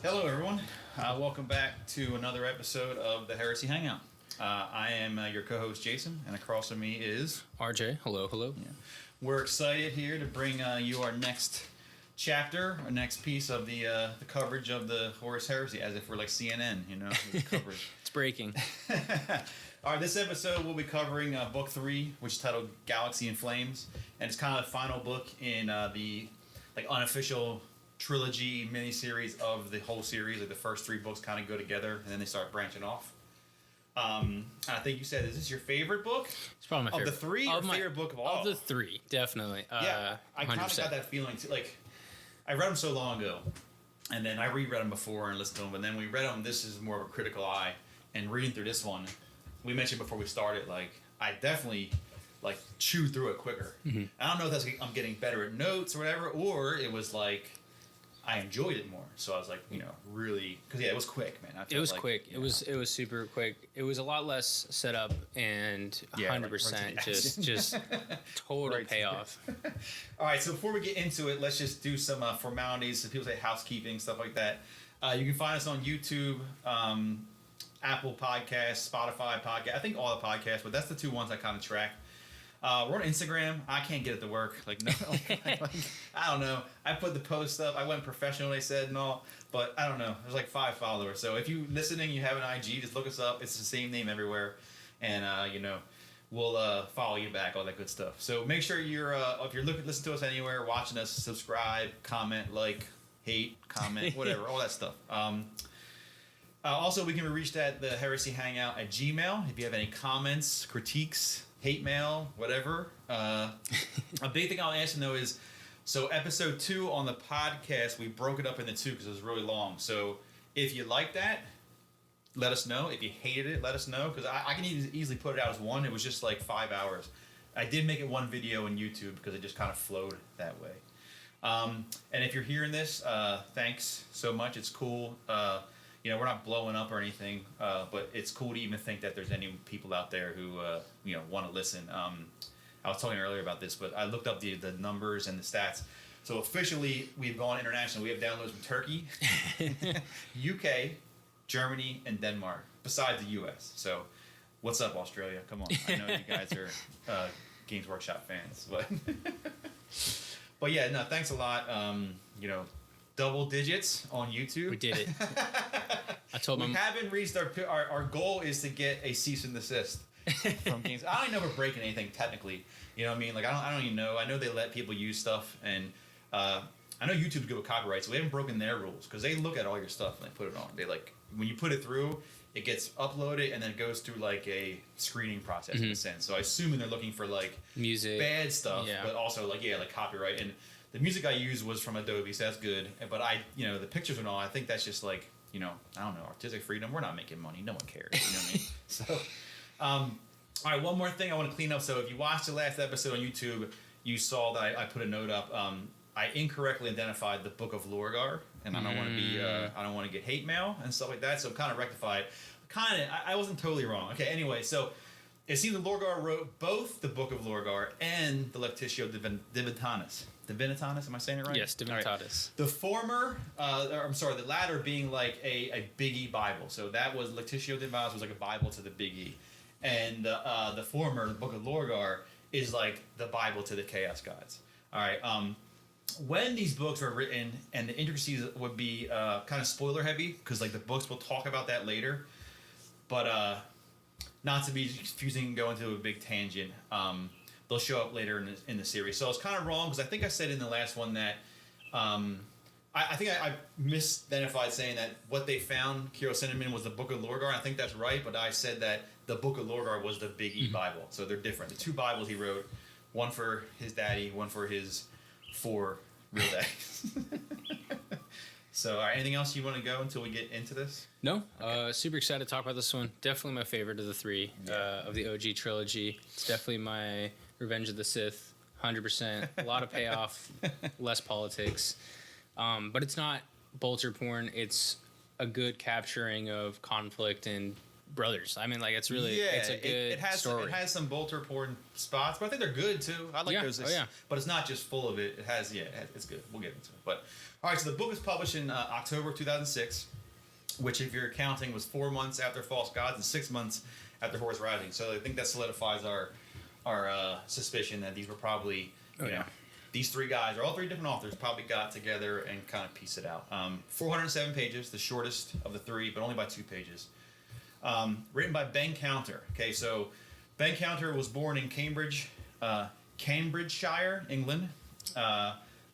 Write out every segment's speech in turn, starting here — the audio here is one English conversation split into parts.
Hello, everyone. Welcome back to another episode of the Heresy Hangout. I am your co-host, Jason, and across from me is... RJ. Hello, hello. Yeah. We're excited here to bring you our next chapter, our next piece of the coverage of the Horus Heresy, as if we're like CNN, you know, with coverage. It's breaking. All right, this episode we'll be covering Book 3, which is titled Galaxy in Flames, and it's kind of the final book in the unofficial trilogy miniseries of the whole series. Like the first 3 books kind of go together, and then they start branching off. I think you said, is this your favorite book? It's probably my favorite. Of the 3 or favorite book of all? Of the 3, definitely. Yeah, I kind of got that feeling too. Like, I read them so long ago, and then I reread them before and listened to them, but then we read them, this is more of a critical eye, and reading through this one, we mentioned before we started, like, I definitely chewed through it quicker. Mm-hmm. I don't know if that's I'm getting better at notes or whatever, or it was like I enjoyed it more. So I was like, really, because it was quick, man. It was quick. It was super quick. It was a lot less setup and 100% just total right payoff. All right, so before we get into it, let's just do some formalities. So people say housekeeping, stuff like that. You can find us on YouTube, Apple Podcasts, Spotify Podcast. I think all the podcasts, but that's the 2 ones I kind of track. We're on Instagram. I can't get it to work. I don't know. I put the post up. I went professional, they said, and all. But I don't know. There's 5 followers. So if you listening, you have an IG, just look us up. It's the same name everywhere. And, we'll follow you back, all that good stuff. So make sure you're, if you're listening to us anywhere, watching us, subscribe, comment, hate, comment, whatever, all that stuff. Also, we can be reached at the Heresy Hangout at Gmail. If you have any comments, critiques, hate mail, whatever. A big thing I'll ask though is, so episode 2 on the podcast, we broke it up into 2 because it was really long. So if you like that, let us know. If you hated it, let us know, because I can easily put it out as 1. It was just 5 hours. I did make it 1 video on YouTube because it just kind of flowed that way. And if you're hearing this, thanks so much. It's cool. We're not blowing up or anything, but it's cool to even think that there's any people out there who, want to listen. I was talking earlier about this, but I looked up the numbers and the stats. So officially, we've gone international. We have downloads from Turkey, UK, Germany, and Denmark, besides the US. So what's up, Australia? Come on. I know you guys are Games Workshop fans. But yeah, no, thanks a lot. Double digits on YouTube. We did it. I told them. We haven't reached our goal is to get a cease and desist from Games. I don't even know if we're breaking anything technically. You know what I mean? I don't even know. I know they let people use stuff, and I know YouTube's good with copyright, so we haven't broken their rules because they look at all your stuff and they put it on. They when you put it through, it gets uploaded and then it goes through a screening process in a sense. So I assume they're looking for music, bad stuff, but also copyright. And the music I used was from Adobe, so that's good. But the pictures and all, I think that's just I don't know, artistic freedom. We're not making money. No one cares. You know what I mean? So, all right, one more thing I want to clean up. So if you watched the last episode on YouTube, you saw that I put a note up. I incorrectly identified the Book of Lorgar, and I don't want to be, I don't want to get hate mail and stuff like that. So kind of rectified. I wasn't totally wrong. Okay, anyway, so it seems that Lorgar wrote both the Book of Lorgar and the Lectitio Divinitas. Divinitas, am I saying it right? Yes, Divinitas. Right. The former, the latter being a Big E Bible. So that was Lectitio Divinitas was a Bible to the Big E. And the former, the Book of Lorgar, is the Bible to the Chaos Gods. All right. When these books were written, and the intricacies would be kind of spoiler heavy, because the books will talk about that later. But not to be confusing and go into a big tangent, they'll show up later in the series. So I was kind of wrong, because I think I said in the last one that I think I misidentified saying that what they found, Kiro Cinnamon, was the Book of Lorgar. I think that's right, but I said that the Book of Lorgar was the Big E Bible. So they're different. The 2 Bibles he wrote, one for his daddy, one for his 4 real daddies. So, all right, anything else you want to go until we get into this? No. Okay. Super excited to talk about this one. Definitely my favorite of the 3 of the OG trilogy. It's definitely my Revenge of the Sith, 100%. A lot of payoff, less politics. But it's not bolter porn. It's a good capturing of conflict and brothers. I mean, like it's really it's a good story. It has some bolter porn spots, but I think they're good too. I like those. But it's not just full of it. It has it's good. We'll get into it. But all right, so the book was published in October of 2006, which, if you're counting, was 4 months after False Gods and 6 months after Horus Rising. So I think that solidifies our suspicion that these were probably these three guys, or all three different authors, probably got together and kind of pieced it out. 407 pages, the shortest of the three, but only by 2 pages. Written by Ben Counter. Okay, so Ben Counter was born in Cambridgeshire, England.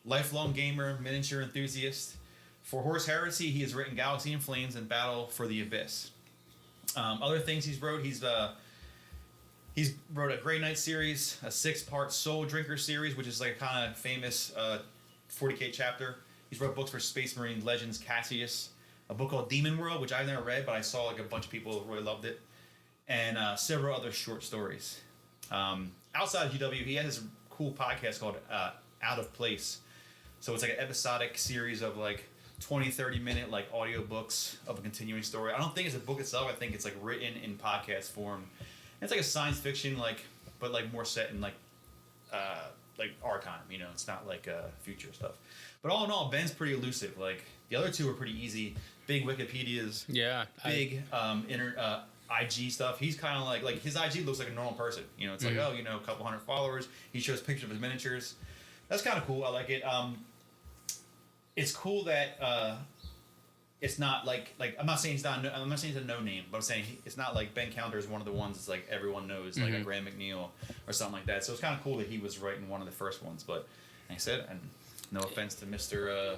Lifelong gamer, miniature enthusiast. For Horus Heresy, he has written Galaxy in Flames and Battle for the Abyss. Other things he's wrote, he's wrote a Grey Knight series, a 6-part Soul Drinker series, which is like a kind of famous 40k chapter. He's wrote books for Space Marine Legends Cassius, a book called Demon World, which I've never read, but I saw like a bunch of people really loved it, and several other short stories. Outside of GW, he has this cool podcast called Out of Place. So it's like an episodic series of like 20-30 minute like audio books of a continuing story. I don't think it's a book itself. I think it's like written in podcast form. It's like a science fiction, like, but like more set in like our time. You know, it's not like future stuff. But all in all, Ben's pretty elusive. Like the other two are pretty easy. Big Wikipedias. Yeah. Big IG stuff. He's kind of like his IG looks like a normal person. You know, it's like a couple hundred followers. He shows pictures of his miniatures. That's kind of cool. I like it. It's cool that it's not like I'm not saying I'm not saying it's a no name, but I'm saying it's not like Ben Counter is one of the ones that's like everyone knows, like a Graham McNeil or something like that. So it's kind of cool that he was writing one of the first ones. But like I said, and no offense to Mr.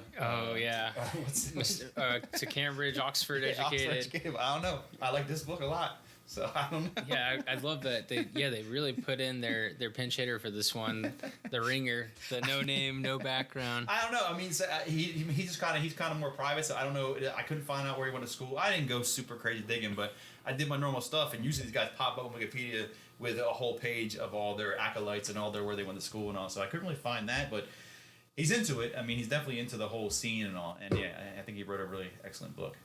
To Cambridge, Oxford educated. Oxford educated. I don't know. I like this book a lot. So I don't know. Yeah, I love that. They really put in their pinch hitter for this one, the ringer, the no name, no background. I don't know. I mean, so he's kind of more private. So I don't know. I couldn't find out where he went to school. I didn't go super crazy digging, but I did my normal stuff. And usually these guys pop up on Wikipedia with a whole page of all their acolytes and all where they went to school and all. So I couldn't really find that, but he's into it. I mean, he's definitely into the whole scene and all. And yeah, I think he wrote a really excellent book.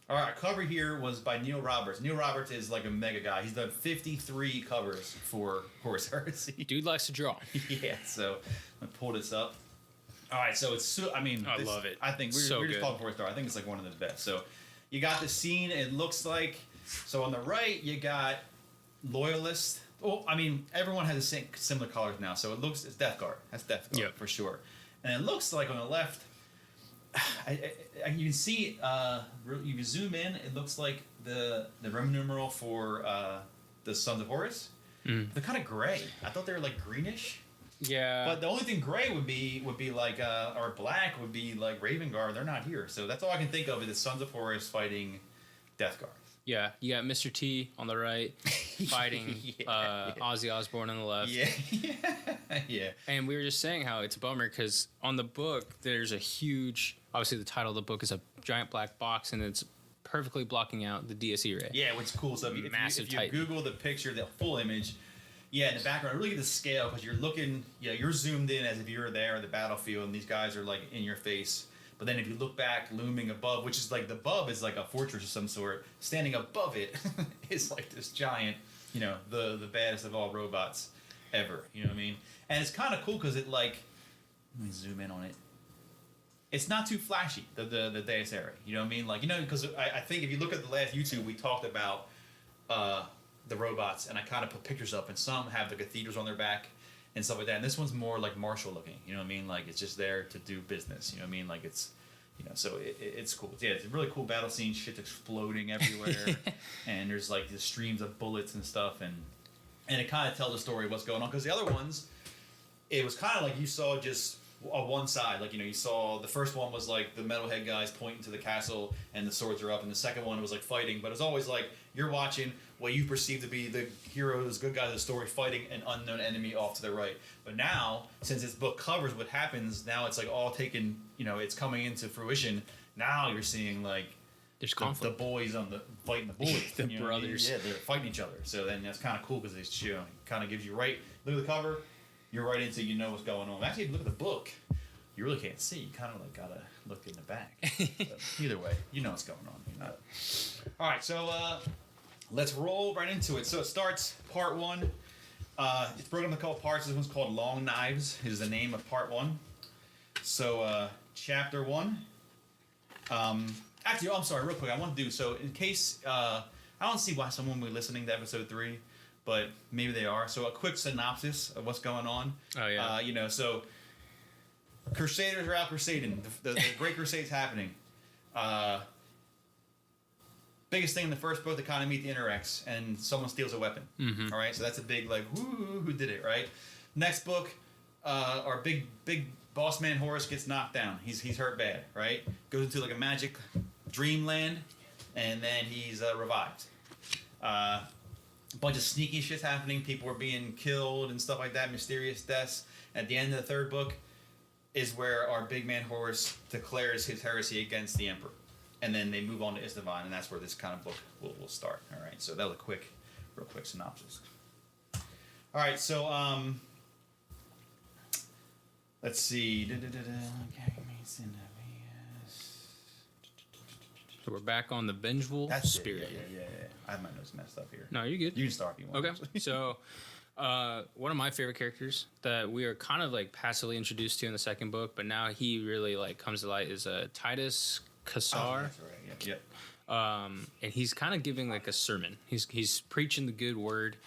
All right, cover here was by Neil Roberts. Neil Roberts is like a mega guy. He's done 53 covers for Horus Heresy. Dude likes to draw. Yeah, so I'm gonna pull this up. All right, so it's I love it. I think we're just talking 4-star. I think it's like one of the best. So you got the scene. It looks like so on the right you got Loyalist. Well, I mean everyone has the same similar colors now. So it's Death Guard. That's Death Guard for sure. And it looks like on the left. You can see, you can zoom in, it looks like the Roman numeral for the Sons of Horus. They're kind of gray. I thought they were like greenish. Yeah. But the only thing gray would be like, or black would be like Raven Guard. They're not here. So that's all I can think of is the Sons of Horus fighting Death Guard. Yeah, you got Mr. T on the right fighting Ozzy Osbourne on the left. Yeah. Yeah. And we were just saying how it's a bummer because on the book, there's a huge... Obviously, the title of the book is a giant black box, and it's perfectly blocking out the DSE ray. Yeah, which is cool. So if you Google the picture, the full image, in the background, really get the scale because you're looking... Yeah, you're zoomed in as if you were there in the battlefield, and these guys are like in your face. But then if you look back, looming above, which is like the above is like a fortress of some sort, standing above it is like this giant, the baddest of all robots ever. You know what I mean? And it's kind of cool because it like, let me zoom in on it. It's not too flashy, the Deus Irae. You know what I mean? Like, because I think if you look at the last YouTube, we talked about the robots, and I kind of put pictures up, and some have the cathedrals on their back and stuff like that. And this one's more like martial looking, you know what I mean? Like it's just there to do business, you know what I mean? Like it's, so it's cool. Yeah, it's a really cool battle scene. Shit's exploding everywhere, and there's like the streams of bullets and stuff, and it kind of tells the story of what's going on. Because the other ones, it was kind of like you saw just on one side, like you saw the first one was like the metalhead guys pointing to the castle and the swords are up, and the second one was like fighting. But it's always like you're watching what you perceive to be the heroes, good guys of the story fighting an unknown enemy off to the right. But now, since this book covers what happens, now it's like all taken, it's coming into fruition. Now you're seeing like there's conflict. The boys fighting the boys, the brothers. Yeah, they're fighting each other. So then that's kind of cool because it kind of gives you right. Look at the cover. You're right into what's going on. Actually, if you look at the book, you really can't see. You kind of like gotta look in the back. But either way, what's going on. All right, so let's roll right into it. So it starts part 1. It's broken up in a couple parts. This one's called Long Knives, is the name of part 1. So, chapter 1. Actually, I'm sorry, real quick. I want to do, so in case, I don't see why someone would be listening to episode 3, but maybe they are. So a quick synopsis of what's going on. Oh, yeah. So Crusaders are out crusading. The Great Crusade's happening. Biggest thing in the first book, they kind of meet the Interrex, and someone steals a weapon. Mm-hmm. All right, so that's a big, like, who did it, right? Next book, our big boss man Horus gets knocked down. He's hurt bad, right? Goes into, like, a magic dreamland, and then he's revived. A bunch of sneaky shit's happening. People are being killed and stuff like that, mysterious deaths. At the end of the third book is where our big man Horus declares his heresy against the Emperor. And then they move on to Isstvan, and that's where this kind of book will start. All right, so that was a real quick synopsis. All right, so let's see. So we're back on the vengeful spirit. Yeah. I have my notes messed up here. No, you're good. You can start if you want. Okay, so one of my favorite characters that we are kind of like passively introduced to in the second book, but now he really like comes to light is Titus Cassar. Oh, that's right. Yeah. And he's kind of giving like a sermon. He's preaching the good word,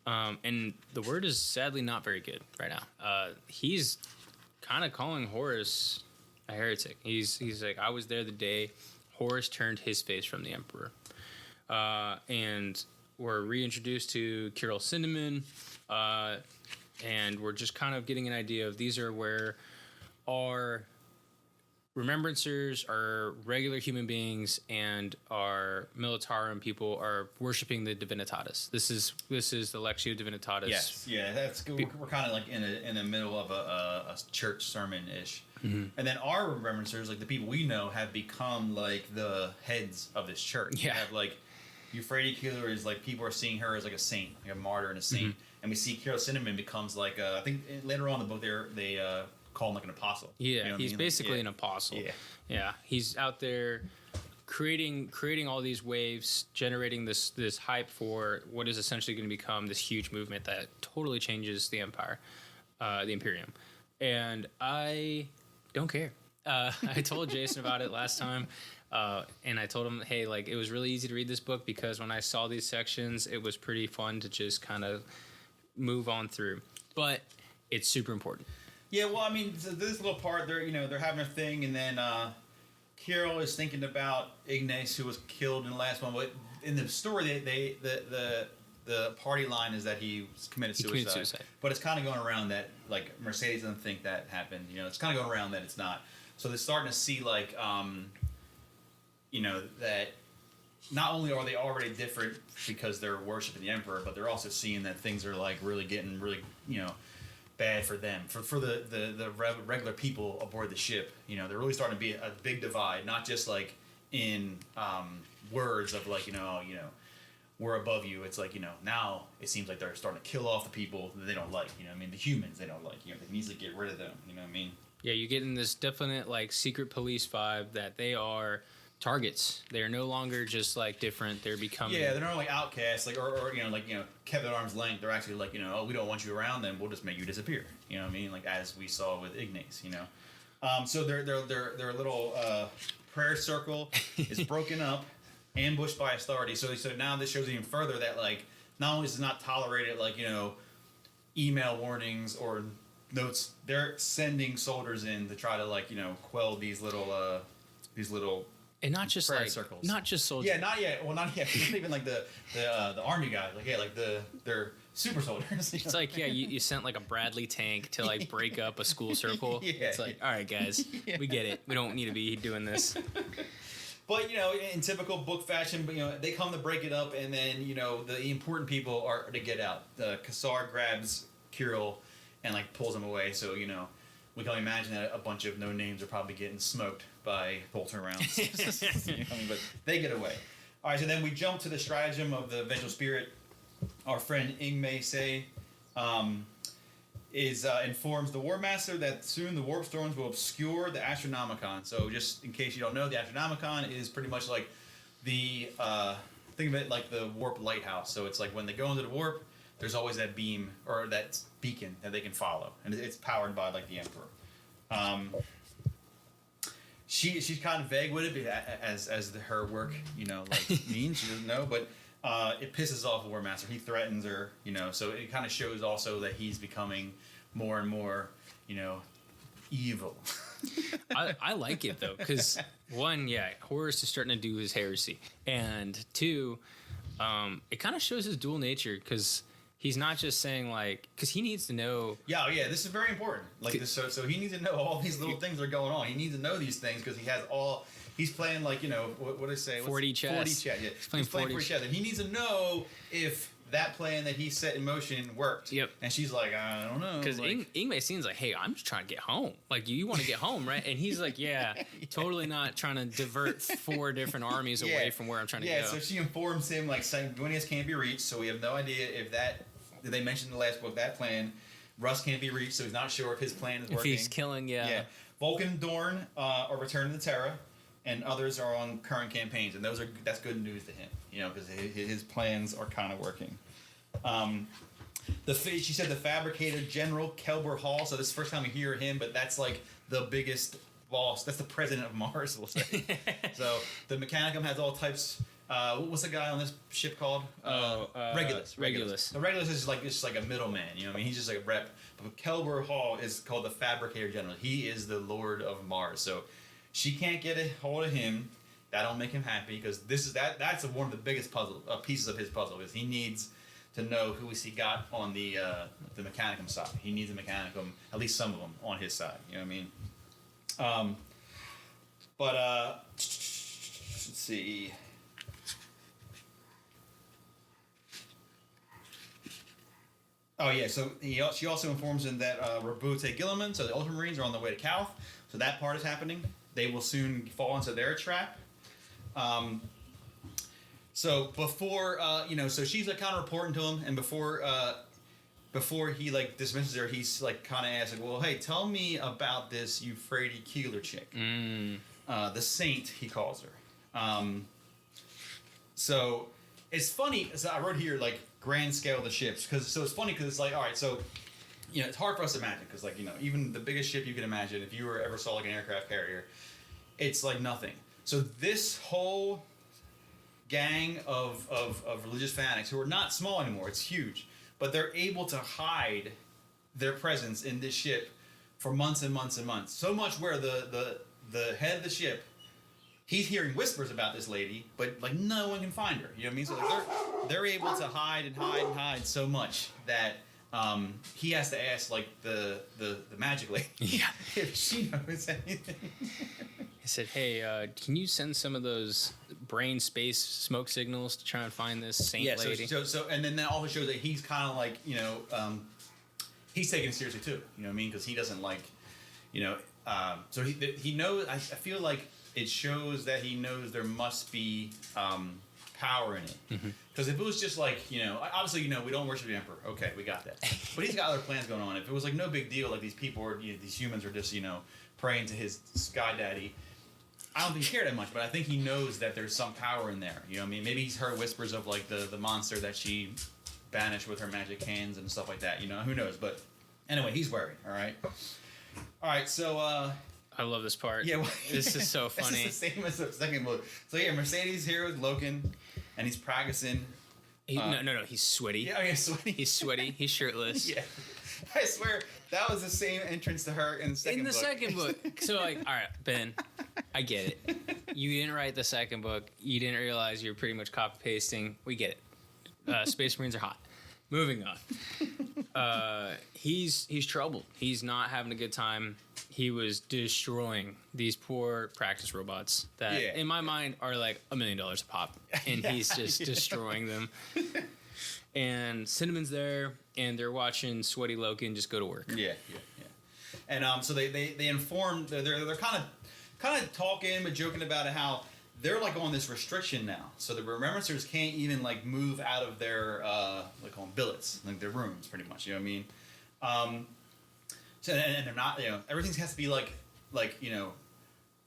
and the word is sadly not very good right now. He's kind of calling Horus a heretic. He's like, I was there the day Horus turned his face from the Emperor, and we're reintroduced to Choral City, and we're just kind of getting an idea of these are where our remembrancers are regular human beings, and our Militarum people are worshiping the Divinitatis. This is the Lectio Divinitatis. Yes, yeah, that's good. We're kind of like in the middle of a church sermon ish, and then our remembrancers, like the people we know, have become like the heads of this church. Yeah, we have like Euphrates Killer is like people are seeing her as like a saint, like a martyr and a saint, and we see Choral City becomes like I think later on in the book they call him like an apostle. Yeah, you know he's basically like, an apostle. Yeah, he's out there creating all these waves, generating this hype for what is essentially going to become this huge movement that totally changes the empire, the Imperium. And I don't care. I told Jason about it last time, and I told him, hey, like it was really easy to read this book because when I saw these sections, it was pretty fun to just kind of move on through. But it's super important. Yeah, well, I mean, so this little part, they're having their thing, and then Kirill is thinking about Ignace, who was killed in the last one. But in the story, the party line is that he committed suicide. But it's kind of going around that like Mercedes doesn't think that happened. It's kind of going around that it's not. So they're starting to see like that not only are they already different because they're worshiping the Emperor, but they're also seeing that things are like really getting really bad for them, for the regular people aboard the ship. They're really starting to be a big divide, not just like in words of like we're above you. It's like now it seems like they're starting to kill off the people that they don't like. The humans they don't like. They can easily get rid of them. Yeah, you get in this definite like secret police vibe that they are targets. They are no longer just like different. They're becoming. Yeah, they're not like outcasts, like or kept at arm's length. They're actually like oh, we don't want you around. Then we'll just make you disappear. Like as we saw with Ignace. So their little prayer circle is broken up, ambushed by authority. So now this shows even further that like not only is it not tolerated like email warnings or notes, they're sending soldiers in to try to like quell these little. And not just prayer like circles. Not just soldiers. Yeah, not yet. Well, not yet. Not even like the army guys. Like they're super soldiers. It's like you sent like a Bradley tank to like break up a school circle. Yeah, it's like all right, guys, we get it. We don't need to be doing this. But in typical book fashion, but they come to break it up, and then the important people are to get out. Cassar grabs Kirill and like pulls him away. So we can imagine that a bunch of no names are probably getting smoked by bolter rounds. But they get away. All right, so then we jump to the stratagem of the vengeful spirit. Our friend Ignace informs the War Master that soon the warp storms will obscure the Astronomicon. So just in case you don't know, the Astronomicon is pretty much like the think of it like the warp lighthouse. So it's like when they go into the warp, there's always that beam or that beacon that they can follow, and it's powered by like the Emperor. She's kind of vague with it as her work, means. She doesn't know, but it pisses off War Master. He threatens her, so it kind of shows also that he's becoming more and more, evil. I like it though, because one, Horus is starting to do his heresy, and two, it kind of shows his dual nature, because he's not just saying because he needs to know. Yeah, this is very important. So he needs to know all these little things that are going on. He needs to know these things because he has all. He's playing what do I say? 4D chess. 4D chess. Yeah, he's playing 4D chess, and he needs to know if that plan that he set in motion worked. Yep. And she's like, I don't know. Because Ingve seems like, hey, I'm just trying to get home. Like, you want to get home, right? And he's like, yeah, totally not trying to divert 4 different armies away from where I'm trying to go. Yeah, so she informs him, saying Gwenius can't be reached, so we have no idea if that, they mentioned in the last book, that plan, Russ can't be reached, so he's not sure if his plan is working. If he's killing, Yeah. Vulcan, Dorn are returning to Terra, and others are on current campaigns, and that's good news to him, because his plans are kind of working. She said the Fabricator General Kelber Hall. So this is the first time we hear him, but that's like the biggest boss. That's the president of Mars, we'll say. So the Mechanicum has all types. What's the guy on this ship called? Regulus. Regulus. The Regulus is just like a middleman. He's just like a rep. But Kelber Hall is called the Fabricator General. He is the Lord of Mars. So she can't get a hold of him. That don't make him happy, because that's one of the biggest pieces of his puzzle, is he needs to know who he got on the Mechanicum side. He needs a Mechanicum, at least some of them, on his side. You know what I mean? Let's see. Oh yeah, so she also informs him that Rabute Gilliman, so the Ultramarines, are on their way to Calth. So that part is happening. They will soon fall into their trap. So before, so she's kind of reporting to him, and before he dismisses her, he's kind of asking, well, hey, tell me about this Euphrates Keeler chick, the Saint, he calls her. So it's funny. So I wrote here grand scale of the ships, so it's funny because it's all right. So it's hard for us to imagine because even the biggest ship you can imagine, if you ever saw an aircraft carrier, it's nothing. So this whole gang of religious fanatics who are not small anymore, it's huge, but they're able to hide their presence in this ship for months and months and months. So much where the head of the ship, he's hearing whispers about this lady, but no one can find her. You know what I mean? So they're able to hide and hide and hide so much that he has to ask the magic lady if she knows anything. He said, hey, can you send some of those brain space smoke signals to try and find this saint lady? So and then that also shows that he's kind of he's taking it seriously too. You know what I mean? Because he doesn't so he knows. I feel like it shows that he knows there must be power in it. Because if it was just obviously we don't worship the Emperor. Okay, we got that. But he's got other plans going on. If it was no big deal, these people are these humans are just praying to his sky daddy, I don't think he cared that much, but I think he knows that there's some power in there. You know what I mean? Maybe he's heard whispers of the monster that she banished with her magic hands and stuff like that. Who knows? But anyway, he's worried. All right. So I love this part. Yeah, this is so funny. It's the same as the second book. So Mercedes here with Loken, and he's practicing. No, he's sweaty. Yeah, he's sweaty. He's sweaty. He's shirtless. Yeah. I swear that was the same entrance to her in the second book. In the second book. So all right, Ben, I get it. You didn't write the second book. You didn't realize you're pretty much copy pasting. We get it. Space Marines are hot. Moving on. He's troubled. He's not having a good time. He was destroying these poor practice robots that, in my mind, are $1 million a pop, and he's just destroying them. And Cinnamon's there, and they're watching Sweaty Loken just go to work. Yeah. And so they informed. They're kind of talking but joking about it, how they're on this restriction now. So the Remembrancers can't even move out of their call them billets, their rooms, pretty much. You know what I mean? So and they're not. Everything has to be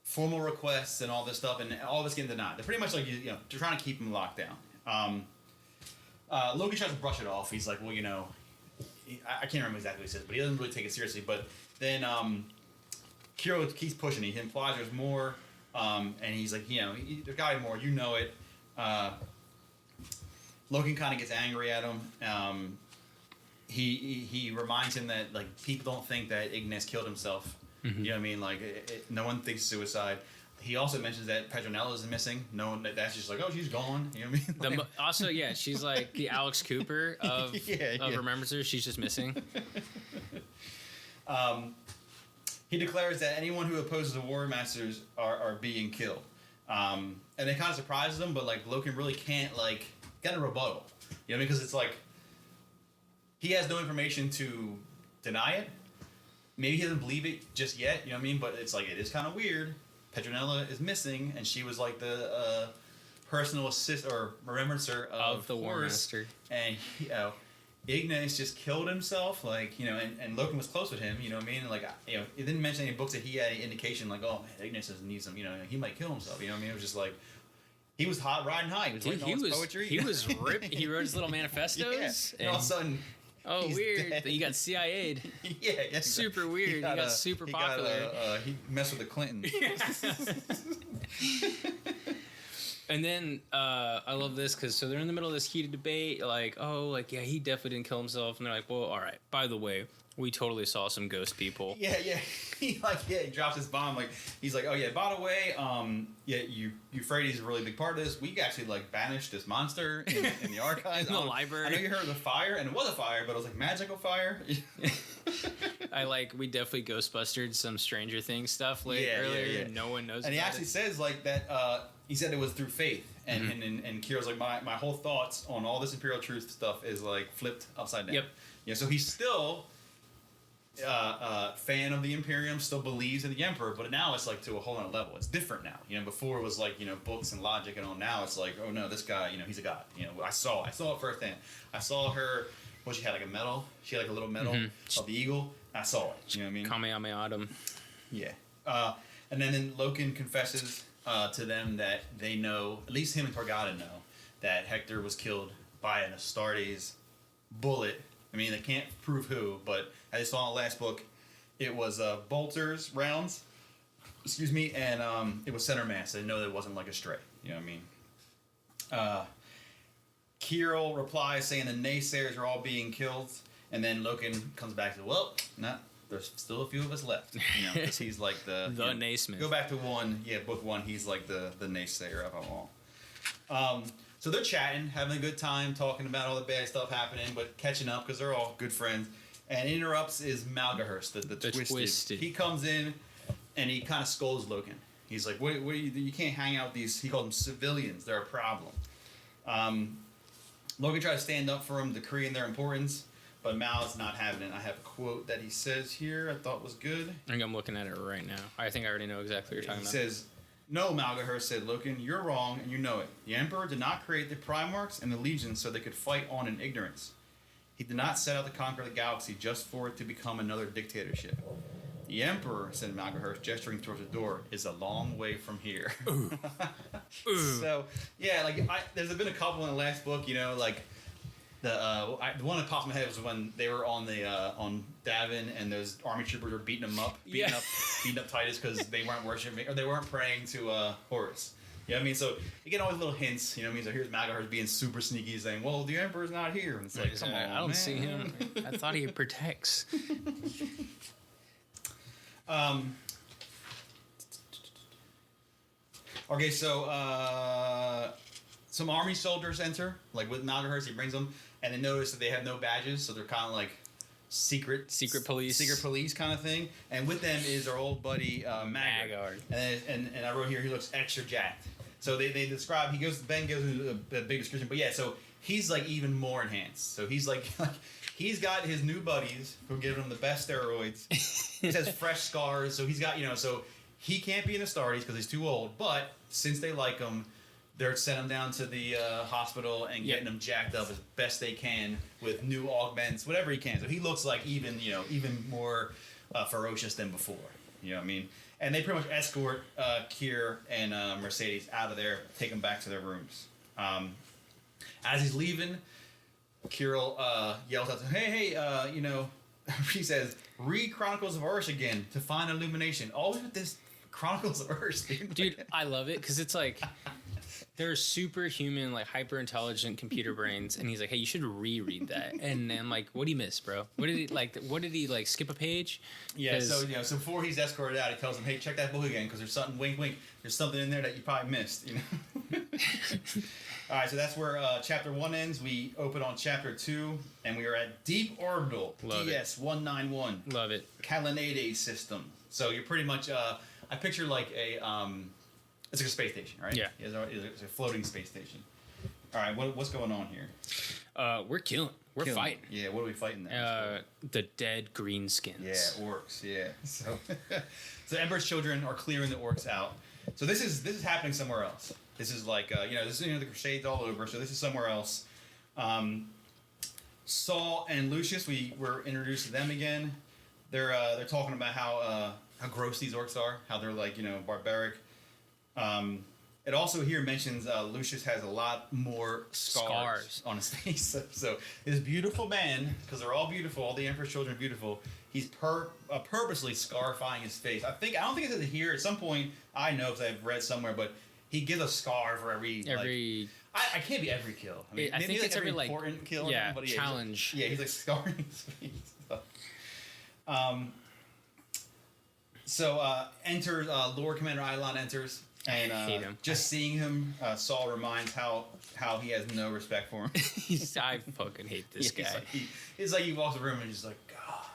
formal requests and all this stuff, and all this getting denied. They're pretty much they're trying to keep them locked down. Logan tries to brush it off. He's like, well, I can't remember exactly what he says, but he doesn't really take it seriously. But then Kiro keeps pushing. He implies there's more, and he's like, there's got to be more. You know it. Logan kind of gets angry at him. He reminds him that like people don't think that Ignis killed himself. Mm-hmm. You know what I mean? Like no one thinks suicide. He also mentions that Petronella is missing. No one that's just like, oh, she's gone. You know what I mean? Also, yeah, she's like the Alex Cooper of Remembrance Her. She's just missing. He declares that anyone who opposes the War Masters are being killed. And it kind of surprises him, but like Loken really can't like get a rebuttal. You know what I mean? Because it's like he has no information to deny it. Maybe he doesn't believe it just yet. You know what I mean? But it's like it is kind of weird. Petronella is missing, and she was like the personal assist or remembrancer of the War Master. And Ignis just killed himself, like and Loken was close with him. You know what I mean? Like it didn't mention any books that he had any indication like, oh man, Ignis needs some. He might kill himself. You know what I mean? It was just like he was hot riding high. He was writing all his poetry. He was ripped. He wrote his little manifestos. And all of a sudden. Oh, he's weird. Dead. You got CIA'd. Yeah. Super weird. He got super popular. He messed with the Clintons. And then I love this because so they're in the middle of this heated debate. Like, he definitely didn't kill himself. And they're like, well, all right. By the way, we totally saw some ghost people. Yeah. He drops his bomb. Like he's like, oh yeah. By the way, Euphrates is a really big part of this. We actually like banished this monster in the archives in the library. I know you heard of the fire, and it was a fire, but it was like magical fire. We definitely Ghostbustered some Stranger Things stuff earlier. Yeah. No one knows. And he actually says like that. He said it was through faith, and Kiro's like my whole thoughts on all this Imperial Truth stuff is like flipped upside down. Yep. Yeah. So he's still. Fan of the Imperium, still believes in the Emperor, but now it's like to a whole other level. It's different now. Before it was like books and logic and all. Now it's like, oh no, this guy, he's a god. I saw it firsthand. I saw her. Well, she had like a medal. She had like a little medal of the eagle. I saw it. You know what I mean? Kamehameha. Yeah. And then Loken confesses to them that they know, at least him and Targata know, that Hector was killed by an Astartes bullet. I mean, they can't prove who, but as I saw in the last book, it was bolters rounds, and it was center mass. They know that it wasn't like a stray. You know what I mean? Kirill replies saying the naysayers are all being killed, and then Loken comes back to, well, there's still a few of us left. Because he's like the naysmith. Go back to book one. He's like the naysayer of them all. So they're chatting, having a good time, talking about all the bad stuff happening, but catching up because they're all good friends. And interrupts is Malgahurst, the Twisted. He comes in and he kind of scolds Loken. He's like, "What? You can't hang out with these." He called them civilians. They're a problem. Loken tries to stand up for them, decreeing their importance, but Mal's not having it. I have a quote that he says here. I thought was good. I think I'm looking at it right now. I think I already know exactly what you're talking about. He says. No, Malgahurst said, Loken, you're wrong, and you know it. The Emperor did not create the Primarchs and the Legions so they could fight on in ignorance. He did not set out to conquer the galaxy just for it to become another dictatorship. The Emperor, said Malgahurst, gesturing towards the door, is a long way from here. Ooh. So, yeah, there's been a couple in the last book, the one that popped in my head was when they were on on Davin and those army troopers were beating up Titus because they weren't worshiping or they weren't praying to Horus. You know what I mean? So you get all these little hints. You know what I mean? So here's Malgahurst being super sneaky, saying, "Well, the Emperor's not here," and it's like, "Come on, I don't see him. I thought he protects." Okay, so some army soldiers enter, like with Malgahurst. He brings them. And they notice that they have no badges, so they're kind of like secret police kind of thing. And with them is our old buddy Magard. And I wrote here he looks extra jacked. So they describe Ben gives a big description, but yeah, so he's like even more enhanced. So he's like he's got his new buddies who give him the best steroids. He has fresh scars, so he's got so he can't be an Astartes because he's too old. But since they like him. They're sending him down to the hospital and getting him jacked up as best they can with new augments, whatever he can. So he looks like even more ferocious than before. You know what I mean? And they pretty much escort Kier and Mercedes out of there, take them back to their rooms. As he's leaving, Kirill yells out to him, hey, he says, read Chronicles of Ursh again to find illumination. Always with this Chronicles of Ursh, dude. I love it because it's like they're superhuman, like hyper intelligent computer brains, and he's like, hey, you should reread that. And I'm like, what did he miss, bro? What did he skip a page? Yeah, so before he's escorted out, he tells him, hey, check that book again because there's something, wink wink, there's something in there that you probably missed, All right, so that's where chapter 1 ends. We open on chapter 2, and we are at Deep Orbital, DS-191. Love it. Kalinade system. So you're pretty much, I picture like it's like a space station, right? Yeah. It's a floating space station. All right, what's going on here? We're killing. We're fighting. Yeah, what are we fighting there? The dead greenskins. Yeah, orcs, yeah. So Emperor's children are clearing the orcs out. So this is happening somewhere else. This is like this is the Crusades all over. So this is somewhere else. Saul and Lucius, we were introduced to them again. They're talking about how gross these orcs are, how they're like barbaric. It also here mentions Lucius has a lot more scars on his face. So this beautiful man, because they're all beautiful, all the Emperor's children are beautiful. He's purposely scarifying his face. I don't think it says it here. At some point, I know because I've read somewhere, but he gives a scar for every. I can't be every kill. I mean, I think it's every important kill. Yeah, but challenge. He's like scarring his face. So enters Lord Commander Eidolon enters. And I hate him. Just seeing him, Saul reminds how he has no respect for him. I fucking hate this guy. It's like he walks the room and he's like, God,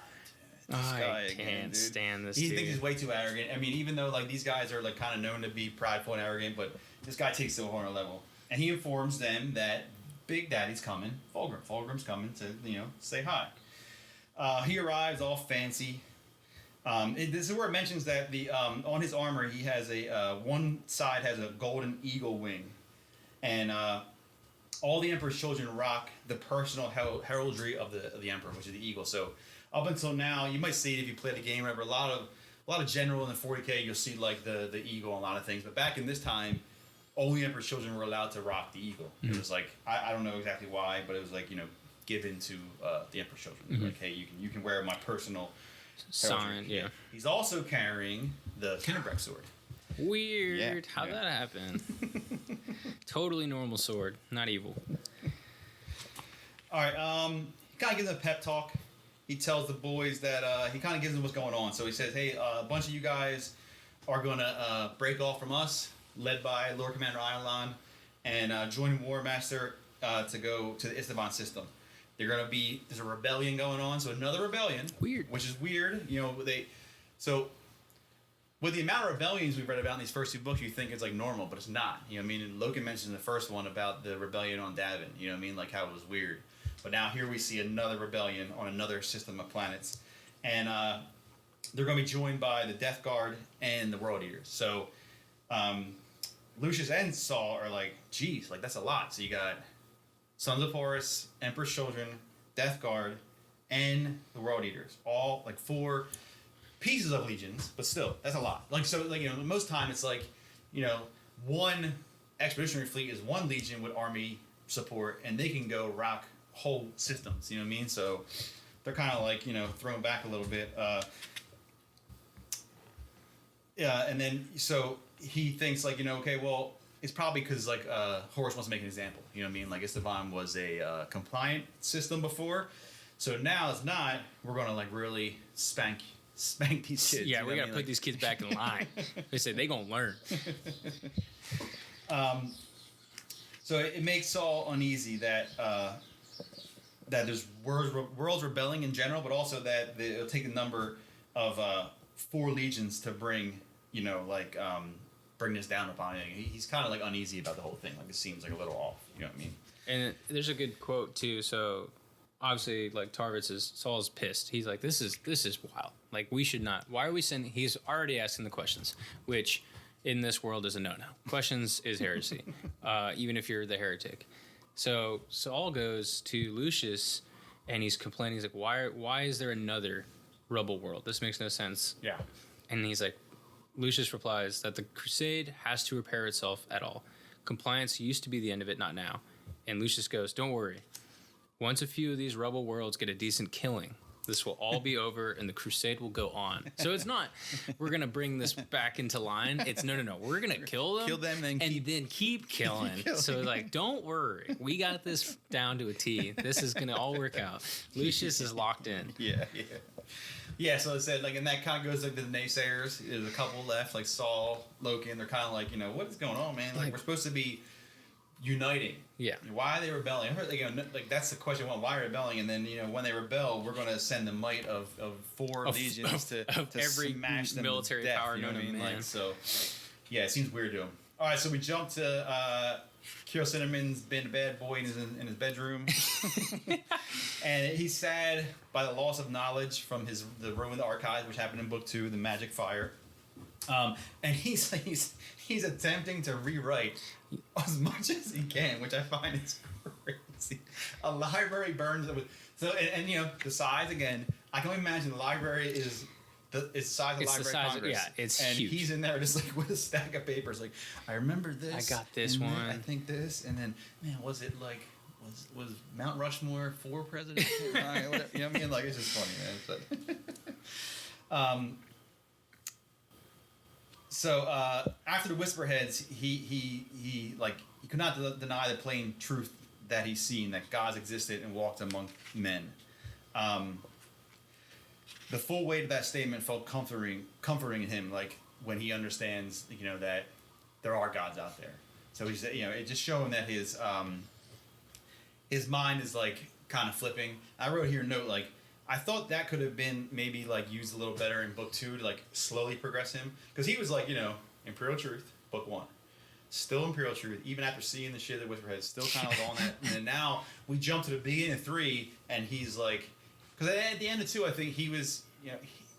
dude, this guy I can't stand this He dude. thinks he's way too arrogant. I mean, even though like these guys are like kind of known to be prideful and arrogant, but this guy takes it to a whole other level. And he informs them that Big Daddy's coming, Fulgrim. Fulgrim's coming to say hi. He arrives all fancy. This is where it mentions that on his armor he has one side has a golden eagle wing, and all the Emperor's children rock the personal heraldry of the Emperor, which is the eagle. So up until now, you might see it if you play the game. Remember, a lot of general in the 40K, you'll see like the eagle and a lot of things. But back in this time, only Emperor's children were allowed to rock the eagle. Mm-hmm. It was like I don't know exactly why, but it was like given to the Emperor's children. Mm-hmm. Like, hey, you can wear my personal sign. Yeah. He's also carrying the Kinnerbreck sword. Weird. Yeah, how'd that happen? Totally normal sword, not evil. All right. He kind of gives them a pep talk. He tells the boys that he kind of gives them what's going on. So he says, "Hey, a bunch of you guys are going to break off from us, led by Lord Commander Eidolon, and join War Master to go to the Isstvan system. There's a rebellion going on, so another rebellion. Weird. Which is weird. So with the amount of rebellions we've read about in these first two books, you think it's like normal, but it's not. You know what I mean? And Loken mentions in the first one about the rebellion on Davin. You know what I mean? Like how it was weird. But now here we see another rebellion on another system of planets. And they're going to be joined by the Death Guard and the World Eaters. So Lucius and Saul are like, geez, like that's a lot. So you got Sons of Horus, Emperor's Children, Death Guard, and the World Eaters. All like 4 pieces of legions, but still, that's a lot. Like so, like most time it's like, one expeditionary fleet is one legion with army support, and they can go rock whole systems. You know what I mean? So they're kind of like thrown back a little bit. And then so he thinks like okay, well. It's probably because like Horus wants to make an example. You know what I mean? Like Isstvan was a compliant system before, so now it's not. We're gonna like really spank these kids. Yeah, we gotta put these kids back in line. They say they gonna learn. So it makes Saul uneasy that there's worlds rebelling in general, but also that it'll take a number of 4 legions to bring bring this down upon him. He's kind of like uneasy about the whole thing. Like it seems like a little off. You know what I mean? And there's a good quote too. So obviously, like Saul's pissed. He's like, this is wild. Like we should not. Why are we sending? He's already asking the questions, which in this world is a no-no. Questions is heresy, even if you're the heretic. So Saul goes to Lucius, and he's complaining. He's like, why is there another rebel world? This makes no sense. Yeah. And he's like, Lucius replies that the crusade has to repair itself at all. Compliance used to be the end of it, not now. And Lucius goes, "Don't worry. Once a few of these rebel worlds get a decent killing, this will all be over and the crusade will go on." So it's not, we're going to bring this back into line. It's no. We're going to kill them and then keep killing. So like, don't worry. We got this down to a T. This is going to all work out. Lucius is locked in. Yeah, so it said, like, and that kind of goes like to the naysayers. There's a couple left, like Saul, Loki, and they're kind of like, what is going on, man? Like, we're supposed to be uniting. Yeah. Why are they rebelling? I heard, like that's the question. Well, why rebelling? And then, when they rebel, we're going to send the might of 4 legions to every smash them military to death, power you know known what I mean? to man. Like, so, yeah, it seems weird to him. All right, so we jump to Kiro Cinnamon's been a bad boy in his bedroom, and he's sad by the loss of knowledge from the ruined archives, which happened in Book 2, the Magic Fire. And he's attempting to rewrite as much as he can, which I find is crazy. A library burns with and the size again. I can only imagine the library is. It's the size of the Library of Congress. It's and huge. He's in there just like with a stack of papers. Like, I remember this. I got this one. I think this. And then, man, was it like, was Mount Rushmore 4 presidents? You know what I mean? Like, it's just funny, man. So after the Whisperheads, he could not deny the plain truth that he's seen, that gods existed and walked among men. The full weight of that statement felt comforting in him, like when he understands, that there are gods out there. So he's, it just showing that his mind is like kind of flipping. I wrote here a note, like, I thought that could have been maybe like used a little better in Book 2 to like slowly progress him, because he was like, Imperial Truth, Book 1, still Imperial Truth, even after seeing the shit that Whisperhead, still kind of on that. And then now we jump to the beginning of 3, and he's like. Because at the end of 2, I think he was,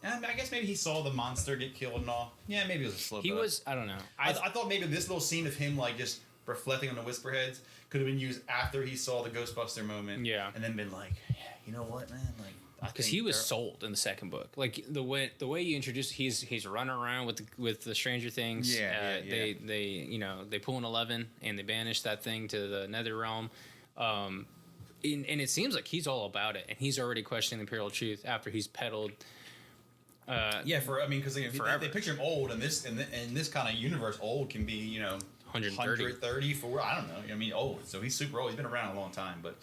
I guess maybe he saw the monster get killed and all. Yeah, maybe it was a slow. He was, I don't know. I thought maybe this little scene of him like just reflecting on the Whisperheads could have been used after he saw the Ghostbuster moment. Yeah. And then been like, yeah, you know what, man? Like, because he was sold in the second book. Like the way you introduce, he's running around with the Stranger Things. Yeah. They pull an 11 and they banish that thing to the Nether Realm. And it seems like he's all about it, and he's already questioning the Imperial Truth after he's peddled. Because they picture him old, and in this kind of universe, old can be 130, 40, I don't know. I mean, old. So he's super old. He's been around a long time, but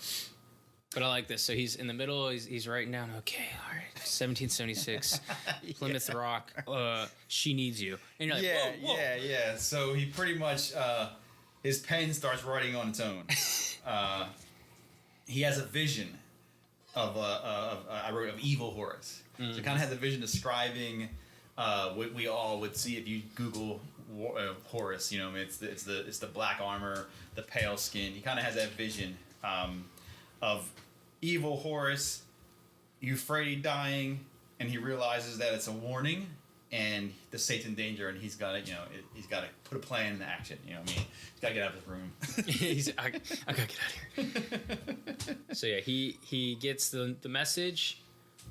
I like this. So he's in the middle. He's writing down. Okay, all right, 1776, Plymouth Rock. She needs you. And you're like, whoa. Yeah. So he pretty much his pen starts writing on its own. He has a vision of evil Horus. Mm-hmm. So it kind of has a vision describing what we all would see if you Google Horus. It's the black armor, the pale skin. He kind of has that vision of evil Horus, Euphrates dying, and he realizes that it's a warning and the state's in danger, and he's got to he's got to put a plan into action. He's got to get out of his room. I gotta get out of here. So yeah, he gets the message.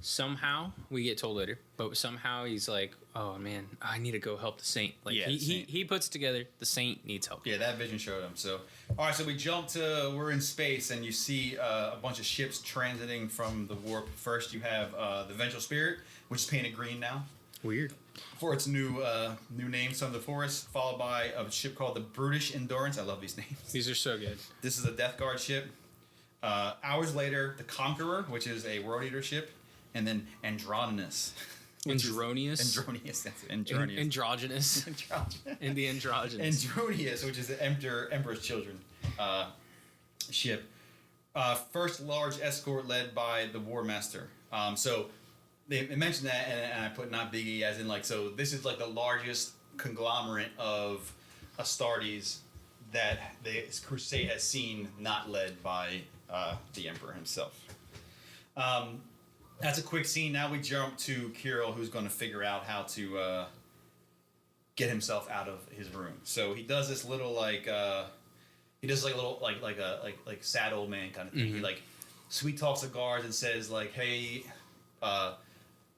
Somehow we get told later, but somehow he's like, "Oh man, I need to go help the Saint." Like he puts together the Saint needs help. Yeah, that vision showed him. So all right, so we jump to we're in space, and you see a bunch of ships transiting from the warp. First, you have the Vengeful Spirit, which is painted green now. Weird. For its new name, Son of the Forest, followed by a ship called the Brutish Endurance. I love these names. These are so good. This is a Death Guard ship. Hours later, the Conqueror, which is a World Eater ship, and then Andronius. Andronius? Andronius, that's it. Andronius. Androgynous. In the androgynous. Andronius, which is the Emperor's Children ship. First large escort led by the War Master. So they mentioned that, and I put not Biggie as in like, so this is like the largest conglomerate of Astartes that the crusade has seen, not led by the Emperor himself. That's a quick scene. Now we jump to Kirill, who's going to figure out how to get himself out of his room. So he does this little like sad old man kind of thing. Mm-hmm. He like sweet talks the guards and says like, hey,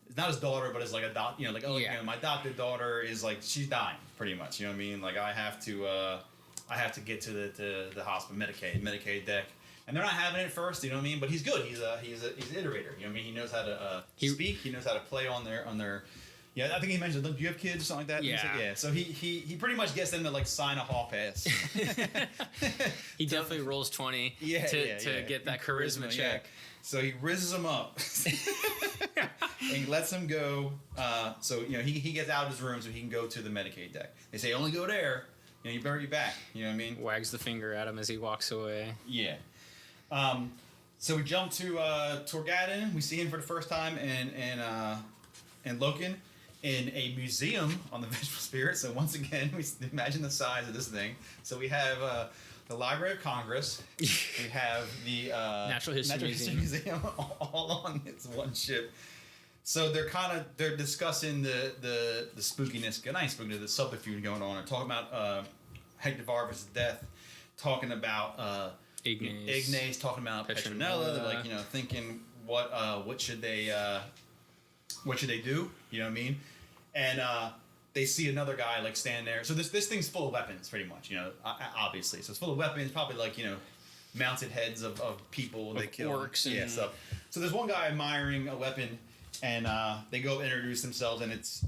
it's not his daughter, but it's like my adopted daughter is like, she's dying pretty much. You know what I mean? Like I have to I have to get to the hospital Medicaid deck. And they're not having it at first, you know what I mean? But he's good. He's an iterator. You know what I mean? He knows how to speak. He knows how to play on their. Yeah, I think he mentioned. Do you have kids or something like that? Yeah. Yeah. So he pretty much gets them to like sign a hall pass. He definitely rolls 20 to get that charisma check. Yeah. So he rizzes them up and he lets them go. So he gets out of his room so he can go to the Medicaid deck. They say only go there. You better be back. You know what I mean? Wags the finger at him as he walks away. Yeah. So we jump to Torgadon. We see him for the first time in Loken in a museum on the Vengeful Spirit. So once again, we imagine the size of this thing. So we have the Library of Congress. We have the Natural History Museum all on this one ship. So they're discussing the spookiness, the subterfuge going on. They're talking about Hector Varva's death, talking about Ignace, talking about Petronella. They're like, thinking what should they do? You know what I mean? And they see another guy like stand there. So this thing's full of weapons, pretty much. Obviously. So it's full of weapons, probably like mounted heads of people they kill. Orcs and stuff. So there's one guy admiring a weapon, and they go introduce themselves, and it's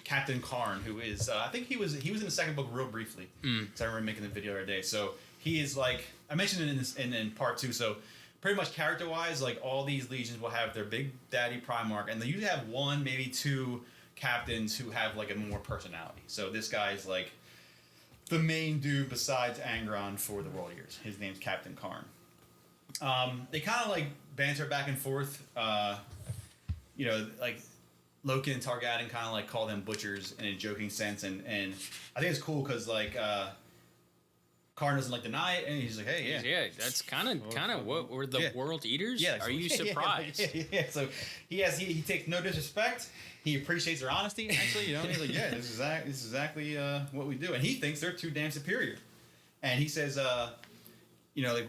Captain Karn, who is I think he was in the second book real briefly. Because I remember making the video the other day. So he is like I mentioned it in part 2. So pretty much character wise, like all these legions will have their big daddy Primarch, and they usually have one, maybe two captains who have like a more personality. So this guy's like the main dude besides Angron for the World Eaters. His name's Captain Karn. They kind of like banter back and forth. Like Loken and Targaryen kind of like call them butchers in a joking sense, and I think it's cool because like Karn doesn't like deny it, and he's like, hey, yeah, that's kind of what we're the World Eaters. Yeah, are you surprised? Yeah. So he takes no disrespect. He appreciates their honesty. Actually, he's like, yeah, this is exactly what we do, and he thinks they're too damn superior. And he says, like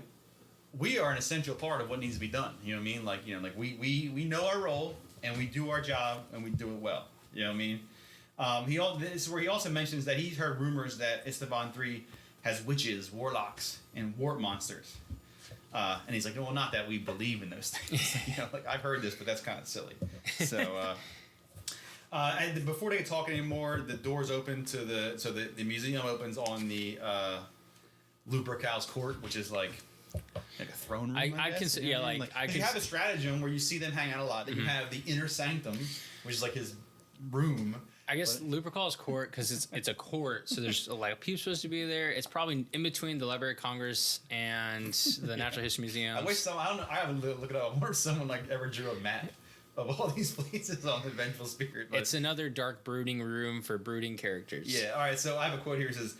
we are an essential part of what needs to be done. You know what I mean? Like we know our role and we do our job and we do it well. You know what I mean? This is where he also mentions that he's heard rumors that Isstvan 3 has witches, warlocks, and warp monsters. And he's like, well, not that we believe in those things. Like I've heard this, but that's kind of silly. So, and before they can talk anymore, the doors open to the museum opens on the Lupercal's court, which is like a throne room. I can see, yeah, like I can. You have a stratagem where you see them hang out a lot. Then you have the inner sanctum, which is like his room. I guess Lupercal's court, because it's a court, so there's a lot of people supposed to be there. It's probably in between the Library of Congress and the Natural History Museum. I wish I don't know. I have to look it up. I wonder if someone like ever drew a map of all these places on the Vengeful Spirit. But it's another dark brooding room for brooding characters. Yeah. All right. So I have a quote here. It says,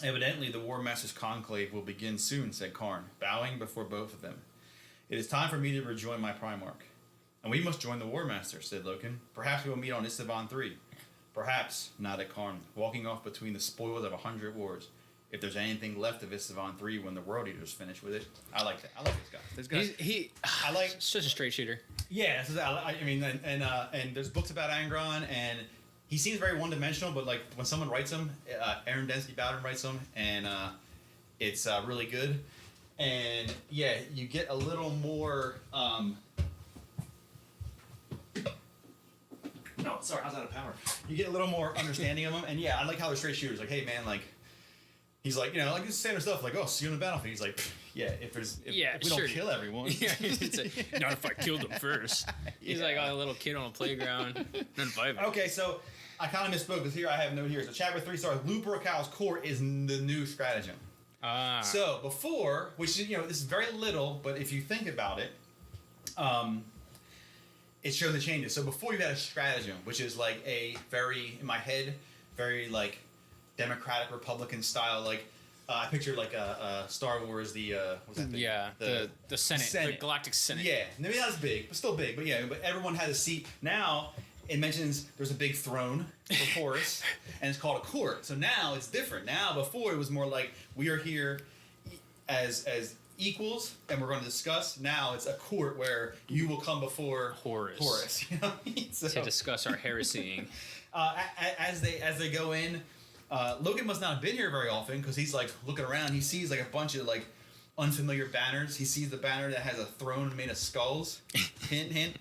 "Evidently, the War Master's conclave will begin soon," said Karn, bowing before both of them. "It is time for me to rejoin my Primarch. And we must join the War Master," said Loken. "Perhaps we will meet on Isstvan 3. Perhaps," nodded Karn, walking off between the spoils of 100 wars. "If there's anything left of Isstvan 3 when the World Eaters finish with it." I like that. I like this guy. This guy. I like such a straight shooter. Yeah, I mean, and there's books about Angron, and he seems very one-dimensional. But like when someone writes him, Aaron Densky Bowden writes him, and it's really good. And yeah, you get a little more. No, sorry, I was out of power. You get a little more understanding of them, and yeah, I like how they're straight shooters. Like, hey man, like he's like, like this standard stuff. Like, oh, see you on the battlefield. He's like, yeah, if we don't kill everyone. Yeah, not if I killed them first. He's like a little kid on a playground. Okay, so I kind of misspoke because here I have a note here. So chapter 3 starts. Lupercal's court is the new stratagem. So before, which is this is very little, but if you think about it, it shows the changes. So before you had a stratagem, which is like a very, in my head, very like Democratic Republican style. Like I pictured like a Star Wars, the what's that thing? Yeah, the Senate, the Galactic Senate. Yeah, maybe not as big, but still big. But everyone had a seat. Now it mentions there's a big throne for Horus, and it's called a court. So now it's different. Now before it was more like we are here as equals, and we're going to discuss. Now it's a court where you will come before Horus, to discuss our heresying. As they go in, Logan must not have been here very often because he's like looking around. He sees like a bunch of like unfamiliar banners. He sees the banner that has a throne made of skulls. Hint, hint.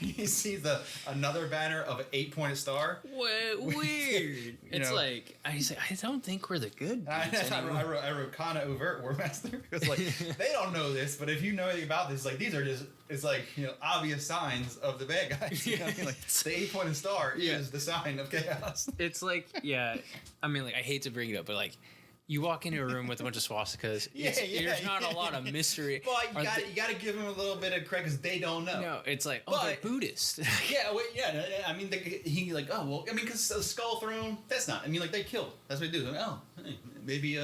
He sees another banner of an 8-pointed star. What? Weird. It's like I don't think we're the good dudes I wrote kind of overt War Master because like they don't know this, but if you know anything about this, like these are just it's like obvious signs of the bad guys. You know what I mean? Like the 8-pointed star is the sign of chaos. It's like I mean like I hate to bring it up, but like. You walk into a room with a bunch of swastikas. There's not a lot of mystery. Well, you got to give them a little bit of credit because they don't know. No, it's like, they're Buddhist. I mean, he like, oh well, I mean, because the skull throne. That's not. I mean, like they killed. That's what they do. Like, hey, maybe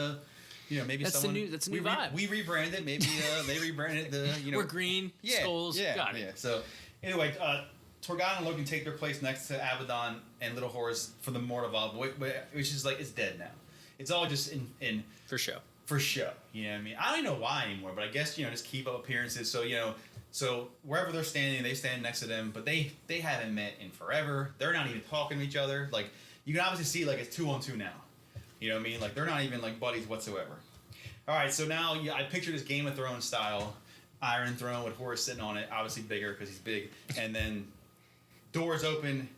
maybe that's someone. That's a new vibe. We rebranded. Maybe they rebranded the. We're green skulls. Got it. Yeah. So anyway, Torgon and Logan take their place next to Abaddon and Little Horse for the Mortal which is like it's dead now. It's all just in for show. For show, you know what I mean? I don't even know why anymore, but I guess just keep up appearances. So so wherever they're standing, they stand next to them, but they haven't met in forever. They're not even talking to each other. Like you can obviously see like it's 2-on-2 now. You know what I mean? Like they're not even like buddies whatsoever. All right, so now I picture this Game of Thrones style Iron Throne with Horus sitting on it, obviously bigger because he's big, and then doors open.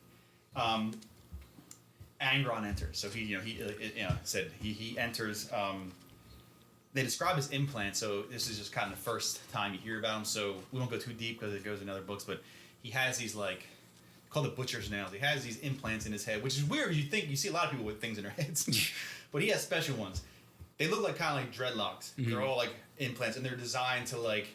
Angron enters, so he enters. They describe his implant, so this is just kind of the first time you hear about him. So we won't go too deep because it goes in other books, but he has these like called the butcher's nails. He has these implants in his head, which is weird. You see a lot of people with things in their heads, but he has special ones. They look like kind of like dreadlocks. Mm-hmm. They're all like implants, and they're designed to like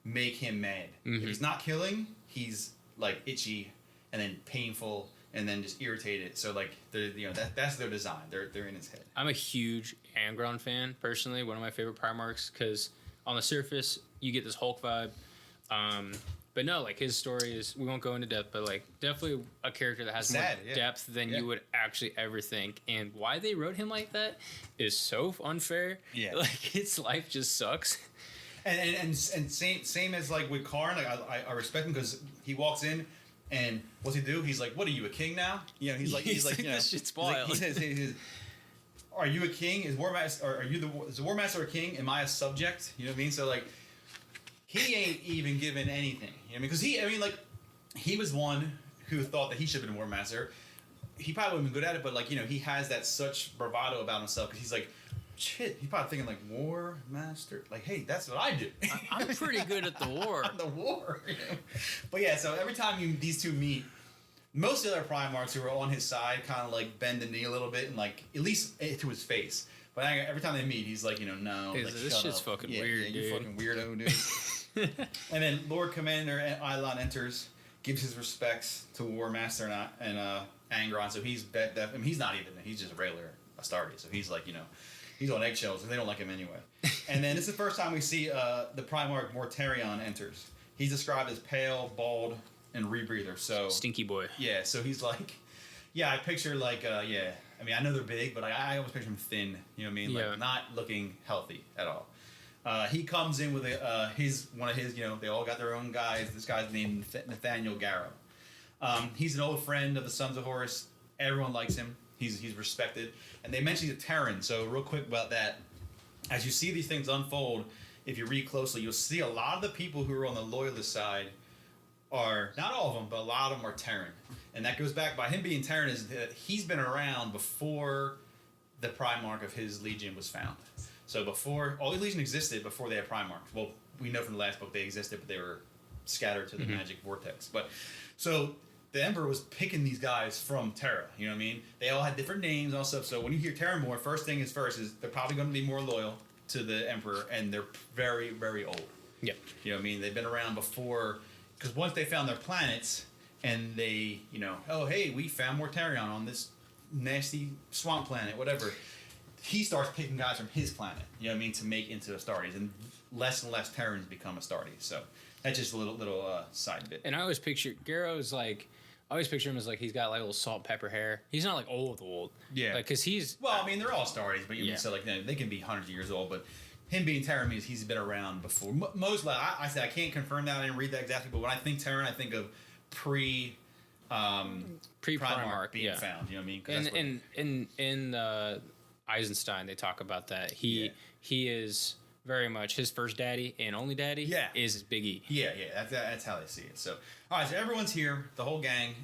make him mad. Mm-hmm. If he's not killing, he's like itchy and then painful. And then just irritated. So like that's their design. They're in his head. I'm a huge Angron fan personally. One of my favorite Primarchs because on the surface you get this Hulk vibe, but no, like his story is we won't go into depth, but like definitely a character that has more depth than you would actually ever think. And why they wrote him like that is so unfair. Yeah, like his life just sucks. And same as like with Karn. Like I respect him because he walks in. And what's he do? He's like, "What are you, a king now?" He's like, this shit's wild. He says, "Are you a king? Is the War Master a king? Am I a subject?" You know what I mean? So like, he ain't even given anything. You know what I mean? Because he was one who thought that he should have been War Master. He probably would have been good at it, but like he has that such bravado about himself because he's like. Shit, he's probably thinking like War Master. Like, hey, that's what I do. I'm pretty good at the war. The war. But yeah, so every time these two meet, most of the other Primarchs who are on his side kind of like bend the knee a little bit and like at least to his face. But every time they meet, he's like, no. Like, this shit's fucking weird, dude. You fucking weirdo, dude. And then Lord Commander Eilon enters, gives his respects to War Master and Angron. So he's he's not even. He's just a regular Astartes. So he's like, he's on eggshells, and they don't like him anyway. And then this is the first time we see the Primarch Mortarion enters. He's described as pale, bald, and rebreather. So stinky boy. Yeah, so he's like, I picture like, I mean, I know they're big, but I always picture him thin. You know what I mean? Yeah. Like not looking healthy at all. He comes in with one of his. They all got their own guys. This guy's named Nathaniel Garrow. He's an old friend of the Sons of Horus. Everyone likes him. He's respected. And they mention he's a Terran, so real quick about that. As you see these things unfold, if you read closely, you'll see a lot of the people who are on the Loyalist side are, not all of them, but a lot of them are Terran. And that goes back, by him being Terran, is that he's been around before the Primarch of his Legion was found. So before, all the Legion existed before they had Primarchs. Well, we know from the last book they existed, but they were scattered to the magic vortex. But, so... the Emperor was picking these guys from Terra, you know what I mean? They all had different names and all stuff. So when you hear Terramore, first is they're probably going to be more loyal to the Emperor, and they're very, very old. Yep. You know what I mean? They've been around before, because once they found their planets, and they, oh, hey, we found Mortarion on this nasty swamp planet, whatever. He starts picking guys from his planet, you know what I mean, to make into Astartes, and less Terrans become Astartes. So that's just a little side bit. And I always picture Garrow's like. I always picture him as like he's got like little salt and pepper hair. He's not like old. Yeah. Like, cause he's. Well, I mean, they're all Astartes, but so like they can be hundreds of years old. But him being Terran means he's been around before. Most I said I can't confirm that. I didn't read that exactly, but when I think Terran, I think of pre pre-Primarch being found. You know what I mean? 'Cause that's what- In Isstvan, they talk about that. He is very much his first daddy and only daddy. Yeah. Is Big E. Yeah, that's how they see it. So, all right, so everyone's here, the whole gang.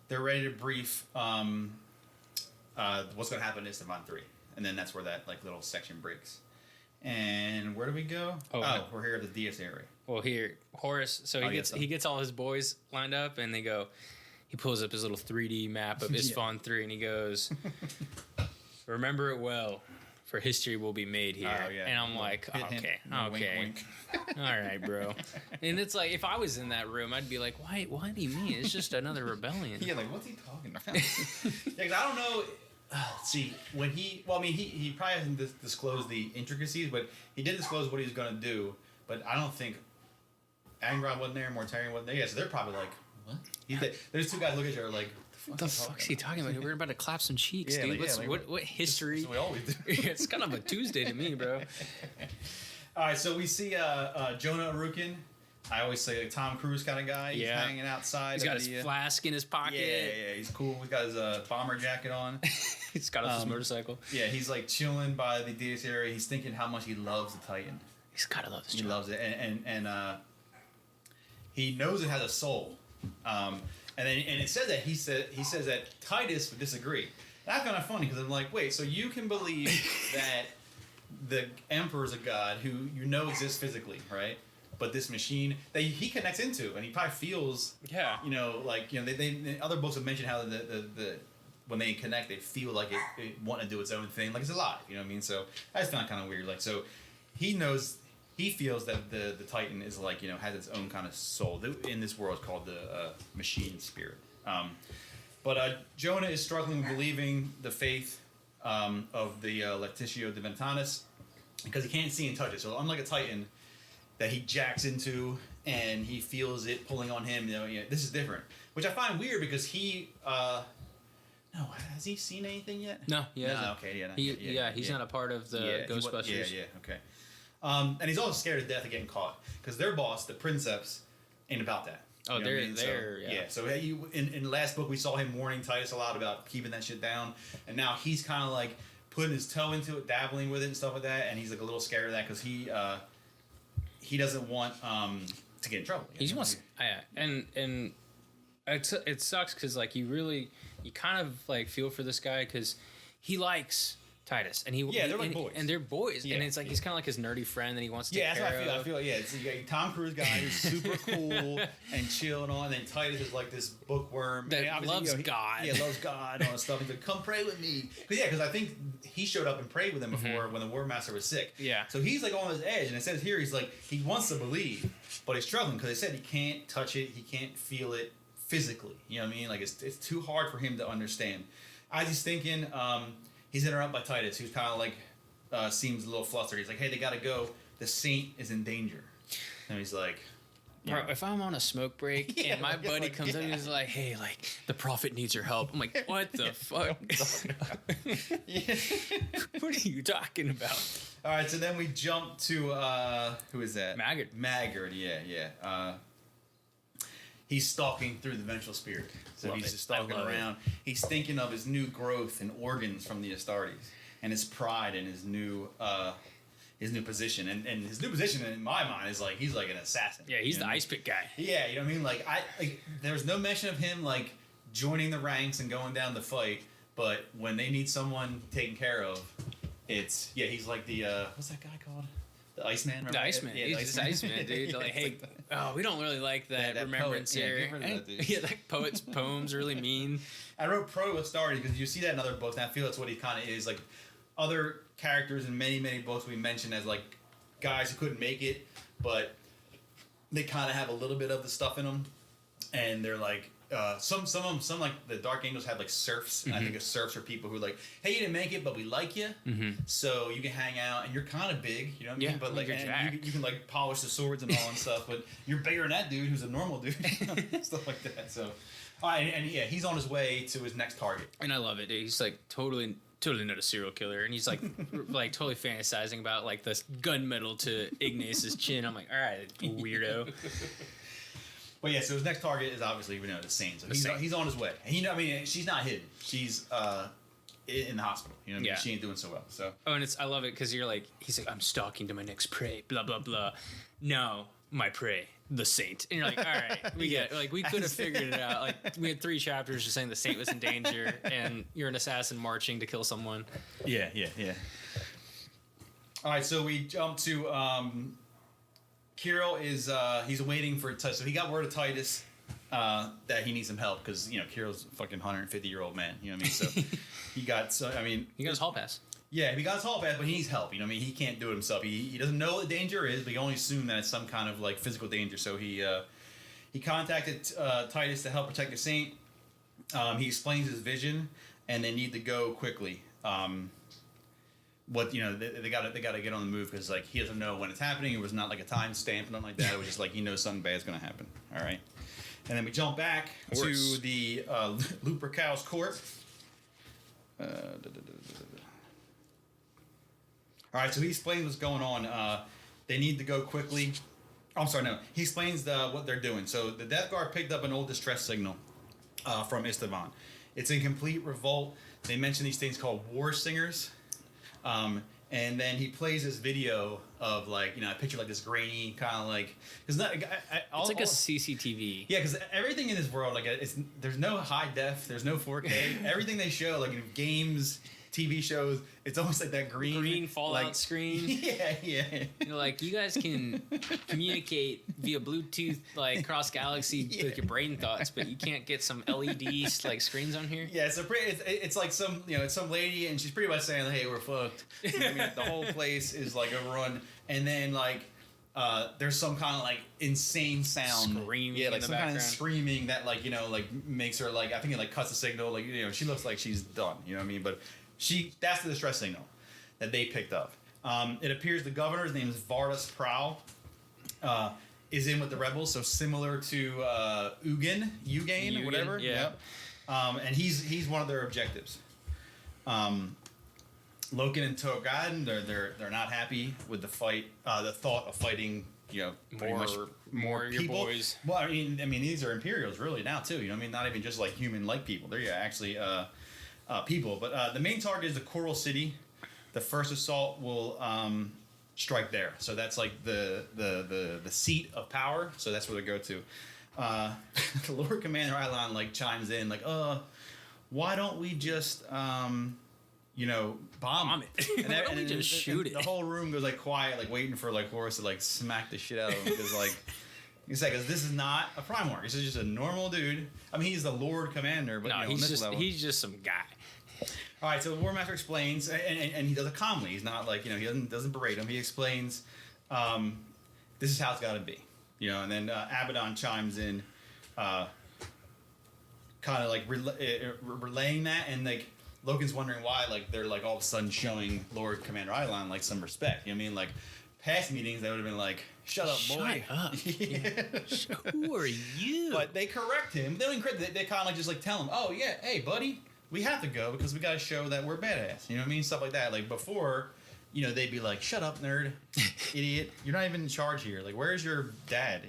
They're ready to brief what's going to happen in Isstvan 3, and then that's where that like little section breaks. And where do we go? Oh, we're here at the Dias area. Well, here Horus. So he gets all his boys lined up, and they go. He pulls up his little 3D map of Isstvan 3, and he goes, "Remember it well, for history will be made here." Oh, yeah. And I'm like, okay. Wink, wink. All right, bro. And it's like, if I was in that room, I'd be like, what do you mean? It's just another rebellion. Yeah, like, what's he talking about? Yeah, 'cause I don't know. See, when he probably hasn't disclosed the intricacies, but he did disclose what he was going to do. But I don't think Angron wasn't there, Mortarion wasn't there. Yeah, so they're probably like, what? There's two guys look at each other like, What the fuck's he talking about? We're about to clap some cheeks, dude. What history? That's what we always do. It's kind of a Tuesday to me, bro. All right, so we see Jonah Arukin. I always say like Tom Cruise kind of guy. He's hanging outside. He's got his flask in his pocket. Yeah, he's cool. He's got his bomber jacket on. He's got off his motorcycle. Yeah, he's like chilling by the Dias area. He's thinking how much he loves the Titan. He's gotta love this job. He loves it, and he knows it has a soul. And it says that he says that Titus would disagree. That's kind of funny because I'm like, wait, so you can believe that the Emperor is a god who you know exists physically, right? But this machine that he connects into, and he probably feels, they other books have mentioned how the when they connect, they feel like it want to do its own thing, like it's alive. You know what I mean? So that's not kind of weird. Like, so he knows. He feels that the Titan is like, has its own kind of soul. In this world, it's called the machine spirit. But Jonah is struggling with believing the faith of the Lectitio Diventanis because he can't see and touch it. So unlike a Titan that he jacks into and he feels it pulling on him, this is different. Which I find weird because he... no, has he seen anything yet? No, he hasn't. No, okay, he's not a part of the Ghostbusters. Okay. And he's also scared to death of getting caught because their boss, the Princeps, ain't about that. Oh, they're. So in the last book we saw him warning Titus a lot about keeping that shit down, and now he's kind of like putting his toe into it, dabbling with it and stuff like that, and he's like a little scared of that because he doesn't want to get in trouble. He wants, and it sucks because like you kind of like feel for this guy because he likes Titus, and they're like boys, and they're boys, and it's like he's kind of like his nerdy friend that he wants to take care of. I feel it's you got Tom Cruise guy who's super cool and chill and all, and then Titus is like this bookworm that loves God. Loves God and all that stuff. He's like, come pray with me, because I think he showed up and prayed with him before when the War Master was sick. Yeah, so he's like on his edge, and it says here he's like he wants to believe, but he's struggling because they said he can't touch it, he can't feel it physically. You know what I mean? Like it's too hard for him to understand. As he's thinking. He's interrupted by Titus, who's kind of like seems a little flustered. He's like, "Hey, they gotta go. The saint is in danger." And he's like, "Bro, if I'm on a smoke break and my buddy comes up and he's like, hey, like the prophet needs your help," I'm like, "What the fuck? What are you talking about?" All right, so then we jump to who is that? Maggard, yeah. He's stalking through the vengeful spirit. So he's just stalking around. He's thinking of his new growth and organs from the Astartes and his pride and his new position. And his new position in my mind is like he's like an assassin. Yeah, he's the ice pick guy. Yeah, you know what I mean? Like there's no mention of him like joining the ranks and going down to fight, but when they need someone taken care of, he's like the what's that guy called? The Iceman, remember? The Iceman. Yeah, he's just Iceman, dude. Like, hey, we don't really like that remembrance here. That poet's poems are really mean. I wrote pro Astartes because you see that in other books, and I feel that's what he kind of is. Like, other characters in many, many books we mentioned as, like, guys who couldn't make it, but they kind of have a little bit of the stuff in them, and they're, like, some of them, some like the Dark Angels had like serfs, and I think serfs are people who are like, hey, you didn't make it, but we like you, so you can hang out, and you're kind of big, you know what I mean? But like, you can like polish the swords and all and stuff, but you're bigger than that dude who's a normal dude, stuff like that. So, and he's on his way to his next target, and I love it, dude. He's like totally not a serial killer, and he's like like totally fantasizing about like this gunmetal to Ignace's chin. I'm like, all right, weirdo. But yeah, so his next target is obviously the Saint. So he's on his way. And I mean, she's not hidden. She's in the hospital. You know what I mean? Yeah. She ain't doing so well. So and I love it because he's like, I'm stalking to my next prey. Blah blah blah. No, my prey, the Saint. And you're like, all right, we get it. Like we could have figured it out. Like we had 3 chapters just saying the Saint was in danger, and you're an assassin marching to kill someone. Yeah. All right, so we jump to Kirill is he's waiting for Titus. So he got word of Titus that he needs some help because Kirill's a fucking 150-year-old man. You know what I mean? So he got his hall pass. Yeah, he got his hall pass, but he needs help. You know what I mean? He can't do it himself. He doesn't know what the danger is, but he only assumed that it's some kind of like physical danger. So he contacted Titus to help protect the Saint. He explains his vision, and they need to go quickly. They got to get on the move because like he doesn't know when it's happening. It was not like a time stamp or nothing like that. It was just like he knows something bad's going to happen. All right, and then we jump back to the Lupercal's court. All right, so he explains what's going on. They need to go quickly. I'm sorry, no. He explains what they're doing. So the Death Guard picked up an old distress signal from Isstvan. It's in complete revolt. They mention these things called war singers. And then he plays this video of I picture like this grainy kind of like it's like a CCTV. Yeah, because everything in this world there's no high def, there's no 4K. Everything they show in games, TV shows, it's almost like that green Fallout screen. Yeah. You guys can communicate via Bluetooth cross galaxy with your brain thoughts, but you can't get some LED screens on here. Yeah, it's like some it's some lady and she's pretty much saying, "Hey, we're fucked." You know what I mean? The whole place is overrun, and then there's some kind of insane sound, screaming, yeah, in the some background. kind of screaming that makes her I think it cuts the signal, she looks like she's done. You know what I mean? But that's the distress signal that they picked up. It appears the governor's name is Vardus Prowl. Is in with the rebels, so similar to Eugen, whatever. Yeah. Yep. And he's one of their objectives. Loken and Togaden, they're not happy with the fight, the thought of fighting, more your people. boys. Well, I mean, these are Imperials really now too. You know what I mean? Not even just human-like people. They're actually people. But the main target is the Choral City. The first assault will strike there. So that's the seat of power. So that's where they go to. The Lord Commander Islan chimes in why don't we just bomb it? And why don't we just shoot it? The whole room goes quiet, waiting for Horus to smack the shit out of him because because this is not a Primarch. This is just a normal dude. I mean, he's the Lord Commander, but he's just some guy. All right, so the War Master explains, and he does it calmly. He's not he doesn't berate him. He explains, this is how it's got to be, And then Abaddon chimes in, kind of relaying that, and Logan's wondering why they're all of a sudden showing Lord Commander Islan some respect. You know what I mean? Past meetings they would have been shut up, boy. Shut up. Yeah. Who are you? But they correct him. They don't even correct. They kind of just tell him, oh yeah, hey buddy, we have to go because we got to show that we're badass. You know what I mean? Stuff like that. Before, they'd be shut up, nerd, idiot. You're not even in charge here. Where's your dad?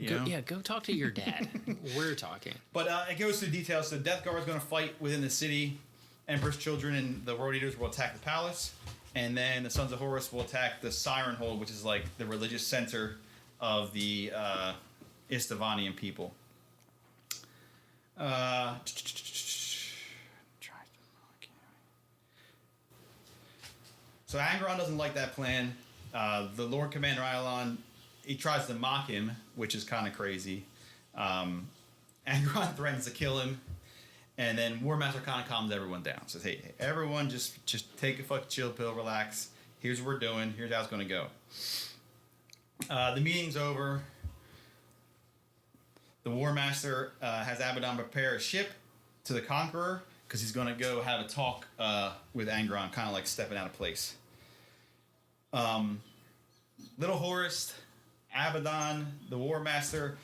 Go talk to your dad. We're talking. But it goes through details. So Death Guard is going to fight within the city. Empress children and the World Eaters will attack the palace. And then the Sons of Horus will attack the Siren Hold, which is the religious center of the Isstevanian people. So Angron doesn't like that plan. The Lord Commander Ilan, he tries to mock him, which is kind of crazy. Angron threatens to kill him. And then War Master kind of calms everyone down. Says, hey, everyone just take a fucking chill pill, relax. Here's what we're doing. Here's how it's going to go. The meeting's over. The War Master has Abaddon prepare a ship to the Conqueror because he's going to go have a talk with Angron, kind of stepping out of place. Little Horus, Abaddon, the War Master,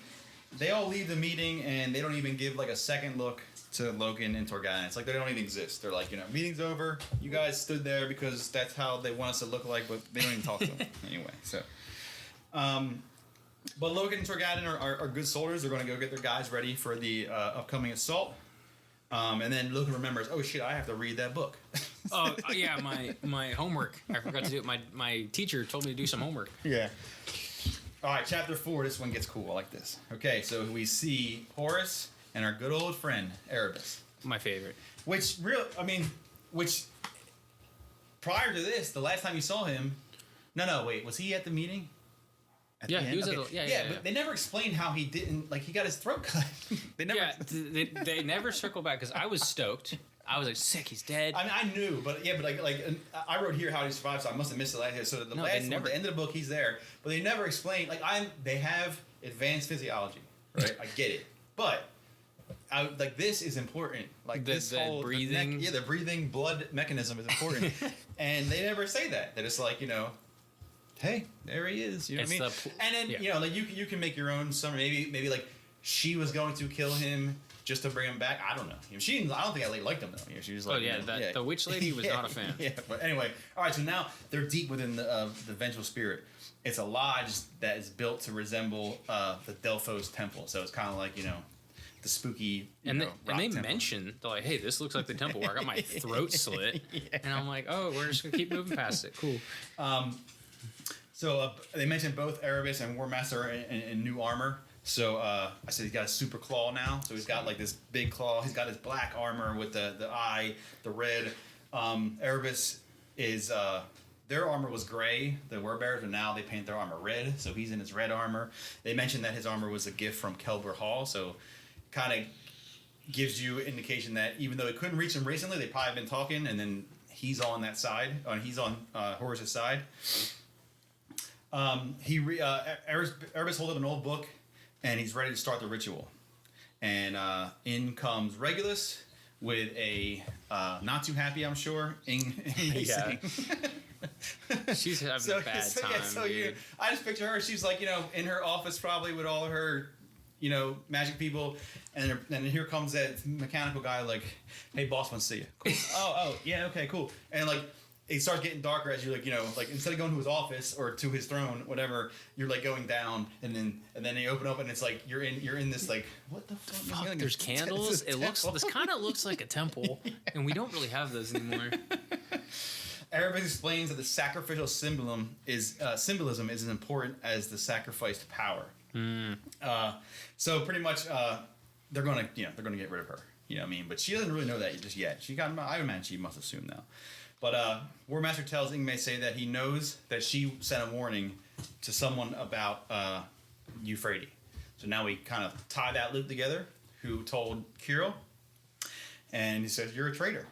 they all leave the meeting and they don't even give a second look to Logan and Torgan. It's they don't even exist. They're meeting's over. You guys stood there because that's how they want us to look but they don't even talk to them anyway. So, But Logan and Torgadon are good soldiers. They're going to go get their guys ready for the upcoming assault. And then Logan remembers, oh shit, I have to read that book. Oh yeah, my homework. I forgot to do it. My teacher told me to do some homework. Yeah. All right, chapter 4. This one gets cool. I like this. Okay, so we see Horus and our good old friend Erebus. My favorite. Which prior to this, the last time you saw him, wait, was he at the meeting? Yeah, he was okay. at the, But they never explained how he didn't, like, he got his throat cut. They never. Yeah, they never circle back because I was stoked. I was like, sick, he's dead. I mean, I knew, but I wrote here how he survived, so I must have missed it last year. So the last one, the end of the book, he's there, but they never explained. They have advanced physiology, right? I get it, but this is important. Like this whole breathing, the breathing blood mechanism is important, and they never say that. They're just like, hey, there he is. You know what I mean? And then you can make your own summary. Maybe like she was going to kill him just to bring him back. I don't know. I don't think I liked him though. She was like, the witch lady was not a fan. Yeah, but anyway, all right. So now they're deep within the vengeful spirit. It's a lodge that is built to resemble the Delphos temple. So it's kind of like the spooky. And they temple. mention, they're like, hey, this looks like the temple where I got my throat slit. Yeah. And I'm like, oh, we're just gonna keep moving past it. Cool. So they mentioned both Erebus and War Master in new armor. So I said he's got a super claw now. So he's got like this big claw. He's got his black armor with the eye, the red. Erebus is their armor was gray. The Warbearers, but now they paint their armor red. So he's in his red armor. They mentioned that his armor was a gift from Kelber Hall. So kind of gives you indication that even though they couldn't reach him recently, they probably been talking, and then he's on that side. He's on Horus's side. Erebus holds up an old book, and he's ready to start the ritual. And in comes Regulus with a not too happy, I'm sure. Yeah. She's having a bad time. I just picture her. She's like, in her office probably with all of her, magic people, and then here comes that mechanical guy like, "Hey, boss wants to see you." Cool. oh, yeah, okay, cool. And like, it starts getting darker as you're like, instead of going to his office or to his throne, whatever, you're like going down, and then they open up, and it's like you're in this like, what the fuck? There's candles. This kind of looks like a temple, and we don't really have those anymore. Erebus explains that the sacrificial symbolism is as important as the sacrificed power. So pretty much, they're gonna get rid of her. You know what I mean? But she doesn't really know that just yet. I imagine she must assume now. But War Master tells Ingmay say that he knows that she sent a warning to someone about Euphrates. So now we kind of tie that loop together. Who told Kirill? And he says, "You're a traitor."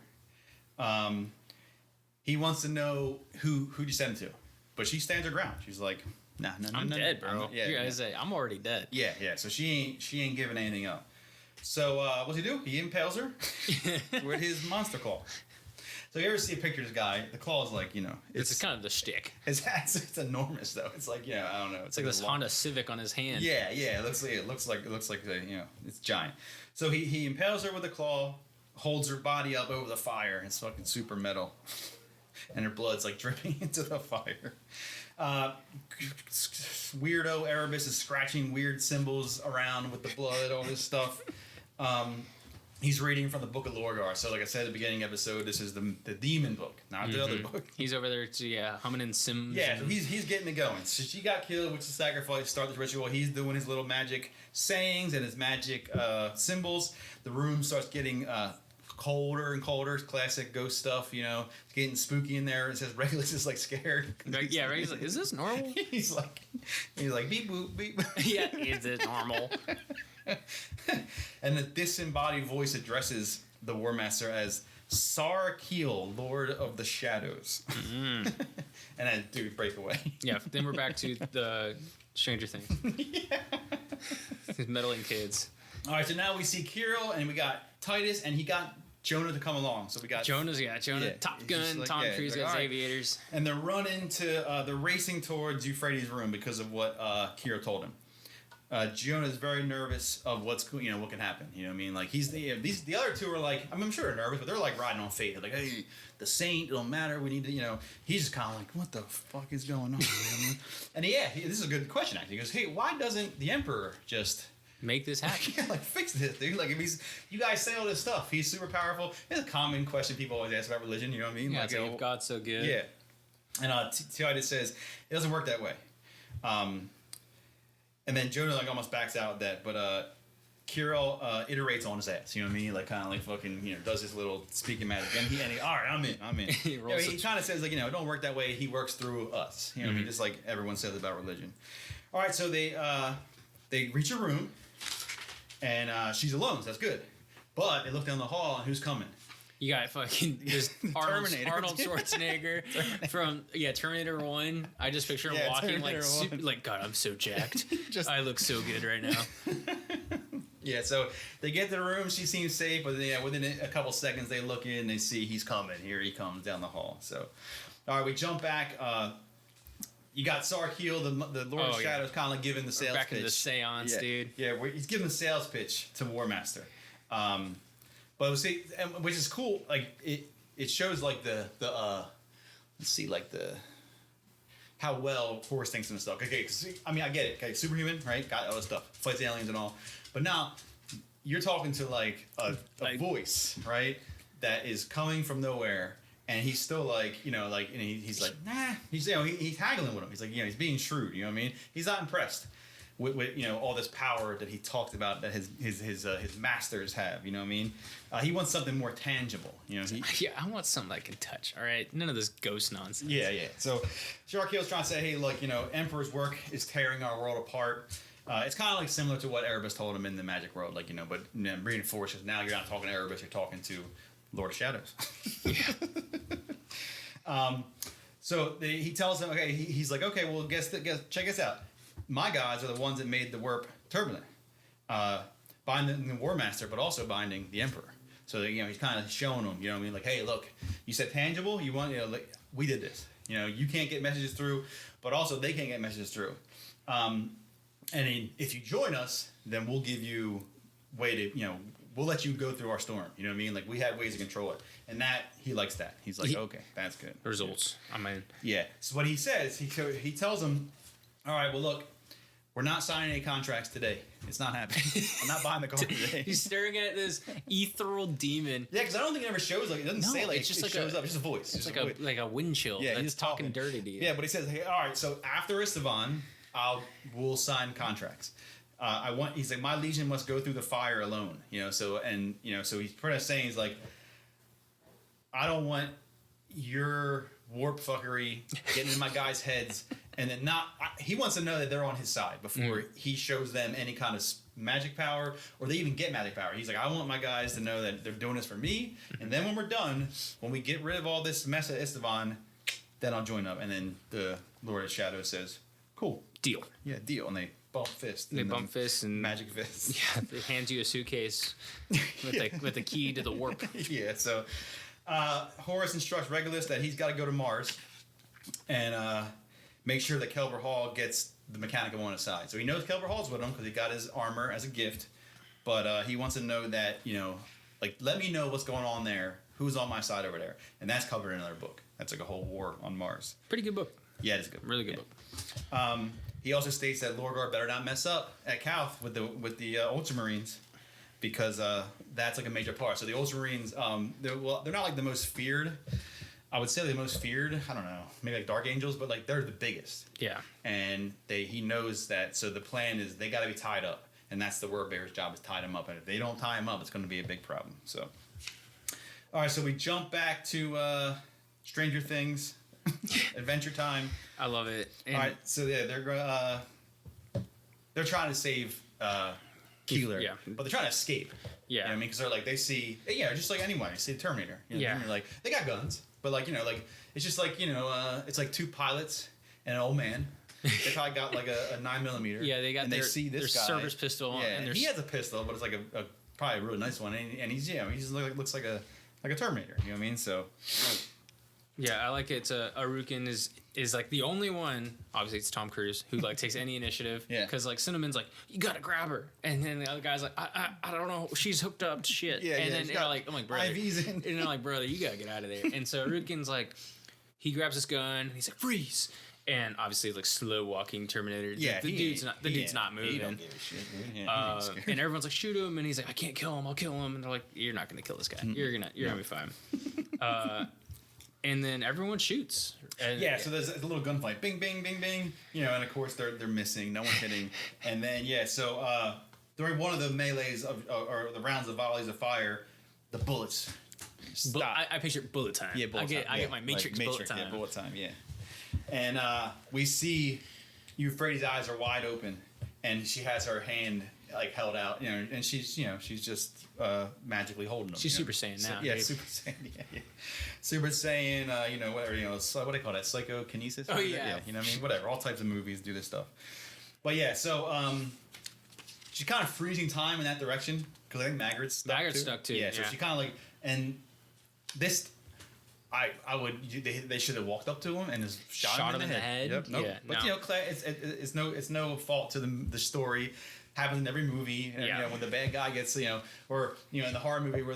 He wants to know who you sent him to, but she stands her ground. She's like, "Nah, I'm dead, bro." I'm already dead. Yeah. So she ain't giving anything up. So what's he do? He impales her with his monster claw. So you ever see a picture of this guy? The claw is like, it's kind of the shtick. It's enormous though. It's like, I don't know. It's like this Honda Civic on his hand. Yeah. It looks like it's giant. So he impales her with the claw, holds her body up over the fire, and it's fucking super metal, and her blood's like dripping into the fire. Weirdo Erebus is scratching weird symbols around with the blood, all this stuff. He's reading from the Book of Lorgar. So, like I said at the beginning of the episode, this is the demon book, not the other book. He's over there, humming in Sims. Yeah, so he's getting it going. So she got killed, which is sacrifice, start this ritual. He's doing his little magic sayings and his magic symbols. The room starts getting colder and colder. Classic ghost stuff, It's getting spooky in there. It says Regulus is like scared. Yeah, Regulus is like, is this normal? he's like beep boop beep. Yeah, is it normal? And the disembodied voice addresses the War Master as Sar Keel, Lord of the Shadows. And then break away. Yeah, then we're back to the Stranger Things. Yeah. These meddling kids. All right, so now we see Kirill, and we got Titus, and he got Jonah to come along. So we got Jonah, Top Gun, like, Tom Cruise got aviators. And they're racing towards Euphrates' room because of what Kirill told him. Jonah's very nervous of what can happen. You know what I mean? Like the other two are like, I'm sure they're nervous, but they're like riding on faith. They're like, hey, the saint, it don't matter. We need to, he's just kind of like, what the fuck is going on? You know what I mean? And this is a good question actually. He goes, hey, why doesn't the emperor just make this happen? Fix this, dude. Like, if you guys say all this stuff, he's super powerful. It's a common question people always ask about religion. You know what I mean? Yeah, like, if God's so good. Yeah. And Titus says it doesn't work that way. And then Jonah like almost backs out of that, but Kirill iterates on his ass. You know what I mean? Like kind of like fucking does his little speaking magic, and he all right, I'm in. he kind of says like it don't work that way. He works through us. You know what I mean? Just like everyone says about religion. All right, so they reach a room, and she's alone. So that's good. But they look down the hall, and who's coming? You got fucking just Arnold Schwarzenegger from Terminator 1. I just picture him walking like God, I'm so jacked. I look so good right now. Yeah, so they get to the room. She seems safe, but within a couple seconds they look in. They see he's coming. Here he comes down the hall. So, all right, we jump back. You got Sarkeel, the Lord of Shadows, kind of like giving the sales pitch. Back in the seance, dude. Yeah, he's giving the sales pitch to War Master. But see, which is cool. Like it shows like the let's see, like how well Horus thinks and stuff. Okay, I mean I get it. Okay, superhuman, right? Got all this stuff, fights aliens and all. But now you're talking to like a voice, right? That is coming from nowhere, and he's still like he's like nah. He's he's haggling with him. He's like he's being shrewd. You know what I mean? He's not impressed with all this power that he talked about that his masters have. You know what I mean? He wants something more tangible. I want something I can touch. All right, none of this ghost nonsense. Yeah. So Sharkeel's trying to say, hey, look, Emperor's work is tearing our world apart. It's kind of like similar to what Erebus told him in the Magic World, but reinforced because now you're not talking to Erebus, you're talking to Lord of Shadows. Yeah. So he tells him, okay, he's like, okay, well, check this out. My gods are the ones that made the warp turbulent, binding the War Master, but also binding the Emperor. So he's kind of showing them, you know what I mean? Like, hey, look, you said tangible. You want, like, we did this. You can't get messages through, but also they can't get messages through. And if you join us, then we'll give you way to, we'll let you go through our storm. You know what I mean? Like, we have ways to control it. And that, he likes that. He's like, okay, that's good. Results. I mean. Yeah. So what he says, he tells them, all right, well, look, we're not signing any contracts today. It's not happening. I'm not buying the car today. He's staring at this ethereal demon. Yeah, because I don't think it ever shows like it doesn't say like it's just it shows up. It's just a voice. It's like a wind chill. Yeah, he's talking dirty to you. Yeah, but he says, hey, all right. So after Isstvan, we'll sign contracts. He's like, my legion must go through the fire alone. So he's pretty much saying he's like, I don't want your warp fuckery getting in my guys' heads. And then he wants to know that they're on his side before he shows them any kind of magic power or they even get magic power. He's like, I want my guys to know that they're doing this for me. And then when we're done, when we get rid of all this mess at Isstvan, then I'll join up. And then the Lord of Shadows says, cool. Deal. Yeah, deal. And they bump fists. They bump fists and magic fists. Yeah, they hand you a suitcase with the key to the warp. Yeah, so Horus instructs Regulus that he's got to go to Mars and make sure that Kelber Hall gets the mechanical on his side. So he knows Kelber Hall's with him because he got his armor as a gift. But he wants to know that, let me know what's going on there. Who's on my side over there? And that's covered in another book. That's like a whole war on Mars. Pretty good book. Yeah, it's a good book. Really good book. He also states that Lorgar better not mess up at Kauth with the Ultramarines because that's like a major part. So the Ultramarines, they're not like the most feared. I would say the most feared, I don't know, maybe like Dark Angels, but like they're the biggest. Yeah. And he knows that, so the plan is they got to be tied up. And that's the Word Bearer's job, is tie them up. And if they don't tie them up, it's going to be a big problem. So, all right, so we jump back to Stranger Things, Adventure Time. I love it. And all right, so yeah, they're trying to save Keeler, yeah, but they're trying to escape. Yeah. You know what I mean? Because they see, just like anyone, you see the Terminator. Yeah. And like, they got guns. But it's just like, it's like two pilots and an old man. They probably got like a 9mm. Yeah, they got and they see this guy. service pistol. Yeah, and he has a pistol, but it's like a probably a really nice one. And he's he just looks like a Terminator. You know what I mean? So Yeah, I like it. Arukin is like the only one. Obviously, it's Tom Cruise who like takes any initiative. Yeah. Because like Cinnamon's like, you gotta grab her, and then the other guy's like, I don't know, she's hooked up to shit. Yeah, and yeah, then she's you're got like, I'm like, brother, IVs in. and you're like, brother, you gotta get out of there. And so Arukin's like, he grabs his gun, and he's like, freeze. And obviously, like slow walking Terminator. Yeah, the dude's not moving. He don't give a shit, dude. Yeah, he ain't scared. And everyone's like, shoot him, and he's like, I can't kill him. I'll kill him. And they're like, you're not gonna kill this guy. You're gonna be fine. And then everyone shoots. And, yeah, so there's a little gunfight. Bing, bing, bing, bing. You know, and of course they're missing. No one's hitting. And then so during one of the melees or the rounds of volleys of fire, the bullets stop. I picture bullet time. Yeah, bullet time. I get my Matrix, like bullet time. Yeah, bullet time. Yeah. And we see Euphrates' eyes are wide open, and she has her hand like held out, you know, and she's just magically holding them. She's Super Saiyan now. Yeah, Super Saiyan. Yeah. Super Saiyan. Whatever. What do they call that? Psychokinesis. Oh yeah. Yeah. You know what I mean? Whatever. All types of movies do this stuff. But yeah, so she's kind of freezing time in that direction because I think Magritt's stuck too. Yeah. So she kind of like and this. I would. They should have walked up to him and just shot him in the head. Yep. Nope. Yeah, but no. Claire, it's no fault to the story. Happens in every movie. And, yeah. When the bad guy gets or in the horror movie where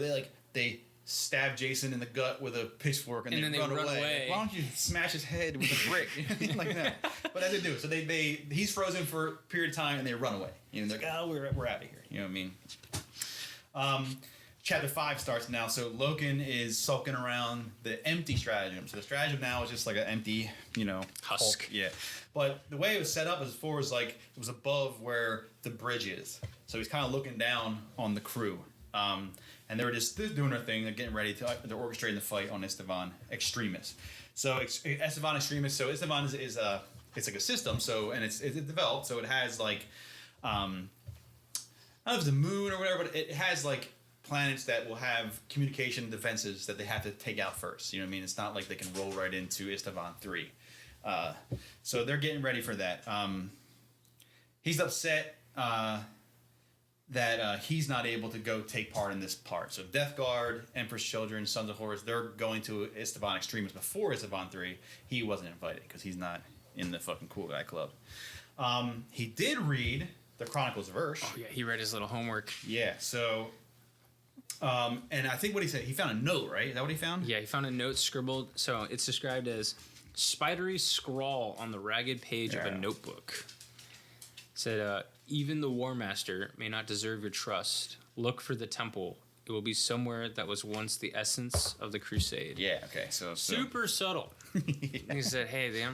they stab Jason in the gut with a pitchfork and then they run away. Why don't you smash his head with a brick like that? But as they do, so he's frozen for a period of time and they run away. They're like, oh, we're out of here. You know what I mean? Chapter 5 starts now. So Loken is sulking around the empty stratagem. So the stratagem now is just like an empty, husk. Hulk. Yeah. But the way it was set up as far as like it was above where the bridge is. So he's kind of looking down on the crew. And they're doing their thing. They're getting ready they're orchestrating the fight on Isstvan Extremis. So Isstvan Extremis. So Isstvan is it's like a system. So and it's developed. So it has like I don't know if it's a moon or whatever, but it has like planets that will have communication defenses that they have to take out first. You know what I mean? It's not like they can roll right into Isstvan 3. So they're getting ready for that. He's upset that he's not able to go take part in this part. So Death Guard, Emperor's Children, Sons of Horus, they're going to Isstvan Extremis before Isstvan 3. He wasn't invited because he's not in the fucking cool guy club. He did read the Chronicles of Ursh. Oh yeah, he read his little homework. Yeah, so... and I think what he said, he found a note, right? Is that what he found? Yeah, he found a note scribbled. So it's described as spidery scrawl on the ragged page of a notebook. It said, even the War Master may not deserve your trust. Look for the temple. It will be somewhere that was once the essence of the crusade. Yeah, okay. So super subtle. Yeah. He said, hey, all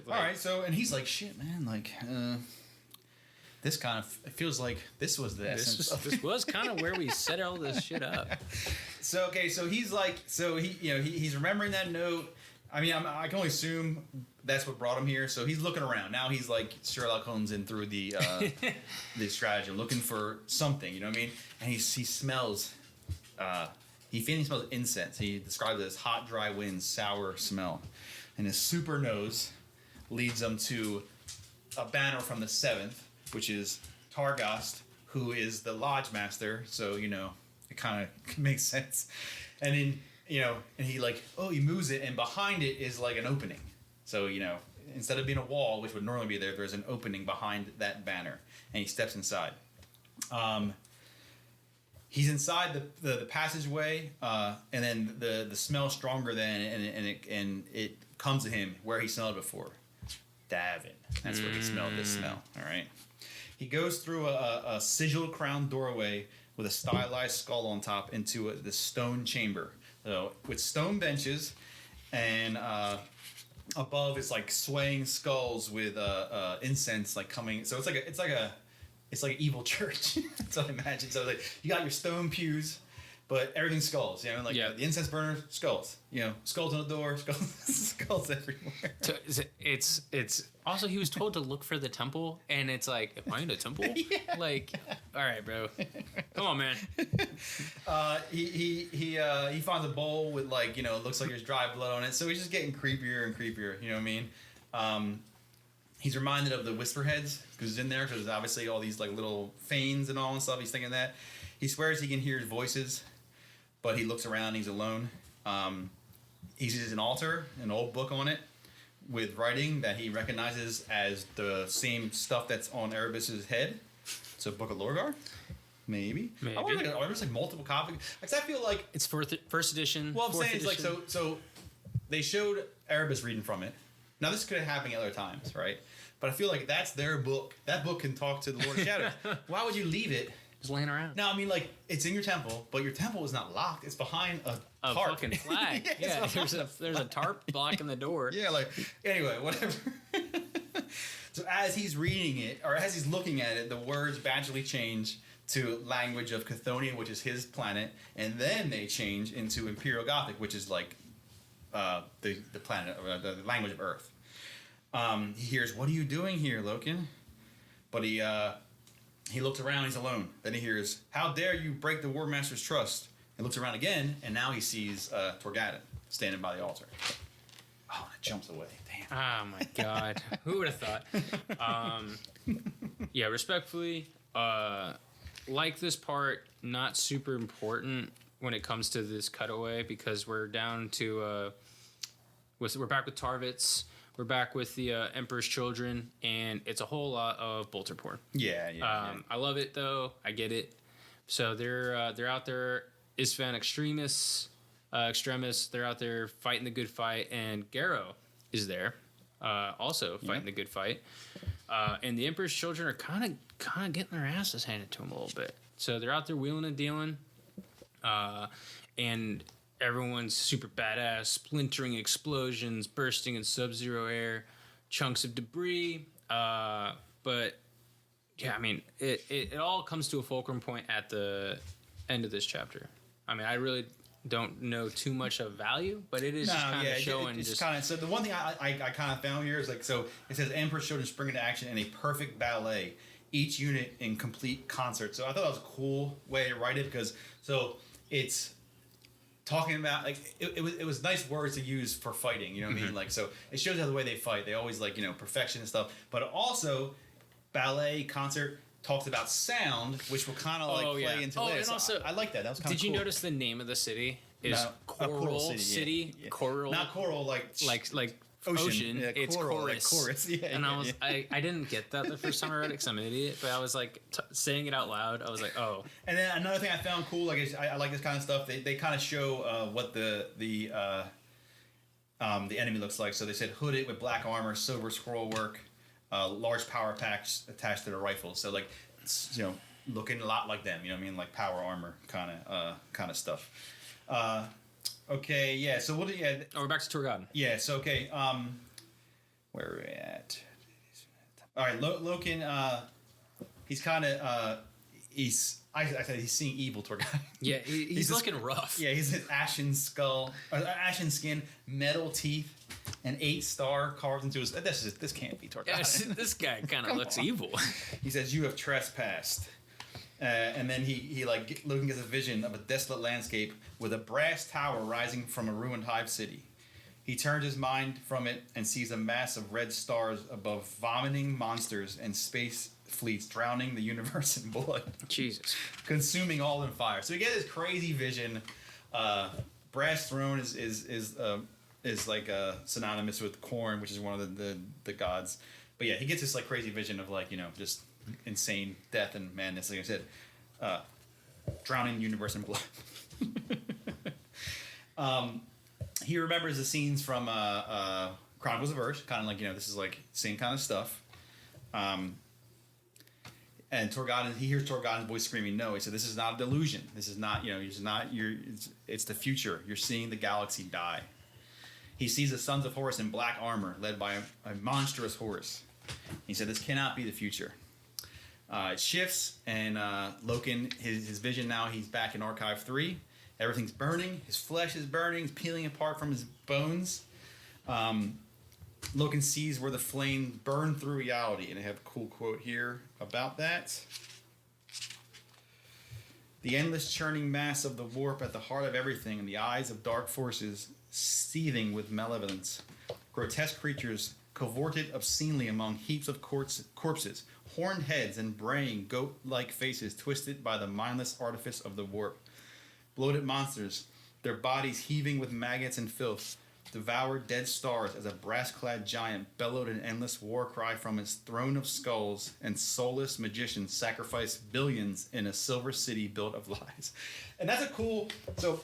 right, so, and he's like, shit, man, like, this kind of, it feels like this was the essence. This was kind of where we set all this shit up. So, okay, so he's like, he's remembering that note. I mean, I can only assume that's what brought him here. So he's looking around. Now he's like Sherlock Holmes in through the stratagem, looking for something, you know what I mean? And he smells, he faintly smells incense. He describes it as hot, dry winds, sour smell. And his super nose leads him to a banner from the 7th, which is Targast, who is the Lodge Master. So, it kind of makes sense. And then, and he he moves it, and behind it is like an opening. So, instead of being a wall, which would normally be there's an opening behind that banner. And he steps inside. He's inside the passageway, and then the smell's stronger than, and it comes to him where he smelled it before. Davin. That's where he smelled this smell. All right. He goes through a sigil crowned doorway with a stylized skull on top into the stone chamber. So with stone benches, and above is like swaying skulls with incense like coming. So it's like an evil church. That's what I imagine. So you got your stone pews, but everything's skulls. The incense burner, skulls. Skulls on the door, skulls everywhere. It's also, he was told to look for the temple, and it's like, am I in a temple? Yeah. Like, all right, bro, come on, man. He finds a bowl with it looks like there's dry blood on it. So he's just getting creepier and creepier. You know what I mean? He's reminded of the Whisperheads because he's in there. Because there's obviously all these little fanes and all and stuff. He's thinking that. He swears he can hear voices, but he looks around. He's alone. he sees an altar, an old book on it, with writing that he recognizes as the same stuff that's on Erebus's head. It's a Book of Lorgar. Maybe. I wonder, are there like multiple copies? Because I feel like it's first edition. Well, I'm saying it's like so. They showed Erebus reading from it. Now this could have happened at other times, right? But I feel like that's their book. That book can talk to the Lord of Shadows. Why would you leave it? Just laying around. No, I mean, like, it's in your temple, but your temple is not locked. It's behind a tarp. Fucking flag. Yeah, there's a tarp blocking the door. Yeah, like, anyway, whatever. So as he's reading it, or as he's looking at it, the words gradually change to language of Chthonian, which is his planet, and then they change into Imperial Gothic, which is like the planet, the language of Earth. He hears, "What are you doing here, Loken?" But he looks around, he's alone. Then he hears, "How dare you break the War Master's trust?" He looks around again, and now he sees Torgadon standing by the altar. Oh, it jumps away. Damn. Oh my god. Who would have thought? Yeah, respectfully, like this part, not super important when it comes to this cutaway, because we're down to we're back with Tarvitz. We're back with the Emperor's Children, and it's a whole lot of bolter porn. Yeah. I love it, though. I get it. So they're out there, Isstvan extremists. They're out there fighting the good fight, and Garrow is there, also fighting the good fight. And the Emperor's Children are kind of getting their asses handed to them a little bit. So they're out there wheeling and dealing, and everyone's super badass, splintering explosions, bursting in sub-zero air, chunks of debris. But yeah, I mean, it all comes to a fulcrum point at the end of this chapter. I mean, I really don't know too much of value, but it is just kind of showing. It's kind of, so the one thing I kind of found here is like, so it says Emperor's Children spring into action in a perfect ballet, each unit in complete concert. So I thought that was a cool way to write it, because so it's talking about, like, it was nice words to use for fighting, you know what I mean? Like, so it shows how the way they fight, they always, like, you know, perfection and stuff, but also ballet concert talks about sound, which will kind of play into later. And so also, I like that. That was kind of cool. cool. Did you notice the name of the city is Choral City? Yeah. Coral, not coral, like ocean. Yeah, it's choral, chorus. Like chorus. Yeah, and I didn't get that the first time I read it because I'm an idiot, but I was like saying it out loud. I was like, oh. And then another thing I found cool, like I like this kind of stuff. They kind of show what the enemy looks like. So they said hooded with black armor, silver scroll work, large power packs attached to their rifles. So like, it's, you know, looking a lot like them. You know what I mean? Like power armor kind of stuff. Okay, yeah. So what? Yeah. Oh, we're back to Torgadon. Yeah. So okay. Where are we at? All right, Loken. He's kind of I said he's seeing evil Torgadon. Yeah, he's looking rough. Yeah, he's an ashen skull, ashen skin, metal teeth, and 8-star carved into his. This can't be Torgadon. Yeah, this guy kind of looks evil. He says, "You have trespassed." And then he Logan gets a vision of a desolate landscape with a brass tower rising from a ruined hive city. He turns his mind from it and sees a mass of red stars above vomiting monsters and space fleets drowning the universe in blood. Jesus. Consuming all in fire. So you get this crazy vision. Brass throne is like synonymous with corn, which is one of the gods. But yeah, he gets this like crazy vision of like, you know, just insane death and madness, like I said, drowning the universe in blood. He remembers the scenes from Chronicles of Earth, kind of like, you know, this is like same kind of stuff. And Torgadon, he hears Torgadon's voice screaming, "No!" He said, "This is not a delusion. This is not, you know, it's the future. You're seeing the galaxy die." He sees the sons of Horus in black armor, led by a monstrous horse. He said, "This cannot be the future." It shifts, and Loken, his vision now, he's back in Archive 3. Everything's burning. His flesh is burning. It's peeling apart from his bones. Loken sees where the flame burned through reality, and I have a cool quote here about that. "The endless churning mass of the warp at the heart of everything, and the eyes of dark forces seething with malevolence. Grotesque creatures cavorted obscenely among heaps of corpses, horned heads and braying goat-like faces twisted by the mindless artifice of the warp. Bloated monsters their bodies heaving with maggots and filth, devoured dead stars as a brass-clad giant bellowed an endless war cry from his throne of skulls, and soulless magicians sacrificed billions in a silver city built of lies. And that's a cool... So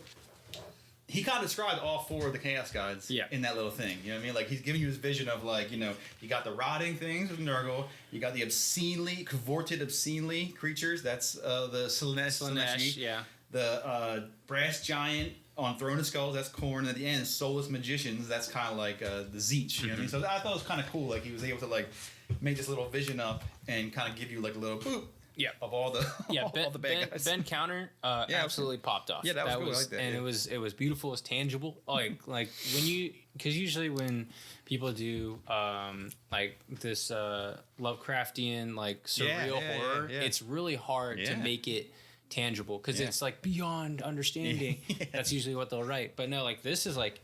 he kind of described all 4 of the Chaos Gods in that little thing. You know what I mean? Like, he's giving you his vision of, like, you know, you got the rotting things with Nurgle, you got the cavorted obscenely creatures, that's the Slaanesh, the brass giant on Throne of Skulls, that's Khorne, and at the end, soulless magicians, that's kind of like the Zeech, you know what I mean? So I thought it was kind of cool, like, he was able to, like, make this little vision up and kind of give you, like, a little boop. Yeah, of all the all the bad guys. Ben counter absolutely popped off. Yeah, that was cool. I like that. And it was beautiful. It was tangible. Like when you, because usually when people do like this Lovecraftian like surreal horror, it's really hard to make it tangible because it's like beyond understanding. That's usually what they'll write. But no, like this is like.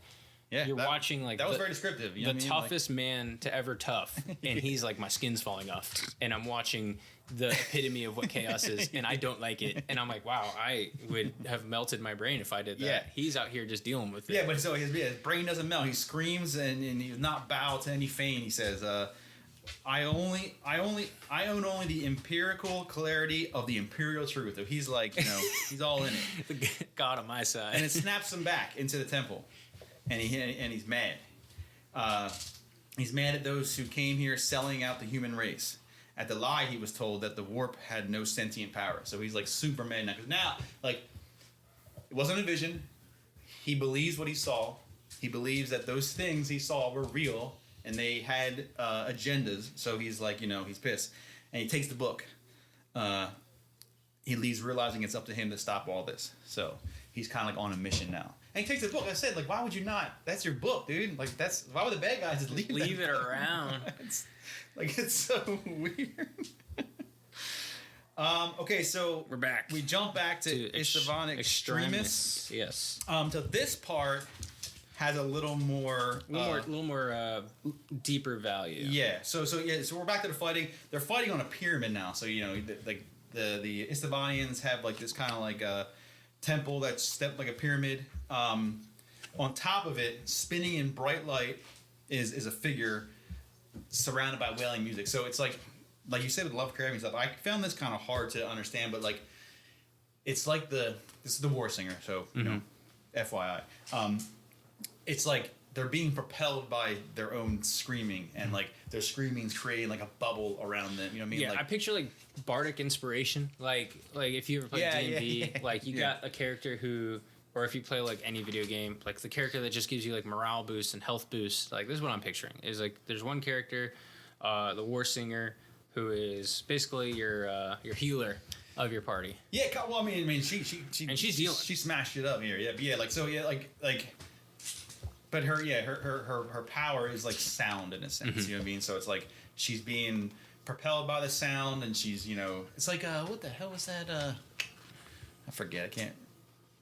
Yeah, you're watching like that was very descriptive. You know the toughest man to ever tough, and he's like my skin's falling off, and I'm watching the epitome of what chaos is, and I don't like it, and I'm like, wow, I would have melted my brain if I did that. Yeah. He's out here just dealing with it. Yeah, but so his brain doesn't melt. He screams and he does not bow to any feign. He says, I own only the empirical clarity of the imperial truth. So he's like, you know, he's all in it. The God on my side, and it snaps him back into the temple. And he's mad. He's mad at those who came here selling out the human race. At the lie, he was told that the warp had no sentient power. So he's like super mad now. Because now, like, it wasn't a vision. He believes what he saw. He believes that those things he saw were real and they had agendas. So he's like, you know, he's pissed. And he takes the book. He leaves realizing it's up to him to stop all this. So he's kind of like on a mission now. And he takes the book. I said, like, why would you not? That's your book, dude. Like, why would the bad guys just leave it around? It's so weird. Okay, so we're back. We jump back to Isstvan Extremis. Yes. So this part has a little more, deeper value. Yeah. So we're back to the fighting. They're fighting on a pyramid now. So you know, like the Isstevanians have like this kind of like a temple that's stepped like a pyramid. On top of it, spinning in bright light, is a figure surrounded by wailing music. So it's like you said with Lovecraft stuff. I found this kind of hard to understand, but like it's like this is the war singer. So you know, FYI, it's like they're being propelled by their own screaming, and like their screaming's creating like a bubble around them. You know what I mean? Yeah, like, I picture like bardic inspiration. Like if you ever played D&D, like you got a character who, or if you play like any video game, like the character that just gives you like morale boost and health boost. Like this is what I'm picturing. Is like there's one character, the war singer, who is basically your healer of your party. Yeah, well, I mean, she and she's dealing. She smashed it up here. Yeah, like so. Yeah, like. But her power is like sound in a sense, you know what I mean? So it's like she's being propelled by the sound, and she's, you know, it's like what the hell was that? I forget. I can't.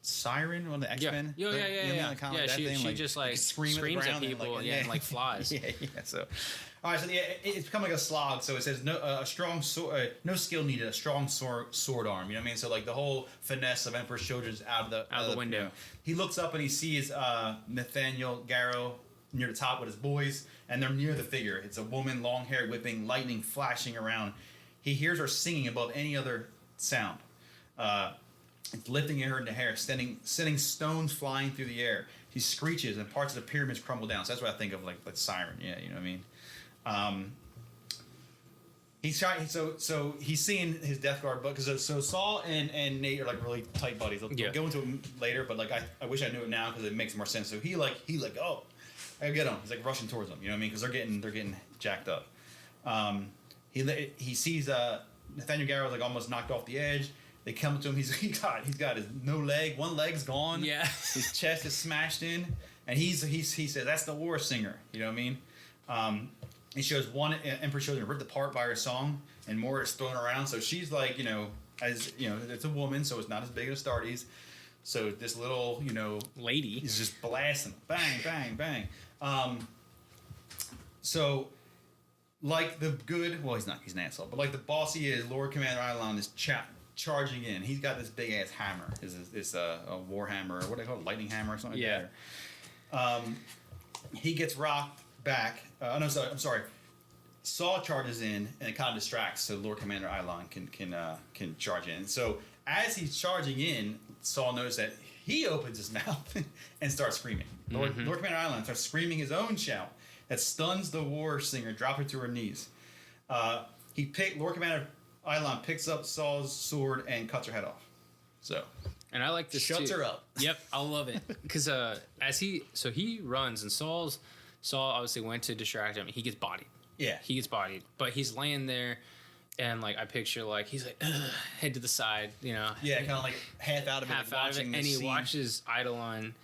Siren on the X-Men. Yeah. She just like screams at people, and like flies. Yeah. So, all right. So it's become like a slog. So it says a strong sword, no skill needed, a strong sword arm. You know what I mean? So like the whole finesse of Emperor's Children's out of the window. You know. He looks up and he sees Nathaniel Garrow near the top with his boys, and they're near the figure. It's a woman, long hair, whipping, lightning flashing around. He hears her singing above any other sound. It's lifting her in the hair, sending stones flying through the air. He screeches, and parts of the pyramids crumble down. So that's what I think of, like Siren. Yeah, you know what I mean. He's trying. So he's singing his Death Guard book because so Saul and Nate are like really tight buddies. They'll go into it later, but like I wish I knew it now because it makes more sense. So he like oh, I gotta get him. He's like rushing towards them. You know what I mean? Because they're getting jacked up. He sees Nathaniel Garrow like almost knocked off the edge. They come to him. He's got his one leg's gone. Yeah, his chest is smashed in, and he says that's the war singer. You know what I mean? He shows one Emperor's Children ripped apart by her song, and more is thrown around. So she's like, you know, as you know, it's a woman, so it's not as big as Astartes. So this little, you know, lady is just blasting, bang, bang, bang. So like the good, well, he's not, he's an asshole, but like the boss he is, Lord Commander Eidolon is charging in. He's got this big ass hammer. Is a Warhammer, or what do they call it, lightning hammer or something like that. He gets rocked back. I'm sorry. Saul charges in, and it kind of distracts, so Lord Commander Isstvan can charge in. So as he's charging in, Saul knows that he opens his mouth and starts screaming. Lord Commander Isstvan starts screaming his own shout that stuns the war singer, dropping to her knees. Lord Commander Isstvan picks up Saul's sword and cuts her head off. So, and I like this shuts too. her up. Yep, I love it because he runs, and Saul obviously went to distract him. He gets bodied. Yeah, he gets bodied, but he's laying there, and like I picture like he's like head to the side, you know. Yeah, kind of like half out of it, and he watches Eidolon,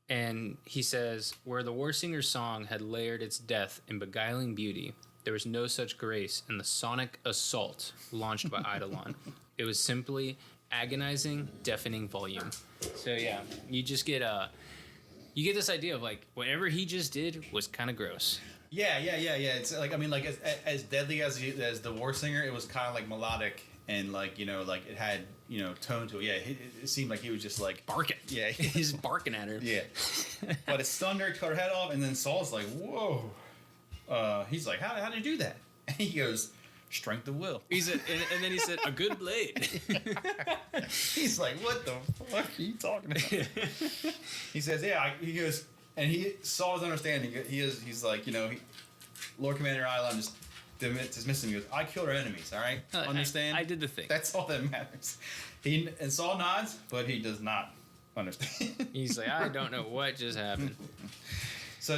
and he says, "Where the war singer's song had layered its death in beguiling beauty, there was no such grace in the sonic assault launched by Eidolon. It was simply agonizing, deafening volume." So yeah, you just get this idea of like whatever he just did was kind of gross. Yeah. It's like, I mean, like as deadly as the war singer, it was kind of like melodic and like, you know, like it had, you know, tone to it. Yeah, it seemed like he was just like barking. Yeah, he's barking at her. Yeah, but it stunned her, cut her head off, and then Saul's like, "Whoa!" He's like, "How did you do that?" And he goes, "Strength of will." He said, and then he said, "A good blade." He's like, "What the fuck are you talking about?" He says, "Yeah." He goes. And Saul is understanding. He's like, you know, Lord Commander Island just dismissed him. He goes, "I killed our enemies, all right? Understand? I did the thing. That's all that matters." And Saul nods, but he does not understand. He's like, "I don't know what just happened." So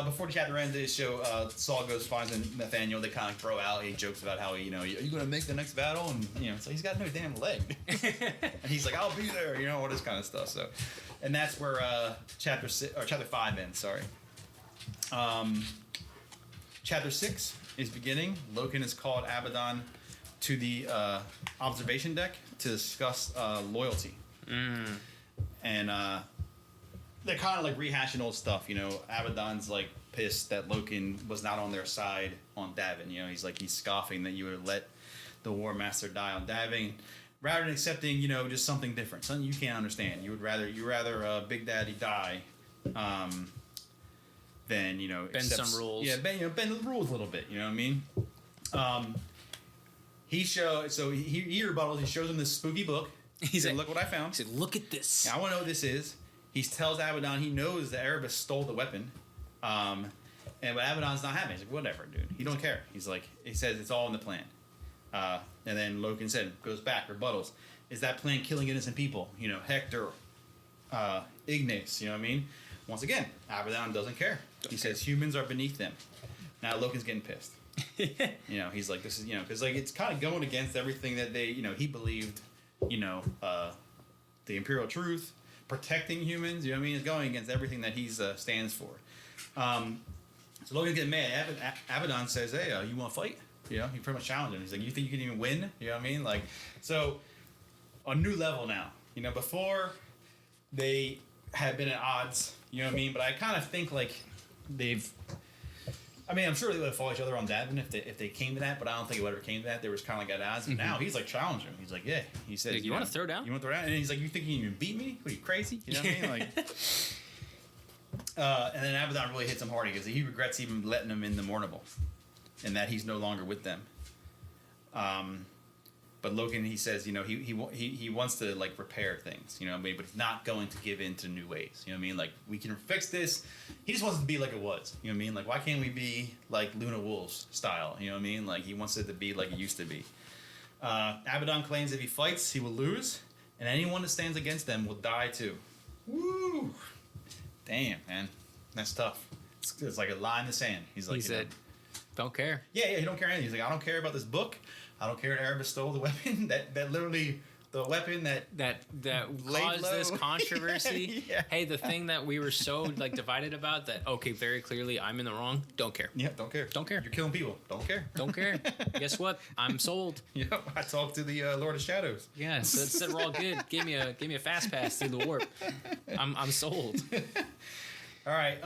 before the chapter ends, they show Saul finds Nathaniel. They kind of throw out. He jokes about how, you know, are you going to make the next battle? And, you know, so he's got no damn leg. And he's like, "I'll be there," you know, all this kind of stuff. So, and that's where chapter 5 ends. Sorry. Chapter 6 is beginning. Loken has called Abaddon to the observation deck to discuss loyalty. And they're kind of like rehashing old stuff, you know. Abaddon's like pissed that Loken was not on their side on Davin. You know, he's scoffing that you would let the War Master die on Davin, rather than accepting, you know, just something different, something you can't understand. You rather Big Daddy die, than, you know, bend some rules. Yeah, bend the rules a little bit. You know what I mean? He rebuttals. He shows him this spooky book. He said, "Look what I found." He said, "Look at this. Now, I want to know what this is." He tells Abaddon he knows that Erebus stole the weapon, but Abaddon's not having it. He's like, "Whatever, dude. He don't care." He says it's all in the plan. And then Loken goes back, rebuttals. Is that plan killing innocent people? You know, Hector, Ignace, you know what I mean? Once again, Abaddon doesn't care. He says humans are beneath them. Now Loken's getting pissed. You know, he's like, this is, you know, because like it's kind of going against everything that they, you know, he believed, you know, the Imperial truth, protecting humans, you know what I mean? It's going against everything that he stands for. So Logan's getting mad. Abaddon says, "Hey, you want to fight?" You know, he pretty much challenged him. He's like, "You think you can even win?" You know what I mean? Like, so a new level now. You know, before they had been at odds. You know what I mean? But I kind of think like I'm sure they would have fought each other on Davin if they came to that, but I don't think it would ever came to that. They were kind of like at odds. And now he's like challenging him. He's like, "Yeah." He says, "You want to throw down? You want to throw down?" And he's like, "You think you can even beat me? What are you, crazy?" You know what I mean? Like, and then Abaddon really hits him hard because he regrets even letting him in the Mournable, and that he's no longer with them. But Loken, he says, you know, he wants to like repair things, you know what I mean? But he's not going to give in to new ways. You know what I mean? Like, we can fix this. He just wants it to be like it was. You know what I mean? Like, why can't we be like Luna Wolves style? You know what I mean? Like, he wants it to be like it used to be. Abaddon claims if he fights, he will lose, and anyone that stands against them will die too. Woo! Damn, man, that's tough. It's like a line in the sand. He's like, he said, "Don't care." Yeah, he don't care anything. He's like, "I don't care about this book. I don't care that Erebus stole the weapon. that literally the weapon that caused this controversy." Yeah. Hey, the thing that we were so like divided about that. Okay, very clearly I'm in the wrong. Don't care. Yeah, don't care. Don't care. You're killing people. Don't care. Don't care. Guess what? I'm sold. Yep. I talked to the Lord of Shadows. Yeah, so it said we're all good. Give me a fast pass through the warp. I'm sold. All right.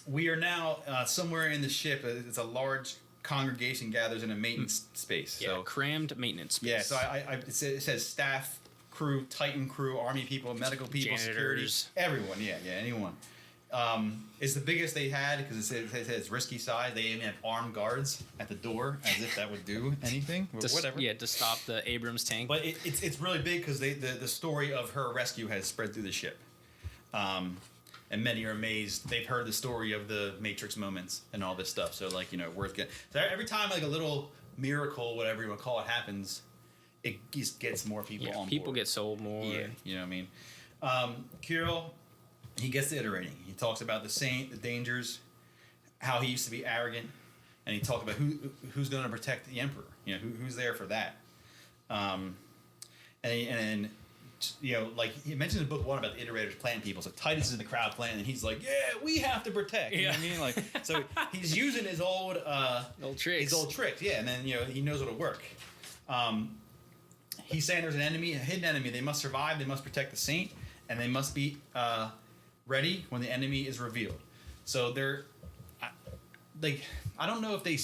We are now somewhere in the ship. It's a large congregation gathers in a maintenance space. Yeah, So crammed maintenance space. yeah, so it says staff, crew, Titan crew, army people, medical people, security, Janitors. everyone. Yeah, anyone. It's the biggest they had because it says risky size. They even have armed guards at the door as if that would do anything. Whatever. Yeah, to stop the Abrams tank. But it's really big because the story of her rescue has spread through the ship. And many are amazed. They've heard the story of the Matrix moments and all this stuff. So, like, worth getting. So every time, like, a little miracle, whatever you want to call it, happens, it just gets more people on board. People get sold more. Yeah, you know what I mean? Kirill, he gets to iterating. He talks about the saint, the dangers, how he used to be arrogant, and he talked about who's going to protect the Emperor. Who's there for that. And like he mentioned in book 1 about the iterators playing people. So Titus is in the crowd playing, and he's like, "Yeah, we have to protect." You know what I mean? Like, so he's using his old tricks. His old tricks, yeah. And then he knows what'll work. He's saying there's an enemy, a hidden enemy. They must survive. They must protect the saint, and they must be ready when the enemy is revealed. So they're like, I don't know if they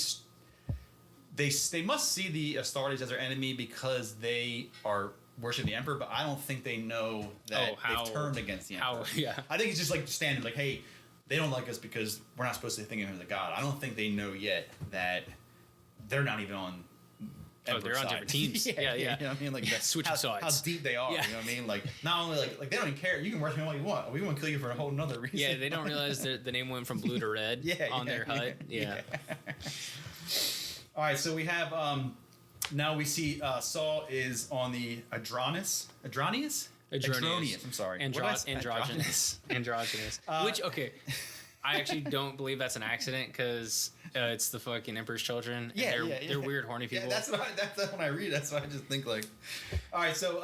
must see the Astartes as their enemy because they are worship the Emperor, but I don't think they know that they've turned against the Emperor. I think it's just like standard, like, hey, they don't like us because we're not supposed to think of him as a god. I don't think they know yet that they're not even on Emperor's they're on side. different teams. Yeah. You know what I mean? Like, switching sides. How deep they are. Yeah. You know what I mean? Like, not only like they don't even care. You can worship him all you want. We won't kill you for a whole nother reason. Yeah, they don't realize the name went from blue to red on their HUD. Yeah. All right, so we have now we see Saul is on the Adronius. I'm sorry. Androgynous. Which, okay, I actually don't believe that's an accident because it's the fucking Emperor's children. And they're weird, horny people. Yeah, that's when I read. That's what I just think like. All right, so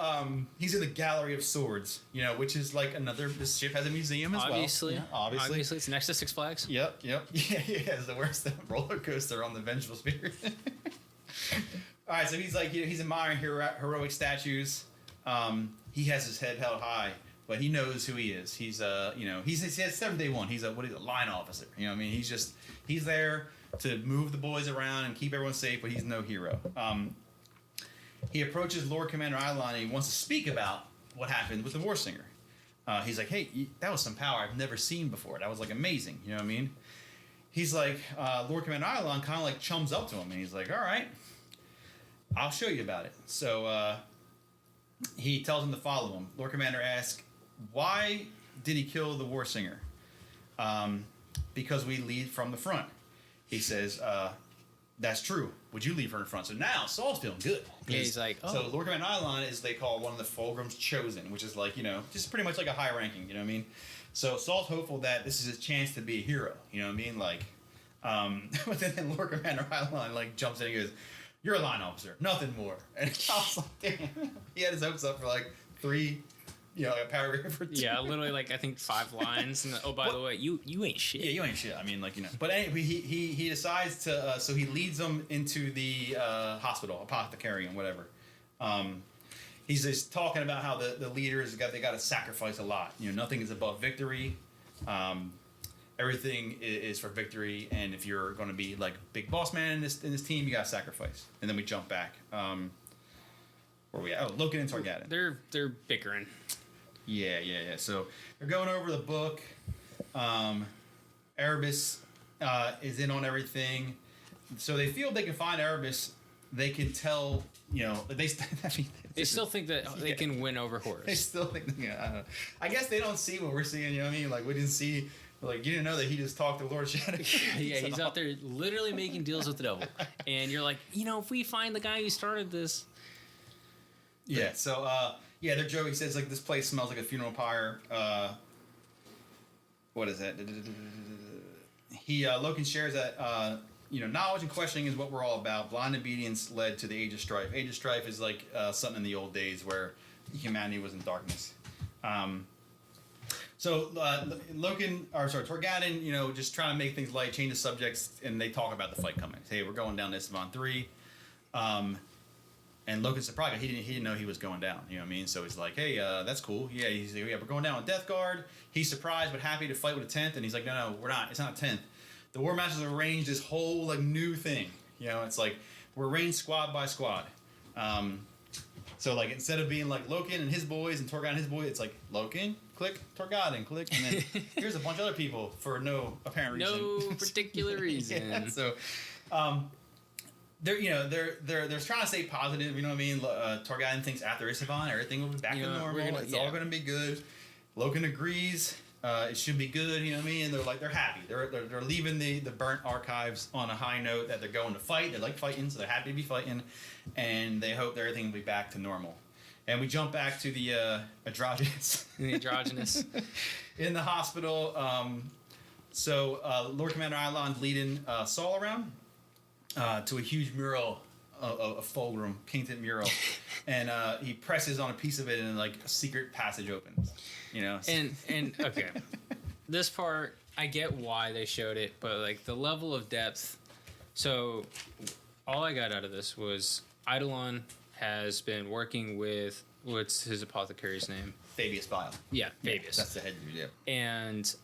he's in the Gallery of Swords, which is like this ship has a museum as obviously. well. Obviously, it's next to Six Flags. Yep. Yeah, it's the worst roller coaster on the Vengeful Spirit. All right, so he's like, he's admiring heroic statues. He has his head held high, but he knows who he is. He's he has 7th-day 1. He's a line officer. You know what I mean? He's there to move the boys around and keep everyone safe, but he's no hero. He approaches Lord Commander Isstvan and he wants to speak about what happened with the Warsinger. He's like, hey, that was some power I've never seen before. That was like amazing. You know what I mean? He's like, Lord Commander Isstvan kind of like chums up to him and he's like, all right, I'll show you about it. So he tells him to follow him. Lord Commander asks, why did he kill the Warsinger? Because we lead from the front. He says, that's true. Would you leave her in front? So now Saul's feeling good. Yeah, he's like, oh. So Lord Commander Isstvan is, they call one of the Fulgrim's Chosen, which is like, just pretty much like a high ranking, you know what I mean? So Saul's hopeful that this is his chance to be a hero, you know what I mean? Like, but then Lord Commander Isstvan like jumps in and goes, you're a line officer, nothing more. And I was like, damn. He had his hopes up for like 3, a paragraph or 2. Yeah, literally like I think 5 lines. And by the way, you ain't shit. Yeah, you ain't shit. I mean, like, But anyway, he decides to. So he leads them into the hospital, apothecarium, whatever. He's just talking about how the leaders they got to sacrifice a lot. Nothing is above victory. Everything is for victory, and if you're going to be like big boss man in this team, you got to sacrifice. And then we jump back. Where we at? Oh, Loken and Targatin. They're bickering. Yeah. So they're going over the book. Erebus is in on everything. So they feel they can find Erebus. They can tell, they still think that they can win over Horus. They still think, I don't know. I guess they don't see what we're seeing, you know what I mean? Like, we didn't see, like, you didn't know that he just talked to Lord Shadow. Yeah, he's out there literally making deals with the devil. And you're like, if we find the guy who started this. Yeah, so, they're joking. He says, like, this place smells like a funeral pyre. What is that? Loken shares that, knowledge and questioning is what we're all about. Blind obedience led to the Age of Strife. Age of Strife is like something in the old days where humanity was in darkness. So Targatin, just trying to make things light, change the subjects, and they talk about the fight coming. Hey, we're going down Isstvan 3. And Loken's surprised. He didn't know he was going down. You know what I mean? So he's like, hey, that's cool. Yeah, we're going down on Death Guard. He's surprised but happy to fight with a 10th. And he's like, no, we're not. It's not a 10th. The War Masters have arranged this whole like new thing. You know, it's like we're arranged squad by squad. So like instead of being like Loken and his boys and Torgon and his boys, it's like Loken, click, Torgon, click, and then here's a bunch of other people for no apparent reason. No particular reason. Yeah, so they're trying to stay positive, you know what I mean? Torgon thinks after Isstvan everything will be back to normal. It's all gonna be good. Loken agrees. It should be good, you know what I mean? And they're happy. They're leaving the burnt archives on a high note that they're going to fight. They like fighting, so they're happy to be fighting, and they hope that everything will be back to normal. And we jump back to the androgynous. The androgynous. In the hospital. Lord Commander Eilon's leading Saul around to a huge mural, a fulgrim painted mural, and he presses on a piece of it, and like a secret passage opens. You know, and okay, this part I get why they showed it, but like the level of depth. So all I got out of this was Eidolon has been working with what's his apothecary's name? Fabius Bile. Yeah, Fabius. That's the head dude. Yeah. And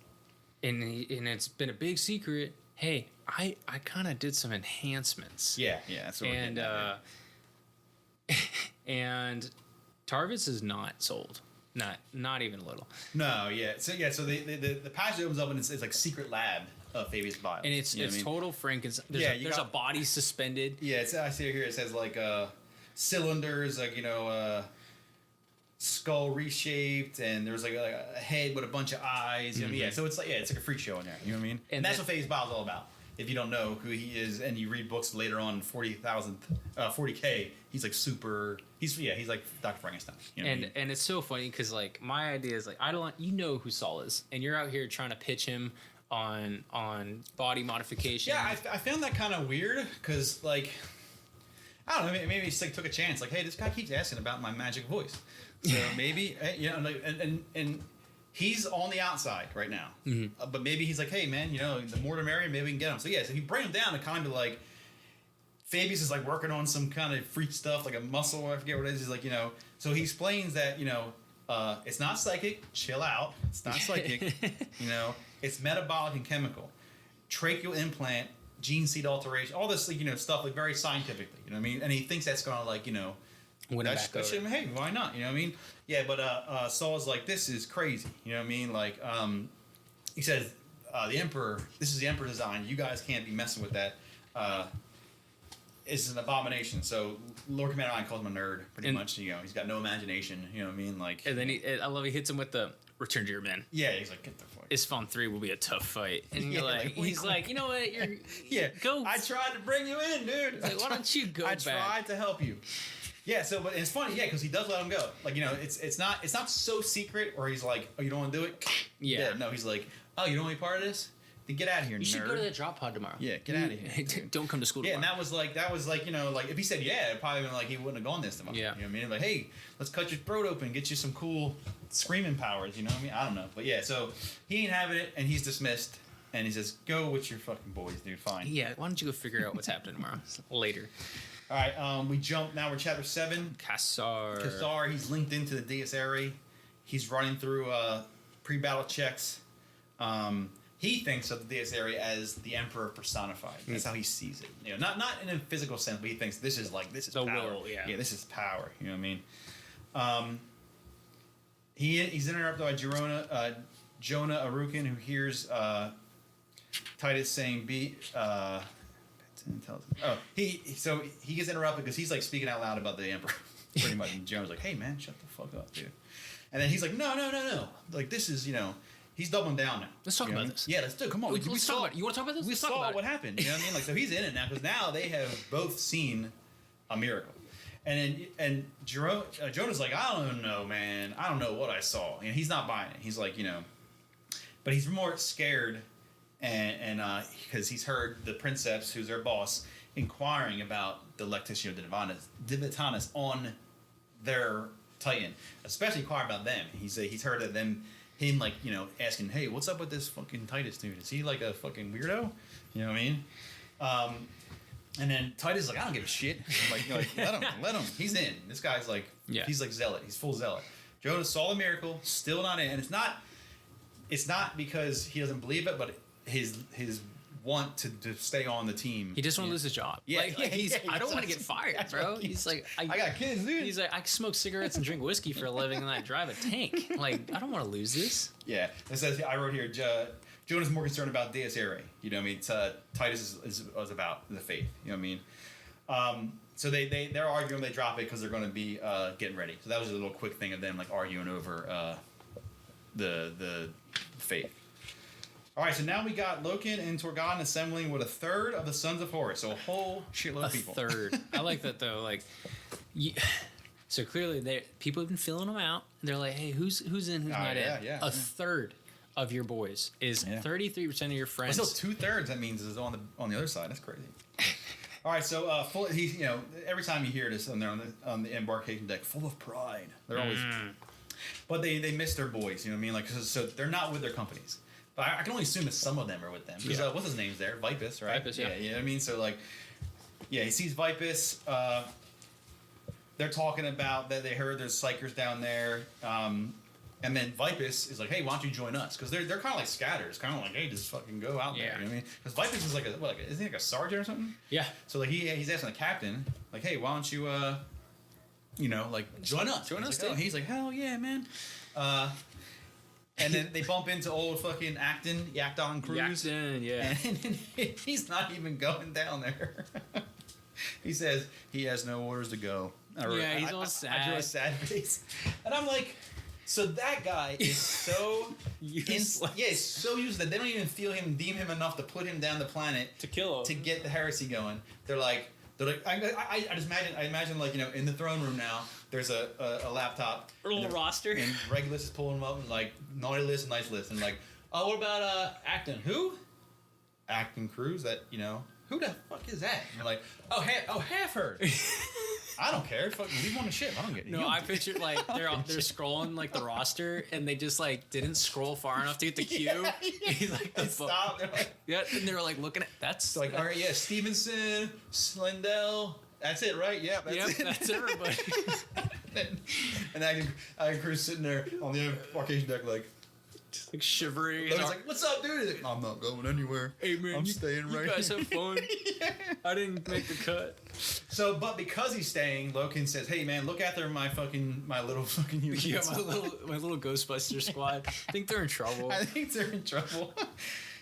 it's been a big secret. Hey, I kind of did some enhancements. Yeah. That's what and Tarvis is not sold. Not even a little. No, yeah. So the passage opens up and it's like secret lab of Fabius Bile. And it's total Frankenstein. There's a body suspended. Yeah, I see it here. It says like cylinders, like skull reshaped, and there's like a head with a bunch of eyes. You know what I mean? Yeah. So it's like it's like a freak show in there. You know what I mean? And that's what Fabius Bile is all about. If you don't know who he is, and you read books later on, 40K, he's like super. He's like Dr. Frankenstein. You know and it's so funny because like my idea is like you know who Saul is, and you're out here trying to pitch him on body modification. Yeah, I found that kind of weird because like I don't know, maybe he just like took a chance. Like, hey, this guy keeps asking about my magic voice, so maybe like and. He's on the outside right now, but maybe he's like, hey man, the more the merrier. Maybe we can get him. So yeah, so he bring him down to kind of like Fabius is like working on some kind of freak stuff, like a muscle. I forget what it is. He's like, so he explains that it's not psychic. Chill out. It's not psychic. It's metabolic and chemical, tracheal implant, gene seed alteration, all this stuff like very scientifically. You know what I mean? And he thinks that's gonna like hey, why not? You know what I mean? Yeah, but Saul's like, this is crazy. You know what I mean? Like, he says, the Emperor, this is the Emperor design. You guys can't be messing with that. It's an abomination. So Lord Commander Iron calls him a nerd, pretty much. He's got no imagination. You know what I mean? Like, and then I love he hits him with the return to your men. Yeah, he's like, get the fuck. Isstvan 3 will be a tough fight. And you're he's like, you know what? Go. I tried to bring you in, dude. Like, why don't you go I tried to help you. Yeah, but it's funny, because he does let him go. Like, it's not so secret, or he's like, oh, you don't want to do it? Yeah. No, he's like, oh, you don't want to be part of this? Then get out of here, nerd. You should go to the drop pod tomorrow. Yeah, get out of here. Don't come to school tomorrow. Yeah, and that was like, like if he said yeah, it'd probably been like he wouldn't have gone this tomorrow. Yeah. You know what I mean? Like, hey, let's cut your throat open, get you some cool screaming powers, you know what I mean? I don't know. But yeah, so he ain't having it, and he's dismissed, and he says, go with your fucking boys, dude, fine. Yeah, why don't you go figure out what's happening tomorrow? Later. All right, we jump. Now we're chapter 7. Cassar, he's linked into the Dies Irae. He's running through pre-battle checks. He thinks of the Dies Irae as the Emperor personified. That's how he sees it. Not in a physical sense, but he thinks this is the power. Will, yeah. Yeah, this is power. You know what I mean? He's interrupted by Jonah Arukin, who hears Titus saying, he gets interrupted because he's like speaking out loud about the Emperor, pretty much. And Jones like, hey man, shut the fuck up, dude. And then he's like, no, like this is he's doubling down now. Let's talk about this. Yeah, let's do it. Come on, let's talk about it. You want to talk about this? We saw what happened. You know what I mean? Like, so he's in it now because now they have both seen a miracle. And Jonah's like, I don't know, man. I don't know what I saw. He's not buying it. He's like, but he's more scared. And because he's heard the Princeps, who's their boss, inquiring about the Lectitio Divitanus on their Titan, especially inquiring about them. He's heard of him like asking, hey, what's up with this fucking Titus dude? Is he like a fucking weirdo? You know what I mean? And then Titus is like, I don't give a shit. Like let him. He's in. This guy's like, he's like zealot. He's full zealot. Jonah saw the miracle, still not in, and it's not because he doesn't believe it, but his want to stay on the team. He just want to lose his job. Yeah, I don't want to get fired, bro. He's like, I got kids, dude. He's like, I smoke cigarettes and drink whiskey for a living, and I drive a tank. Like, I don't want to lose this. Yeah, it says I wrote here. Jonah is more concerned about Deus Irae. You know what I mean? Titus is about the faith. You know what I mean? So they're arguing. They drop it because they're going to be getting ready. So that was a little quick thing of them like arguing over the faith. All right, so now we got Loken and Torgon assembling with a third of the Sons of Horus, so a whole shitload of people. A third. I like that though. Like, so clearly, people have been filling them out. They're like, hey, who's in, who's not in? Yeah, a third of your boys is 33% of your friends. Well, still 2/3. That means is on the other side. That's crazy. All right, so he's every time you hear this on the embarkation deck, full of pride. They're always, but they miss their boys. You know what I mean? Like so they're not with their companies. But I can only assume that some of them are with them. Because what's his name's there? Vipus, right? Vipus, yeah. You know what I mean? So, like, he sees Vipus. They're talking about that they heard there's Psychers down there. And then Vipus is like, hey, why don't you join us? Because they're kind of like scatters. Kind of like, hey, just fucking go out there. You know what I mean? Because Vipus is like, isn't he like a sergeant or something? Yeah. So, like, he's asking the captain, like, hey, why don't you, join us? Join us, too. He's like, hell yeah, man. And then they bump into old fucking Acton Cruz. Acton, yeah. And he's not even going down there. He says he has no orders to go. He's all sad. I drew a sad face. And I'm like, so that guy is so useless. He's so useless that they don't even deem him enough to put him down the planet to kill him, to get the heresy going. They're like, I just imagine like, in the throne room now, there's a laptop. A little roster. And Regulus is pulling them up and like, naughty list and nice list. And like, oh, what about Acton? Who? Acton Cruz, that, who the fuck is that? And you're like, Half-Herd. I don't care. Fucking leave him on the ship. I don't get it. No, I pictured like they're scrolling like the roster and they just like didn't scroll far enough to get the queue. He's like they stopped. And they were like looking at that's like, all right, yeah, Stevenson, Slendell. That's it, right? Yeah, that's it. That's everybody. and I Cruz sitting there on the embarkation deck like shivering. He's like, what's up, dude? He's like, I'm not going anywhere. Hey, man, I'm staying right here. You guys have fun. I didn't make the cut. So, but because he's staying, Loken says, hey, man, look after my little fucking units. Yeah, my little Ghostbuster squad. I think they're in trouble.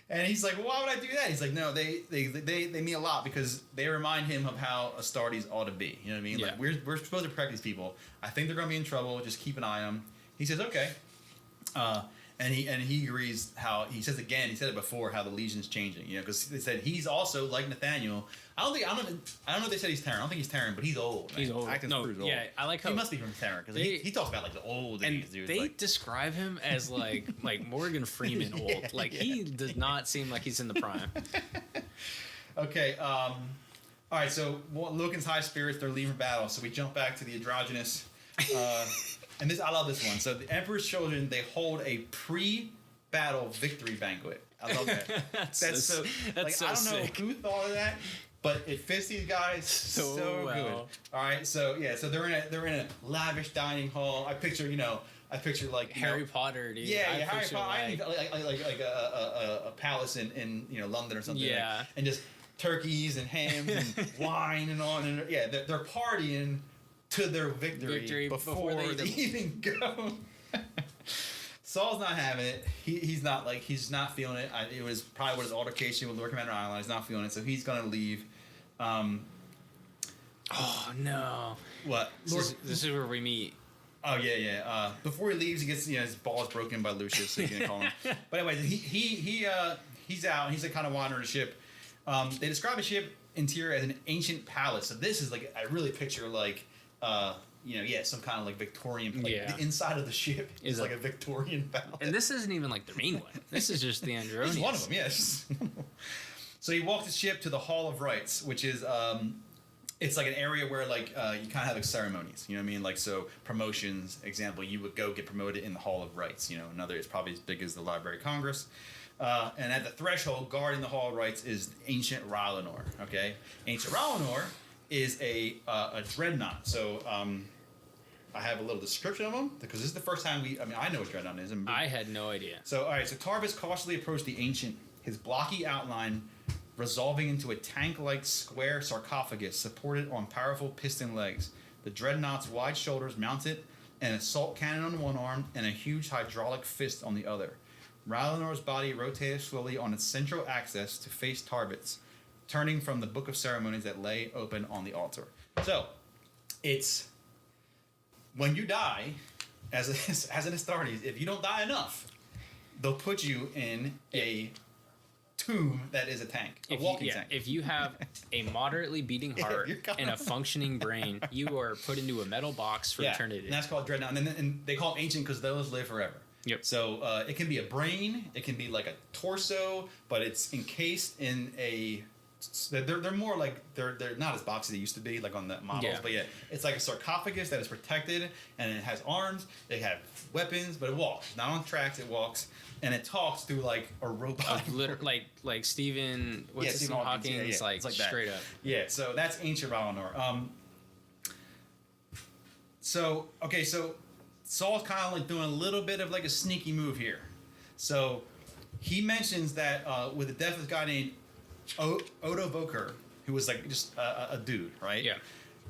And he's like, well, why would I do that? He's like, no, they mean a lot because they remind him of how Astartes ought to be. You know what I mean? Yeah. Like, we're supposed to protect these people. I think they're going to be in trouble. Just keep an eye on them. He says, okay. And he agrees how he said it before, how the Legion's changing, because they said he's also like Nathaniel. I don't know if they said he's Terran. I don't think he's Terran, but he's old. He's old. Old. Yeah, I like how he must be from Terran because he talks about like the old days, dude. They describe him as like Morgan Freeman old. He does not seem like he's in the prime. Okay. All right. So Loken's high spirits. They're leaving battle. So we jump back to the androgynous. And I love this one. So the Emperor's children, they hold a pre-battle victory banquet. I love that. That's so I don't know who thought of that, but it fits these guys so well. good. All right, so they're in a lavish dining hall. I picture like Harry Potter, dude. Yeah, Harry Potter. Like a palace in London or something. Yeah, and just turkeys and hams and wine and on and they're partying to their victory before they even go. Saul's not having it. He's not feeling it. It was probably what his altercation with Lord Commander Island. He's not feeling it, so he's gonna leave. Oh no! What? This is where we meet. Oh yeah. Before he leaves, he gets his balls broken by Lucius. So you can call him. But anyway, he's out. And he's kind of wandering the ship. They describe the ship interior as an ancient palace. So this is like I really picture like. Some kind of like Victorian. The inside of the ship is like a Victorian palace. And this isn't even like the main one. This is just the Andronius. It's one of them, yes. So he walked the ship to the Hall of Rites, which is it's like an area where like you kind of have like ceremonies. You know what I mean? Like so promotions. Example, you would go get promoted in the Hall of Rites. Another is probably as big as the Library of Congress. And at the threshold, guarding the Hall of Rites is ancient Rhalenor. Okay, ancient Rhalenor is a dreadnought. So I have a little description of them because this is the first time I know what dreadnought is. I had no idea. So all right, so Tarvis cautiously approached the ancient. His blocky outline resolving into a tank-like square sarcophagus supported on powerful piston legs. The dreadnought's wide shoulders mounted an assault cannon on one arm and a huge hydraulic fist on the other. Ralinor's body rotated slowly on its central axis to face Tarbit's, turning from the book of ceremonies that lay open on the altar. So, it's when you die, as an Astartes, if you don't die enough, they'll put you in a tomb that is a tank, a walking tank. If you have a moderately beating heart and a functioning brain, you are put into a metal box for eternity. And that's called Dreadnought. And they call them ancient because those live forever. Yep. So it can be a brain, it can be like a torso, but it's encased in a. They're more like they're not as boxy as they used to be, like on the models. But it's like a sarcophagus that is protected, and it has arms. They have weapons, but it walks. Not on tracks, it walks. And it talks through like a robot, like Stephen. What's Stephen Hawking? It's like straight up. Yeah, so that's ancient Valinor. So Saul's kind of like doing a little bit of like a sneaky move here. So he mentions that with the death of this guy named Odo Voker, who was like just a dude, right? Yeah.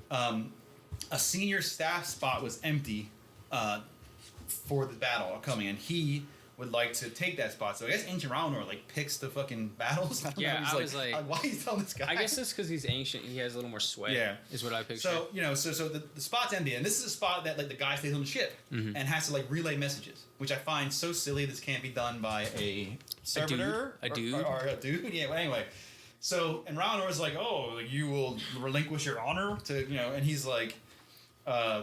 A senior staff spot was empty for the battle coming, and he would like to take that spot. So I guess Ancient Valinor like picks the fucking battles. I was like, why are you telling this guy? I guess it's because he's ancient. He has a little more sway. Yeah, is what I picture. So so the spot's empty, and this is a spot that like the guy stays on the ship and has to like relay messages, which I find so silly. This can't be done by a servitor, a dude. Or a dude. Yeah. But anyway, so and Valinor is like, oh, you will relinquish your honor to and he's like, yeah,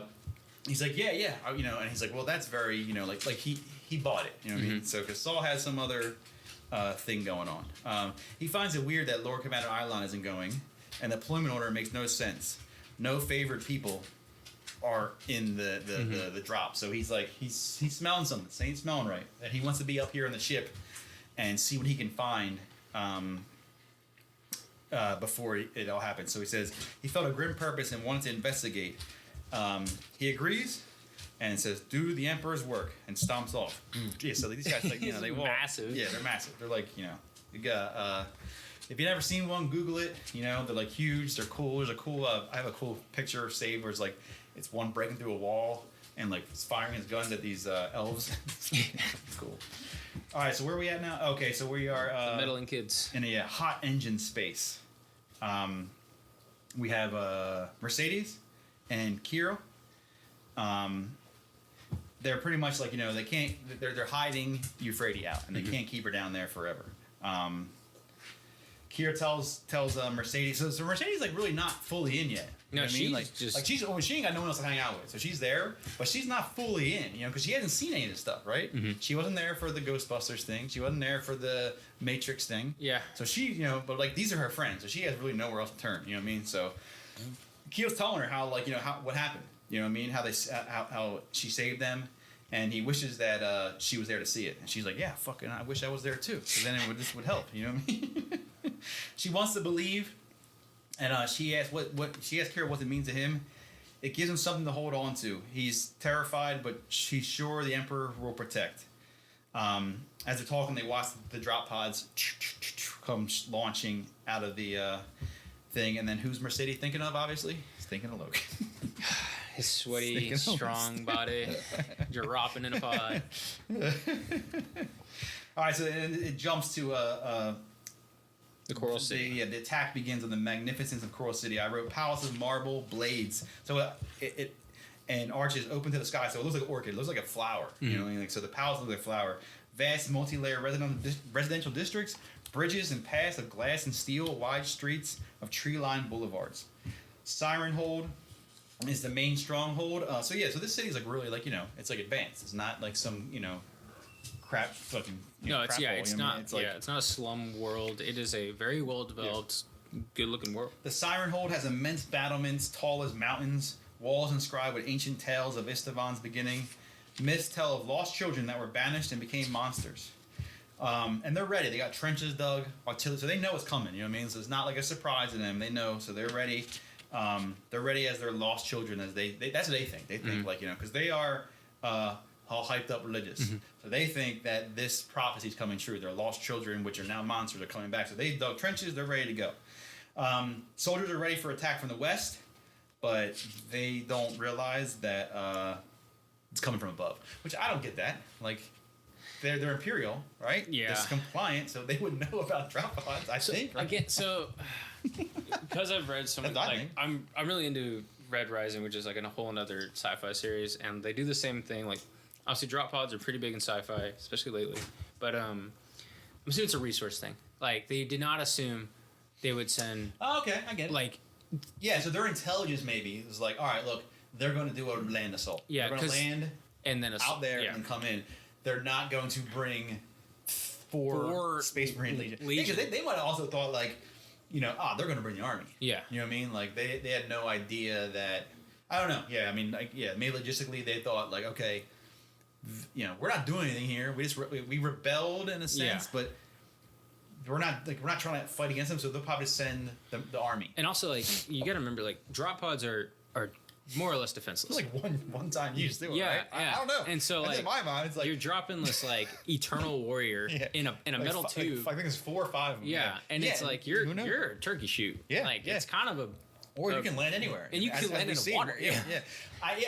and he's like, well, that's very like he bought it, you know what I mean? So, because Saul has some other thing going on. He finds it weird that Lord Commander Eilon isn't going, and the deployment order makes no sense. No favored people are in the drop. So he's like, he's smelling something. It ain't smelling right. And he wants to be up here on the ship and see what he can find before it all happens. So he says he felt a grim purpose and wanted to investigate. He agrees. And says, "Do the Emperor's work," and stomps off. Yeah, so these guys, like they walk. Massive. Yeah, they're massive. They're like you got. If you've never seen one, Google it. They're like huge. They're cool. There's a cool. I have a cool picture saved where it's one breaking through a wall and like firing his guns at these elves. It's cool. All right, so where are we at now? Okay, so we are the meddling kids in a hot engine space. We have Mercedes and Kiro. They're pretty much like they can't. They're hiding Euphrates out, and they can't keep her down there forever. Kira tells Mercedes. So Mercedes like really not fully in yet. No, she's she ain't got no one else to hang out with. So she's there, but she's not fully in. Because she hasn't seen any of this stuff, right? Mm-hmm. She wasn't there for the Ghostbusters thing. She wasn't there for the Matrix thing. Yeah. So she, but like these are her friends, so she has really nowhere else to turn. You know what I mean? So Kira's telling her how what happened. You know what I mean? How she saved them. And he wishes that she was there to see it. And she's like, yeah, fucking, I wish I was there too. So then this would help. You know what I mean? She wants to believe. And she asks Kira what it means to him. It gives him something to hold on to. He's terrified, but she's sure the Emperor will protect. As they're talking, they watch the drop pods come launching out of the thing. And then who's Mercedes thinking of, obviously? He's thinking of Logan. His sweaty, strong body dropping in a pod. All right, so it jumps to the Choral City. Yeah, the attack begins on the magnificence of Choral City. I wrote palaces, marble, blades. So it and arches open to the sky. So it looks like an orchid. It looks like a flower. You know what I mean? So the palace looks like a flower. Vast, multi-layer residential districts, bridges and paths of glass and steel, wide streets of tree-lined boulevards. Siren Hold is the main stronghold. So this city is like really like it's like advanced. It's not like some crap fucking. It's not. It's not a slum world. It is a very well developed, good looking world. The Siren Hold has immense battlements, tall as mountains, walls inscribed with ancient tales of Isstvan's beginning. Myths tell of lost children that were banished and became monsters. And they're ready. They got trenches dug, artillery, so they know it's coming. You know what I mean? So it's not like a surprise to them. They know, so they're ready. They're ready as their lost children, as they that's what they think. They think because they are all hyped up religious. So they think that this prophecy is coming true. Their lost children, which are now monsters, are coming back. So they dug trenches. They're ready to go. Soldiers are ready for attack from the west, but they don't realize that it's coming from above. Which I don't get that. Like, they're imperial, right? Yeah. It's compliant, so they would know about drop pods. I think. Right? Again, so because I've read so many, like I'm really into Red Rising, which is like a whole another sci-fi series, and they do the same thing. Like, obviously, drop pods are pretty big in sci-fi, especially lately. But I'm assuming it's a resource thing. Like, they did not assume they would send. Oh, okay, I get it. Like, yeah, so their intelligence maybe is like, all right, look, they're going to do a land assault. Yeah, they're going to land and then out there and come in. They're not going to bring four Space Marine Legion. Because they might have also thought, like, you know, they're going to bring the army. Yeah. You know what I mean? Like, they had no idea that... I don't know. Yeah, I mean, like, yeah, maybe logistically they thought, like, okay, you know, we're not doing anything here. We rebelled in a sense, but we're not trying to fight against them, so they'll probably send the army. And also, like, you got to remember, like, drop pods are more or less defenseless. It's like one time use too. Yeah, right? yeah. I don't know. And so, like, in my mind, it's like you're dropping this like eternal warrior in a like metal tube. I think it's 4 or 5 of them. Yeah, and it's like you're a turkey shoot. Yeah, like it's kind of or you can land anywhere, and you can land in the water. Yeah. I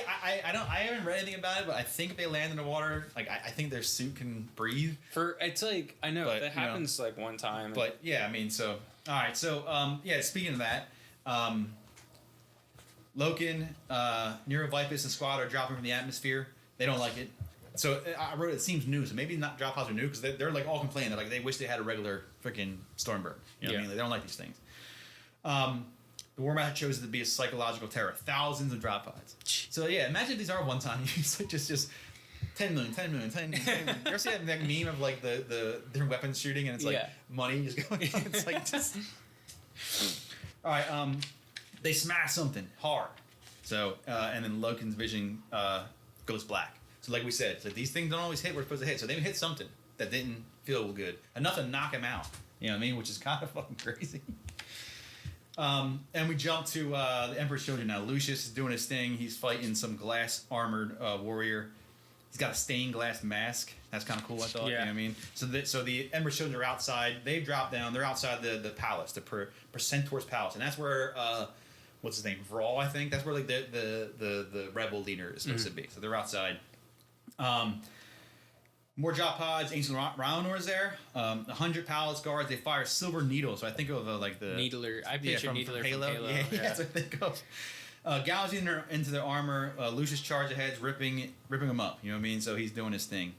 haven't read anything about it, but I think they land in the water. Like I think their suit can breathe. It's like I know but, that happens like one time. But yeah, I mean, so all right, so speaking of that. Loken, Neurovipus, and Squad are dropping from the atmosphere. They don't like it. So I wrote it seems new, so maybe not drop pods are new because they're like all complaining. They're like they wish they had a regular freaking Stormbird. You know what I mean? Like, they don't like these things. The War Master chose it to be a psychological terror. Thousands of drop pods. So yeah, imagine if these are one-time use. Like just 10 million, 10 million, 10 million, 10 million. You ever see that meme of like the different weapons shooting and it's like money just going on? It's like just... All right, they smash something hard. So, and then Loken's vision goes black. So like we said, so these things don't always hit we're supposed to hit. So they hit something that didn't feel good. Enough to knock him out. You know what I mean? Which is kind of fucking crazy. And we jump to the Emperor's Children now. Lucius is doing his thing. He's fighting some glass armored warrior. He's got a stained glass mask. That's kind of cool, I thought. You know what I mean? So the Emperor's Children are outside. They've dropped down. They're outside the palace, the Percentor's palace. And that's where... what's his name? Vrawl, I think. That's where like the rebel leader is supposed to be. So they're outside. More drop pods. Ancient Raunor's there. 100 palace guards. They fire silver needles. So I think of like the Needler. I picture Needler from Halo. Yeah, that's what I think of. Gouging into their armor. Lucius charge ahead, ripping them up. You know what I mean? So he's doing his thing.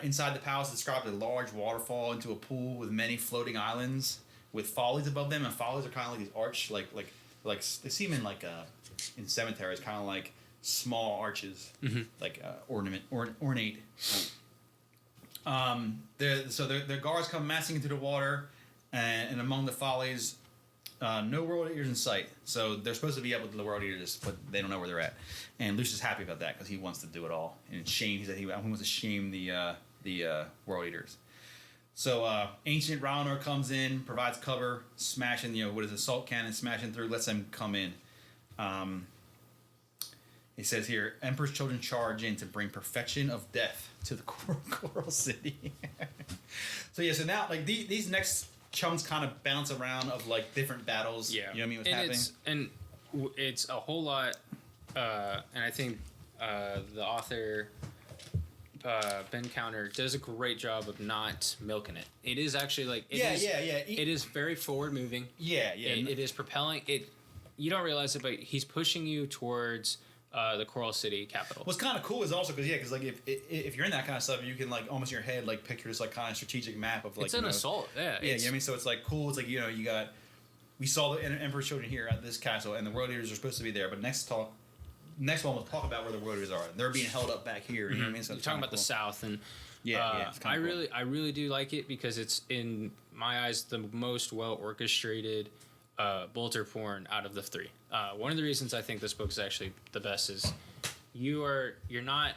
Inside the palace, described a large waterfall into a pool with many floating islands with follies above them. And follies are kind of like these arch like they seem in like in cemeteries, kind of like small arches, like ornate. Their guards come massing into the water, and among the follies, no world eaters in sight. So they're supposed to be able to the world eaters, but they don't know where they're at. And Lucius is happy about that because he wants to do it all. And it's shame. He said he wants to shame the world eaters. So Ancient Raunor comes in, provides cover, smashing, assault cannon, smashing through, lets them come in. He says here, Emperor's Children charge in to bring perfection of death to the Choral City. So now like these next chunks kind of bounce around of like different battles. Yeah, you know what I mean? What's happening? It's a whole lot, and I think the author. Ben Counter does a great job of not milking it. It is actually like it is very forward moving. It is propelling it. You don't realize it, but he's pushing you towards the Choral City capital. What's kind of cool is also because like if you're in that kind of stuff, you can like almost in your head like picture this like kind of strategic map of like it's an assault. You know what I mean? So it's like cool. It's like we saw the Emperor's Children here at this castle, and the world leaders are supposed to be there. But next one we'll talk about where the world leaders are. They're being held up back here. You know what I mean? So you're talking about the South, and I really do like it because it's in my eyes the most well orchestrated bolter porn out of the three. One of the reasons I think this book is actually the best is you're not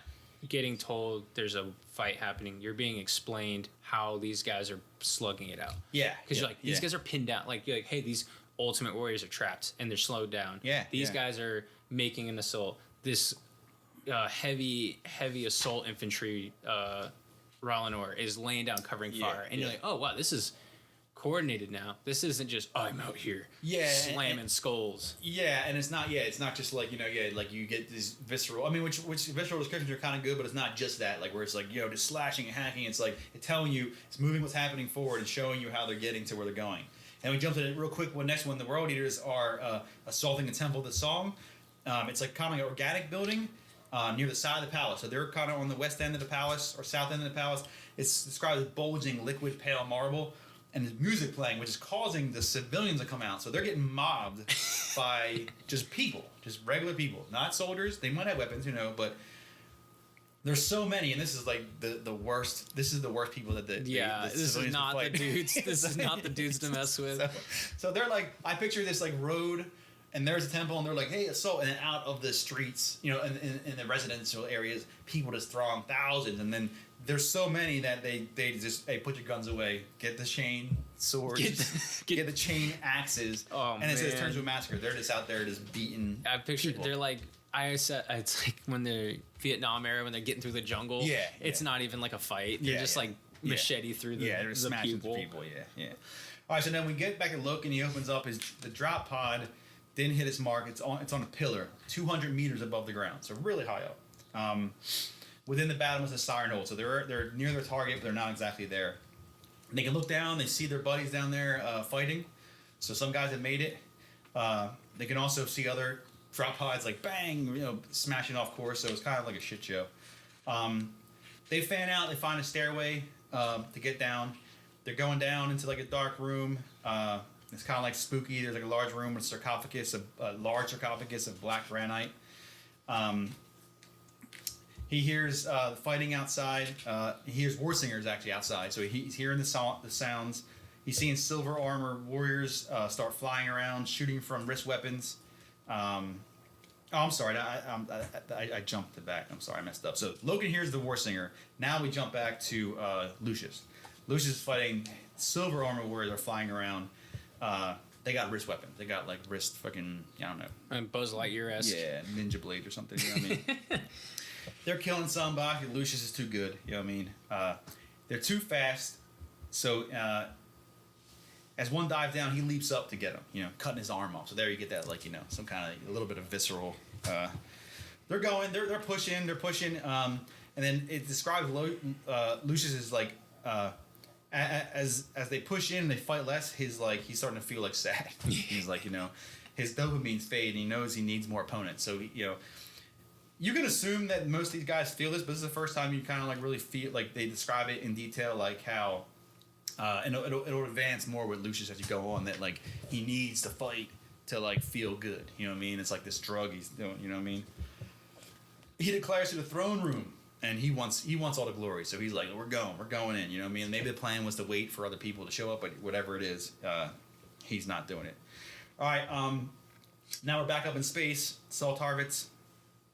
getting told there's a fight happening. You're being explained how these guys are slugging it out. Yeah, because you're like these guys are pinned down. Like you're like, hey, these ultimate warriors are trapped and they're slowed down. Yeah, these guys are making an assault. This heavy assault infantry R'hllor is laying down covering fire, and you're like, oh wow, this is coordinated now. This isn't just I'm out here slamming skulls. Yeah, and it's not just like like you get these visceral. I mean, which visceral descriptions are kind of good, but it's not just that. Like where it's like just slashing and hacking. It's like it's telling you, it's moving what's happening forward and showing you how they're getting to where they're going. And we jumped to it real quick. Next one, the World Eaters are assaulting the Temple of the Song. It's like kind of an organic building near the side of the palace. So they're kind of on the west end of the palace or south end of the palace. It's described as bulging liquid pale marble. And there's music playing, which is causing the civilians to come out. So they're getting mobbed by just people, just regular people, not soldiers. They might have weapons, but there's so many, and this is like the worst. This is the worst people that this is not the dudes. This is not the dudes to mess with. So they're like, I picture this like road, and there's a temple, and they're like, hey, assault, and then out of the streets, in the residential areas, people just throng thousands, and then. There's so many that they just, hey, put your guns away, get the chain swords, get the chain axes, and it says turns to a massacre. They're just out there just beating. I picture people. They're like it's like when they're Vietnam era when they're getting through the jungle. Yeah, it's not even like a fight. They're just like machete through the they're smashing people. Yeah. All right, so then we get back at Loki, and he opens up the drop pod. Didn't hit its mark. It's on a pillar, 200 meters above the ground, so really high up. Within the bottom was a siren hole, so they're near their target, but they're not exactly there. And they can look down, they see their buddies down there fighting. So some guys have made it. They can also see other drop pods like bang, smashing off course. So it's kind of like a shit show. They fan out. They find a stairway to get down. They're going down into like a dark room. It's kind of like spooky. There's like a large room with a large sarcophagus of black granite. He hears fighting outside. He hears war singers actually outside. So he's hearing the sounds. He's seeing silver armor warriors start flying around, shooting from wrist weapons. I'm sorry. I jumped back. I'm sorry. I messed up. So Logan hears the war singer. Now we jump back to Lucius. Lucius is fighting. Silver armor warriors are flying around. They got wrist weapons. They got like wrist fucking, I don't know. And Buzz Lightyear-esque. Yeah, ninja blades or something. You know what I mean? They're killing somebody. Lucius is too good. You know what I mean? They're too fast. So as one dives down, he leaps up to get him. Cutting his arm off. So there you get that, like some kind of a little bit of visceral. They're going. They're pushing. They're pushing. And then it describes Lucius as like as they push in, and they fight less. He's starting to feel like sad. He's like his dopamine's fading. He knows he needs more opponents. So you can assume that most of these guys feel this, but this is the first time you kind of like really feel like they describe it in detail, like how, and it'll advance more with Lucius as you go on, that like he needs to fight to like feel good. You know what I mean? It's like this drug he's doing. You know what I mean? He declares to the throne room, and he wants all the glory. So he's like, we're going in. You know what I mean? Maybe the plan was to wait for other people to show up, but whatever it is, he's not doing it. All right. Now we're back up in space. Saul Tarvitz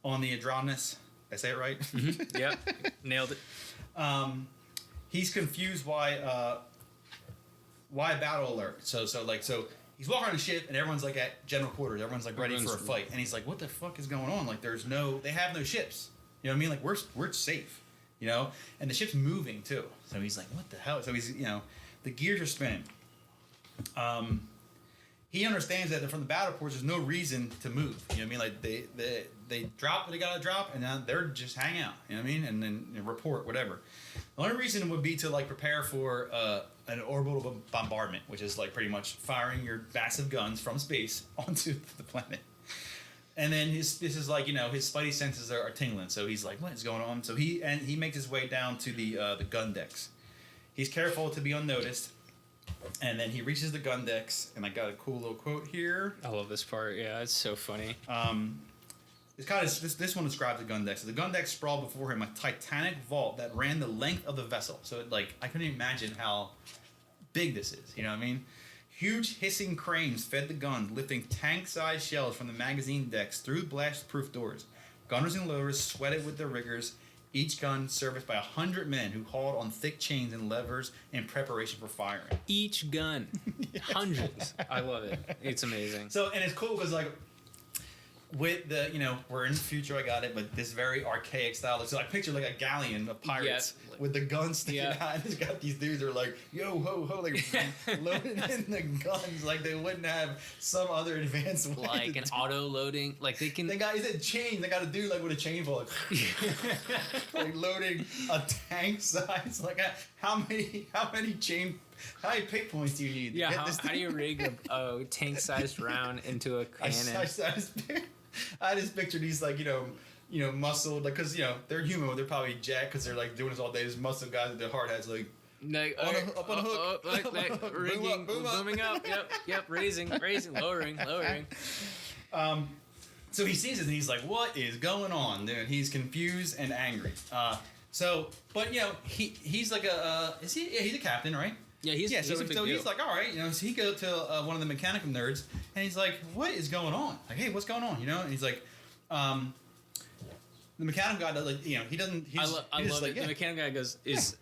on the Adronis. Did I say it right? Mm-hmm. Yep. Nailed it. He's confused why battle alert. So he's walking around the ship, and everyone's like at general quarters. Everyone's like ready for a fight, and he's like, "What the fuck is going on? Like, they have no ships. You know what I mean? Like, we're safe. And the ship's moving too. So he's like, what the hell? So he's the gears are spinning. He understands that from the battle reports, there's no reason to move. You know what I mean? Like they drop what they gotta drop, and now they're just hang out. You know what I mean? And then report whatever. The only reason would be to like prepare for an orbital bombardment, which is like pretty much firing your massive guns from space onto the planet. And then this is like his spidey senses are tingling, so he's like, what is going on? So he makes his way down to the gun decks. He's careful to be unnoticed. And then he reaches the gun decks, and I got a cool little quote here. I love this part. Yeah, it's so funny. It's kind of this one describes the gun decks. So the gun decks sprawled before him a titanic vault that ran the length of the vessel. So I couldn't imagine how big this is. You know what I mean? Huge hissing cranes fed the guns, lifting tank-sized shells from the magazine decks through blast-proof doors. Gunners and loaders sweated with their riggers. Each gun serviced by 100 men who hauled on thick chains and levers in preparation for firing. Each gun. Hundreds. I love it. It's amazing. So, and it's cool because, with the, we're in the future, I got it, but this very archaic style. So I picture like a galleon of pirates with the guns sticking out, and it's got these dudes who are like, yo, ho, ho, like loading in the guns like they wouldn't have some other advanced way. Like an auto loading, like they can. They got chain. They got a dude like with a chain full, like loading a tank size. Like how many pick points do you need? Yeah, how do you rig a tank-sized round into a cannon? I just picture these like muscled, like, because they're human, they're probably jacked because they're like doing this all day. There's muscle guys with their hard hats like up on a hook, rigging, booming up. Yep, raising, lowering. So he sees it and he's like, "What is going on, dude?" He's confused and angry. But he's like he's a captain, right? Yeah, he's a big deal. He's like, all right, so he goes to one of the mechanical nerds, and he's like, what is going on? Like, hey, what's going on? And he's like, the mechanical guy, like, he doesn't. I love it. The mechanical guy goes, "Is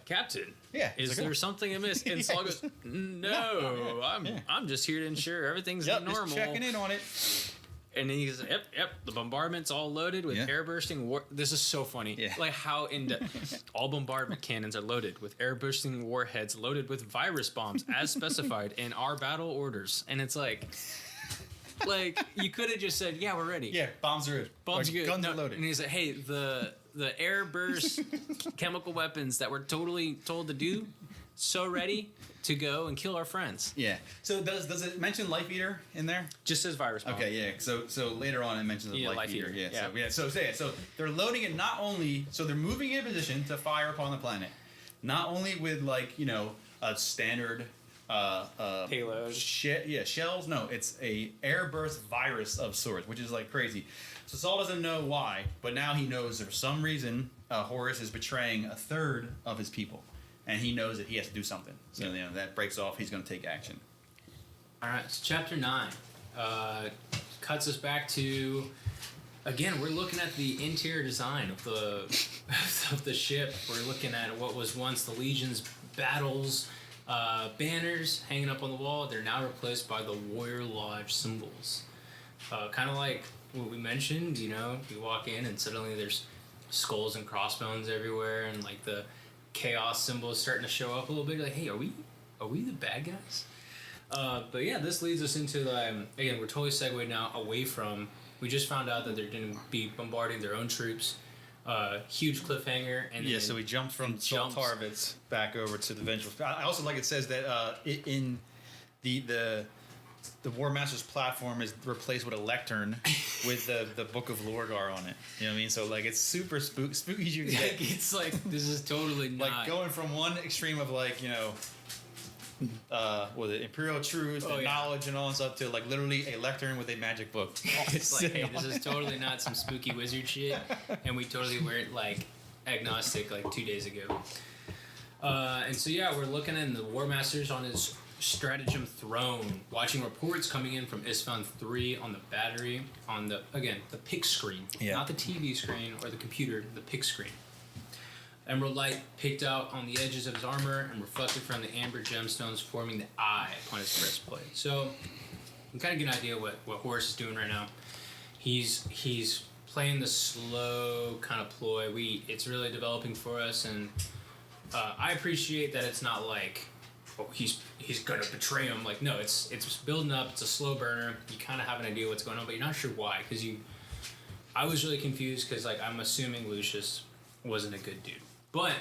Captain? Yeah. Is there something amiss?" And Saul goes, "No, I'm just here to ensure everything's normal. Just checking in on it." And then he's yep. The bombardment's all loaded with air bursting war. This is so funny. Yeah. Like how all bombardment cannons are loaded with air bursting warheads loaded with virus bombs as specified in our battle orders. And it's like you could have just said, "Yeah, we're ready." Yeah, bombs are good. Guns are loaded. And he's like, "Hey, the air burst chemical weapons that we're totally told to do, so ready to go and kill our friends." Yeah. So does it mention Life Eater in there? Just says virus bomb. Okay, yeah. So later on it mentions the Life Eater. Yeah. So they're loading it not only, so they're moving in position to fire upon the planet, not only with a standard payload shells. No, it's a air burst virus of sorts, which is like crazy. So Saul doesn't know why, but now he knows that for some reason Horus is betraying a third of his people. And he knows that he has to do something. So that breaks off. He's going to take action. All right. So chapter 9 cuts us back to, again, we're looking at the interior design of the ship. We're looking at what was once the Legion's battles, banners hanging up on the wall. They're now replaced by the Warrior Lodge symbols. Kind of like what we mentioned. You walk in and suddenly there's skulls and crossbones everywhere, and like the chaos symbol is starting to show up a little bit. Like, hey, are we the bad guys? But yeah, this leads us into again, we're totally segued now away from. We just found out that they're going to be bombarding their own troops. Huge cliffhanger, and so we jumped from Saul Tarvitz back over to the Vengeful. I also like it says that in the War Master's platform is replaced with a lectern with the Book of Lorgar on it. You know what I mean? So like it's super spooky. You can get. It's like this is totally not like going from one extreme of Imperial truth and knowledge and all that stuff to like literally a lectern with a magic book. It's like, hey, this is totally not some spooky wizard shit, and we totally weren't like agnostic like 2 days ago. And so we're looking at the War Master's on his stratagem throne, watching reports coming in from Isstvan 3 on the battery, on the pick screen, not the TV screen or the computer, the pick screen. Emerald light picked out on the edges of his armor and reflected from the amber gemstones forming the eye upon his breastplate. So you can kind of get an idea what Horus is doing right now. He's playing the slow kind of ploy. It's really developing for us, and I appreciate that it's not like, oh, he's gonna betray him. Like, no, it's building up. It's a slow burner. You kind of have an idea what's going on, but you're not sure why. Because I was really confused because I'm assuming Lucius wasn't a good dude, but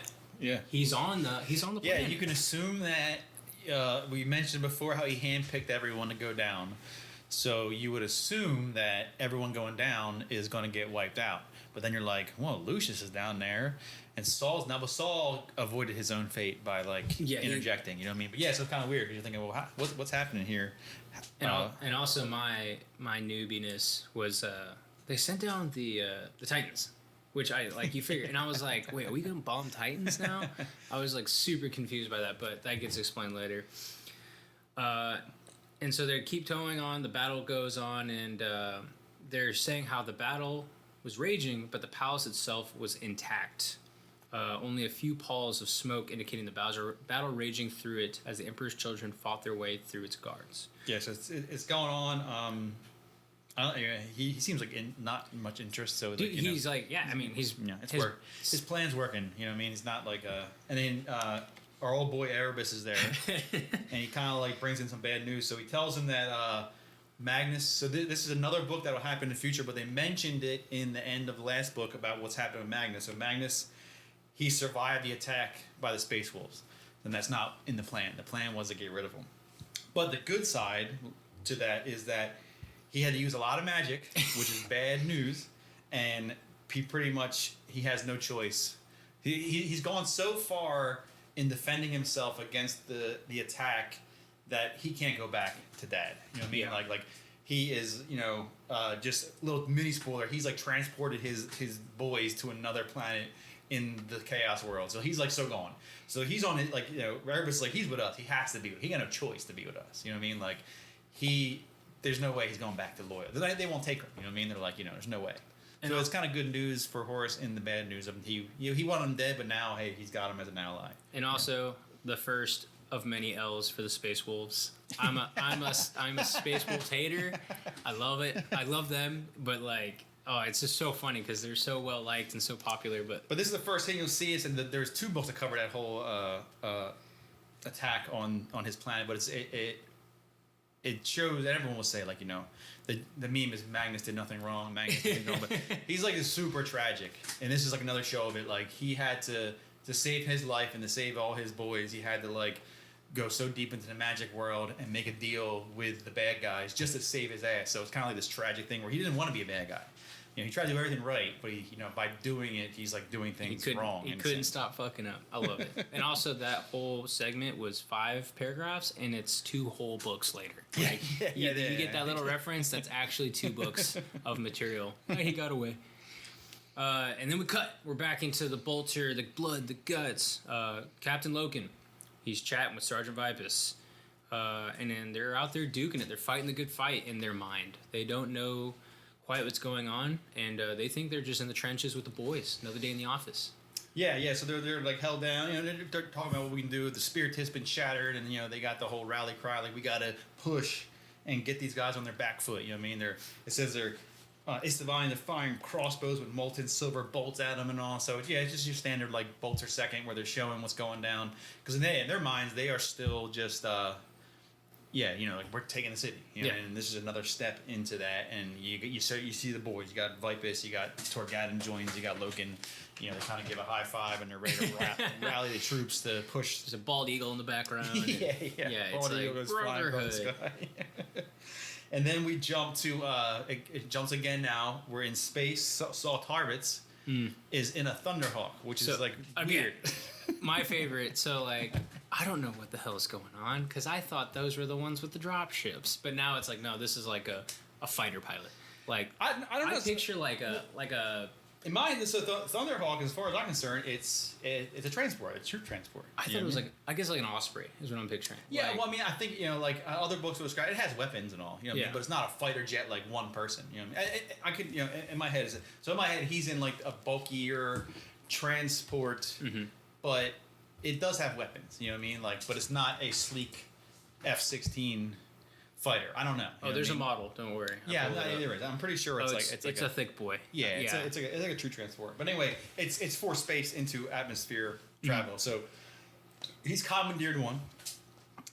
he's on the planet. Yeah, you can assume that. We mentioned before how he handpicked everyone to go down, so you would assume that everyone going down is going to get wiped out. But then you're like, well, Lucius is down there. And Saul avoided his own fate by interjecting. You know what I mean? But so it's kind of weird because you're thinking, well, what's happening here? And also my newbiness was they sent down the Titans, which you figure, and I was like, wait, are we gonna bomb Titans now? I was like super confused by that, but that gets explained later. And so they keep towing on. The battle goes on, and they're saying how the battle was raging, but the palace itself was intact. Only a few palls of smoke indicating the battle raging through it as the Emperor's children fought their way through its guards. Yeah, so it's going on. He seems like not much interest. So Dude, like, he's like, yeah. I mean, he's his plan's working. You know what I mean? He's not like and then our old boy Erebus is there, and he kind of like brings in some bad news. So he tells him that Magnus. So this is another book that will happen in the future, but they mentioned it in the end of the last book about what's happening with Magnus. So Magnus, he survived the attack by the Space Wolves, and that's not in the plan. The plan was to get rid of him. But the good side to that is that he had to use a lot of magic, which is bad news, and he has no choice. He's gone so far in defending himself against the attack that he can't go back to Dad. You know what I mean? Yeah. Like he is, just a little mini spoiler. He's like transported his boys to another planet in the Chaos world. So he's like so gone. So he's on it, like, Erebus, like, he's with us. He has to be. He got no choice to be with us. You know what I mean? Like there's no way he's going back to Loyal. They won't take him. You know what I mean? They're like, there's no way. So it's kind of good news for Horus in the bad news of he wanted him dead, but now, hey, he's got him as an ally. And also the first of many L's for the Space Wolves. I'm a Space Wolves hater. I love it. I love them, but like, it's just so funny because they're so well liked and so popular. But this is the first thing you'll see is, and there's 2 books that cover that whole attack on his planet, but it shows that everyone will say, like, the meme is Magnus did nothing wrong. Magnus did nothing wrong, but he's like super tragic, and this is like another show of it. Like he had to save his life and to save all his boys. He had to like go so deep into the magic world and make a deal with the bad guys just to save his ass. So it's kind of like this tragic thing where he didn't want to be a bad guy. He tried to do everything right, but he, by doing it, he's like doing things wrong. He couldn't stop fucking up. I love it. And also, that whole segment was 5 paragraphs, and it's 2 whole books later. Like, you get that little reference. That's actually 2 books of material. He got away. And then we cut. We're back into the bolter, the blood, the guts. Captain Loken, he's chatting with Sergeant Vipus. And then they're out there duking it. They're fighting the good fight in their mind. They don't know quite what's going on, and they think they're just in the trenches with the boys. Another day in the office. Yeah. So they're like held down. They're talking about what we can do. The spirit's been shattered, and they got the whole rally cry. Like, we got to push and get these guys on their back foot. You know what I mean? It says they're Isstvan, they're firing crossbows with molten silver bolts at them and all. So it's just your standard like bolter second where they're showing what's going down. Because in their minds, they are still just. Like, we're taking the city, and this is another step into that. And you see the boys. You got Vipus, you got Torgadon joins, you got Loken. They kind of give a high five, and they're ready to rally the troops to push. There's a bald eagle in the background. Yeah. It's like brotherhood. And then we jump to it jumps again. Now we're in space. Saul Tarvitz is in a Thunderhawk, which is like weird. My favorite. So like, I don't know what the hell is going on because I thought those were the ones with the drop ships, but now it's like, no, this is like a fighter pilot. Like I don't know. I picture like a. In mind, so Thunderhawk, as far as I'm concerned, it's a transport, a troop transport. I thought it was like, I guess like an Osprey is what I'm picturing. Yeah, like, well, I mean, I think like other books will describe it has weapons and all, but it's not a fighter jet like one person. I could, in my head, he's in like a bulkier transport, but it does have weapons. You know what I mean? Like, but it's not a sleek F-16 fighter. I don't know. There's a model. Don't worry. Yeah, there is. I'm pretty sure it's a thick boy. Yeah, it's like a true transport. But anyway, it's for space into atmosphere travel. So he's commandeered one,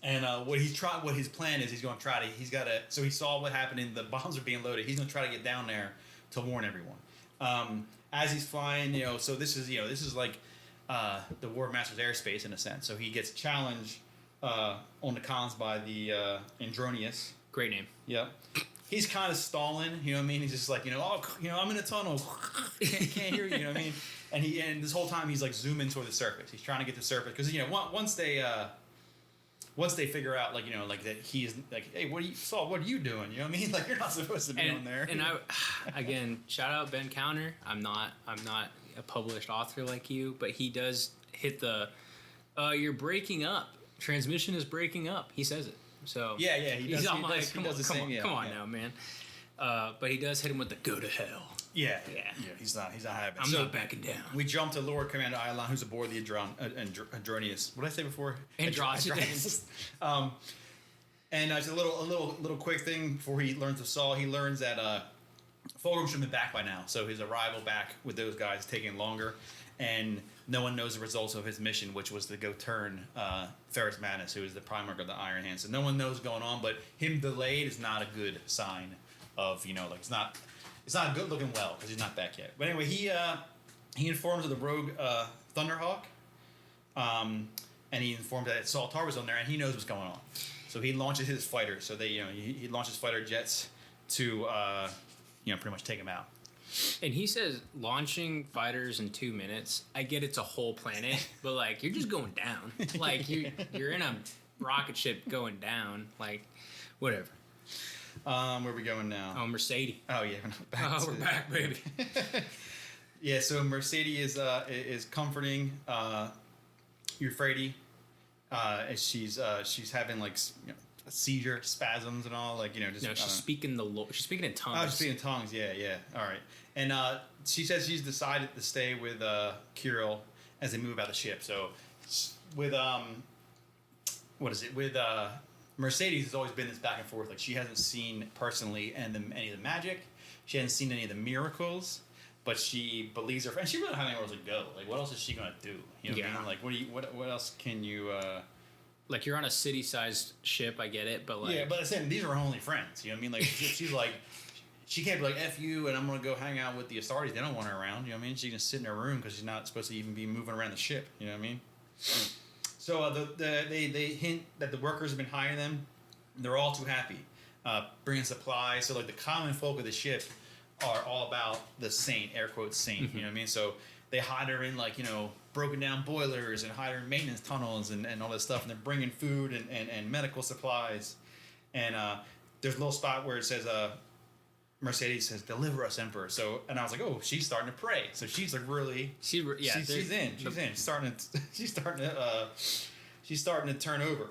and what his plan is, he's going to try to. So he saw what happened. The bombs are being loaded. He's going to try to get down there to warn everyone. As he's flying, so this is like the War Master's airspace in a sense. So he gets challenged. On the comms by the Andronius. Great name. Yeah. He's kind of stalling, you know what I mean? He's just like, I'm in a tunnel. can't hear you, you know what I mean? And this whole time he's like zooming toward the surface. He's trying to get to the surface because once they figure out like that he's like, hey, what are you doing? You know what I mean? Like, you're not supposed to be on there. And again, shout out Ben Counter. I'm not a published author like you, but he does hit the you're breaking up. Transmission is breaking up. He says it. So yeah, he does. Come on now, man. But he does hit him with the go to hell. Yeah. He's not having. I'm not backing down. We jump to Lord Commander Ilan, who's aboard the Andronius. What did I say before? Andronius. And it's a little quick thing before he learns of Saul. He learns that Fulgrim should have been back by now, so his arrival back with those guys is taking longer, and no one knows the results of his mission, which was to go turn Ferrus Manus, who is the Primarch of the Iron Hand. So no one knows what's going on, but him delayed is not a good sign of, like it's not good looking well because he's not back yet. But anyway, he informs of the rogue Thunderhawk, and he informed that Saul Tar was on there, and he knows what's going on. So he launches his fighters. So he launches fighter jets to pretty much take him out. And he says launching fighters in 2 minutes. I get it's a whole planet, but like you're just going down. Like you're in a rocket ship going down. Like whatever. Where are we going now? Oh, Mercedes. Oh yeah, we're back, baby. Yeah. So Mercedes is comforting Euphrates as she's having like seizure spasms and all, like just. No, she's speaking she's speaking in tongues. Oh, she's speaking in tongues. Yeah. All right. And she says she's decided to stay with Kirill as they move out the ship. So with with Mercedes has always been this back and forth. Like she hasn't seen personally any of the magic. She hasn't seen any of the miracles. But she believes her friend. She really doesn't have anywhere else to go. Like, what else is she gonna do? You know what I mean? Like, what else can you? Like, you're on a city-sized ship. I get it, but like, yeah. But I'm saying these are her only friends. You know what I mean? Like, she's like, she can't be like F you, and I'm gonna go hang out with the Astartes. They don't want her around. You know what I mean? She can sit in her room because she's not supposed to even be moving around the ship. You know what I mean? So they hint that the workers have been hiring them. They're all too happy, bringing supplies. So like the common folk of the ship are all about the saint, air quotes saint. Mm-hmm. You know what I mean? So they hide her in like broken down boilers and hide her in maintenance tunnels and all this stuff, and they're bringing food and medical supplies. And there's a little spot where it says Mercedes says, "Deliver us, Emperor." So, and I was like, "Oh, she's starting to pray." So she's like really, she's in. She's starting to turn over.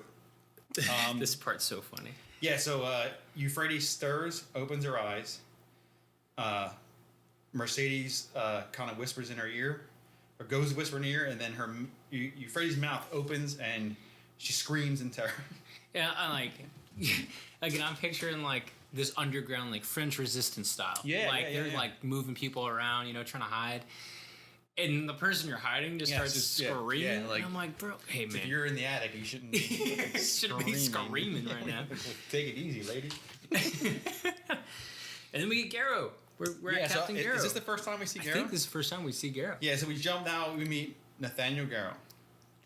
This part's so funny. Yeah. So Euphrates stirs, opens her eyes. Mercedes kind of whispers in her ear, or goes to whisper in her ear, and then Euphrates' mouth opens and she screams in terror. Yeah, I like. Again, I'm picturing like this underground, like French Resistance style. Yeah, they're like moving people around, trying to hide, and the person you're hiding just starts screaming. Yeah, like, and I'm like, bro, hey man, if you're in the attic, you shouldn't be screaming right now. Take it easy, lady. And then we get Garrow. We're at Captain Garrow. Is this the first time we see Garrow? I think this is the first time we see Garrow. Yeah, so we jump now. We meet Nathaniel Garrow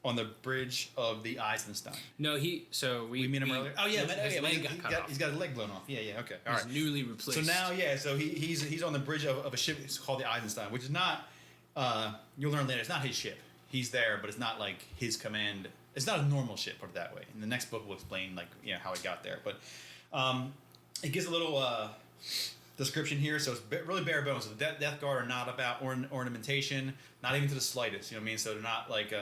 on the bridge of the Isstvan. No, we meet him earlier. Oh yeah, his leg got cut off. He's got his leg blown off. Yeah, okay. All right. Newly replaced. So now, so he's on the bridge of a ship called the Isstvan, which is not. You'll learn later. It's not his ship. He's there, but it's not like his command. It's not a normal ship, put it that way. And the next book will explain how he got there. But it gives a little. Description here, so it's really bare bones. So the Death Guard are not about ornamentation, not even to the slightest. You know what I mean? So they're not like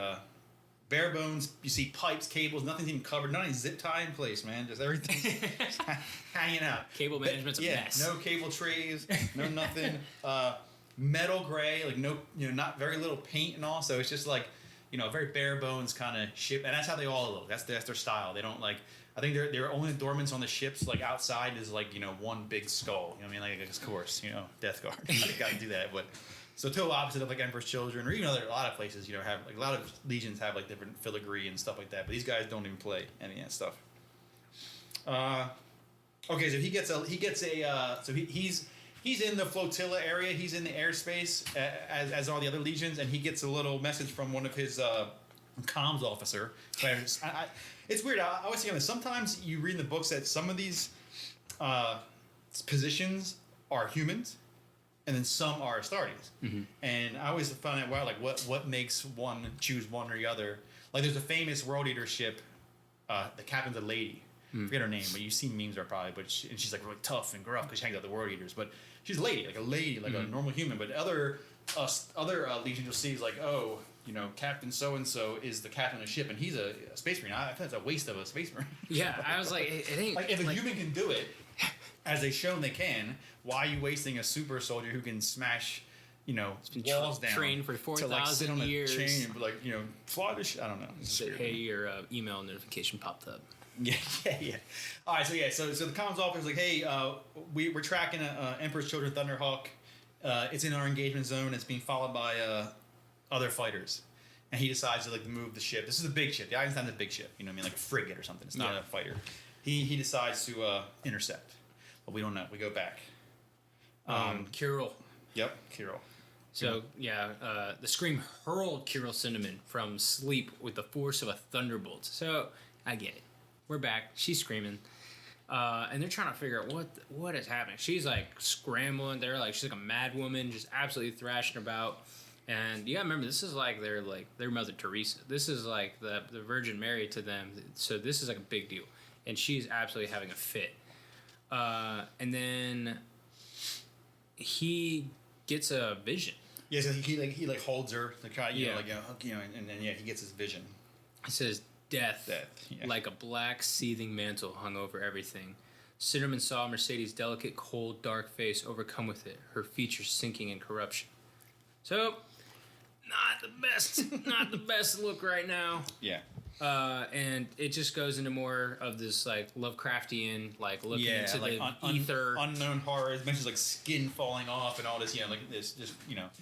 bare bones. You see pipes, cables, nothing's even covered. Not even zip tie in place, man. Just everything hanging out. Cable management's a mess. No cable trays, no nothing. Metal gray, like not very little paint and all. So it's just like a very bare bones kind of ship, and that's how they all look. That's their style. They don't like. I think their only adornments on the ships, like outside, is like one big skull. You know what I mean? Like of course, Death Guard. You got to do that, but so total opposite of like Emperor's Children, or even a lot of places. Have like a lot of legions have like different filigree and stuff like that. But these guys don't even play any of that stuff. Okay, so he's in the flotilla area. He's in the airspace as all the other legions, and he gets a little message from one of his comms officer. It's weird. I always think sometimes you read in the books that some of these positions are humans, and then some are Astartes. Mm-hmm. And I always find that wild. Like what makes one choose one or the other? Like there's a famous World Eater ship. The captain's a lady. I forget her name, but you've seen memes of her probably. But she's like really tough and gruff because she hangs out with the World Eaters. But she's a lady, like a normal human. But other legions you'll see is like, oh, Captain so and so is the captain of the ship, and he's a space marine. I think that's a waste of a space marine. Yeah, I was like, it ain't. Like if a human can do it, as they've shown they can, why are you wasting a super soldier who can smash, walls down? Trained for 4,000 years. Chain and fly the shit. I don't know. Hey, your email notification popped up. Yeah. All right, so the comms officer's like, hey, we're tracking Emperor's Children Thunderhawk. It's in our engagement zone. It's being followed by other fighters, and he decides to like move the ship. This is a big ship. The Isstvan's a big ship. You know what I mean, like a frigate or something. It's not a fighter. He decides to intercept, but we don't know. We go back. Choral. Yep, Choral. So, the scream hurled Choral Cinnamon from sleep with the force of a thunderbolt. So, I get it. We're back. She's screaming. And they're trying to figure out what is happening. She's, like, scrambling. She's like a mad woman, just absolutely thrashing about. And you gotta remember, this is like their Mother Teresa. This is like the Virgin Mary to them. So, this is like a big deal. And she's absolutely having a fit. And then he gets a vision. Yeah, so he holds her, and then he gets his vision. It says death yeah. like a black seething mantle hung over everything. Cinnamon saw Mercedes' delicate, cold, dark face overcome with it, her features sinking in corruption. So, not the best look right now. Yeah. And it just goes into more of this like Lovecraftian, like looking into like the ether, unknown horror. It mentions like skin falling off and all this, like this, just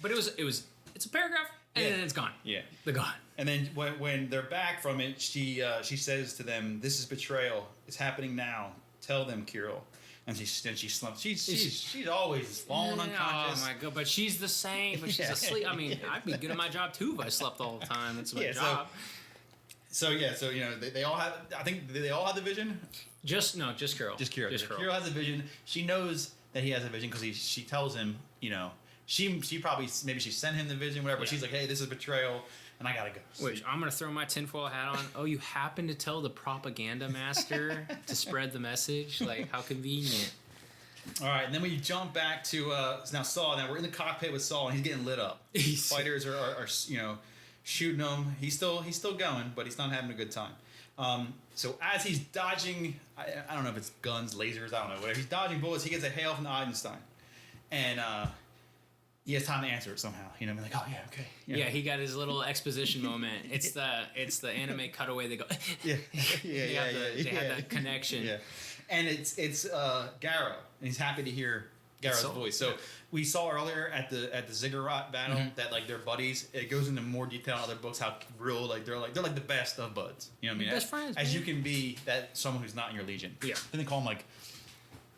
But it's a paragraph and then it's gone. Yeah, they're gone. And then when they're back from it, she says to them, "This is betrayal. It's happening now. Tell them, Choral." And she slumps. She's always falling unconscious. Oh my god! But she's the same. But she's asleep. I mean, I'd be good at my job too if I slept all the time. That's my job. So they all have. I think they all have the vision. Just Choral. Just Choral. Choral has a vision. She knows that he has a vision because she tells him. She probably maybe she sent him the vision, whatever. But she's like, hey, this is betrayal, and I gotta go. Wait, I'm gonna throw my tinfoil hat on. Oh, you happen to tell the propaganda master to spread the message? Like, how convenient. All right, and then we jump back to now Saul. Now we're in the cockpit with Saul, and he's getting lit up. Fighters are shooting him. He's still going, but he's not having a good time. So as he's dodging, I don't know if it's guns, lasers, I don't know, whatever. He's dodging bullets. He gets a hail from Isstvan, and he has time to answer it somehow. Like, oh yeah, okay. Yeah, he got his little exposition moment. It's the anime cutaway. They go. They had that connection. Yeah, and it's Garrow, and he's happy to hear Garrow's voice. So we saw earlier at the Ziggurat battle that like they're buddies. It goes into more detail in other books how real they're like the best of buds. You know what I mean? Best friends, as you can be that someone who's not in your legion. Yeah. Then they call them like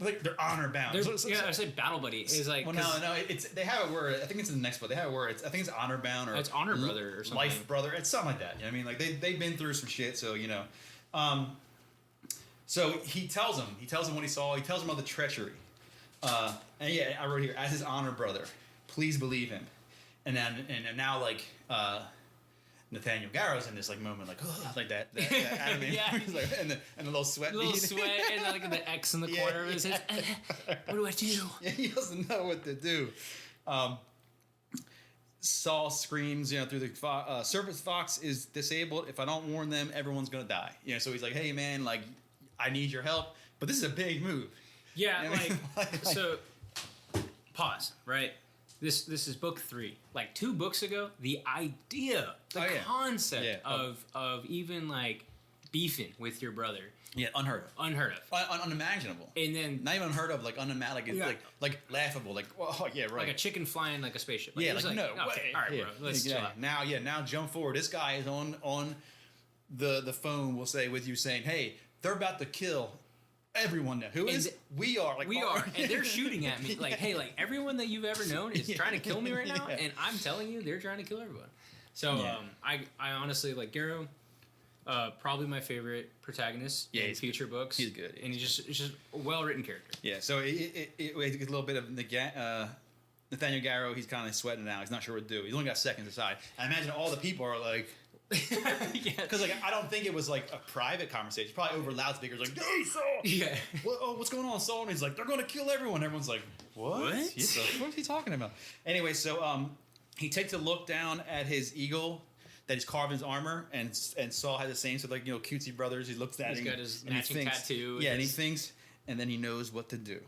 they're honor bound. I say battle buddy. It's like no. It's they have a word. I think it's in the next book. They have a word. I think it's honor bound or it's honor brother or something. Life brother. It's something like that. You know what I mean? Like they've been through some shit. So So he tells him what he saw. He tells him of the treachery. And yeah, I wrote here, as his honor brother, please believe him. And now like Nathaniel Garrow's in this like moment like like that anime. Yeah. Like, and the little sweat. And like the X in the corner of his head. What do I do? Yeah, he doesn't know what to do. Saul screams, through the Serpent's Fox is disabled. If I don't warn them, everyone's gonna die. So he's like, hey man, like I need your help, but this is a big move. Yeah, so pause, right? This is book 3. Like 2 books ago, the idea, concept of even like beefing with your brother. Yeah, unheard of. Unimaginable. And then not even unheard of, like like laughable, like oh yeah, right. Like a chicken flying like a spaceship. Like, no way. Okay, all right, bro. Let's chill out. Now jump forward. This guy is on the phone. We'll say with you saying, hey, they're about to kill everyone now. We are. And they're shooting at me. Like, hey, like everyone that you've ever known is trying to kill me right now, and I'm telling you, they're trying to kill everyone. So I honestly like Garrow. Probably my favorite protagonist in future books. He's good, and he's just a well written character. Yeah. So it gets a little bit of Nathaniel Garrow. He's kind of sweating now. He's not sure what to do. He's only got seconds aside. I imagine all the people are like. Because I don't think it was like a private conversation. It's probably over loudspeakers, like, "Hey, Saul! Yeah, what's going on, Saul?" And he's like, "They're going to kill everyone." Everyone's like, "What? What is he talking about?" Anyway, so he takes a look down at his eagle that he's carved in his armor, and Saul has the same. So like cutesy brothers. He looks at it. He's got his matching tattoo. Yeah, and he thinks, and then he knows what to do.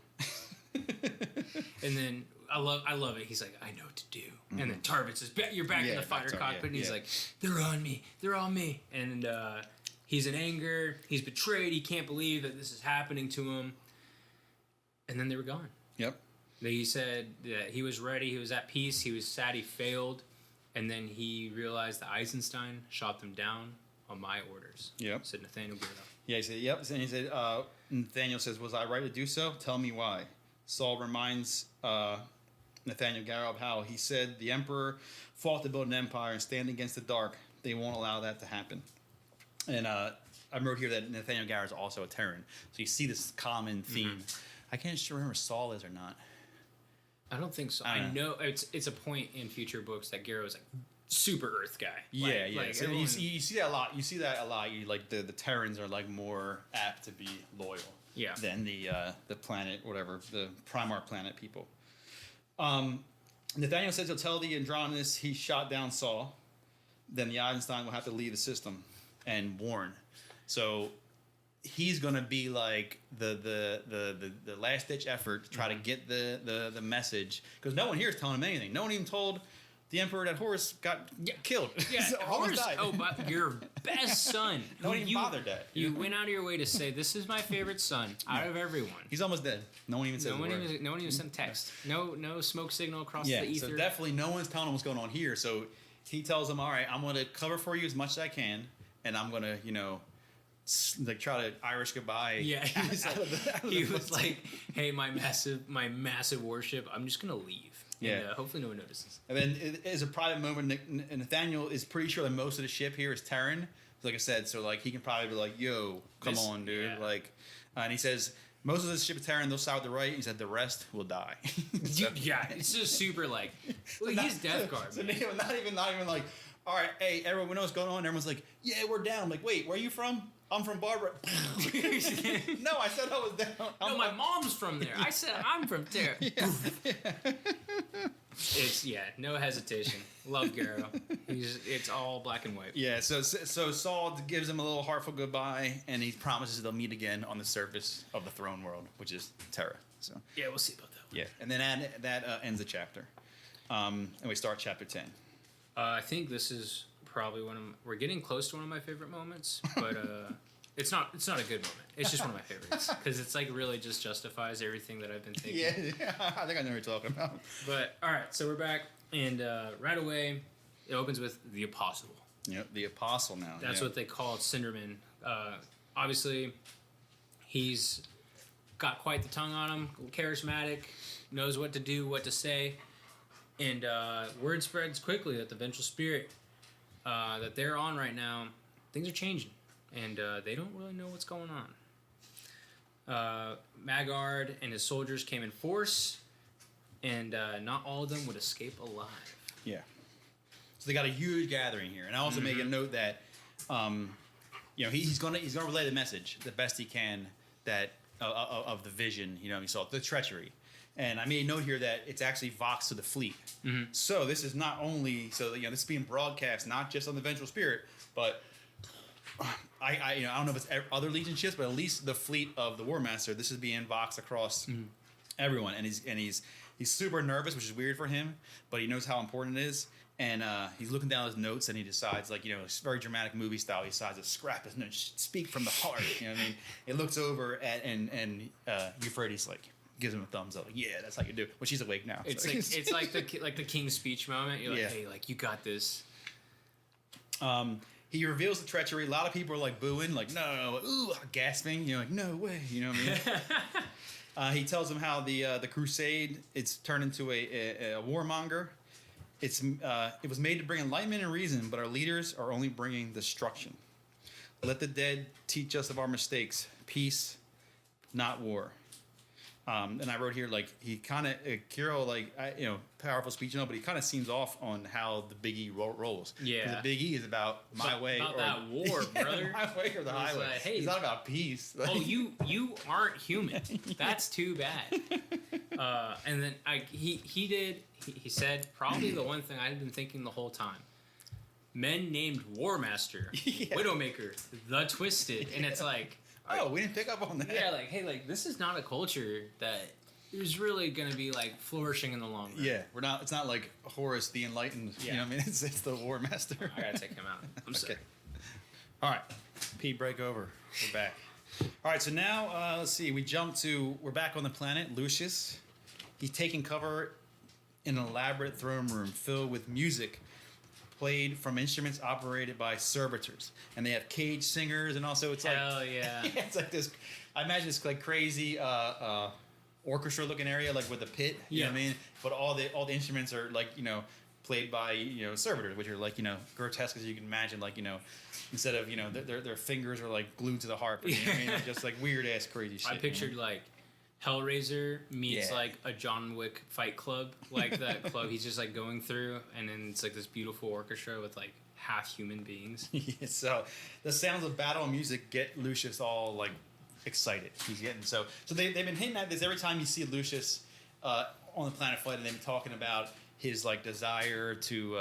And then I love it. He's like, I know what to do. Mm-hmm. And then Tarvitz is you're back in the fighter cockpit, and he's like, they're on me. And He's in anger. He's betrayed. He can't believe that this is happening to him. And then they were gone. Yep. He said that he was ready. He was at peace. He was sad he failed. And then he realized that Isstvan shot them down on my orders. Yep. Said Nathaniel Garrow. Yeah, he said, yep. And he said, Nathaniel says, was I right to do so? Tell me why. Saul reminds Nathaniel Garrow of how he said the emperor fought to build an empire and stand against the dark. They won't allow that to happen. And I wrote here that Nathaniel Garrow is also a Terran. So you see this common theme. Mm-hmm. I can't sure remember if Saul is or not. I don't think so. I know it's a point in future books that Garrow is like super Earth guy. Yeah, yeah. So you see that a lot. You see that a lot. You like the Terrans are like more apt to be loyal. Yeah. Than the planet, whatever, the Primarch planet people. Nathaniel says he'll tell the Andronicus he shot down Saul. Then the Isstvan will have to leave the system and warn. So he's gonna be like the last ditch effort to try to get the message, because no one here is telling him anything. No one even told the Emperor that Horus got killed. Yeah, So Horus. Oh, but your best son. No one even bothered that. You went out of your way to say this is my favorite son out of everyone. He's almost dead. No one even said. No one even sent text. No smoke signal across the ether. So definitely no one's telling him what's going on here. So he tells him, all right, I'm going to cover for you as much as I can, and I'm going to, like try to Irish goodbye. Yeah, he was like, hey, my massive warship, I'm just going to leave. Yeah. And hopefully no one notices. And then it is a private moment. Nathaniel is pretty sure that most of the ship here is Terran. Like I said, so like he can probably be like, yo, come on, dude. Yeah. Like, and he says, most of the ship is Terran, they'll side with the right. He said, the rest will die. Yeah, it's just super like, well, he's Death Guard. So not even like, all right, hey, everyone knows what's going on. Everyone's like, yeah, we're down. I'm like, wait, where are you from? I'm from Barbara. No, I said I was down. No, my mom's from there. I said I'm from there. Yeah. It's no hesitation. Love Garrow. It's all black and white. Yeah. So Saul gives him a little heartful goodbye, and he promises they'll meet again on the surface of the throne world, which is Terra. So yeah, we'll see about that. Yeah, and then that ends the chapter, and we start chapter 10. I think this is probably we're getting close to one of my favorite moments, but it's not a good moment. It's just one of my favorites because it's like really just justifies everything that I've been thinking. Yeah, I think I know what you're talking about. But all right, so we're back, and right away it opens with the Apostle. Yep, the Apostle now. That's what they call Cinderman. Obviously, he's got quite the tongue on him, charismatic, knows what to do, what to say. And word spreads quickly that the Vengeful Spirit that they're on right now, things are changing. And they don't really know what's going on. Magard and his soldiers came in force, and not all of them would escape alive. Yeah. So they got a huge gathering here. And I also make a note that he's gonna relay the message the best he can that of the vision, he saw the treachery. And I made a note here that it's actually Vox to the fleet. Mm-hmm. So this is not only this is being broadcast not just on the Vengeful Spirit, but I don't know if it's other Legion ships, but at least the fleet of the War Master. This is being Vox across everyone, and he's super nervous, which is weird for him, but he knows how important it is. And he's looking down his notes, and he decides, it's very dramatic movie style. He decides to scrap his notes, speak from the heart. You know what I mean? It looks over at and Euphrates gives him a thumbs up. Like, yeah, that's how you do it. Well, she's awake now. It's like the King's Speech moment. You're like, hey, you got this. He reveals the treachery. A lot of people are like booing, like no, ooh, gasping. You're like, no way. You know what I mean? He tells them how the crusade it's turned into a warmonger. It was made to bring enlightenment and reason, but our leaders are only bringing destruction. Let the dead teach us of our mistakes. Peace, not war. And I wrote here, he kind of, Kirill, powerful speech, but he kind of seems off on how the Big E rolls. Yeah. The Big E is about my way. About that war, brother. My way or the highway. Hey, it's not about peace. You aren't human. That's too bad. And then he said probably the one thing I've been thinking the whole time. Men named War Master, Widowmaker, the Twisted. And it's like... Oh, we didn't pick up on that. Yeah, this is not a culture that is really going to be flourishing in the long run. Yeah, we're not. It's not like Horus the Enlightened. Yeah. You know what I mean? It's the War Master. I gotta take him out. I'm sorry. All right. Pete, break over. We're back. All right, so now let's see. We're back on the planet. Lucius. He's taking cover in an elaborate throne room filled with music played from instruments operated by servitors, and they have cage singers, and also it's Hell yeah. it's like this. I imagine it's like crazy orchestra looking area, like with a pit. You know what I mean? But all the instruments are like played by servitors, which are like grotesque as you can imagine. Like instead of their fingers are like glued to the harp. You know what I mean? Just like weird ass crazy shit. I pictured like Hellraiser meets like a John Wick fight club, like that club he's just like going through, and then it's like this beautiful orchestra with like half human beings. Yeah, so the sounds of battle music get Lucius all like excited. He's getting so they've been hinting at this every time you see Lucius on the planet Flight, and they've been talking about his like desire to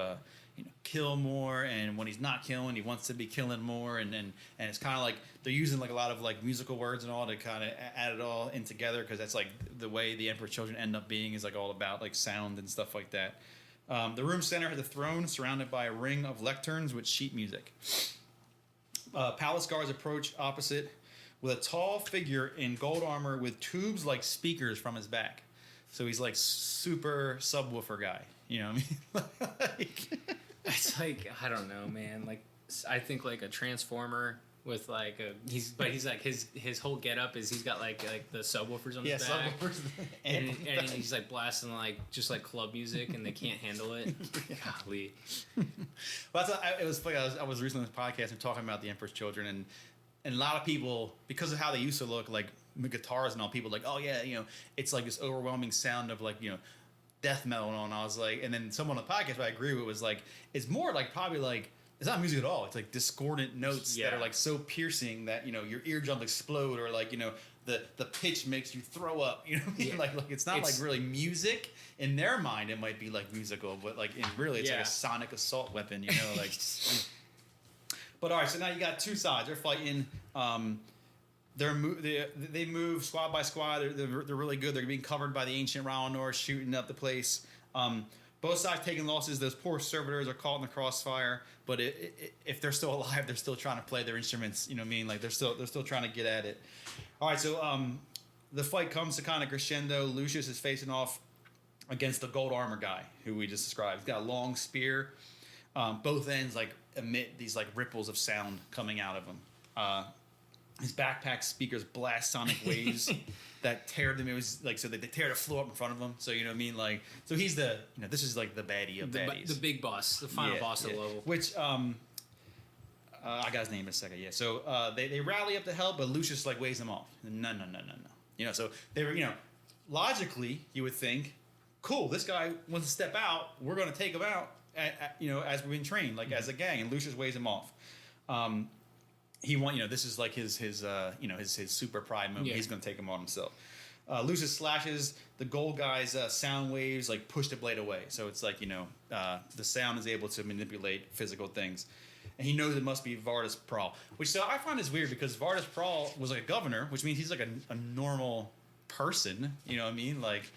kill more, and when he's not killing, he wants to be killing more, and it's kind of like they're using like a lot of like musical words and all to kind of add it all in together, because that's like the way the Emperor's Children end up being, is like all about like sound and stuff like that. The room center has a throne surrounded by a ring of lecterns with sheet music. Palace guards approach opposite with a tall figure in gold armor with tubes like speakers from his back. So he's like super subwoofer guy. You know what I mean? It's like, I don't know, man. Like, I think like a transformer with like he's like his whole getup is he's got like the subwoofers on his back. Subwoofers. and he's like blasting like just like club music, and they can't handle it. Golly. Well, it was funny. I was recently on this podcast and talking about the Emperor's Children, and a lot of people, because of how they used to look, like guitars and all, people like, oh yeah, it's like this overwhelming sound of like death metal, and I was like, and then someone on the podcast, I agree with, was like, it's more like probably like, it's not music at all. It's like discordant notes that are like so piercing that your eardrums explode, or like the pitch makes you throw up. You know what I mean? Yeah. Like it's not like really music. In their mind, it might be like musical, but like in really, it's like a sonic assault weapon. Like. But all right, so now you got two sides. They're fighting. They move squad by squad. They're really good. They're being covered by the ancient Ralnor shooting up the place. Both sides taking losses. Those poor servitors are caught in the crossfire. But if they're still alive, they're still trying to play their instruments. You know what I mean? Like they're still trying to get at it. All right, so the fight comes to kind of crescendo. Lucius is facing off against the gold armor guy who we just described. He's got a long spear. Both ends like emit these like ripples of sound coming out of him. His backpack speakers blast sonic waves that tear them. It was like, so they tear the floor up in front of him. So you know what I mean? Like, so he's the this is like the baddie of baddies, the big boss, the final boss of the level. Which I got his name in a second. Yeah. So they rally up to help, but Lucius like waves them off. No. So they were logically you would think, cool, this guy wants to step out. We're going to take him out. As we've been trained, like as a gang, and Lucius weighs him off. He this is like his super pride moment. Yeah. He's going to take him on himself. Lucius slashes the gold guy's sound waves, like push the blade away. So it's like the sound is able to manipulate physical things, and he knows it must be Vardis Prahl. Which so I find is weird, because Vardis Prahl was like a governor, which means he's like a normal person. You know what I mean? Like.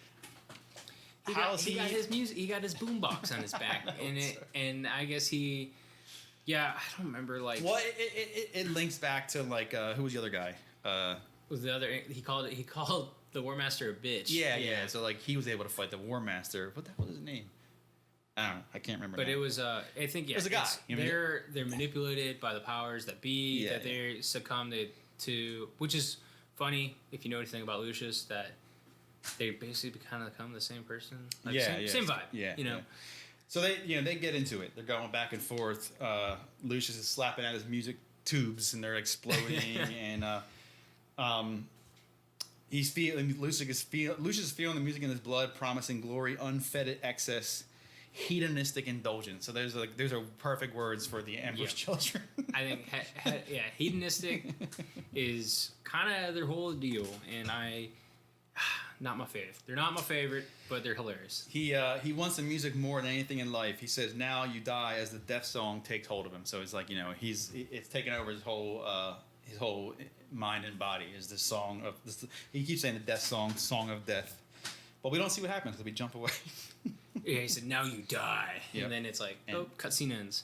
He got his music. He got his boombox on his back, and I guess I don't remember like. Well, it links back to like who was the other guy? Was the other he called the War Master a bitch? Yeah. So like he was able to fight the War Master. What the hell was his name? I don't know. I can't remember. But it was I think it was a guy. They're manipulated by the powers that be, that they succumb to, which is funny if you know anything about Lucius, that they basically kind of become the same person. Like same vibe. Yeah. So they get into it. They're going back and forth. Lucius is slapping at his music tubes, and they're exploding. And Lucius is feeling the music in his blood, promising glory, unfettered excess, hedonistic indulgence. So those are perfect words for the Emperor's Children. I think hedonistic is kind of their whole deal, and not my favorite. They're not my favorite, but they're hilarious. He wants the music more than anything in life. He says, "Now you die," as the death song takes hold of him. So it's like it's taken over his whole mind and body. Is this song of this? He keeps saying the death song of death, but we don't see what happens because we jump away. Yeah, he said, "Now you die," and then it's like, cutscene ends.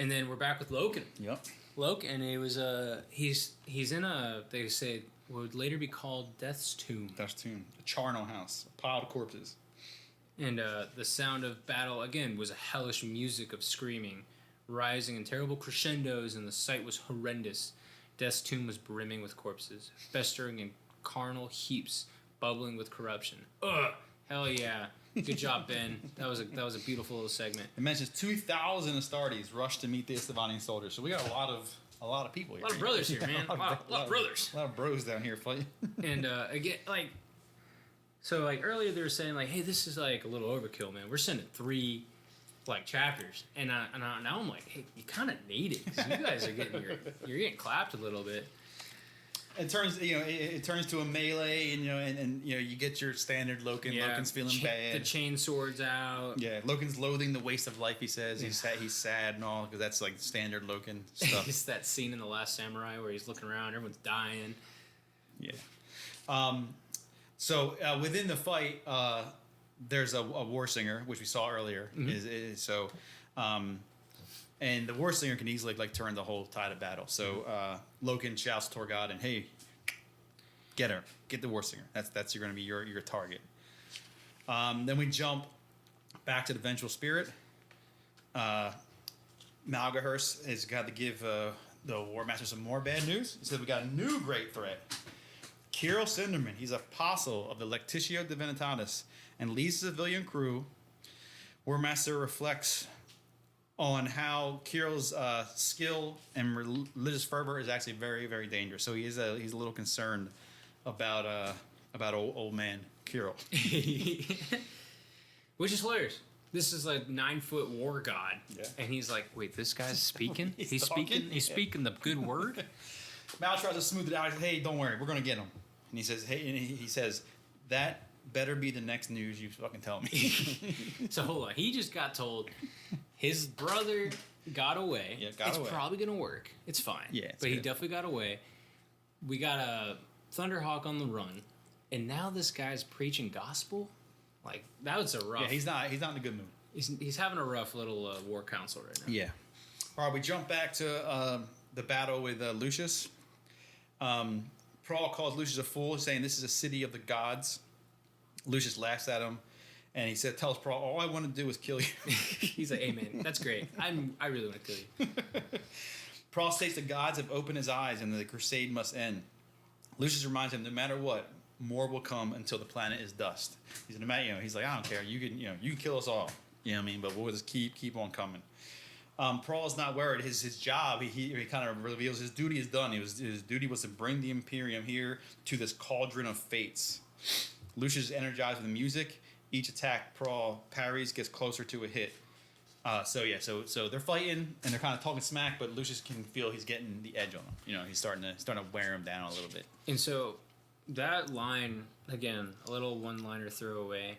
And then we're back with Loken. Yep. Loken, and it was he's in a, they say, what would later be called Death's Tomb. Death's Tomb. A charnel house. A pile of corpses. And the sound of battle, again, was a hellish music of screaming, rising in terrible crescendos, and the sight was horrendous. Death's Tomb was brimming with corpses, festering in carnal heaps, bubbling with corruption. Ugh! Hell yeah. Good job, Ben. That was a beautiful little segment. It mentions 2,000 Astartes rushed to meet the Isstvan soldiers. So we got a lot of people here. A lot of brothers here, man. A lot of brothers. A lot of bros down here fighting. And again, like, so like earlier they were saying like, hey, this is like a little overkill, man. We're sending 3 like chapters, and now I'm like, hey, you kind of need it. 'Cause you guys are you're getting clapped a little bit. It turns to a melee, and you get your standard Loken. Yeah, Loken's feeling bad. The chain swords out. Yeah, Loken's loathing the waste of life. He says he's sad and all, because that's like standard Loken stuff. It's that scene in The Last Samurai where he's looking around, everyone's dying. Yeah. So within the fight, there's a war singer, which we saw earlier. Mm-hmm. And the war singer can easily like turn the whole tide of battle. So Loken shouts to God and, hey, get the war singer. That's going to be your target. Then we jump back to the vengeful spirit. Malgahurst has got to give the War Master some more bad news. He said we got a new great threat. Kirill Cinderman, he's apostle of the Lectitio Divinitatis and leads the civilian crew. War Master reflects on how Kirill's skill and religious fervor is actually very, very dangerous. So he's a little concerned about old man Kirill. Which is hilarious. This is like 9-foot war god. Yeah. And he's like, wait, this guy's speaking? He's talking? He's speaking the good word? Mal tries to smooth it out. He says, hey, don't worry, we're gonna get him. And he says, hey, and he says, that better be the next news you fucking tell me. So hold on, he just got told his brother got away. Yeah, it's probably gonna work. It's fine. Yeah, but he definitely got away. We got a Thunderhawk on the run, and now this guy's preaching gospel. Like that was a rough. Yeah, he's not in a good mood. He's having a rough little war council right now. Yeah. All right, we jump back to the battle with Lucius. Prawl calls Lucius a fool, saying this is a city of the gods. Lucius laughs at him, and he tells Prawl, all I want to do is kill you. He's like, hey man, that's great. I really want to kill you. Prawl states the gods have opened his eyes and the crusade must end. Lucius reminds him, no matter what, more will come until the planet is dust. He's like, I don't care. You can kill us all. You know what I mean? But we'll just keep on coming. Prawl is not worried. His job, he kind of reveals his duty is done. His duty was to bring the Imperium here to this cauldron of fates. Lucius is energized with the music. Each attack Prawl parries, gets closer to a hit. So they're fighting and they're kind of talking smack, but Lucius can feel he's getting the edge on him. He's starting to wear him down a little bit. And so that line again, a little one-liner throwaway.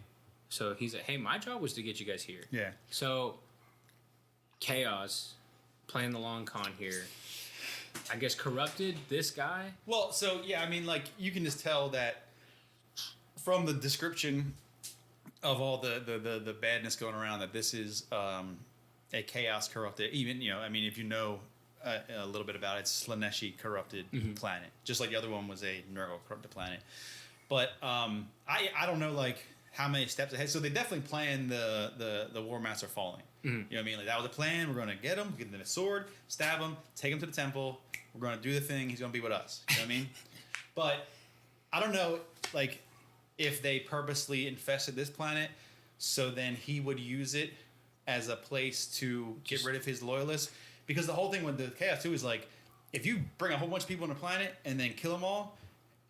So he's like, hey, my job was to get you guys here. Yeah. So Chaos playing the long con here, I guess, corrupted this guy. Well, so yeah, I mean, like you can just tell that from the description of all the badness going around that this is a chaos corrupted. Even I mean, if you know a little bit about it, it's Slaneshi corrupted planet, just like the other one was a Nurgle corrupted planet. But I don't know like how many steps ahead. So they definitely planned the War Master falling. You know what I mean? Like that was the plan. We're going to get him, get him a sword, stab him, take him to the temple. We're going to do the thing. He's going to be with us. You know what I mean? But I don't know, like, if they purposely infested this planet, so then he would use it as a place to get rid of his loyalists. Because the whole thing with the Chaos too is like, if you bring a whole bunch of people on the planet and then kill them all,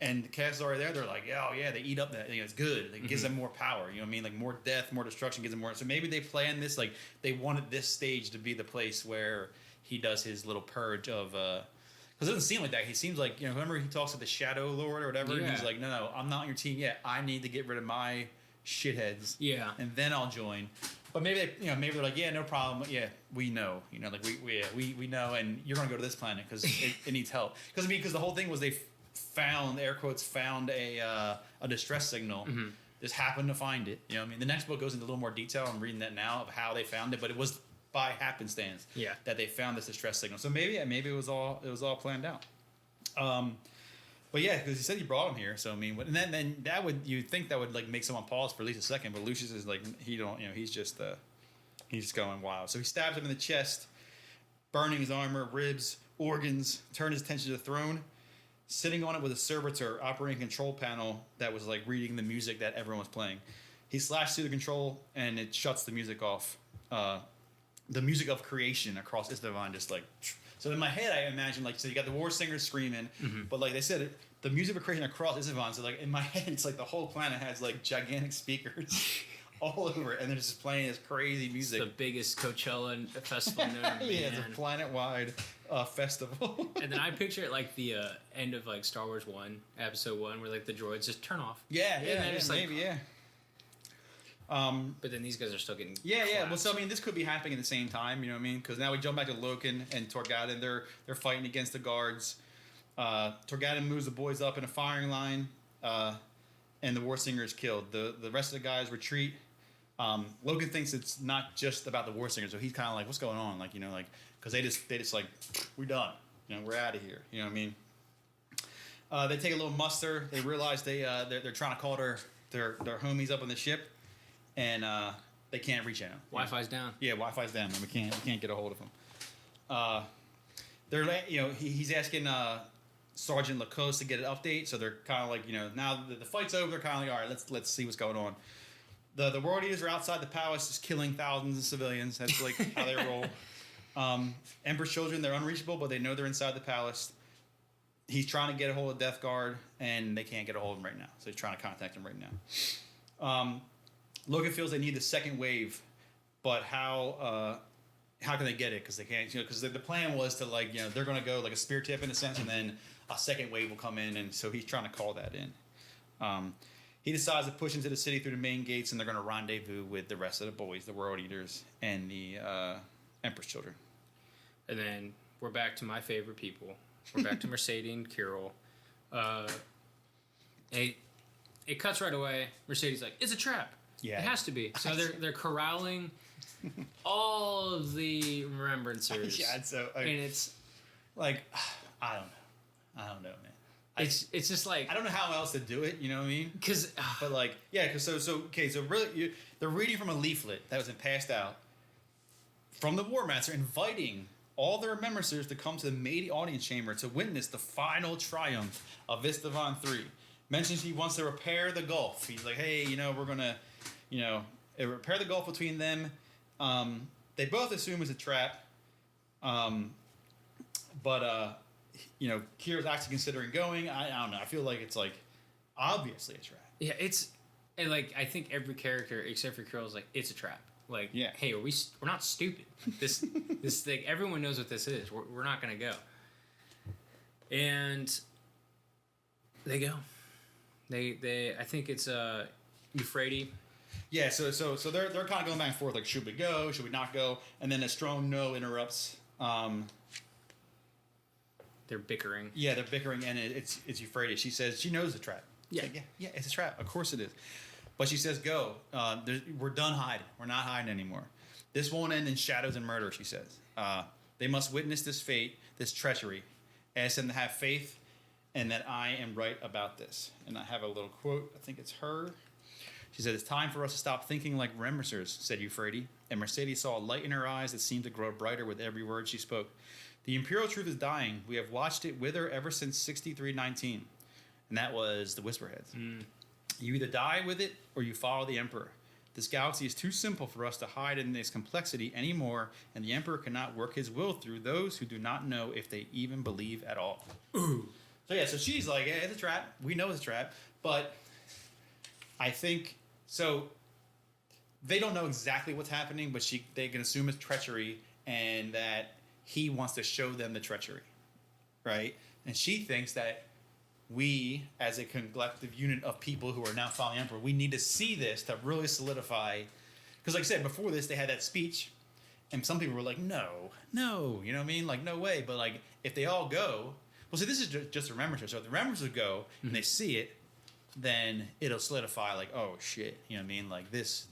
and the Chaos is already there, they're like, oh yeah, they eat up that. It's good. It gives them more power. You know what I mean? Like more death, more destruction gives them more. So maybe they planned this, like they wanted this stage to be the place where he does his little purge of. Because it doesn't seem like that. He seems like, remember he talks to the Shadow Lord or whatever, and he's like, no, I'm not on your team yet. I need to get rid of my shitheads. Yeah. And then I'll join. But maybe maybe they're like, yeah, no problem. Yeah, we know. Like we know, and you're gonna go to this planet because it needs help. Because the whole thing was they found, air quotes, found a distress signal. Just happened to find it. The next book goes into a little more detail. I'm reading that now of how they found it, but it was by happenstance that they found this distress signal. So maybe it was all planned out. But yeah, because he said he brought him here. So I mean, and then that would, you'd think that would like make someone pause for at least a second. But Lucius is like, he's just going wild. So he stabs him in the chest, burning his armor, ribs, organs. Turned his attention to the throne, sitting on it with a servitor operating a control panel that was like reading the music that everyone was playing. He slashed through the control and it shuts the music off. The music of creation across Isstvan just like. So in my head, I imagine like, so you got the war singers screaming, but like they said, the music of creation across Isstvan. So like in my head, it's like the whole planet has like gigantic speakers all over it, and they're just playing this crazy music. It's the biggest Coachella festival known. Yeah, it's a planet-wide festival. And then I picture it like the end of like Star Wars 1, Episode 1, where like the droids just turn off. Yeah, maybe, yeah. But then these guys are still getting yeah. Well, so I mean, this could be happening at the same time. You know what I mean? Because now we jump back to Loken and Torgaden. They're fighting against the guards. Torgaden moves the boys up in a firing line, and the war singer is killed. The rest of the guys retreat. Loken thinks it's not just about the war singer, so he's kind of like, "What's going on?" Like, like because they just like, "We're done. We're out of here." You know what I mean? They take a little muster. They realize they're trying to call their homies up on the ship. And they can't reach him. Wi-Fi's down. Yeah, Wi-Fi's down, and we can't get a hold of him. They're he's asking Sergeant Lacoste to get an update. So they're kind of like, now that the fight's over, they're kind of like, all right, let's see what's going on. The World Eaters are outside the palace, just killing thousands of civilians. That's like how they roll. Emperor's children, they're unreachable, but they know they're inside the palace. He's trying to get a hold of Death Guard, and they can't get a hold of him right now. So he's trying to contact him right now. Logan feels they need the second wave, but how can they get it? Because they can't, because the plan was to they're going to go like a spear tip in a sense, and then a second wave will come in, and so he's trying to call that in. He decides to push into the city through the main gates, and they're going to rendezvous with the rest of the boys, the World Eaters, and the Emperor's children. And then we're back to my favorite people. We're back to Mercedes and Kirill. It cuts right away. Mercedes like, it's a trap. Yeah, it has to be. So they're corralling all of the remembrancers. Yeah, so and it's like I don't know, man. It's just like I don't know how else to do it. You know what I mean? Because but like because so really they're reading from a leaflet that was passed out from the War Master, inviting all the remembrancers to come to the main audience chamber to witness the final triumph of Isstvan 3. Mentions he wants to repair the gulf. He's like, hey, we're gonna. Repair the gulf between them. They both assume it's a trap. But Kira's actually considering going. I don't know. I feel like it's like obviously a trap. Yeah, and like I think every character except for Kirill is like, it's a trap. Like, hey, we're not stupid. This thing, everyone knows what this is. We're not gonna go. And they go. They I think it's Euphrates. Yeah, so they're kind of going back and forth, like, should we go, should we not go? And then a strong no interrupts. They're bickering. Yeah, they're bickering, and it's Euphrates. She says she knows the trap. Yeah, like, yeah, it's a trap. Of course it is. But she says, go. We're done hiding. We're not hiding anymore. This won't end in shadows and murder, she says. They must witness this fate, this treachery. Ask them to have faith, and that I am right about this. And I have a little quote. I think it's her. She said, it's time for us to stop thinking like remembrancers, said Euphrates. And Mercedes saw a light in her eyes that seemed to grow brighter with every word she spoke. The imperial truth is dying. We have watched it wither ever since 6319. And that was the Whisperheads. You either die with it or you follow the Emperor. This galaxy is too simple for us to hide in its complexity anymore, and the Emperor cannot work his will through those who do not know if they even believe at all. Ooh. So she's like, yeah, it's a trap. We know it's a trap. But I think... So they don't know exactly what's happening, but they can assume it's treachery and that he wants to show them the treachery, right? And she thinks that we, as a collective unit of people who are now following the Emperor, we need to see this to really solidify. Because like I said, before this, they had that speech, and some people were like, no, you know what I mean? Like, no way. But like, if they all go, well, see, this is just a remembrance. So if the remembrance go and they see it, then it'll solidify like, oh shit, you know what I mean? Like this,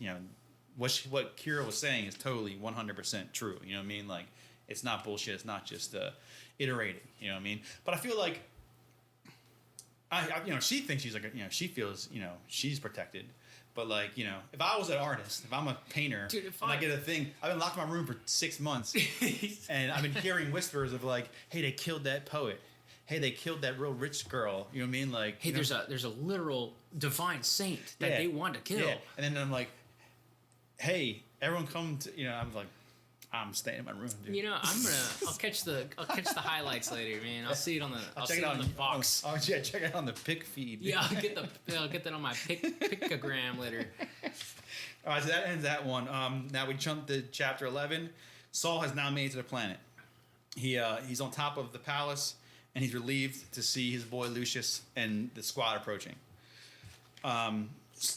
what Kira was saying is totally 100% true. You know what I mean? Like, it's not bullshit. It's not just iterating. You know what I mean? But I feel like, she thinks she's like, she feels, she's protected. But like, if I was an artist, if I'm a painter, dude, I get a thing, I've been locked in my room for 6 months, and I've been hearing whispers of like, hey, they killed that poet. Hey, they killed that real rich girl. You know what I mean? Like, hey, there's a literal divine saint that they want to kill. Yeah. And then I'm like, hey, everyone come to, I'm like, I'm staying in my room, dude. I'll catch the highlights later, man. I'll see it on the Fox. Check it out on the pic feed. Yeah, I'll get that on my picogram later. All right, so that ends that one. Now we jump to chapter 11. Saul has now made it to the planet. He's on top of the palace, and he's relieved to see his boy Lucius and the squad approaching.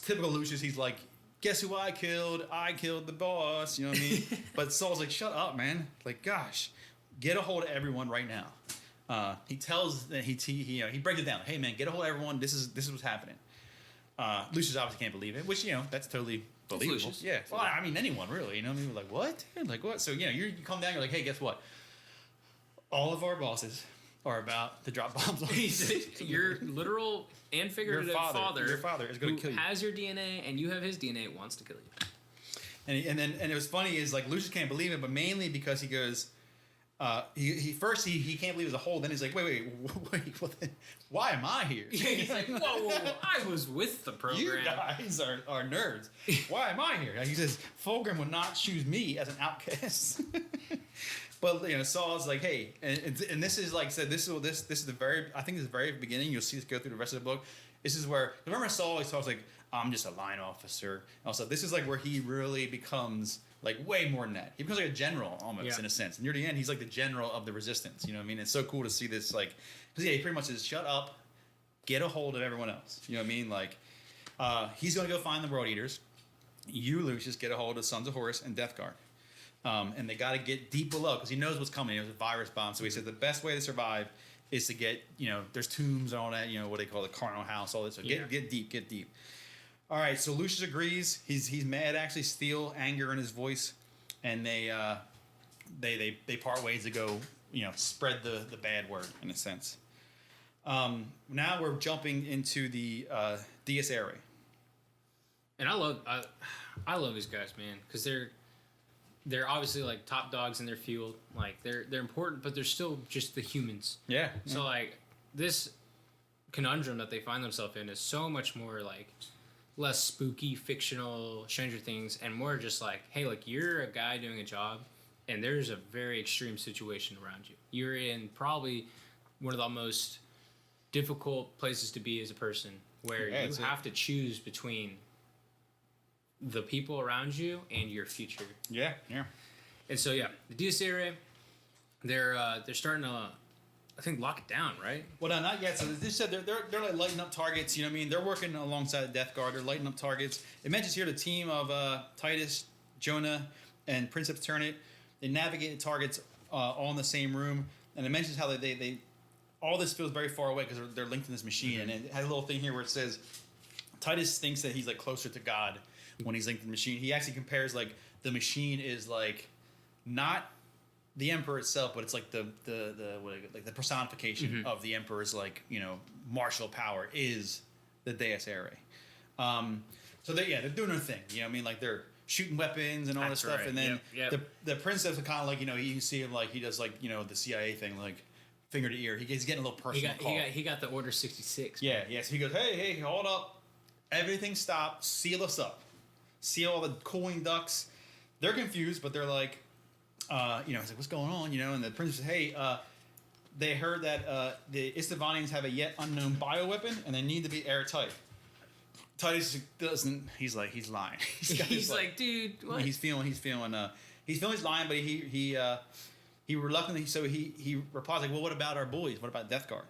Typical Lucius, he's like, guess who I killed? I killed the boss. You know what I mean? But Saul's like, shut up, man. Like, gosh, get a hold of everyone right now. He tells that he breaks it down. Hey, man, get a hold of everyone. This is what's happening. Lucius obviously can't believe it, which that's totally believable. Lucius. Yeah. Well, I mean, anyone really. You know what I mean? Like, what? Like, what? So you come down. You're like, hey, guess what? All of our bosses are about to drop bombs on your literal and figurative your father is going to kill you. Has your DNA and you have his DNA, wants to kill you. And it was funny is like Lucius can't believe it, but mainly because he goes, he can't believe it's a whole. Then he's like, wait, well, then, why am I here? Yeah, he's like, whoa, I was with the program. You guys are nerds. Why am I here? He says Fulgrim would not choose me as an outcast. But Saul's like, hey, and this is like said, this is the very, I think this is the very beginning. You'll see this go through the rest of the book. This is where, remember Saul always talks like, I'm just a line officer. Also, this is like where he really becomes like way more than that. He becomes like a general almost in a sense. And near the end, he's like the general of the resistance. You know what I mean? It's so cool to see this like, because he pretty much says, shut up, get a hold of everyone else. You know what I mean? Like, he's gonna go find the World Eaters. You, Lucius, get a hold of Sons of Horus and Death Guard. And they got to get deep below because he knows what's coming. It was a virus bomb. So he said the best way to survive is to get, there's tombs and all that, what they call the carnal house, all this. So get deep. All right, so Lucius agrees. He's mad, actually, steel, anger in his voice. And they part ways to go, spread the bad word, in a sense. Now we're jumping into the Dies Irae. And I love these guys, man, because they're obviously like top dogs in their field. Like they're important, but they're still just the humans. Yeah. So like this conundrum that they find themselves in is so much more like less spooky, fictional, Stranger Things, and more just like, hey, like you're a guy doing a job, and there's a very extreme situation around you. You're in probably one of the most difficult places to be as a person, where you have to choose between the people around you and your future. Yeah. And so the Dies Irae, they're starting to, I think, lock it down, right? Well, no, not yet. So they said they're like lighting up targets. You know what I mean? They're working alongside the Death Guard. They're lighting up targets. It mentions here the team of Titus, Jonah, and Princeps Turnit. They navigate the targets all in the same room, and it mentions how they all this feels very far away because they're linked in this machine. Mm-hmm. And it has a little thing here where it says Titus thinks that he's like closer to God when he's linked to the machine. He actually compares like the machine is like not the Emperor itself, but it's like the personification of the Emperor's like martial power is the Dies Irae. So they're doing their thing. You know what I mean? Like they're shooting weapons and all this stuff, right. And then the Princess is kind of like you can see him like he does like the CIA thing like finger to ear. He's getting a little personal. He got the Order 66. Yeah. So he goes, hey, hold up, everything stop, seal us up. See all the cooling ducts. They're confused, but they're like, it's like, what's going on? And the prince says, hey, they heard that the Isstvannians have a yet unknown bioweapon, and they need to be airtight. Titus doesn't. He's like, he's lying. He's like, dude, what? He's feeling he's lying, but he reluctantly. So he replies like, well, what about our boys? What about Death Guard?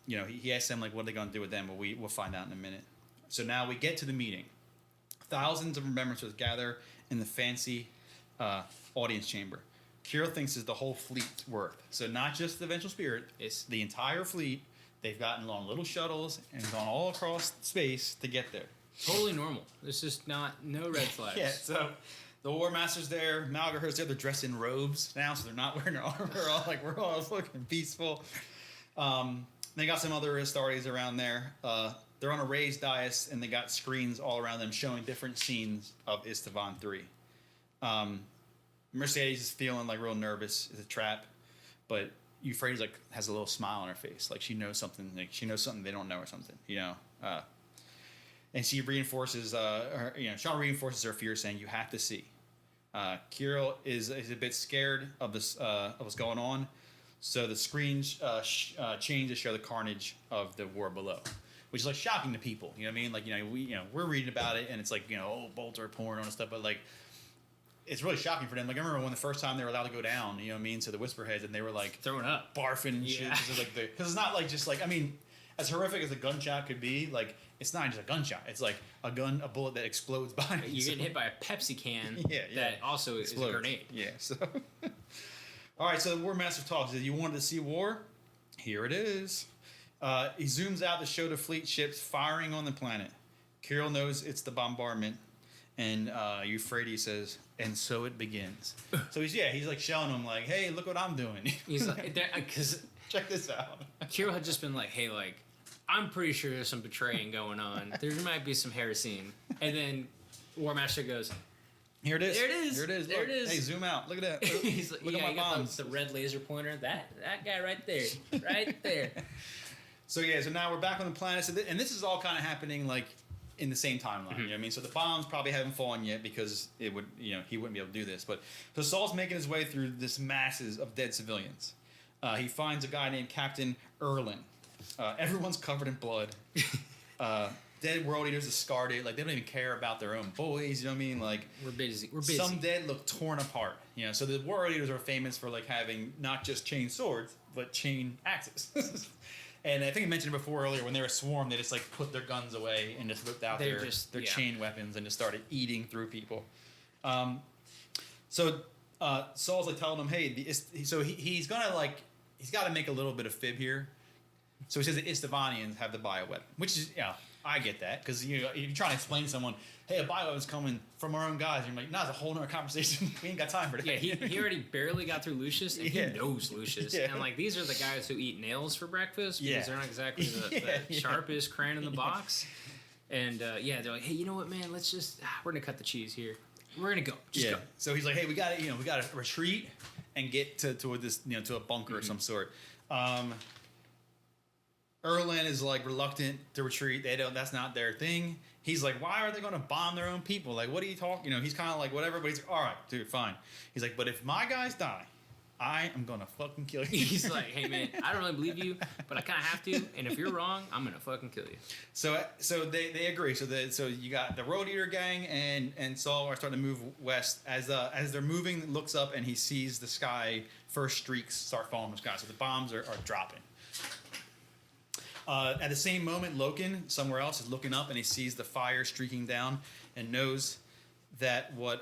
He asked them like, what are they going to do with them? But we'll find out in a minute. So now we get to the meeting. Thousands of remembrancers gather in the fancy audience chamber. Kira thinks it's the whole fleet's worth. So not just the Vengeful Spirit, it's the entire fleet. They've gotten on little shuttles and gone all across space to get there. Totally normal. There's just no red flags. Yeah, so the War Master's there, Malgaher's there. They're dressed in robes now, so they're not wearing their armor. We're all looking peaceful. They got some other Astartes around there. They're on a raised dais, and they got screens all around them showing different scenes of Isstvan 3. Mercedes is feeling like real nervous. It's a trap, but Euphrates like has a little smile on her face, like she knows something. Like she knows something they don't know or something, you know. And she reinforces, Sean reinforces her fear, saying, "You have to see." Kirill is a bit scared of this of what's going on, so the screens change to show the carnage of the war below, which is like shocking to people. You know what I mean? Like we're reading about it, and it's like bolter porn and stuff, but like it's really shocking for them. Like I remember when the first time they were allowed to go down, you know what I mean, to the Whisperheads, and they were like throwing up, barfing and shit, because it's not like just like as horrific as a gunshot could be, like it's not just a gunshot. It's like a bullet that explodes behind you. You're getting hit by a Pepsi can that also explodes. Is a grenade. Yeah, so... All right, so the War Master talks. He says, "You wanted to see war? Here it is." He zooms out to show the fleet ships firing on the planet. Kirill knows it's the bombardment. And Euphrates says, "And so it begins." So he's like showing them like, "Hey, look what I'm doing." He's like, because check this out. Kirill had just been like, "Hey, like, I'm pretty sure there's some betraying going on. There might be some heresy." And then War Master goes, "Here it is. There it is. Here it is. There Look. it is. Hey, zoom out. Look at that. He's like, look at my bombs. The red laser pointer. That guy right there. Right there." So now we're back on the planet. So and this is all kind of happening like in the same timeline. You know what I mean? So the bombs probably haven't fallen yet because he wouldn't be able to do this. But so Saul's making his way through this masses of dead civilians. He finds a guy named Captain Erlin. Everyone's covered in blood. Dead world eaters discarded. Like they don't even care about their own boys. You know what I mean? Like we're busy. Some dead look torn apart. So the world eaters are famous for like having not just chain swords but chain axes. And I think I mentioned it before earlier, when they were swarmed, they just like put their guns away and just whipped out their chain weapons and just started eating through people. So Saul's like telling them, "Hey," he's got to make a little bit of fib here. So he says the Isstevanians have the bioweapon, which is I get that, because if you're trying to explain to someone, "Hey, a bioweapon's coming from our own guys," and you're like, "No, it's a whole nother conversation. We ain't got time for that." Yeah, he already barely got through Lucius, and he knows Lucius. Yeah. And like these are the guys who eat nails for breakfast because they're not exactly the sharpest crayon in the box. And they're like, "Hey, you know what, man? Let's just we're gonna cut the cheese here. We're gonna go. Just go." So he's like, "Hey, we got to retreat and get to this to a bunker of some sort." Erlin is like reluctant to retreat. That's not their thing. He's like, "Why are they going to bomb their own people? Like, what are you talking?" He's kind of like, whatever, but he's like, "All right, dude, fine." He's like, "But if my guys die, I am going to fucking kill you." He's like, "Hey man, I don't really believe you, but I kind of have to. And if you're wrong, I'm going to fucking kill you." So they agree. So you got the Road Eater gang and Saul are starting to move west. As they're moving, looks up and he sees the sky. First streaks start falling from the sky. So the bombs are dropping. At the same moment, Loken, somewhere else, is looking up and he sees the fire streaking down and knows that what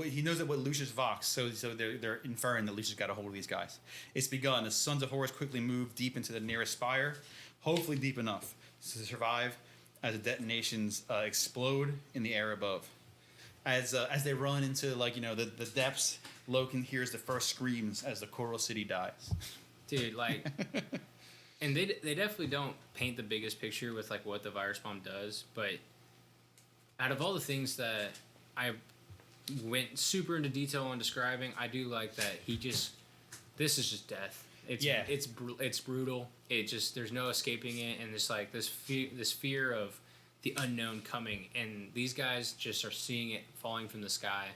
he knows that what Lucius Vox. So they're inferring that Lucius got a hold of these guys. It's begun. The sons of Horus quickly move deep into the nearest spire, hopefully deep enough to survive as the detonations explode in the air above. As they run into the depths, Loken hears the first screams as the Choral City dies. Dude, like, and they definitely don't paint the biggest picture with like what the virus bomb does, but out of all the things that I went super into detail on describing, I do like that this is just death. It's brutal. It just there's no escaping it, and it's like this fear of the unknown coming, and these guys just are seeing it falling from the sky.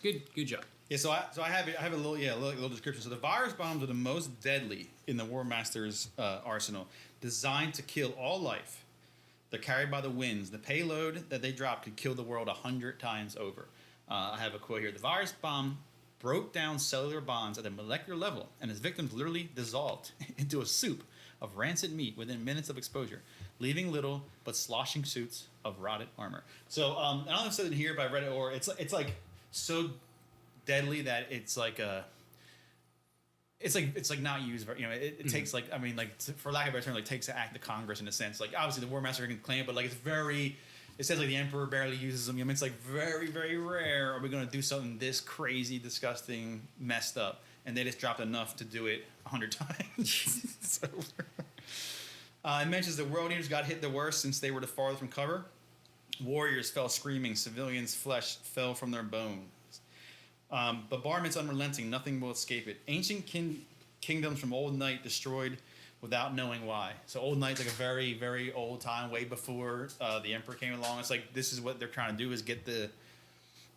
Good job. Yeah, so I have a little description. So the virus bombs are the most deadly in the War Master's arsenal, designed to kill all life. They're carried by the winds. The payload that they drop could kill the world 100 times over. I have a quote here. The virus bomb broke down cellular bonds at a molecular level, and its victims literally dissolved into a soup of rancid meat within minutes of exposure, leaving little but sloshing suits of rotted armor. So I don't know if it's in here, but I read it, or it's like so deadly that it's like it's like not used. You know, it takes like, I mean, like for lack of a better term, like takes an act of Congress in a sense. Like obviously the War Master can claim it, but like it's very. It says like the Emperor barely uses them. I mean, it's like very, very rare. Are we going to do something this crazy, disgusting, messed up? And they just dropped enough to do it 100 times. So, it mentions the World Eaters got hit the worst since they were the farthest from cover. Warriors fell screaming. Civilians' flesh fell from their bones. But Barman's unrelenting. Nothing will escape it. Ancient kingdoms from Old Night destroyed without knowing why. So Old Night's like a very, very old time, way before the Emperor came along. It's like this is what they're trying to do is get the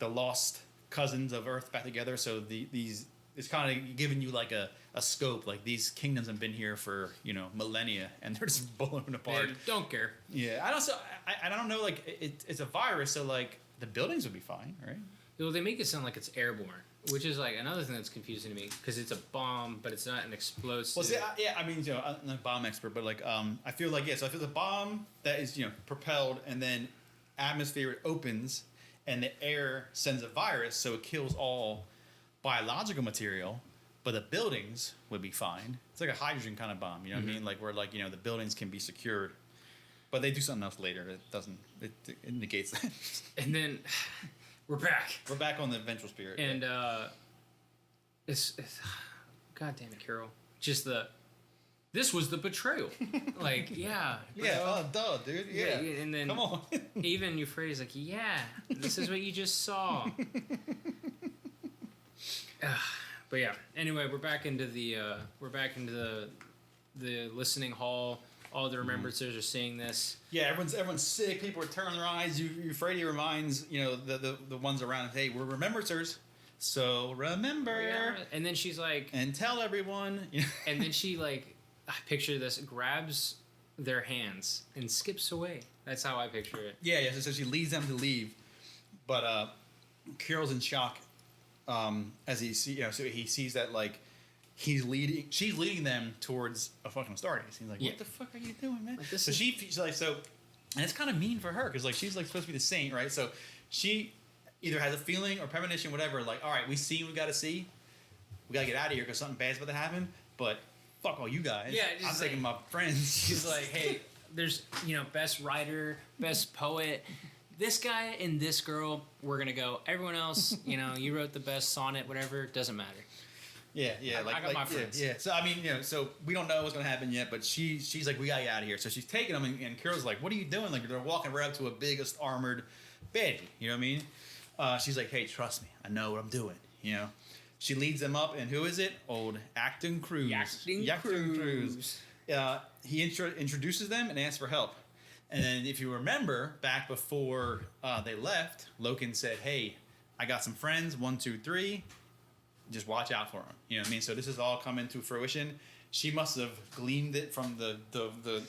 lost cousins of Earth back together. So these it's kind of giving you like a scope. Like these kingdoms have been here for millennia, and they're just blown apart. They don't care. Yeah, I don't know. Like it's a virus, so like the buildings would be fine, right? Well, they make it sound like it's airborne, which is like another thing that's confusing to me because it's a bomb, but it's not an explosive. Well, see, I mean, I'm not a bomb expert, but like, I feel like so I feel the bomb that is propelled, and then atmosphere opens, and the air sends a virus, so it kills all biological material, but the buildings would be fine. It's like a hydrogen kind of bomb, you know what I mean? Like where like the buildings can be secured, but they do something else later. It doesn't. It negates that. And then. We're back. We're back on the vengeful spirit. And it's God damn it, Carol. Just this was the betrayal. Like, yeah. Yeah, duh, dude. Yeah. And then come on. even your phrase like, yeah, this is what you just saw. But yeah. Anyway, we're back into the listening hall. All the remembrancers are seeing this. Yeah, everyone's sick. People are turning their eyes. Euphrates reminds the ones around. Hey, we're remembrancers, so remember. Yeah. And then she's like, and tell everyone. And then she like, I picture this, grabs their hands and skips away. That's how I picture it. Yeah. So she leads them to leave, but Carol's in shock as he so he sees that like. She's leading them towards a fucking Stardust. He's like, what the fuck are you doing, man? Like, she's like, and it's kind of mean for her because like she's like supposed to be the saint, right? So she either has a feeling or premonition, whatever. Like, all right, we see what we got to see. We got to get out of here because something bad's about to happen. But fuck all you guys. Yeah, I'm taking my friends. She's like, hey, there's best writer, best poet. This guy and this girl, we're gonna go. Everyone else, you wrote the best sonnet, whatever, doesn't matter. Yeah. I got my friends. Yeah. So I mean, so we don't know what's gonna happen yet, but she's like, we gotta get out of here. So she's taking them, and Carol's like, what are you doing? Like they're walking right up to a biggest armored baddie. You know what I mean? She's like, hey, trust me, I know what I'm doing. She leads them up, and who is it? Old Acton Cruz. Acton Cruz. He introduces them and asks for help. And then if you remember, back before they left, Loken said, hey, I got some friends, 1, 2, 3. Just watch out for them. You know what I mean? So this is all coming to fruition. She must have gleaned it from the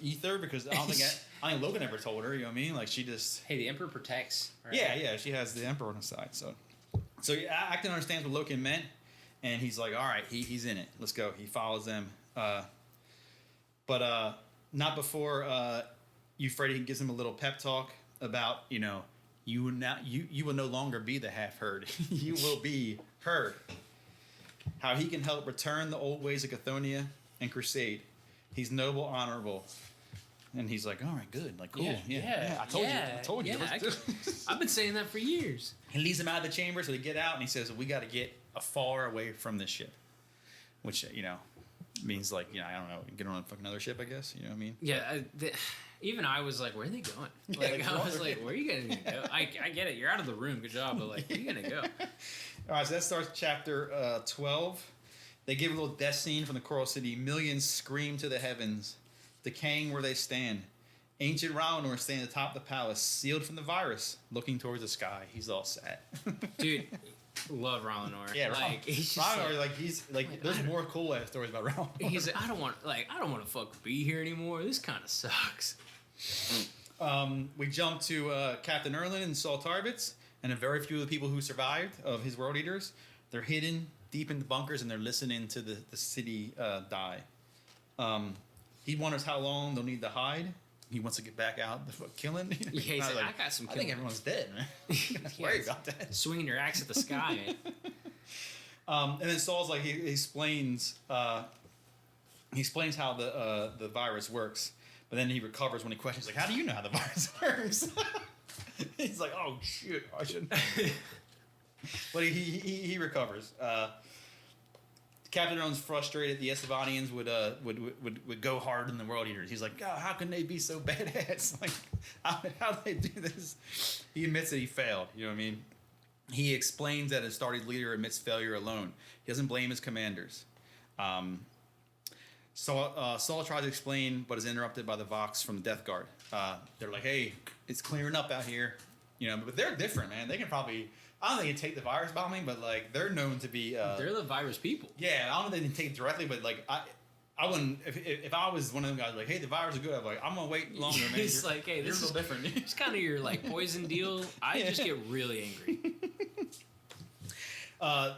ether because I don't think Logan ever told her. You know what I mean? Like she just. Hey, the Emperor protects. Right? Yeah. She has the Emperor on her side. So Acton understands what Logan meant, and he's like, all right, he's in it. Let's go. He follows them, but not before Euphrates gives him a little pep talk about you will no longer be the half herd. You will be herd. How he can help return the old ways of Chthoniya and crusade. He's noble, honorable. And he's like, all right, good. Like, cool. Yeah. I told you. I've been saying that for years. He leads them out of the chamber, so they get out, and he says, we got to get far away from this ship. Which, means like, I don't know, get on a fucking other ship, I guess. You know what I mean? Yeah. Even I was like, where are they going? Like, I was like, where are you going to go? I get it. You're out of the room. Good job. But like, where are you going to go? All right, so that starts chapter 12. They give a little death scene from the Choral City. Millions scream to the heavens, decaying where they stand. Ancient Raulinor stands atop the palace, sealed from the virus, looking towards the sky. He's all sad. Dude, love Raulinor. Yeah, Raulinor, he's like there's more cool ass stories about Raulinor. He's like, I don't want to fucking be here anymore. This kind of sucks. We jump to Captain Erlin and Saul Tarvitz. And a very few of the people who survived of his World Eaters, they're hidden deep in the bunkers and they're listening to the city die. He wonders how long they'll need to hide. He wants to get back out killing. Yeah, he's like, I got some killing. I think everyone's dead, man. Worry about that. Swinging your axe at the sky. And then Saul's like he explains how the virus works, but then he recovers when he questions like, how do you know how the virus works? He's like, oh shit, I shouldn't. But he recovers. Captain Rowan's frustrated. The Isstvannians would go hard in the World Eaters. He's like, God, how can they be so badass? Like, how do they do this? He admits that he failed. You know what I mean? He explains that his Astartes leader admits failure alone. He doesn't blame his commanders. Saul tries to explain, but is interrupted by the Vox from the Death Guard. They're like, hey, it's clearing up out here. You know, but they're different, man. They can probably... I don't think they take the virus bombing, but like they're known to be. They're the virus people. Yeah, I don't know if they can take it directly, but like I wouldn't. If I was one of them guys, like, hey, the virus is good. I'm like, I'm gonna wait longer. Man. It's like, hey, this is different. It's kind of your like poison deal. I just get really angry.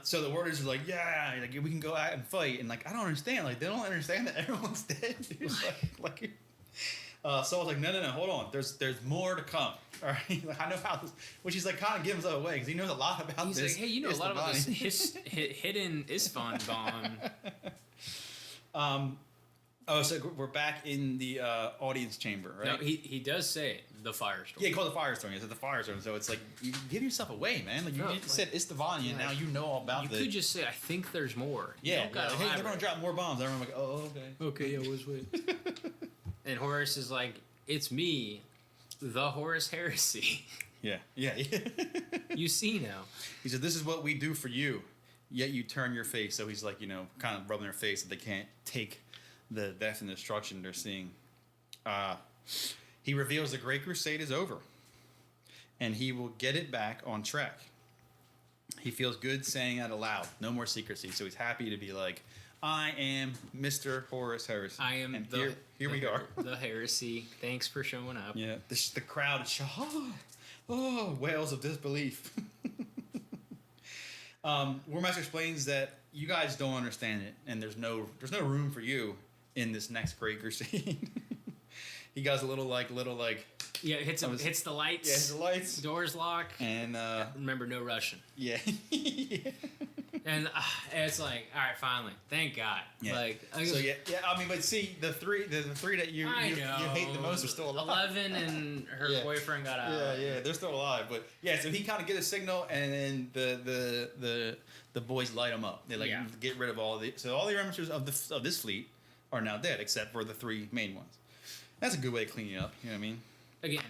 So the warders are like, yeah, like we can go out and fight, and like I don't understand. Like they don't understand that everyone's dead. Saul's like, no, hold on. There's more to come. All right, like I know how this, which he's like kind of giving himself away because he knows a lot about this. He's like, hey, you know a lot about this hidden Isstvan bomb. So we're back in the audience chamber, right? No, he does say the firestorm. Yeah, he called it the firestorm. He said the firestorm. So it's like you give yourself away, man. Like you said Isstvan, and now you know all about. You could just say, I think there's more. Yeah, hey, they're gonna drop more bombs. I'm like, oh, okay. Okay, yeah, wait. And Horus is like, it's me, the Horus Heresy. Yeah. You see now. He said, this is what we do for you, yet you turn your face. So he's like, kind of rubbing their face that they can't take the death and destruction they're seeing. He reveals the Great Crusade is over, and he will get it back on track. He feels good saying that aloud. No more secrecy. So he's happy to be like, I am Mr. Horus Heresy. I am and here we are. The Heresy. Thanks for showing up. Yeah. The crowd is wails of disbelief. Warmaster explains that you guys don't understand it, and there's no room for you in this next Great Crusade. He goes a little like yeah, hits the lights. Yeah, hits the lights. Doors lock. And remember, no Russian. Yeah. And it's like, all right, finally, thank God. Yeah. Like, I mean, but see, the three that you hate the most are still alive. 11 and her boyfriend got out. Yeah, they're still alive. But yeah, so he kind of gets a signal, and then the boys light him up. They get rid of all the remnants of this fleet are now dead, except for the three main ones. That's a good way to clean it up. You know what I mean? Again,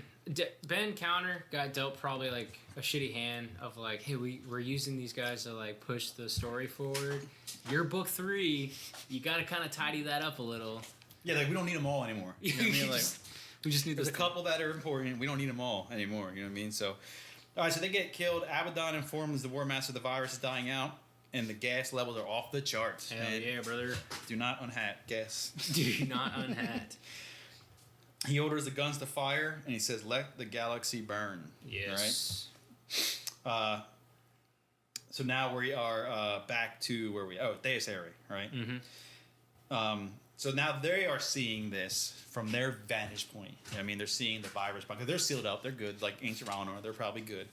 Ben Counter got dealt probably like a shitty hand of like, hey, we're using these guys to like push the story forward. Your book 3, you got to kind of tidy that up a little. Yeah, like we don't need them all anymore. You know what I mean? Like we just need there's a couple that are important. We don't need them all anymore. You know what I mean? So, all right, so they get killed. Abaddon informs the War Master the virus is dying out, and the gas levels are off the charts. Hell yeah, brother! Do not unhat gas. Do not unhat. He orders the guns to fire, and he says, "Let the galaxy burn." Yes. Right. So now we are back to where we Deus Irae, right? Mm-hmm. So now they are seeing this from their vantage point. You know what I mean, they're seeing the virus because they're sealed up. They're good, like ancient Raunar. They're probably good.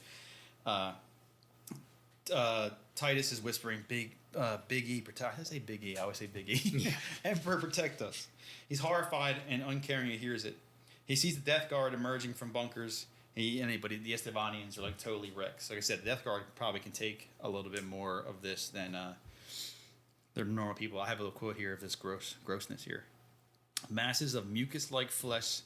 Titus is whispering, Big E, protect. I say Big E. I always say Big E. Yeah. Emperor, protect us. He's horrified and uncaring. He hears it. He sees the Death Guard emerging from bunkers. But the Isstvannians are like totally wrecked. So like I said, the Death Guard probably can take a little bit more of this than their normal people. I have a little quote here of this grossness here. Masses of mucus-like flesh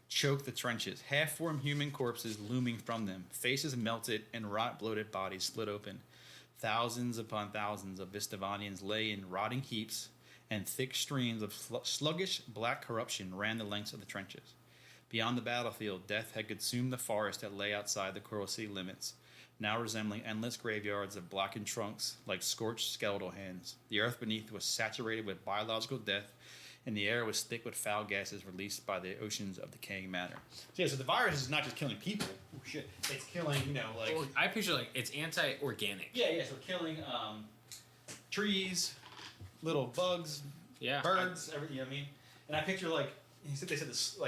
choke the trenches. Half-formed human corpses looming from them. Faces melted and rot-bloated bodies split open. Thousands upon thousands of Isstvannians lay in rotting heaps, and thick streams of sluggish black corruption ran the lengths of the trenches. Beyond the battlefield, death had consumed the forest that lay outside the Choral City limits, now resembling endless graveyards of blackened trunks like scorched skeletal hands. The earth beneath was saturated with biological death, and the air was thick with foul gases released by the oceans of decaying matter. So the virus is not just killing people. Oh, shit. It's killing, I picture, it's anti-organic. Yeah, so killing trees, little bugs, birds, everything, you know what I mean? And I picture, they said this,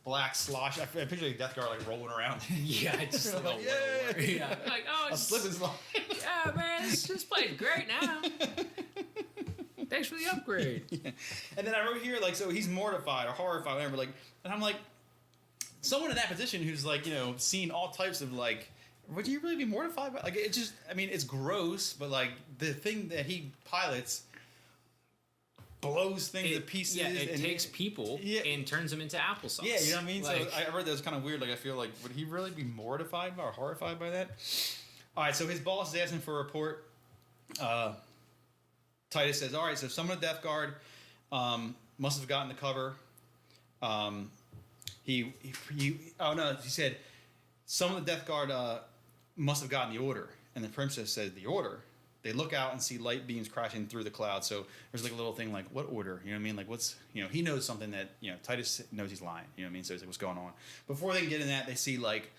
black slosh. I picture the Death Guard, rolling around. Yeah, just like, yeah. Like, oh, a slip and slide. "Yeah, man, this play's great now. Thanks for the upgrade." Yeah. And then I wrote here, like, so he's mortified or horrified, whatever. Like, and I'm like, someone in that position who's like, seen all types of like, would you really be mortified by? Like, it just, I mean, it's gross, but like the thing that he pilots blows things to pieces. Yeah, it takes people and turns them into applesauce. Yeah, you know what I mean? Like, so I read that was kind of weird. Like, I feel like, would he really be mortified by or horrified by that? All right, so his boss is asking for a report. Titus says, all right, so some of the Death Guard must have gotten the cover. He said some of the Death Guard must have gotten the order. And the princess says, the order? They look out and see light beams crashing through the clouds. So there's like a little thing like, what order? You know what I mean? Like, what's, he knows something that, Titus knows he's lying. You know what I mean? So he's like, what's going on? Before they can get in that, they see like,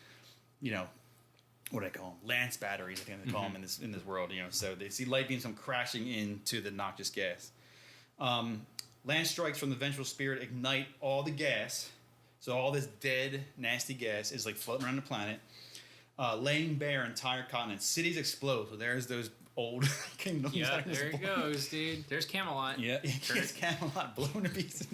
what do I call them? Lance batteries, I think they call them in this world. So they see light beams come crashing into the noxious gas. Lance strikes from the vengeful spirit ignite all the gas. So all this dead, nasty gas is like floating around the planet, laying bare entire continents. Cities explode. So there's those old kingdoms. Yeah, there it goes, dude. There's Camelot. Yeah, there's Camelot blown to pieces.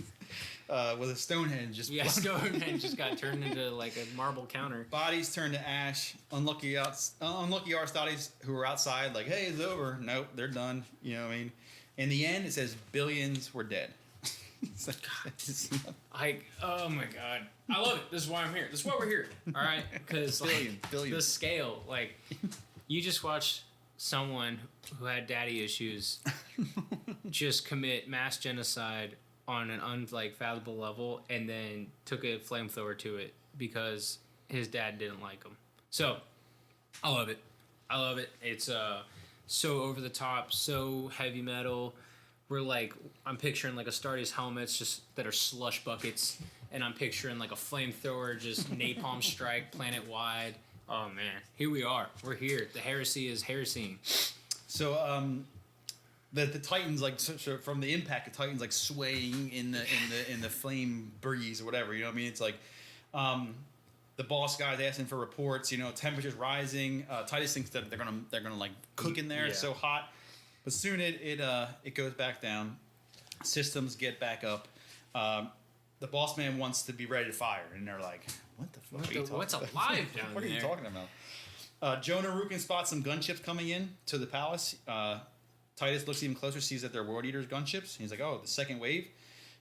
With a Stonehenge just Stonehenge just got turned into like a marble counter. Bodies turned to ash. Unlucky Aristodes who were outside like, hey, it's over. Nope, they're done. You know what I mean? In the end, it says billions were dead. Oh my god, I love it. This is why I'm here. This is why we're here. All right, because the scale, like, you just watched someone who had daddy issues just commit mass genocide on an unfathomable level, and then took a flamethrower to it because his dad didn't like him. So, I love it. It's so over the top, so heavy metal. I'm picturing like Astartes helmets just that are slush buckets, and I'm picturing like a flamethrower just napalm strike planet wide. Oh man, here we are. We're here. The heresy is heresying. So the Titans so from the impact, the Titans like swaying in the flame breeze or whatever. You know what I mean? It's like the boss guy's asking for reports. Temperatures rising. Titus thinks that they're gonna like cook in there. Yeah. It's so hot. But soon it goes back down. Systems get back up. The boss man wants to be ready to fire, and they're like, "What the fuck? Are you talking what's about? alive down there? What are you talking about?" Jonah Rukin spots some gunships coming in to the palace. Titus looks even closer, sees that they're World Eaters gunships. He's like, "Oh, the second wave."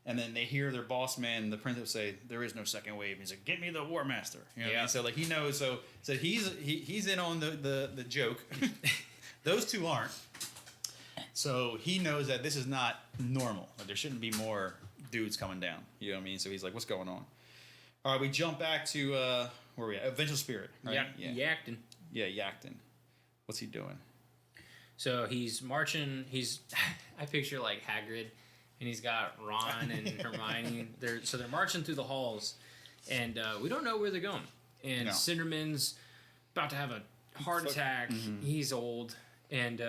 And then they hear their boss man, the princess, say, "There is no second wave." And he's like, "Get me the War Master." You know what I mean? So like he knows. So he's in on the joke. Those two aren't. So he knows that this is not normal. Like there shouldn't be more dudes coming down. You know what I mean? So he's like, what's going on? All right, we jump back to, where are we at? Vengeful Spirit. Right? Yakton. Yeah, Yakton. What's he doing? So he's marching. I picture like Hagrid, and he's got Ron and Hermione. They're marching through the halls, and we don't know where they're going. And Cinderman's about to have a heart attack. Mm-hmm. He's old. And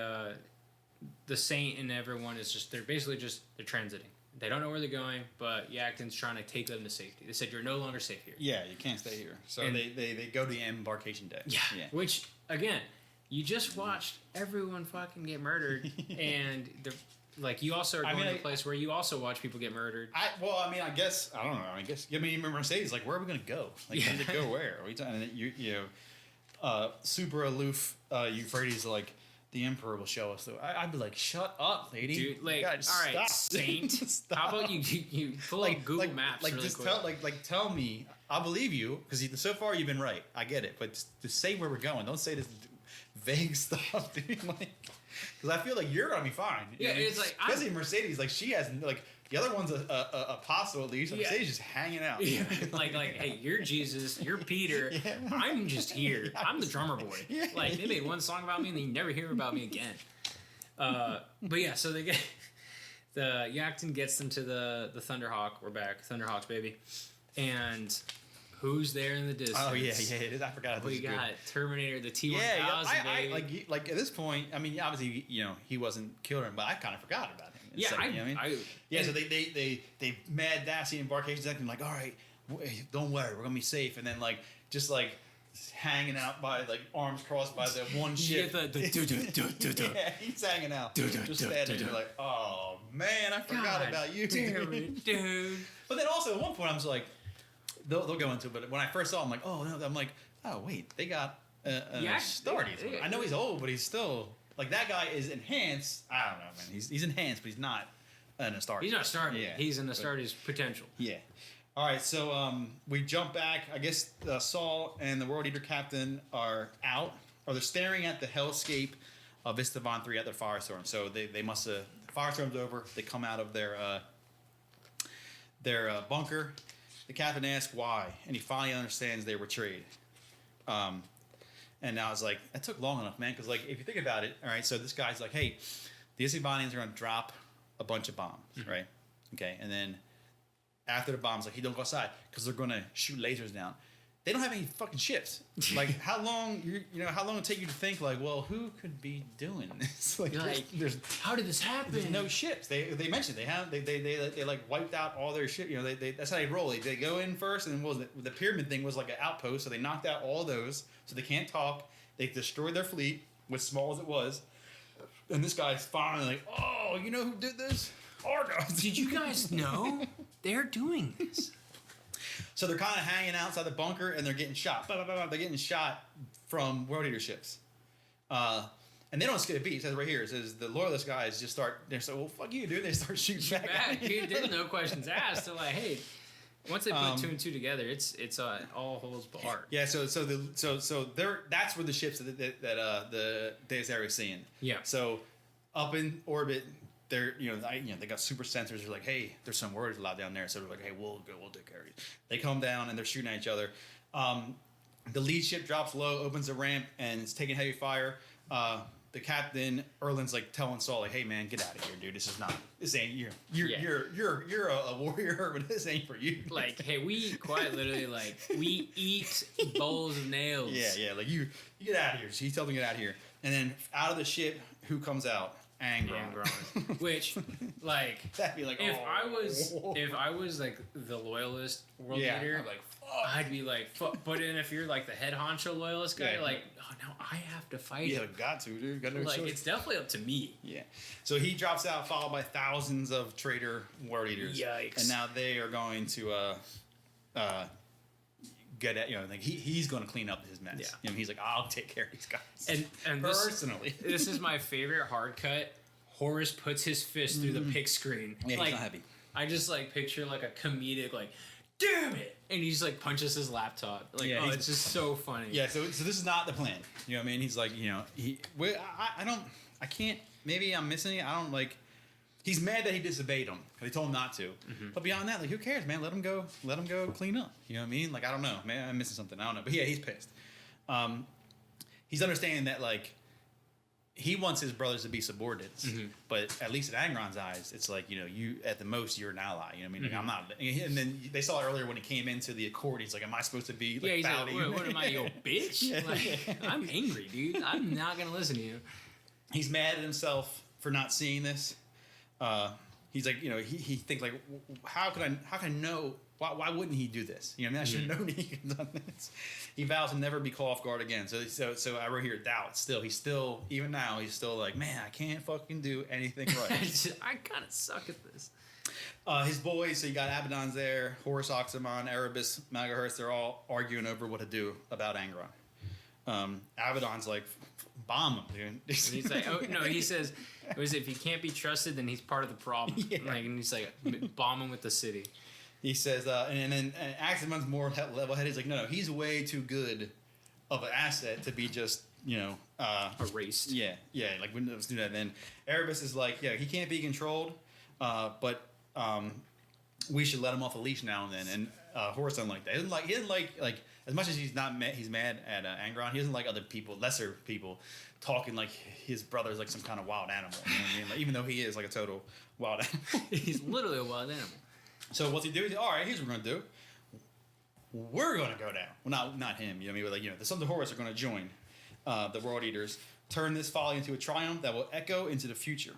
the Saint and everyone is they're transiting. They don't know where they're going, but Yakton's trying to take them to safety. They said, you're no longer safe here. Yeah, you can't stay here. So they go to the embarkation deck. Yeah. Which, again, you just watched everyone fucking get murdered, and you also are going to a place where you also watch people get murdered. I don't know. Mercedes, like, where are we going to go? Like, to go where? Are we talking? Super aloof Euphrates, like, the Emperor will show us. I'd be like, shut up, lady. Dude, like, all right, Saint. How about you pull up Google Maps like, really just quick? Tell me. I'll believe you, because so far you've been right. I get it. But just say where we're going. Don't say this vague stuff, dude. Because I feel like you're going to be fine. Yeah, it's like... Especially Mercedes. Like, she has... Like, the other one's a apostle, at least. Yeah. Mercedes just hanging out. Yeah. like, hey, you're Jesus. You're Peter. Yeah. I'm just here. Yes. I'm the drummer boy. Yeah. Like, they made one song about me, and then you never hear about me again. But yeah, so they get... The Yakton gets them to the Thunderhawk. We're back. Thunderhawks, baby. And... Who's there in the distance? Oh yeah, I forgot. We got Terminator, the T-1000, baby. Like at this point, I mean, obviously, he wasn't killing him, but I kind of forgot about him. Yeah, so they mad dash the embarkation deck and like, all right, don't worry, we're gonna be safe. And then just hanging out by like arms crossed by the one ship. Yeah, he's hanging out. Just standing there like, oh man, I forgot about you, dude. But then also at one point I was like, they'll go into it. But when I first saw him, I'm like, oh no, I'm like, oh wait, they got a Star Eater. I know he's old, but he's still like that guy is enhanced. I don't know, man. He's enhanced, but he's not an Astartes. He's not Astartes. Yeah, he's an Astartes potential. Yeah. All right, so we jump back. I guess Saul and the World Eater captain are out, or they're staring at the hellscape of Isstvan 3 at their firestorm. So they must have, the firestorm's over. They come out of their bunker. The captain asks why, and he finally understands they were betrayed. And now it's like, that took long enough, man, because like if you think about it, all right, so this guy's like, hey, the Isstvannians are going to drop a bunch of bombs, right? Okay, and then after the bombs, like, he don't go outside because they're going to shoot lasers down. They don't have any fucking ships. Like, how long how long it take you to think, like, well, who could be doing this? Like, there's how did this happen? There's no ships. They mentioned they like wiped out all their ship. You know, they that's how they roll. They go in first, and what was it? The pyramid thing was like an outpost, so they knocked out all those, so they can't talk. They destroyed their fleet, as small as it was. And this guy's finally like, oh, you know who did this? Argos. Did you guys know they're doing this? So they're kind of hanging outside the bunker, and they're getting shot. They're getting shot from World Eater ships. And they don't skip a beat. It says right here, it says the loyalist guys just start, they're so, well, fuck you, dude. They start shooting back. Dude, there's no questions asked. So, like, hey, once they put two and two together, it's all holds barred. Yeah, so they're, that's where the ships that the Deus Ex is seeing. Yeah. So up in orbit, they're they got super sensors. They're like, hey, there's some warriors allowed down there. So they're like, hey, we'll take care of you. They come down and they're shooting at each other. The lead ship drops low, opens a ramp, and it's taking heavy fire. The captain Erlin's like telling Saul, like, hey man, get out of here, dude. This ain't you're a warrior, but this ain't for you. Like, hey, we quite literally like we eat bowls of nails. Yeah, like you get out of here. So he tells him to get out of here, and then out of the ship, who comes out? Angron. Which, like, that'd be like, if I was like the loyalist world leader, I'm like, fuck. I'd be like, fuck. But then if you're like the head honcho loyalist guy, like, oh no, I have to fight. Yeah, got to, dude. Got no like, choice. it's definitely up to me. Yeah. So he drops out, followed by thousands of traitor world eaters. Yikes. And now they are going to get at, like he's going to clean up his mess. Yeah. He's like, I'll take care of these guys. And personally, this is my favorite hard cut. Horus puts his fist through the pick screen. Yeah, like, he's not happy. I just like picture like a comedic like, damn it, and he just like punches his laptop. Like, it's just so funny. Yeah. So this is not the plan. You know what I mean? He's like, I can't. Maybe I'm missing it. I don't like. He's mad that he disobeyed him. They told him not to. Mm-hmm. But beyond that, like, who cares, man? Let him go. Let him go clean up. You know what I mean? Like, I don't know. Man, I'm missing something. I don't know. But yeah, he's pissed. He's understanding that, like, he wants his brothers to be subordinates. Mm-hmm. But at least in Angron's eyes, it's like, you at the most, you're an ally. You know what I mean? Like, I'm not. And then they saw it earlier when he came into the Accord. He's like, am I supposed to be, like, he's bowing? like, what am I, your bitch? Like, I'm angry, dude. I'm not going to listen to you. He's mad at himself for not seeing this. He's like, he thinks like, how can I know? Why wouldn't he do this? You know, I should have known he could have done this. He vows to never be caught off guard again. So I wrote here, doubt. He's still, even now, he's still like, man, I can't fucking do anything right. I kind of suck at this. His boys, so you got Abaddon's there, Horus Oxymon, Erebus, Megahertz, they're all arguing over what to do about Angron. Abaddon's like, bomb him, dude. And he's like, oh no, he says, if he can't be trusted, then he's part of the problem. Yeah. Like, and he's like, bomb him with the city. He says, and then Aximon's more level-headed. He's like, no, he's way too good of an asset to be just, erased. Yeah, like, we let's do that. And then Erebus is like, yeah, he can't be controlled, but we should let him off a leash now and then. And Horus doesn't like that. He didn't like as much as he's mad at Angron, he doesn't like other people, lesser people, talking like his brother's like some kind of wild animal. You know what I mean? Like, even though he is like a total wild animal. He's literally a wild animal. So what's he do? He's like, all right, here's what we're gonna do. We're gonna go down. Well, not him. You know what I mean? But like, some of the Horus are gonna join the World Eaters. Turn this folly into a triumph that will echo into the future.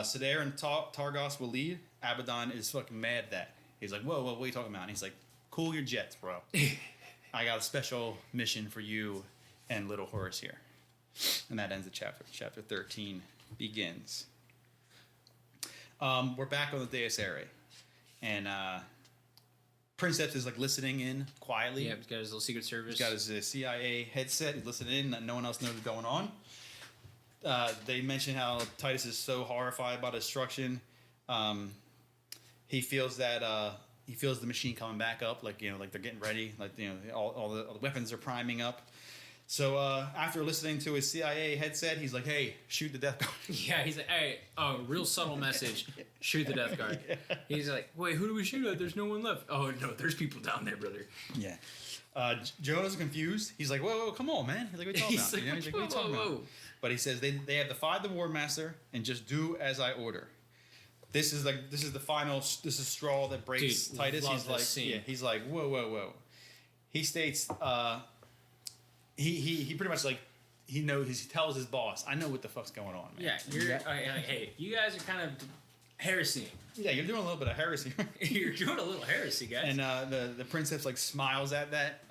Sadair and Targos will lead. Abaddon is fucking mad at that. He's like, whoa, what are you talking about? And he's like, cool your jets, bro. I got a special mission for you and little Horace here. And that ends the chapter. Chapter 13 begins. We're back on the Deus Irae. And Princeps is like listening in quietly. Yeah, he's got his little Secret Service. He's got his CIA headset. He's listening in. No one else knows what's going on. They mention how Titus is so horrified by destruction. He feels that he feels the machine coming back up, like like they're getting ready, like all the weapons are priming up. So after listening to his CIA headset, he's like, "Hey, shoot the Death Guard." Yeah, he's like, "Hey, real subtle message: shoot the Death Guard." Yeah. He's like, "Wait, who do we shoot at? There's no one left." "Oh no, there's people down there, brother." Yeah. Jonah's confused. He's like, "Whoa, come on, man!" He's like, "What are you talking about?" He's like, "What are you talking about?" But he says they have defied the War Master and just do as I order. This is the final. This is straw that breaks Titus. He's like, whoa. He states, he pretty much like he knows. He tells his boss, "I know what the fuck's going on, man." Yeah, hey, you guys are kind of heresy. Yeah, you're doing a little bit of heresy. You're doing a little heresy, guys. And the Princeps like smiles at that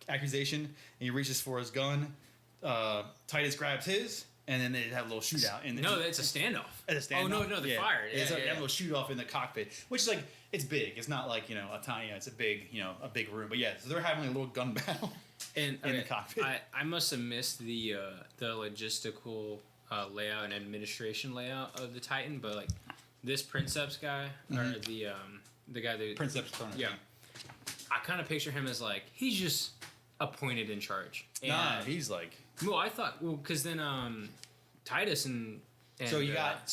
accusation, and he reaches for his gun. Titus grabs his. And then they have a little shootout. No, it's a standoff. It's a standoff. Oh, no, they fired. They have a little shoot-off in the cockpit, which is like, it's big. It's not like, a tiny, it's a big, a big room. But yeah, so they're having a little gun battle in the cockpit. I must have missed the logistical layout and administration layout of the Titan, but like this Princeps guy, or the guy that... Princeps Turner. Yeah. I kind of picture him as like, he's just appointed in charge. Nah, he's like... Well, I thought because then Titus and so you got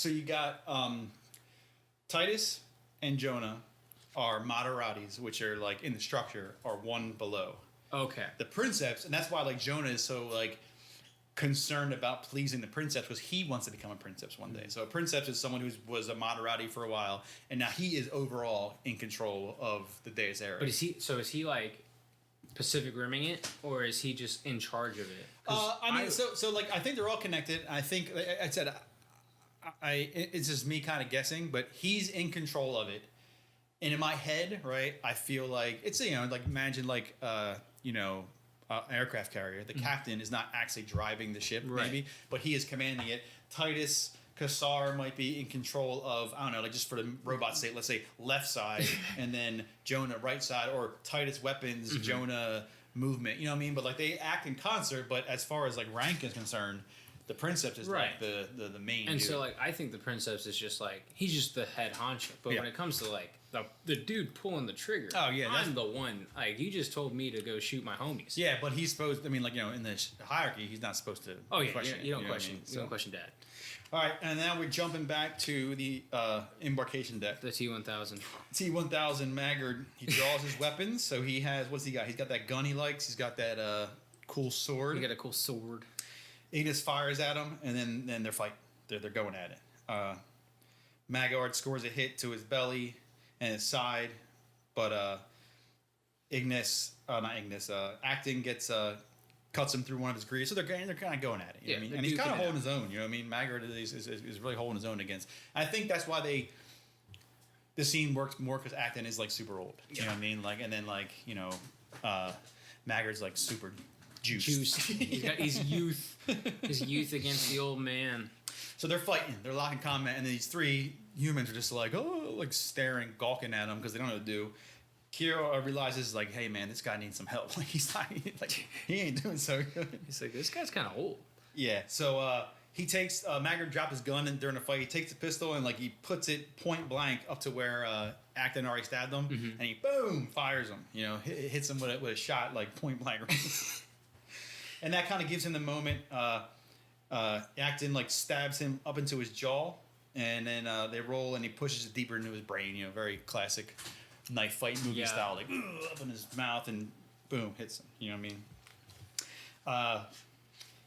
Titus and Jonah are Moderatis, which are like in the structure are one below. Okay. The Princeps, and that's why like Jonah is so like concerned about pleasing the Princeps, because he wants to become a Princeps one day. So a Princeps is someone who was a Moderati for a while, and now he is overall in control of the Deus Irae. But is he like Pacific Rimming it, or is he just in charge of it? So like I think they're all connected. I think I said it's just me kind of guessing, but he's in control of it. And in my head, right, I feel like it's like imagine like aircraft carrier. The captain is not actually driving the ship, maybe, but he is commanding it. Titus Kassar might be in control of, I don't know, like just for the robot's sake, let's say left side, and then Jonah right side, or Titus weapons, Jonah movement. You know what I mean? But like they act in concert. But as far as like rank is concerned, the Princeps is like the main. And dude. So like I think the Princeps is just like he's just the head honcho. But when it comes to like the dude pulling the trigger, I'm the one. Like you just told me to go shoot my homies. Yeah, but he's supposed. I mean, like in the hierarchy, he's not supposed to. Question you don't question. You don't question Dad. All right, and now we're jumping back to the embarkation deck. The T-1000. T-1000 Maggard. He draws his weapons. So he has, what's he got? He's got that gun he likes. He's got that cool sword. He got a cool sword. Ignis fires at him, and then they're fighting. They're going at it. Maggard scores a hit to his belly and his side, but Acton gets cuts him through one of his greaves. So they're kind of going at it. You know what I mean? And he's kind of holding his own. You know what I mean? Maggard is really holding his own against. I think that's why the scene works more, because Acton is like super old. You know what I mean? Like, and then like Maggard's like super juiced. He's got his youth. His youth against the old man. So they're fighting. They're locking combat, and these three humans are just like staring, gawking at him because they don't know what to do. Kira realizes like, hey man, this guy needs some help. Like he's not, like he ain't doing so good. He's like, this guy's kind of old. Yeah. So he takes Maggard dropped his gun, and during the fight he takes the pistol and like he puts it point blank up to where Acton already stabbed him, and he boom fires him. You know, hits him with a shot like point blank. And that kind of gives him the moment. Acton like stabs him up into his jaw, and then they roll, and he pushes it deeper into his brain. You know, very classic knife fight movie style, like up in his mouth, and boom, hits him. You know what I mean?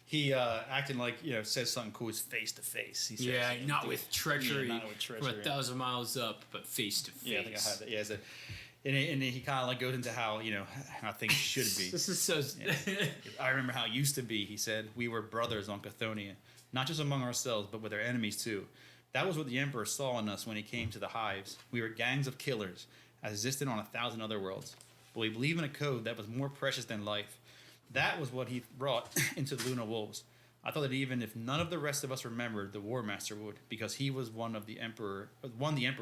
He acting like says something cool. Is face to face. He says, not with treachery. Not with treachery. From 1,000 miles up, but face to face. Yeah, I think I have that. Yeah, and he kind of like goes into how how things should be. This is so. I remember how it used to be. He said, "We were brothers on Chthonian, not just among ourselves, but with our enemies too. That was what the Emperor saw in us when he came to the hives. We were gangs of killers, as existed on 1,000 other worlds. but we believe in a code that was more precious than life. That was what he brought into the Luna Wolves. I thought that even if none of the rest of us remembered, the War Master would, because he was one the Emperor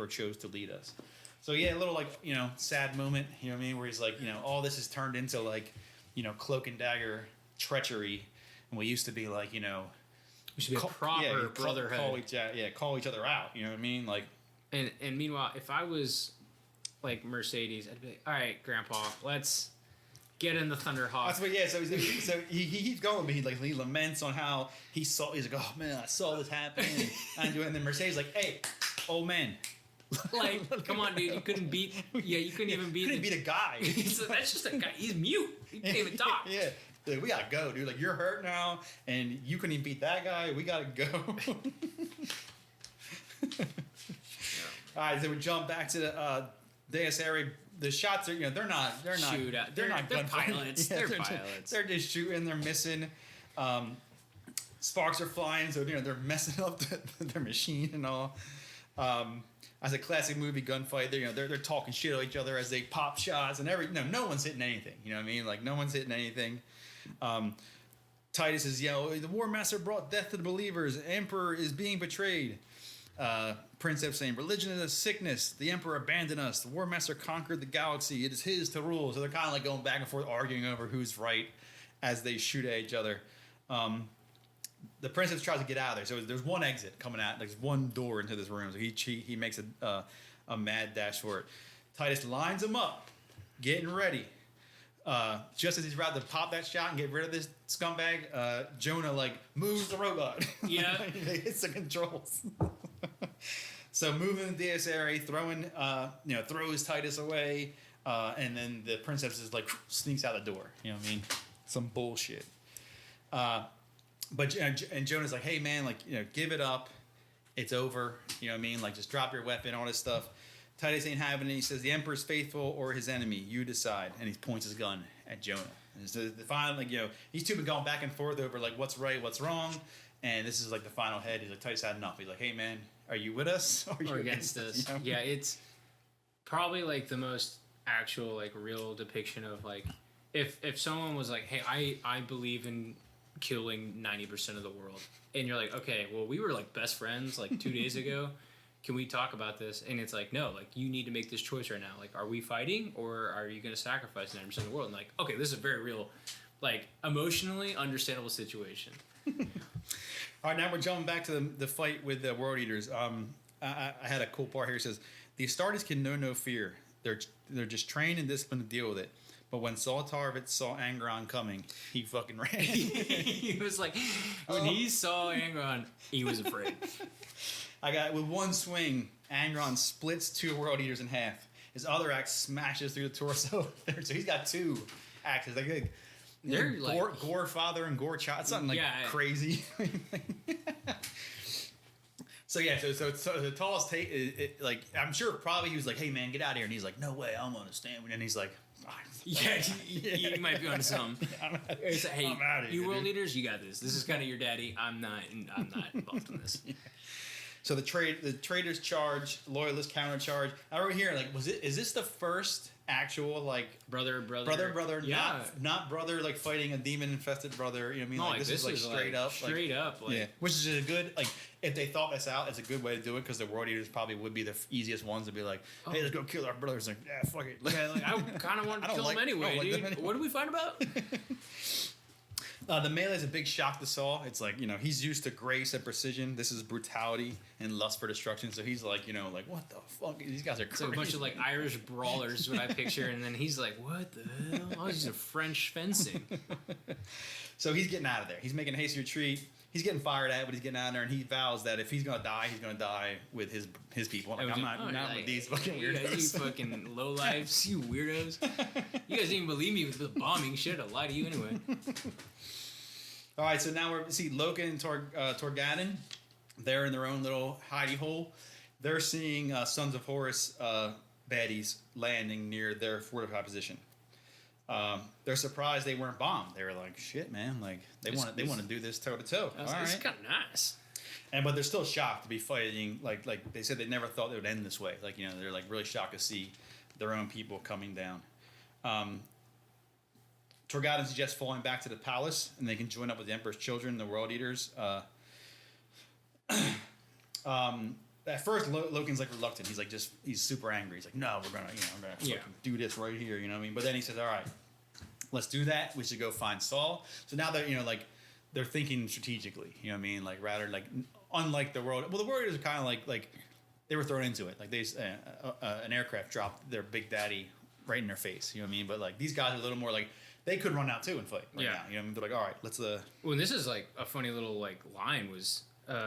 chose to lead us. So yeah, a little like, sad moment, you know what I mean, where he's like, all this has turned into like, cloak and dagger treachery, and we used to be like, we should be a proper brotherhood. Call each other out, you know what I mean, like. And meanwhile, if I was like Mercedes, I'd be like, all right, Grandpa, let's get in the Thunderhawk. That's what, so he keeps going, but he laments on how he's like, oh man, I saw this happen, and doing. And then Mercedes like, hey, old man. Like, come on, dude, you couldn't beat a guy. So that's just a guy. He's mute. He can't even talk. Yeah. Like, we gotta go, dude. Like, you're hurt now, and you couldn't even beat that guy. We gotta go. All right, so we jump back to the Deus Area. The shots are, they're not Shootout. They're not pilots. Yeah, they're pilots. They're just shooting. They're missing. Sparks are flying, so they're messing up their machine and all. As a classic movie gunfight, they're talking shit at each other as they pop shots and no one's hitting anything. You know what I mean? Like, no one's hitting anything. Titus is, the War Master brought death to the believers. The Emperor is being betrayed. Princeps saying, religion is a sickness. The Emperor abandoned us. The War Master conquered the galaxy. It is his to rule. So they're kind of like going back and forth, arguing over who's right as they shoot at each other. The Princeps tries to get out of there. So there's one exit coming out. There's one door into this room. So he makes a mad dash for it. Titus lines him up, getting ready. Just as he's about to pop that shot and get rid of this scumbag, Jonah moves the robot. Yeah, he hits the controls. So moving the Deus Area, throws Titus away, and then the Princeps is sneaks out the door. You know what I mean? Some bullshit. But Jonah's like, hey man, give it up. It's over. You know what I mean? Just drop your weapon, all this stuff. Titus ain't having it. He says, the Emperor's faithful or his enemy. You decide. And he points his gun at Jonah. And so the final, these two been going back and forth over what's right, what's wrong. And this is the final head. He's like, Titus had enough. He's like, hey man, are you with us or are you against us? You know? Yeah, it's probably the most actual real depiction of if someone was like, hey, I believe in killing 90% of the world, and you're like, okay, well, we were best friends 2 days ago, can we talk about this? And it's no, you need to make this choice right now. Are we fighting or are you going to sacrifice 90% of the world? And okay, this is a very real emotionally understandable situation. All right, now we're jumping back to the fight with the World Eaters. I had a cool part here. It says, the Astartes can know no fear. They're just trained and disciplined to deal with it. But when Saul Tarvitz saw Angron coming, he fucking ran. He was when he saw Angron, he was afraid. With one swing, Angron splits two World Eaters in half. His other axe smashes through the torso. So he's got two axes. They're Gore Father and Gore Child. Something crazy. So the tallest take, I'm sure probably he was like, hey man, get out of here. And he's like, no way, I'm gonna stand. And he's like, you might be on something. Hey, I'm out of here, you world leaders, you got this. This is kind of your daddy. I'm not involved in this. Yeah. So the traitors charge, loyalist counter charge. I wrote here, is this the first actual brother, yeah, not brother fighting a demon infested brother, you know what I mean? No, this is straight up. Yeah. Which is a good, if they thought this out, it's a good way to do it, because the World Eaters probably would be the easiest ones to be like, hey, let's go kill our brothers. Yeah, fuck it. Yeah, I kind of wanted to kill them anyway, dude. What did we find about? The melee is a big shock to Saul. It's he's used to grace and precision. This is brutality and lust for destruction. So he's what the fuck? These guys are crazy. It's a bunch of Irish brawlers is what I picture. And then he's like, what the hell? Oh, he's a French fencing. So he's getting out of there. He's making a hasty retreat. He's getting fired at, but he's getting out of there. And he vows that if he's going to die with his people. I'm not with these fucking weirdos. You fucking lowlifes, you weirdos. You guys didn't even believe me with the bombing shit. I'll lie to you anyway. All right, so now we're Loken and Torgadon. They're in their own little hidey hole. They're seeing Sons of Horus baddies landing near their fortified position. They're surprised they weren't bombed. They were like, "Shit, man! They want to do this toe to toe." This is kind of nice. But they're still shocked to be fighting. Like they said, they never thought it would end this way. They're really shocked to see their own people coming down. Torgadon suggests falling back to the palace, and they can join up with the Emperor's children, the World Eaters. At first, Loken's like reluctant. He's like he's super angry. He's like, no, we're gonna fucking do this right here. You know what I mean? But then he says, all right, let's do that. We should go find Saul. So now they're they're thinking strategically. You know what I mean? Like rather like unlike the World. Well, the World Eaters are kind of like they were thrown into it. Like an aircraft dropped their big daddy right in their face. You know what I mean? But like these guys are a little more like they could run out too and fight right now. You know what I mean? They're like, all right, let's. Well, this is like a funny little like line was.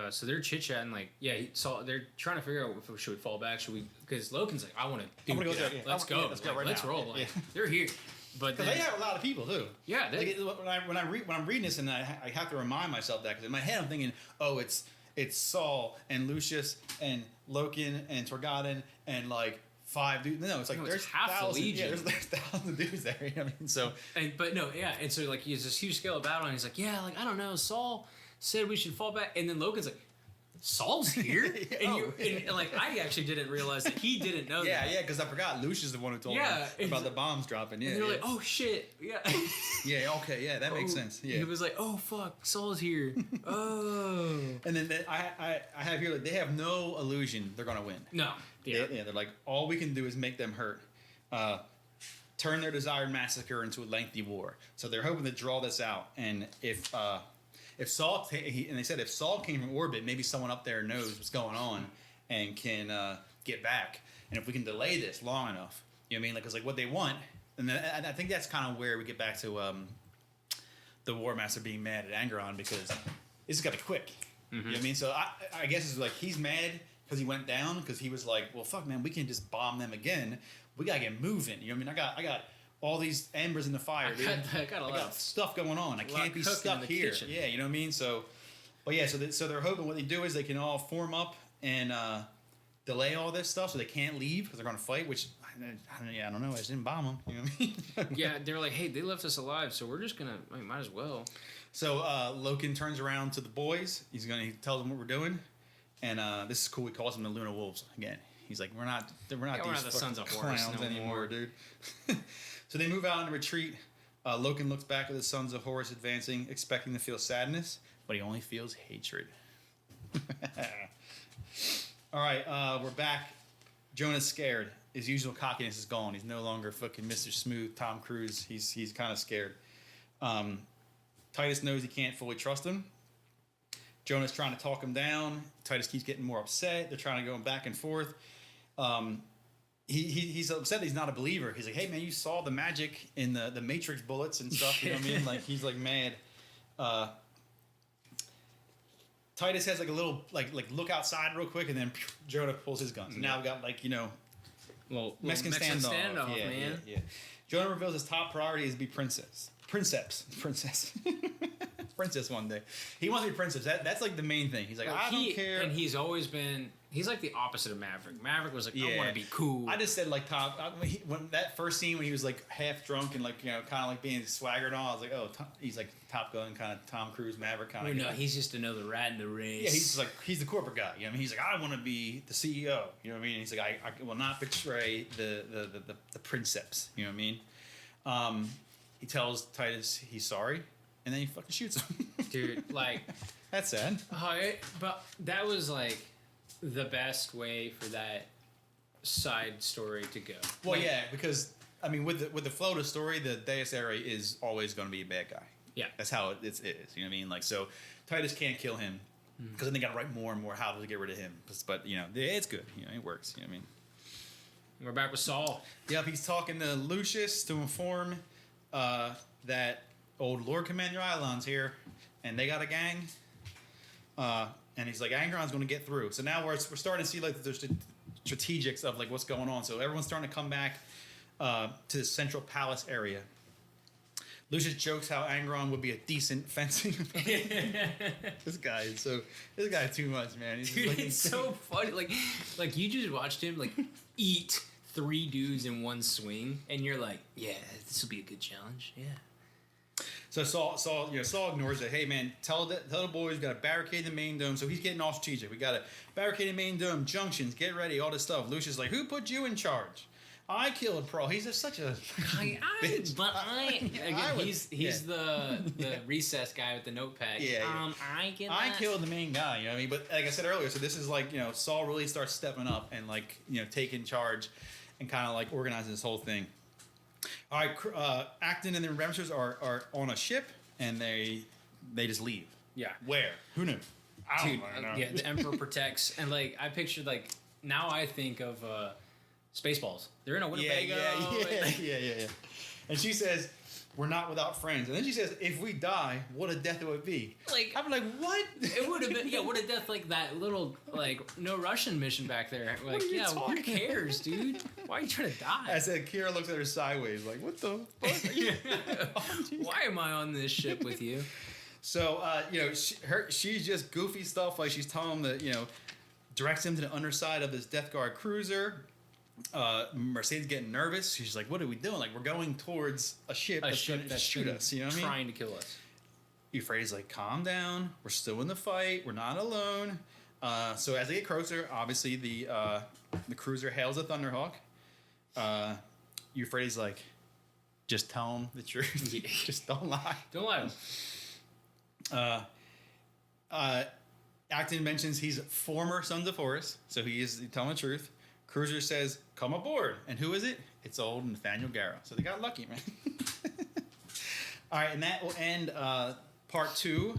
So they're chit chatting like they're trying to figure out if should we fall back, should we, because Loken's like, I want to go there. Let's go right let's now. Roll like, they're here, but they have a lot of people too. Yeah, when I'm reading this and I have to remind myself that, because in my head I'm thinking, oh, it's Saul and Lucius and Loken and Torgadon and like 5 dudes. No, it's like there's half the legion. Yeah, there's thousands of dudes there. You know what I mean? So and so like he's this huge scale of battle and he's like, yeah, like I don't know, Saul said we should fall back, and then Loken's like, Saul's here? And like I actually didn't realize that he didn't know that. Yeah, because I forgot Lucius is the one who told him about the bombs dropping. Yeah, and they're like, oh shit, yeah. That makes sense. Yeah, he was like, oh fuck, Saul's here. Oh, and then I have here, like, they have no illusion they're gonna win. No, they're like, all we can do is make them hurt. Turn their desired massacre into a lengthy war. So they're hoping to draw this out, and if Saul, and they said if Saul came from orbit, maybe someone up there knows what's going on and can get back. And if we can delay this long enough, you know what I mean? Like, it's like what they want. And then I think that's kind of where we get back to the War Master being mad at Angron, because this has got to be quick. Mm-hmm. You know what I mean? So I guess it's like he's mad because he went down, because he was like, well, fuck, man, we can just bomb them again. We got to get moving. You know what I mean? I got all these embers in the fire, dude. I got a lot of stuff going on. I can't be stuck here. Kitchen. Yeah, you know what I mean? So, but yeah, so they're hoping what they do is they can all form up and delay all this stuff so they can't leave because they're going to fight, which, I don't know. I just didn't bomb them. You know what I mean? Yeah, they're like, hey, they left us alive, so we're just going to, might as well. So Loken turns around to the boys. He tells them what we're doing. And this is cool. He calls them the Luna Wolves again. He's like, we're not these the Sons of Horus clowns anymore, dude. So they move out in retreat. Loken looks back at the Sons of Horus advancing, expecting to feel sadness, but he only feels hatred. All right, we're back. Jonah's scared. His usual cockiness is gone. He's no longer fucking Mr. Smooth, Tom Cruise. He's kind of scared. Titus knows he can't fully trust him. Jonah's trying to talk him down. Titus keeps getting more upset. They're trying to go back and forth. He's upset that he's not a believer. He's like, hey, man, you saw the magic in the Matrix bullets and stuff. You know what I mean? Like, he's like mad. Titus has like a little like look outside real quick, and then Jonah pulls his gun. So now we've got Mexican standoff, man. Yeah. Jonah reveals his top priority is to be princess one day. He wants to be princess. That's like the main thing. He's like, I don't care. And he's always been. He's like the opposite of Maverick. Maverick was like, I want to be cool. I just said like when that first scene when he was like half drunk and like kind of like being swaggered on. I was like, oh, he's like Top Gun kind of Tom Cruise Maverick kind of. No, he's just another rat in the race. Yeah, he's like he's the corporate guy. You know what I mean? He's like, I want to be the CEO. You know what I mean? He's like, I will not betray the princeps. You know what I mean? He tells Titus he's sorry, and then he fucking shoots him. Dude, like that's sad. But that was like the best way for that side story to go. Well, because I mean, with the flow of the story, the Deus Ex is always going to be a bad guy. Yeah, that's how it is. You know what I mean? Like, so Titus can't kill him because then they got to write more and more how to get rid of him. But it's good. It works. You know what I mean? We're back with Saul. Yep, he's talking to Lucius to inform that old Lord Commander Ilon's here, and they got a gang. And he's like, Angron's going to get through. So now we're starting to see like the strategics of like what's going on. So everyone's starting to come back to the central palace area. Lucius jokes how Angron would be a decent fencing. This guy too much, man. Dude, it's so funny. Like you just watched him like eat 3 dudes in one swing, and you're like, yeah, this will be a good challenge. Yeah. So Saul ignores it. Hey, man, tell the boys we got to barricade the main dome. So he's getting all strategic. We got to barricade the main dome, junctions, get ready, all this stuff. Lucius is like, who put you in charge? I killed Pro. He's just such a bitch. He's the recess guy with the notepad. Yeah. I killed the main guy. You know what I mean? But like I said earlier, so this is like, Saul really starts stepping up and like, taking charge and kind of like organizing this whole thing. All right, Acton and the Remembrance are on a ship and they just leave. Yeah. Where? Who knew? Dude, yeah, the Emperor protects, and like I pictured, like now I think of Spaceballs. They're in a Winnebago. Yeah. And she says, "We're not without friends." And then she says, "If we die, what a death it would be." Like I'm like, what? It would have been, what a death, like that little like no Russian mission back there. Like, who cares, dude? Why are you trying to die? I said, Kira looks at her sideways, like, what the fuck? Are you? Why am I on this ship with you? So, she's just goofy stuff. Like, she's telling him that, directs him to the underside of this Death Guard cruiser. Mercedes getting nervous. She's like, what are we doing? Like, we're going towards a ship that's going to shoot us. You know what I mean? Trying to kill us. Euphrates like, calm down. We're still in the fight. We're not alone. So as they get closer, obviously the cruiser hails a Thunderhawk. Euphrates like, just tell him the truth. Just don't lie. Don't lie. Acton mentions he's former Sons of Horus, so he is telling the truth. Cruiser says, come aboard. And who is it? It's old Nathaniel Garrow. So they got lucky, man. All right, and that will end part 2.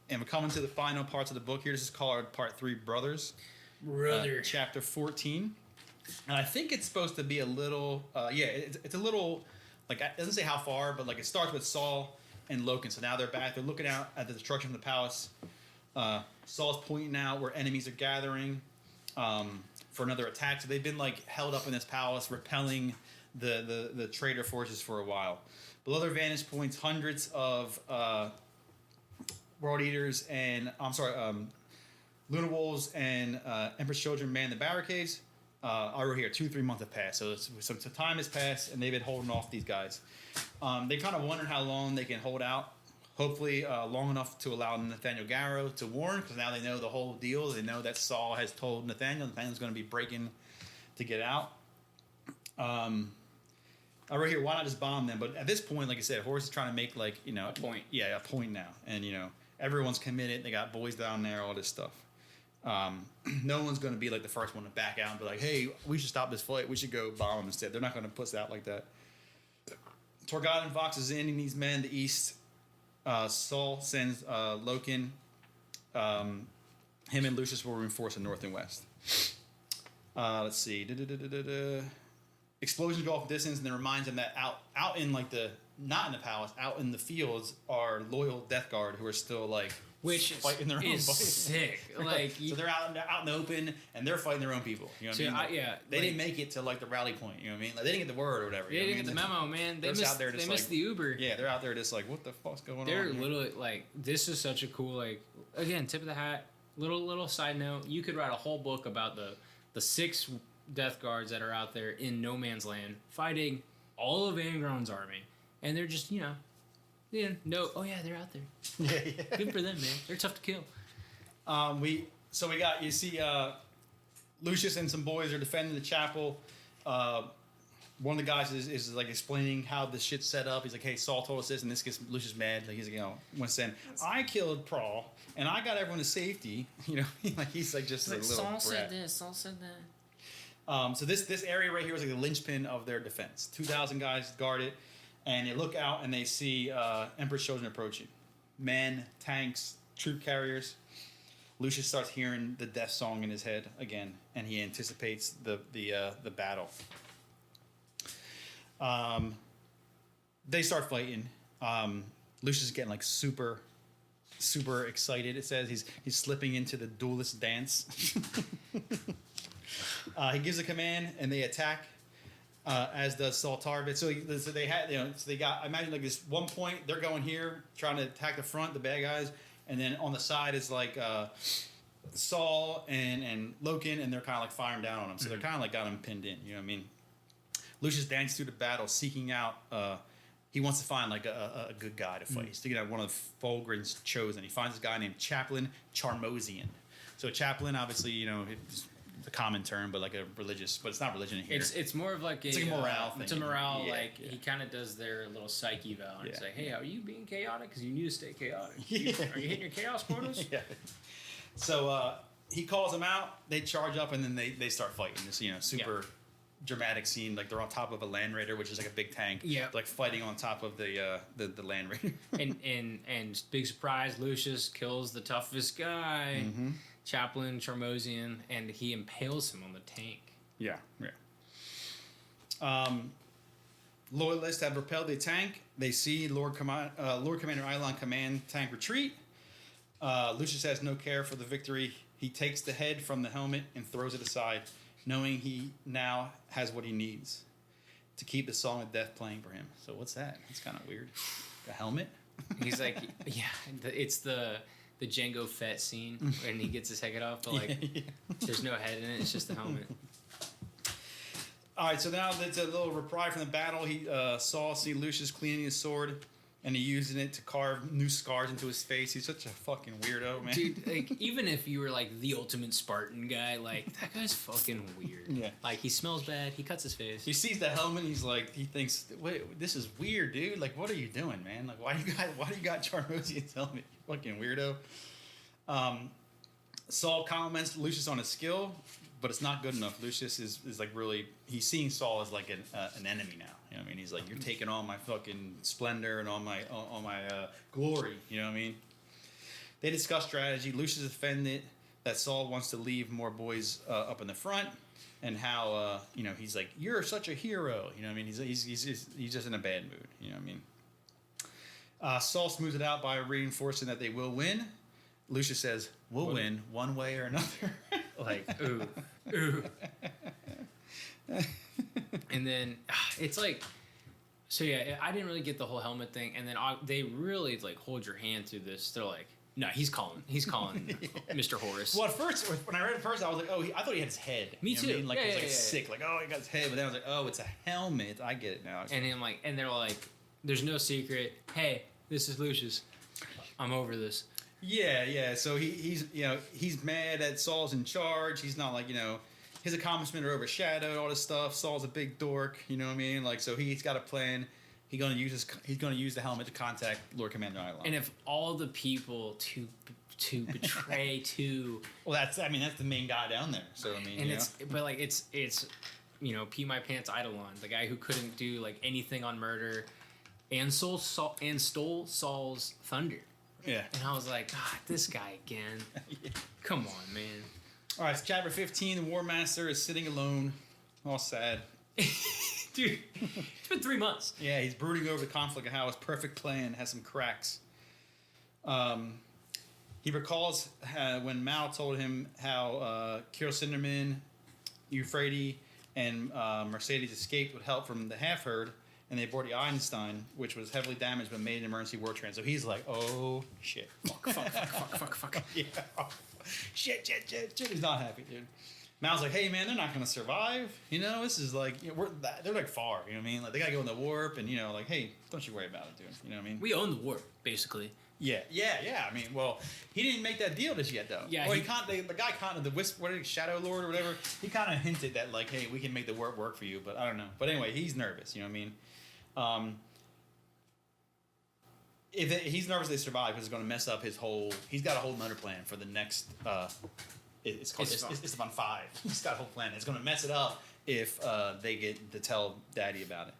And we're coming to the final parts of the book here. This is called part 3, Brothers. Chapter 14. And I think it's supposed to be a little, it's a little, like, it doesn't say how far, but like it starts with Saul and Loken. So now they're back. They're looking out at the destruction of the palace. Saul's pointing out where enemies are gathering for another attack. So they've been like held up in this palace, repelling the traitor forces for a while. Below their vantage points, hundreds of World Eaters and Luna Wolves and Empress Children man the barricades. Over here, 2-3 months have passed, so time has passed, and they've been holding off these guys. They kind of wondered how long they can hold out. Hopefully, long enough to allow Nathaniel Garrow to warn, because now they know the whole deal. They know that Saul has told Nathaniel. Nathaniel's going to be breaking to get out. Over here, why not just bomb them? But at this point, like I said, Horus is trying to make like a point. Yeah, a point now, and everyone's committed. They got boys down there, all this stuff. No one's going to be like the first one to back out and be like, hey, we should stop this fight. We should go bomb them instead. They're not going to push out like that. Torgadon Vox is in. He needs men to east. Saul sends Loken. Him and Lucius will reinforce the north and west. Let's see. Explosions go off distance, and it reminds him that out in like not in the palace, out in the fields are loyal Death Guard who are still like fighting their own fight. Sick. Like so they're out in the open and they're fighting their own people. You know what I mean? They didn't make it to like the rally point. You know what I mean? Like, they didn't get the word or whatever. They didn't get the memo, man. They missed the Uber. Yeah, they're out there just like, what the fuck's going on? They're literally like, this is such a cool, like, again, tip of the hat. Little side note. You could write a whole book about the 6 Death Guards that are out there in no man's land fighting all of Angron's army, and they're just they're out there. Yeah. Good for them, man. They're tough to kill. We got, you see, Lucius and some boys are defending the chapel. One of the guys is like explaining how this shit's set up. He's like, hey, Saul told us this, and this gets Lucius mad. Like, he's like, once then, I killed Prawl, and I got everyone to safety. Like he's like just a little Saul brat. said this. Saul said that. So this area right here is like the linchpin of their defense. 2,000 guys guard it, and they look out and they see Emperor's Children approaching. Men, tanks, troop carriers. Lucius starts hearing the death song in his head again, and he anticipates the battle. They start fighting. Lucius is getting like super excited. It says he's slipping into the duelist dance. He gives a command, and they attack, as does Saul Tarvit. So they had, they got. I imagine like this one point they're going here, trying to attack the front, the bad guys, and then on the side is like Saul and Loken, and they're kind of like firing down on him. So they're kind of like got him pinned in. You know what I mean? Lucius dances through the battle, seeking out. He wants to find like a good guy to fight. He's thinking out one of Fulgrim's chosen. He finds this guy named Chaplain Charmosian. So Chaplain, obviously, the common term, but like a religious, but it's not religion here. It's more of like it's like a morale thing. It's a morale, Yeah, like he kind of does their little psyche val and say, hey, are you being chaotic? Because you need to stay chaotic. Are you hitting your chaos quotas? Yeah. So he calls them out. They charge up, and then they start fighting. This super dramatic scene. Like they're on top of a Land Raider, which is like a big tank. Yeah. Like fighting on top of the Land Raider. and big surprise, Lucius kills the toughest guy, Chaplain Charmosian, and he impales him on the tank. Yeah. Loyalists have repelled the tank. They see Lord Commander Islan command tank retreat. Lucius has no care for the victory. He takes the head from the helmet and throws it aside, knowing he now has what he needs to keep the Song of Death playing for him. So what's that? That's kind of weird. A helmet? He's like, it's the Jango Fett scene when he gets his head off, but like, there's no head in it. It's just the helmet. All right, so now it's a little reprieve from the battle. He Saul see Lucius cleaning his sword, and he using it to carve new scars into his face. He's such a fucking weirdo, man. Dude, like, even if you were like the ultimate Spartan guy, like that guy's fucking weird. Yeah. Like he smells bad. He cuts his face. He sees the helmet. He's like, he thinks, wait, this is weird, dude. Like, what are you doing, man? Like, why do you got Charmosian's helmet? You fucking weirdo. Saul compliments Lucius on his skill, but it's not good enough. Lucius is like really, he's seeing Saul as like an enemy now. You know what I mean? He's like, you're taking all my fucking splendor and all my glory. You know what I mean? They discuss strategy. Lucius offended that Saul wants to leave more boys up in the front, and how he's like, you're such a hero. You know what I mean? He's just in a bad mood. You know what I mean? Saul smooths it out by reinforcing that they will win. Lucius says, we'll win one way or another. Like, ooh. And then it's like, so yeah, I didn't really get the whole helmet thing. And then they really like hold your hand through this. They're like, no, he's calling Mr. Horus. Well, at first, when I read it first, I was like, oh, I thought he had his head. Me too. I mean? Like, it was like sick. Like, oh, he got his head. But then I was like, oh, it's a helmet. I get it now. And they're like, there's no secret. Hey, this is Lucius. I'm over this. Yeah. So he's mad that Saul's in charge. He's not like, his accomplishments are overshadowed, all this stuff. Saul's a big dork, you know what I mean? Like, so he's got a plan. He's gonna use the helmet to contact Lord Commander Islan. And if all the people to betray to, well, that's the main guy down there. So I mean, and it's pee my pants Eidolon, the guy who couldn't do like anything on murder, and stole Saul's thunder. Yeah. And I was like, God, this guy again. Yeah. Come on, man. All right, so chapter 15, the War Master is sitting alone, all sad. Dude, it's been 3 months. Yeah, he's brooding over the conflict and how his perfect plan has some cracks. He recalls when Mao told him how Kirill Sinderman, Euphrates, and Mercedes escaped with help from the half-herd, and they boarded the Isstvan, which was heavily damaged but made an emergency war trans. So he's like, oh, shit. Fuck. Yeah. Shit. He's not happy, dude. Mao's like, hey, man, they're not going to survive. This is like, they're like far, you know what I mean? Like, they got to go in the warp, and, like, hey, don't you worry about it, dude. You know what I mean? We own the warp, basically. Yeah. I mean, well, he didn't make that deal just yet, though. Yeah. Well, the guy kind of, the Shadow Lord or whatever, he kind of hinted that, like, hey, we can make the warp work for you, but I don't know. But anyway, he's nervous, you know what I mean? He's nervous they survive because it's going to mess up his whole. He's got a whole nother plan for the next. It's called Isstvan 5. He's got a whole plan. It's going to mess it up if they get to tell Daddy about it.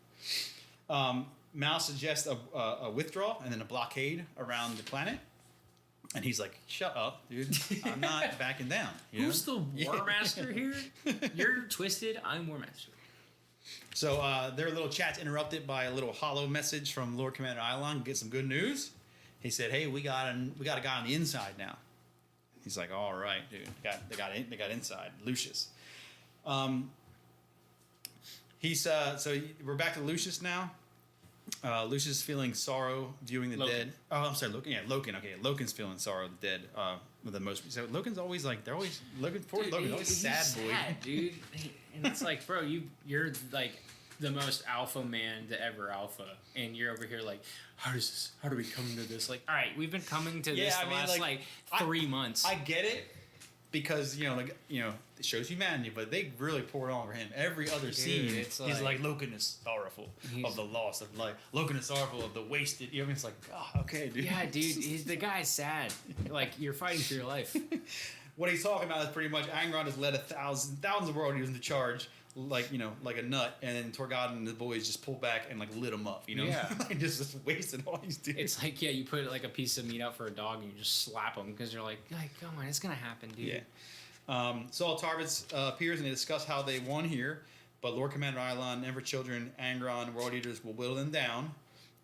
Mao suggests a withdrawal and then a blockade around the planet, and he's like, "Shut up, dude! I'm not backing down." Who's the War Master here? You're twisted. I'm War Master. So their little chat's interrupted by a little hollow message from Lord Commander Islan. Get some good news. He said, "Hey, we got a guy on the inside now." He's like, "All right, dude. They got inside Lucius." So we're back to Lucius now. Lucius is feeling sorrow viewing the dead. Oh, I'm sorry, Loken. Yeah, Loken. Okay, Loken's feeling sorrow of the dead. With the most. So Loken's always like Loken's always sad boy, dude. And it's like, bro, you're like the most alpha man to ever alpha, and you're over here like, how do we come to this? Like, all right, we've been coming to this the last 3 months. I get it, because it shows humanity, but they really poured on for him. Every other scene, it's he's like Loken is sorrowful of the loss of life. Loken is sorrowful of the wasted. It's like, oh, okay, dude. Yeah, dude, the guy's sad. Like, you're fighting for your life. What he's talking about is pretty much Angron has led thousands of warriors into charge, like a nut, and then Torgadon and the boys just pulled back and like lit him up. Yeah. Like just wasted all these dudes. It's like, you put like a piece of meat out for a dog and you just slap him because you're like, come on, it's gonna happen, dude. Yeah. Saul Tarvitz appears and they discuss how they won here, but Lord Commander Ilon, Emperor Children, Angron, World Eaters will whittle them down,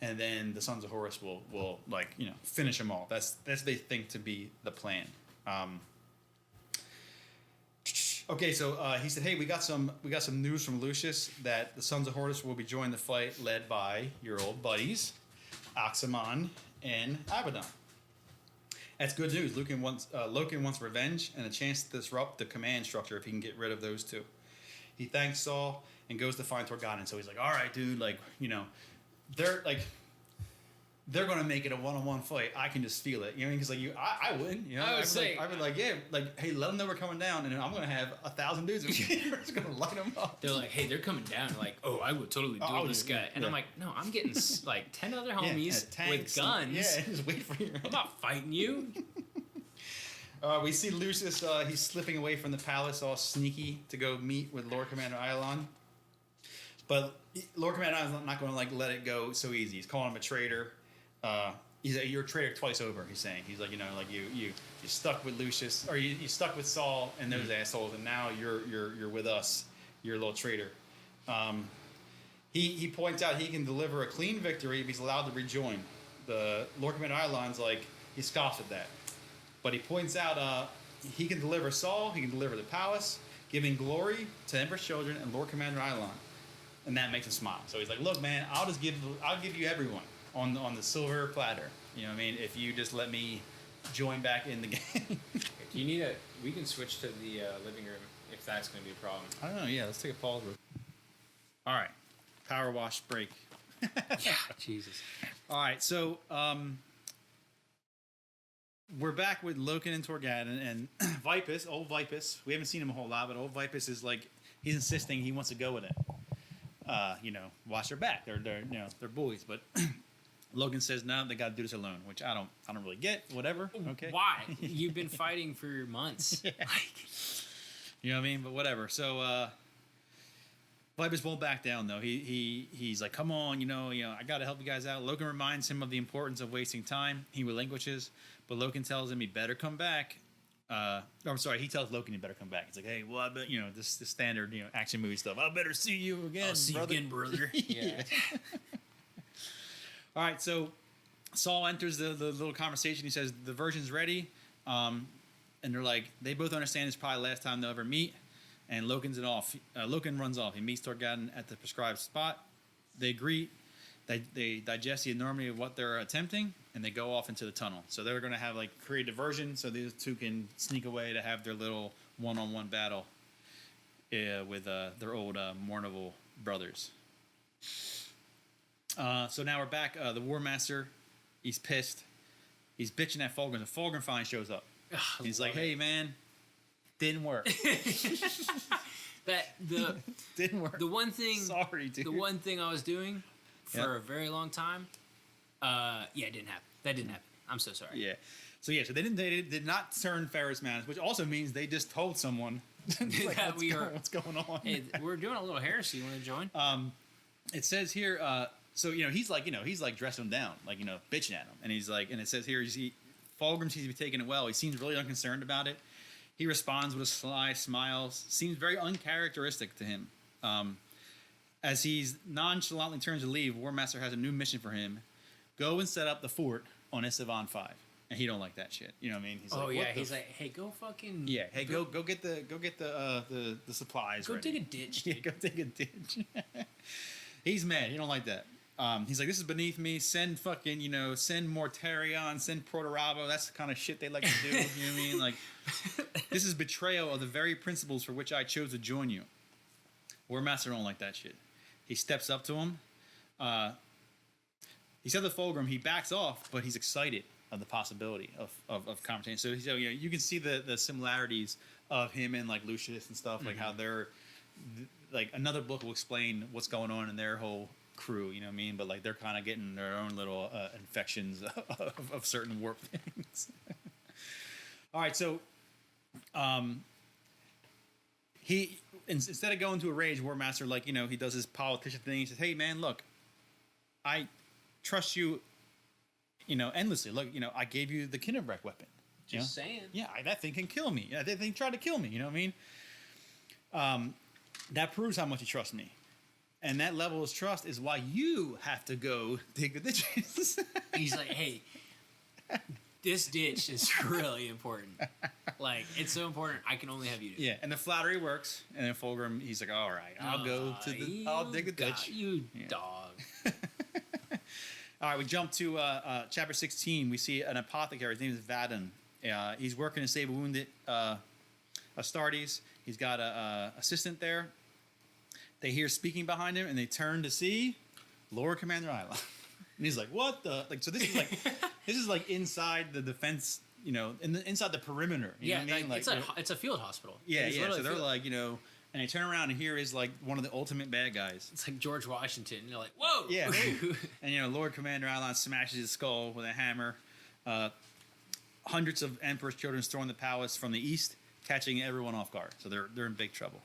and then the Sons of Horus will finish them all. That's they think to be the plan. Okay, so he said, "Hey, we got some news from Lucius that the Sons of Horus will be joining the fight, led by your old buddies, Oxamon and Abaddon. That's good news. Loken wants revenge and a chance to disrupt the command structure if he can get rid of those two." He thanks Saul and goes to find Torgadon. So he's like, "All right, dude, they're gonna make it a one-on-one fight. I can just feel it. Because I wouldn't. I'd be like, yeah, hey, let them know we're coming down, and I'm gonna have 1,000 dudes. We're just gonna light them up. They're like, hey, they're coming down. Like, oh, I would totally duel this guy. And I'm like, no, I'm getting like 10 other homies with guns. Yeah, just wait for you. I'm not fighting you. We see Lucius. He's slipping away from the palace, all sneaky, to go meet with Lord Commander Ilon. But Lord Commander Ilon's not going to let it go so easy. He's calling him a traitor. He's like, you're a traitor twice over. He's saying, he's like, you stuck with Lucius, or you stuck with Saul and those assholes, and now you're with us. You're a little traitor. He points out he can deliver a clean victory if he's allowed to rejoin. The Lord Commander Ilon's like, he scoffs at that, but he points out he can deliver Saul, he can deliver the palace, giving glory to Emperor's children and Lord Commander Ilon, and that makes him smile. So he's like, look, man, I'll give you everyone on the silver platter. If you just let me join back in the game. Do you need we can switch to the living room if that's going to be a problem. I don't know. Yeah, let's take a pause. All right. Power wash break. Yeah, Jesus. All right, so we're back with Loken and Torgadon and Vipus, old Vipus. We haven't seen him a whole lot, but old Vipus is like, he's insisting he wants to go with it. Watch their back. They're boys, but Logan says no, they got to do this alone, which I don't really get. Whatever. Okay. Why? You've been fighting for months. Yeah. You know what I mean? But whatever. So Vipus won't back down though. He's like, come on, I got to help you guys out. Logan reminds him of the importance of wasting time. He relinquishes, but Logan tells him he better come back. He tells Loken he better come back. He's like, hey, well, I bet, this standard, action movie stuff. I better see you again, I'll see brother. you again, brother. Yeah. All right, so Saul enters the little conversation. He says, the version's ready. And they're like, they both understand it's probably the last time they'll ever meet. And Loken runs off. He meets Torgadon at the prescribed spot. They greet. They digest the enormity of what they're attempting, and they go off into the tunnel. So they're going to have create diversion so these two can sneak away to have their little one-on-one battle with their old Mournival brothers. So now we're back. The War Master, he's pissed. He's bitching at Fulgrim. And Fulgrim finally shows up. He's like, hey, man, didn't work. Didn't work. The one thing. Sorry, dude. The one thing I was doing for a very long time. It didn't happen. That didn't happen. I'm so sorry. Yeah. So they did not turn Ferris Manus, which also means they just told someone what's going on. Hey, we're doing a little heresy. You want to join? It says here. So he's like dressing him down, bitching at him, and he's like, and it says here, Fulgrim seems to be taking it well. He seems really unconcerned about it. He responds with a sly smile. Seems very uncharacteristic to him. As he's nonchalantly turns to leave, War Master has a new mission for him. Go and set up the fort on Isstvan 5. And he don't like that shit. You know what I mean? He's like, hey, go fucking... Yeah, hey, go get the supplies ready. Go dig a ditch. Yeah, go dig a ditch. He's mad. He don't like that. He's like, this is beneath me. Send fucking, send Mortarion, send Protorabo. That's the kind of shit they like to do. You know what I mean? Like, this is betrayal of the very principles for which I chose to join you. War Master don't like that shit. He steps up to him. He said to Fulgrim, he backs off, but he's excited. of the possibility of conversation. So you can see the similarities of him and like Lucius and stuff, like how they're like another book will explain what's going on in their whole crew, you know what I mean? But like they're kind of getting their own little infections of certain warp things. All right, so he instead of going to a rage, War Master, like, you know, he does his politician thing. He says, "Hey man, look, I trust you, you know, endlessly. Look, you know, I gave you the Kinderbrek weapon. Just saying. Yeah, that thing can kill me. Yeah, that thing tried to kill me. You know what I mean? That proves how much you trust me. And that level of trust is why you have to go dig the ditches." He's like, "Hey, this ditch is really important. Like, it's so important. I can only have you do it." Yeah, and the flattery works. And then Fulgrim, he's like, "All right, I'll dig the ditch." You dog. All right, we jump to chapter 16. We see an apothecary. His name is Vadon. He's working to save a wounded Astartes. He's got an assistant there. They hear speaking behind him, and they turn to see Lord Commander Isla. And he's like, "What the?" Like, so this is like inside the defense, you know, inside the perimeter. You know what I mean? Like, it's a field hospital. Yeah. So they're like, you know, and they turn around and here is like one of the ultimate bad guys. It's like George Washington. And you're like, "Whoa!" Yeah. And you know, Lord Commander Isla smashes his skull with a hammer. Hundreds of Emperor's children storm the palace from the east, catching everyone off guard. So they're in big trouble.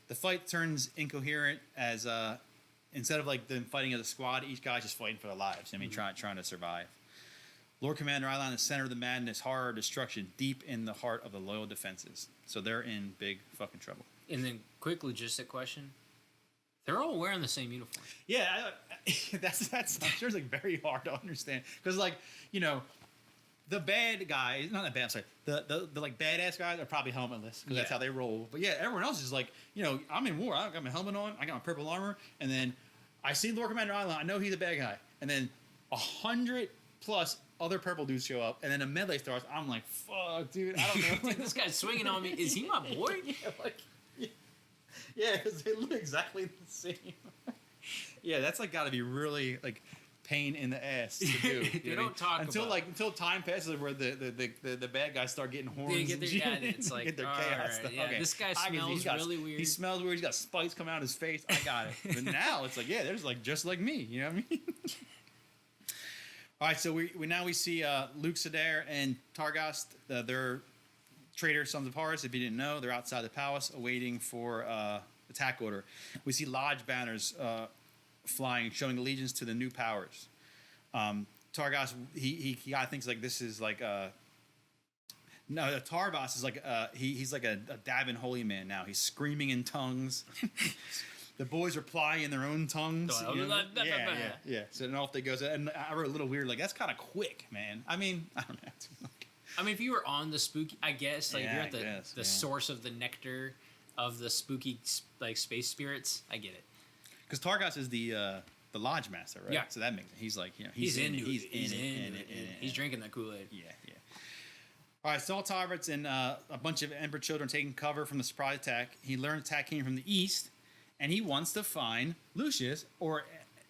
The fight turns incoherent as instead of like them fighting as a squad, each guy's just fighting for their lives. I mean, trying to survive. Lord Commander Isla in the center of the madness, horror, destruction, deep in the heart of the loyal defenses. So they're in big fucking trouble. And then, quick logistic question: they're all wearing the same uniform. Yeah, that's I'm sure it's like very hard to understand because, like, you know, the bad guys, not that bad, I'm sorry, the like badass guys are probably helmetless because that's how they roll. But yeah, everyone else is like, you know, I'm in war. I got my helmet on. I got my purple armor, and then I see Lord Commander Isla. I know he's a bad guy, and then 100+ other purple dudes show up, and then a melee starts. I'm like, fuck, dude, I don't know. Like, this guy's swinging on me. Is he my boy? Yeah, because they look exactly the same. Yeah, that's like got to be really like pain in the ass to do. They don't talk until time passes where the bad guys start getting horns. It's like, get their all chaos right, stuff. yeah, Okay. this guy smells really weird. He smells weird. He's got spikes coming out of his face. I got it. But now it's like, yeah, there's like just like me. You know what I mean? All right, so we see Luke Sadair and Targast. They're traitor sons of Horus. If you didn't know, they're outside the palace awaiting for attack order. We see lodge banners flying, showing allegiance to the new powers. Targast, he kind of thinks like this is like no, Tarvas is like he's like a Davin holy man now. He's screaming in tongues. The boys reply in their own tongues. Yeah. So then off they go. And I wrote a little weird, like, that's kind of quick, man. I mean, I don't know. I mean, if you were on the spooky, I guess, like, if you're at the source of the nectar of the spooky, like, space spirits, I get it. Because Targast is the lodge master, right? Yeah. So that makes it. He's like, you know, he's in it. He's drinking that Kool-Aid. Yeah. All right, Saul Tarvitz and a bunch of Emperor children taking cover from the surprise attack. He learned attack came from the east. And he wants to find Lucius, or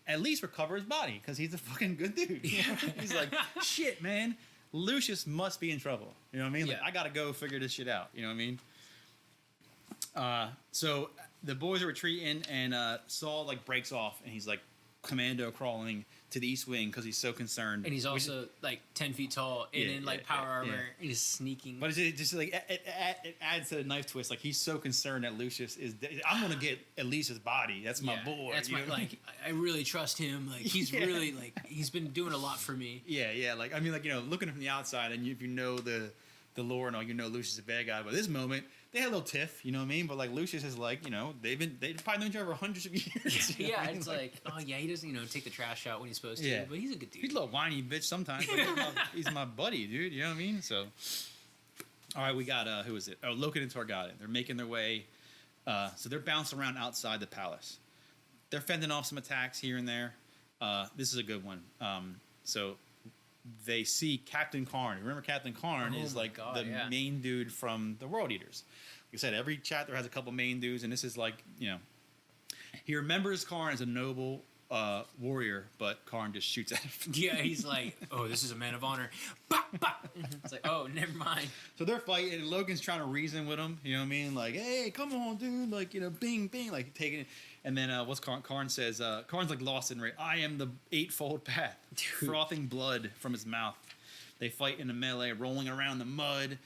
at least recover his body, because he's a fucking good dude. He's like, shit, man, Lucius must be in trouble. You know what I mean? Like, I gotta go figure this shit out. You know what I mean? So the boys are retreating, and Saul like breaks off, and he's like commando crawling to the east wing because he's so concerned. And he's also like 10 feet tall and in like power armor. And he's sneaking. But it's just like it adds to the knife twist. Like, he's so concerned that Lucius is dead. I'm gonna get at least his body. That's my boy. That's my like. I really trust him. Like, he's really like, he's been doing a lot for me. Yeah. Like, I mean, like, you know, looking from the outside, and if you know the lore and all, you know Lucius is a bad guy. But this moment, they had a little tiff, you know what I mean? But like, Lucius is like, you know, they've probably known each other for hundreds of years. Yeah, I mean? It's like, oh yeah, he doesn't, you know, take the trash out when he's supposed to, but he's a good dude. He's a little whiny bitch sometimes, but he's my buddy, dude. You know what I mean? So, all right, we got who is it? Oh, Loken and Torgaden. They're making their way. So they're bouncing around outside the palace. They're fending off some attacks here and there. This is a good one. So they see Captain Karn. Remember, Captain Karn is like the main dude from the World Eaters. Like I said, every chapter has a couple main dudes, and this is like, you know, he remembers Karn as a noble warrior, but Karn just shoots at him. Yeah, he's like, oh, this is a man of honor. Bah, bah. It's like, oh, never mind. So they're fighting, and Logan's trying to reason with him. You know what I mean? Like, hey, come on, dude. Like, bing, bing. Like, taking it. And then what's Karn says? Karn's like lost in rage. I am the eightfold path. Frothing blood from his mouth. They fight in a melee, rolling around the mud.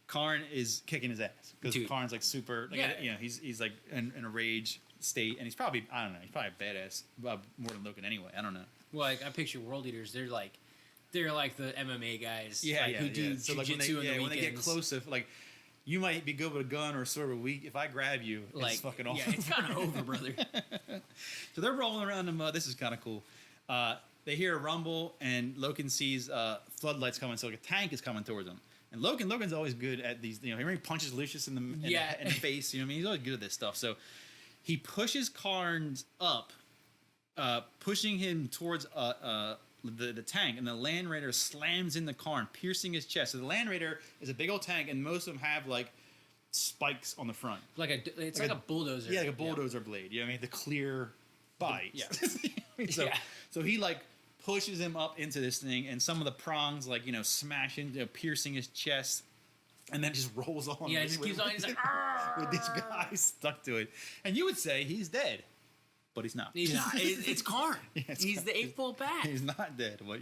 Karn is kicking his ass because Karn's like super. Like, yeah. He's like in a rage state, and he's probably, I don't know, he's probably a badass, more than Logan anyway. I don't know. Well, like I picture World Eaters. They're like the MMA guys. Yeah, like, who do so like when they get close, if like. You might be good with a gun or a sword, but if I grab you, like, it's fucking over. Yeah, it's kind of over, brother. So they're rolling around the mud. This is kind of cool. They hear a rumble, and Logan sees floodlights coming, so like a tank is coming towards them. And Logan's always good at these. He punches Lucius in the face. You know what I mean? He's always good at this stuff. So he pushes Karns up, pushing him towards the tank, and the Land Raider slams in the Karn, piercing his chest. So the Land Raider is a big old tank, and most of them have like spikes on the front, it's like a bulldozer. Yeah, like a bulldozer blade. You know what I mean? The clear bite. Yeah. So he like pushes him up into this thing, and some of the prongs like smash into, piercing his chest, and then just rolls on. Yeah, just keeps on. He's like, with this guy stuck to it, and you would say he's dead. But he's not. He's not. It's Karn. Yeah, he's the eightfold path. He's not dead. But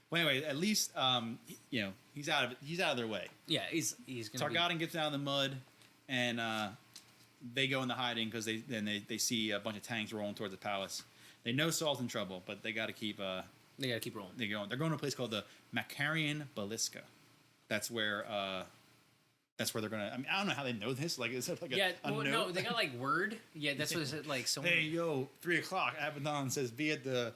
Well, anyway, at least he's out of it. He's out of their way. Yeah, he's gonna. Targaryen gets out of the mud, and they go into hiding because they see a bunch of tanks rolling towards the palace. They know Saul's in trouble, but they got to keep. They got to keep rolling. They're going to a place called the Macarian Balisca. That's where they're gonna. I mean, I don't know how they know this. Like, is it like a note? No, they got like word. Yeah, that's what it like. Someone. Hey, yo, 3:00. Abaddon says, be at the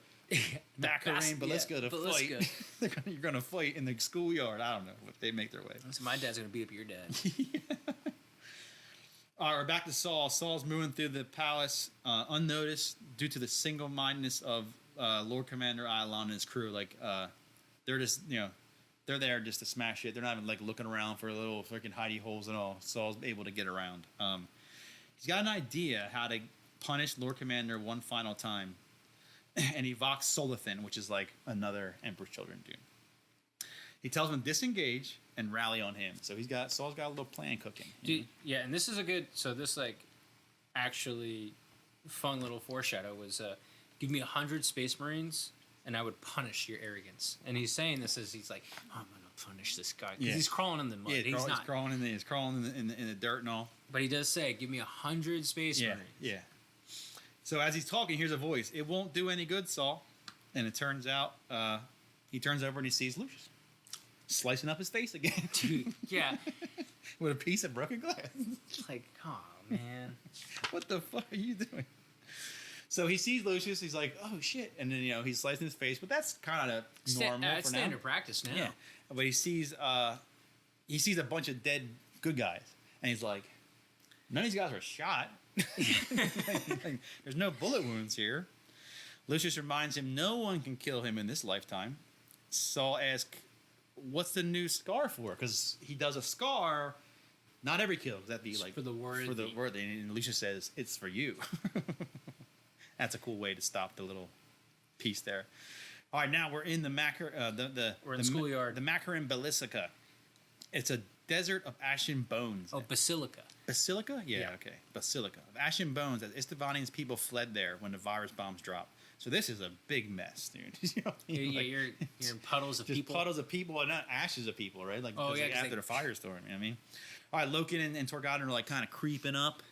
Macarian Balisca to fight. You're gonna fight in the schoolyard. I don't know if they make their way. So my dad's gonna beat up your dad. All right, we're back to Saul. Saul's moving through the palace unnoticed due to the single-mindedness of Lord Commander Ilan and his crew. Like, they're just they're there just to smash it. They're not even like looking around for little freaking hidey holes and all. Saul's able to get around. He's got an idea how to punish Lord Commander one final time, and he vox Solathan, which is like another Emperor's Children dude. He tells him to disengage and rally on him. So Saul's got a little plan cooking. Dude, yeah, and this is a good. So this like actually fun little foreshadow was give me 100 Space Marines. And I would punish your arrogance. And he's saying this as he's like, oh, I'm gonna punish this guy because he's crawling in the mud. Yeah, he's crawling in the dirt and all. But he does say, "Give me 100 Space Marines." Yeah. So as he's talking, here's a voice. It won't do any good, Saul. And it turns out he turns over and he sees Lucius slicing up his face again. Dude, yeah. With a piece of broken glass. Like, oh man, what the fuck are you doing? So he sees Lucius. He's like, "Oh shit!" And then he's slicing his face, but that's kind of normal for now. Standard practice now. Yeah, but he sees a bunch of dead good guys, and he's like, "None of these guys are shot. Like, there's no bullet wounds here." Lucius reminds him no one can kill him in this lifetime. Saul asks, "What's the new scar for?" Because he does a scar. Not every kill. That'd be like for the word. For the word, and Lucius says, "It's for you." That's a cool way to stop the little piece there. All right, now we're in the schoolyard. The Macarian Balisca. It's a desert of ashen bones. Oh, Basilica. Basilica? Yeah, okay. Basilica of ashen bones as Isstvan's people fled there when the virus bombs dropped. So this is a big mess, dude. You know what I mean? You're in puddles of people. Puddles of people, and not ashes of people, right? Like, after the firestorm, you know what I mean? All right, Loken and Targaryen are like kind of creeping up,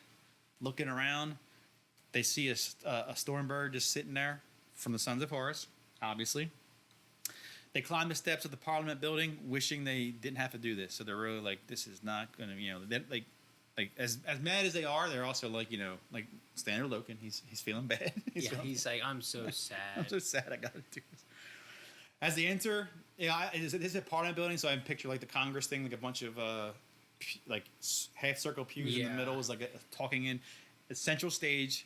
looking around. They see a Stormbird just sitting there from the Sons of Horus, obviously. They climb the steps of the Parliament building, wishing they didn't have to do this. So they're really like, this is not going to, like as mad as they are, they're also like, like standard Loken. He's feeling bad. He's like, I'm so sad. I'm so sad I got to do this. As they enter, this is a Parliament building, so I picture like the Congress thing, like a bunch of like half circle pews in the middle is like talking in a central stage.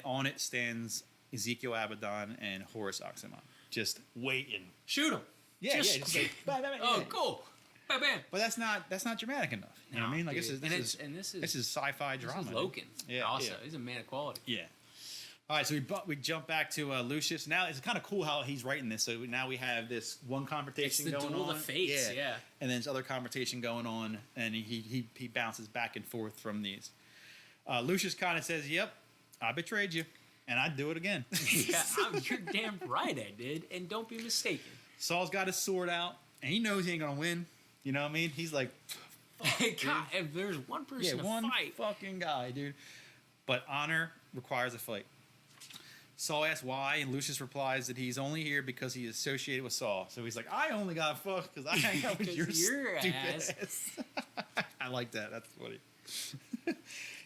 On it stands Ezekiel Abaddon and Horus Oxymon, just waiting. Shoot him. Yeah, just like, bam, bam, bam, oh, cool. Bam, bam. But that's not dramatic enough. You know what I mean? Like this is sci-fi drama. This is Loken. Yeah, also, he's a man of quality. Yeah. All right, so we jump back to Lucius. Now it's kind of cool how he's writing this. So now we have this one confrontation It's the going duel on. of fates, yeah. And then this other confrontation going on, and he bounces back and forth from these. Lucius kind of says, "Yep, I betrayed you, and I'd do it again." Yeah, you're damn right I did, and don't be mistaken. Saul's got his sword out, and he knows he ain't gonna win. You know what I mean? He's like, God, if there's one person to one fight. fucking guy, dude. But honor requires a fight. Saul asks why, and Lucius replies that he's only here because he's associated with Saul. So he's like, I only got fucked because I hang out with your stupid ass. I like that. That's funny.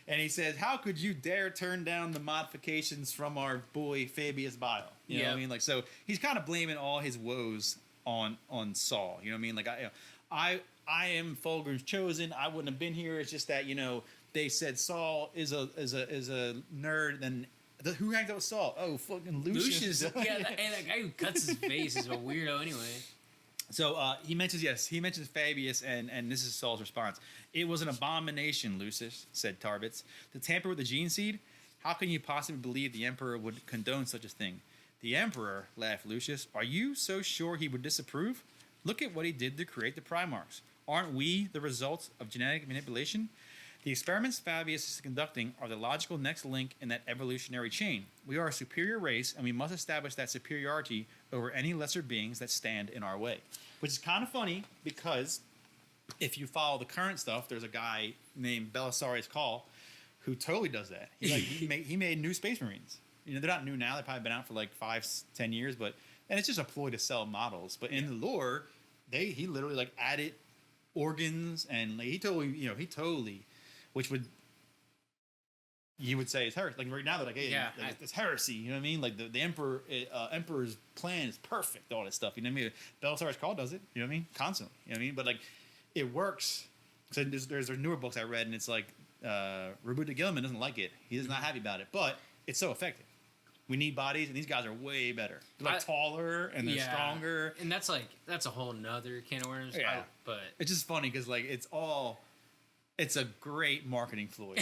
And he says, how could you dare turn down the modifications from our boy Fabius Bile? You know what I mean? Like, so he's kind of blaming all his woes on Saul. You know what I mean? Like, I am Fulgrim's chosen. I wouldn't have been here. It's just that, they said Saul is a nerd. Then who hangs out with Saul? Oh, fucking Lucius. Yeah, and the guy who cuts his face is a weirdo anyway. So he mentions Fabius, and this is Saul's response. It was an abomination, Lucius, said Tarbits. To tamper with the gene seed? How can you possibly believe the Emperor would condone such a thing? The Emperor, laughed Lucius. Are you so sure he would disapprove? Look at what he did to create the Primarchs. Aren't we the results of genetic manipulation? The experiments Fabius is conducting are the logical next link in that evolutionary chain. We are a superior race, and we must establish that superiority over any lesser beings that stand in our way. Which is kind of funny, because if you follow the current stuff, there's a guy named Belisarius Call who totally does that. He made new Space Marines. They're not new now. They've probably been out for like 5-10 years, and it's just a ploy to sell models. But in the lore, he literally like added organs, and like, he totally, which you would say is heresy. Like right now, they're like, hey, it's heresy. You know what I mean? Like the emperor's plan is perfect. All this stuff. You know what I mean? Belisarius Call does it. You know what I mean? Constantly. You know what I mean? But like, it works. So there's newer books I read, and it's like Roboute de Guilliman doesn't like it. He's not happy about it, but it's so effective. We need bodies, and these guys are way better. They're like taller and they're stronger. And that's a whole nother can of worms. Yeah. But it's just funny because like it's a great marketing ploy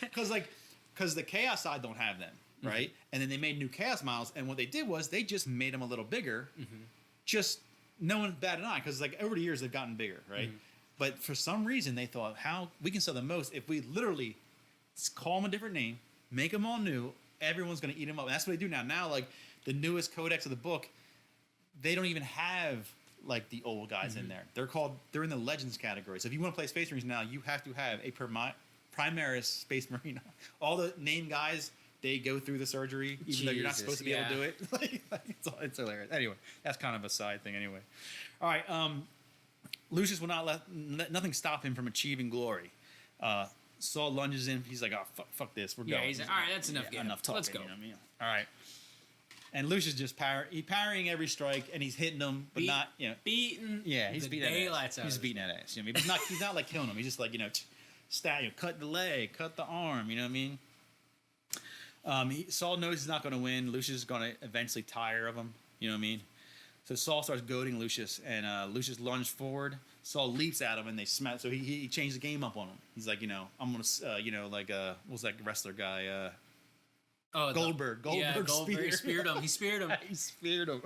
because the Chaos side don't have them, right? Mm-hmm. And then they made new Chaos models, and what they did was they just made them a little bigger. Mm-hmm. Just no one batted an eye because like over the years they've gotten bigger, right? Mm-hmm. But for some reason they thought, how we can sell the most if we literally call them a different name, make them all new. Everyone's going to eat them up. And that's what they do now. Now, like the newest codex of the book, they don't even have like the old guys in there. They're in the Legends category. So if you want to play Space Marines now, you have to have a Primaris Space Marine. All the named guys, they go through the surgery, even though you're not supposed to be able to do it. It's hilarious. Anyway, that's kind of a side thing. Anyway, all right. Lucius will not let nothing stop him from achieving glory. Saul lunges in. He's like, "Oh fuck this, we're going." Yeah, he's like, "All right, that's enough. Enough talking. Let's go." You know what I mean? All right. And Lucius just parrying every strike, and he's hitting them, but not beating. Yeah, he's beating daylights out. He's beating that ass. You know what I mean? But he's not like killing him. He's just like cut the leg, cut the arm. You know what I mean? Saul knows he's not going to win. Lucius is going to eventually tire of him. You know what I mean? So Saul starts goading Lucius, and Lucius lunged forward. Saul leaps at him, and they smash. So he changed the game up on him. He's like, I'm gonna, like, what's that wrestler guy? Goldberg. Goldberg speared him. He speared him. He speared him.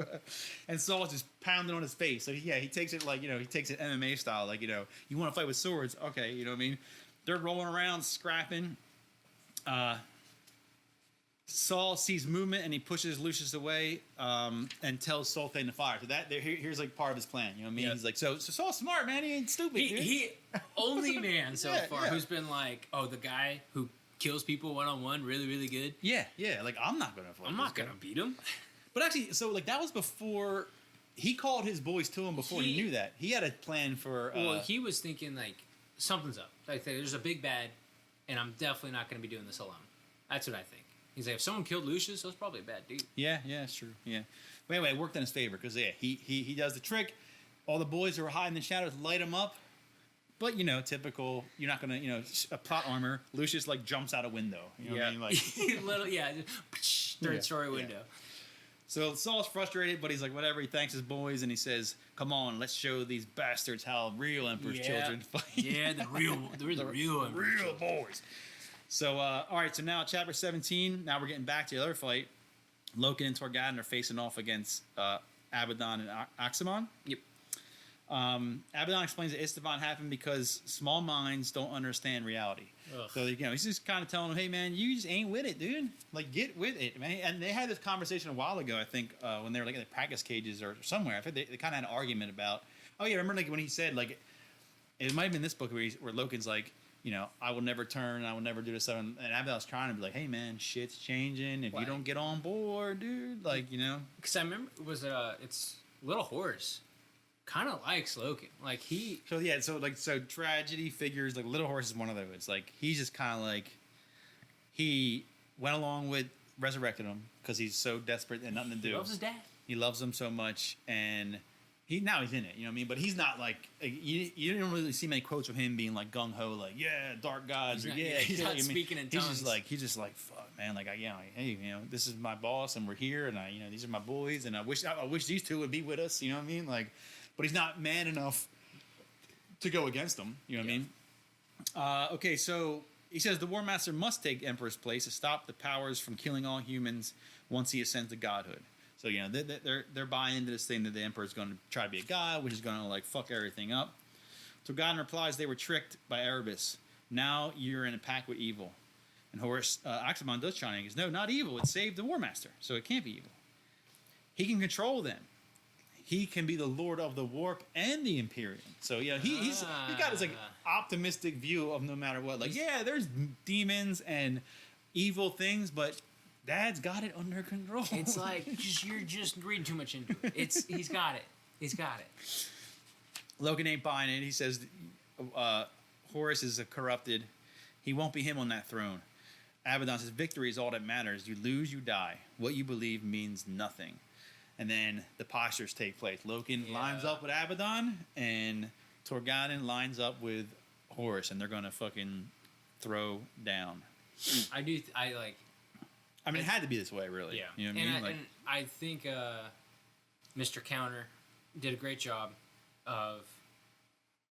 And Saul's just pounding on his face. So he takes it like, he takes it MMA style. Like, you want to fight with swords? Okay, you know what I mean? They're rolling around, scrapping. Saul sees movement and he pushes Lucius away and tells Sultan to fire. So here's like part of his plan. You know what I mean? Yeah. He's like, so Saul's smart, man. He ain't stupid. He only man so far who's been like, oh, the guy who kills people one-on-one really, really good. Yeah. Like, I'm not gonna beat him. But actually, so like that was before he called his boys to him before he knew that. He had a plan for well, he was thinking like something's up. Like there's a big bad and I'm definitely not gonna be doing this alone. That's what I think. He's like, if someone killed Lucius, that's probably a bad dude. Yeah, it's true. Yeah. But anyway, it worked in his favor because he does the trick. All the boys who are hiding in the shadows light him up. But typical. You're not gonna a plot armor. Lucius like jumps out a window. You know what I mean? Like third story window. Yeah. So Saul's frustrated, but he's like, whatever. He thanks his boys and he says, "Come on, let's show these bastards how real Emperor's children fight." Yeah, the real Emperor's real boys. So, all right. So now chapter 17. Now we're getting back to the other fight. Loken and Torgadon are facing off against Abaddon and Oxymon. Yep. Abaddon explains that Isstvan happened because small minds don't understand reality. Ugh. So, he's just kind of telling them, hey, man, you just ain't with it, dude. Like, get with it, man. And they had this conversation a while ago, I think, when they were like in the practice cages or somewhere. I think they kind of had an argument about, oh, yeah, remember like when he said, like, it might have been this book where Loken's like, I will never turn, I will never do this. And Abaddon's trying to be like, hey, man, shit's changing. If you don't get on board, dude, like, Because I remember, it's Little Horse kind of likes Loken. Like, he... So tragedy figures, like, Little Horse is one of those. Like, he's just kind of like, he went along with resurrected him because he's so desperate and nothing to do. He loves his dad. He loves him so much, and now he's in it, you know what I mean? But he's not like you don't really see many quotes of him being like gung ho, like dark gods, he's not speaking in tongues. He's just like fuck, man, like hey, this is my boss, and we're here, and these are my boys, and I wish these two would be with us, you know what I mean? Like, but he's not man enough to go against them, you know what I mean? Okay, so he says the War Master must take Emperor's place to stop the powers from killing all humans once he ascends to godhood. So, they're buying into this thing that the Emperor's going to try to be a god, which is going to, like, fuck everything up. Torgadon replies they were tricked by Erebus. Now you're in a pact with evil. And Oxymon does chime in. He goes, no, not evil. It saved the War Master, so it can't be evil. He can control them. He can be the Lord of the Warp and the Empyrean. So, he's got this, like, optimistic view of no matter what. Like, there's demons and evil things, but Dad's got it under control. It's like you're just reading too much into it. He's got it. He's got it. Loken ain't buying it. He says Horus is corrupted. He won't be him on that throne. Abaddon says victory is all that matters. You lose, you die. What you believe means nothing. And then the postures take place. Loken lines up with Abaddon, and Torgadon lines up with Horus, and they're gonna fucking throw down. I mean, it had to be this way, really. Yeah. You know what I mean? And I think Mr. Counter did a great job of...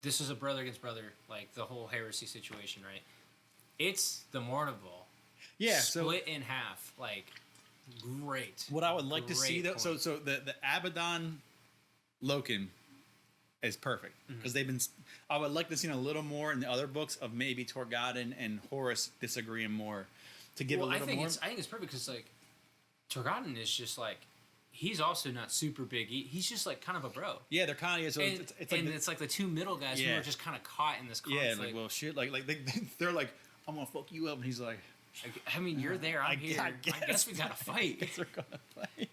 This is a brother against brother, like the whole heresy situation, right? It's the Mournival. Yeah. Split in half. Like, great. What I would like to see, though... point. So the Abaddon Loken is perfect. Because they've been... I would like to see a little more in the other books of maybe Torgadon and Horus disagreeing more. To give a little more. I think it's perfect because, like, Torgadon is just, like, he's also not super big. He's just, like, kind of a bro. Yeah, they're kind of... So it's like the two middle guys who are just kind of caught in this conflict. Yeah, like, well, shit. Like they're like, I'm going to fuck you up. And he's like... I mean, you're there. I'm here. I guess we got to fight. They're going to fight.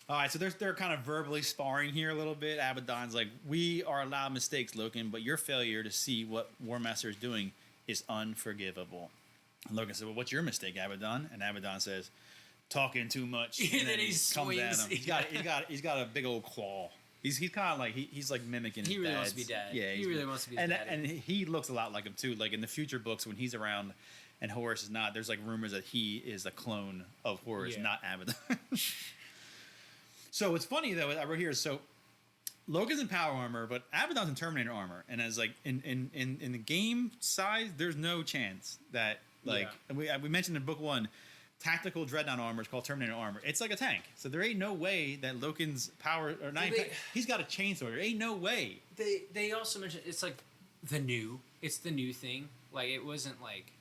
All right, so they're kind of verbally sparring here a little bit. Abaddon's like, we are allowed mistakes, Loken, but your failure to see what War Master is doing is unforgivable. And Loken said, well, what's your mistake, Abaddon? And Abaddon says, talking too much. And then he swings. At him. He's got a big old claw. He's kind of like, he's like mimicking his He really dad's. wants to be dad. Yeah, he really wants to be his dad. And he looks a lot like him, too. Like, in the future books, when he's around and Horus is not, there's, like, rumors that he is a clone of Horus, not Abaddon. So, it's funny, though, I wrote here, so Logan's in power armor, but Abaddon's in Terminator armor. And as, like, in the game size, there's no chance that... Like, we mentioned in book 1, tactical dreadnought armor is called Terminator armor. It's like a tank. So there ain't no way that Loken's power or he's got a chainsaw. There ain't no way. They also mentioned it's like the new thing. Like, it wasn't like,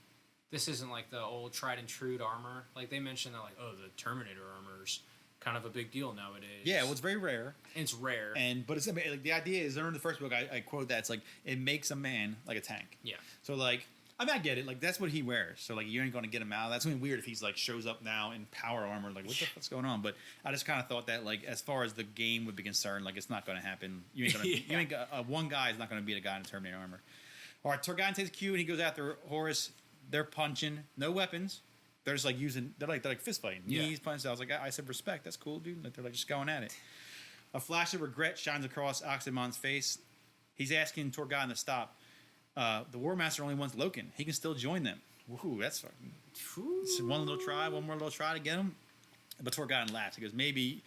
this isn't like the old tried and true armor. Like, they mentioned that, like, oh, the Terminator armor's kind of a big deal nowadays. Yeah, well, it's very rare. It's rare. But it's like, the idea is, in the first book, I quote that, it's like, it makes a man like a tank. Yeah. So, like, I mean, I get it. Like, that's what he wears. So, like, you ain't going to get him out. That's going to be weird if he's, like, shows up now in power armor. Like, what the fuck's going on? But I just kind of thought that, like, as far as the game would be concerned, like, it's not going to happen. You ain't going to... one guy is not going to beat a guy in Terminator armor. All right, Torgadon takes Q, and he goes after Horus. They're punching. No weapons. They're just, like, using... They're like fist fighting. Knees, punches. I was like, I said respect. That's cool, dude. Like, they're, like, just going at it. A flash of regret shines across Oxymon's face. He's asking Torgadon to stop. The War Master only wants Loken. He can still join them. Woohoo, that's fucking... It's one more little try to get him. But Torgadon laughs. He goes, maybe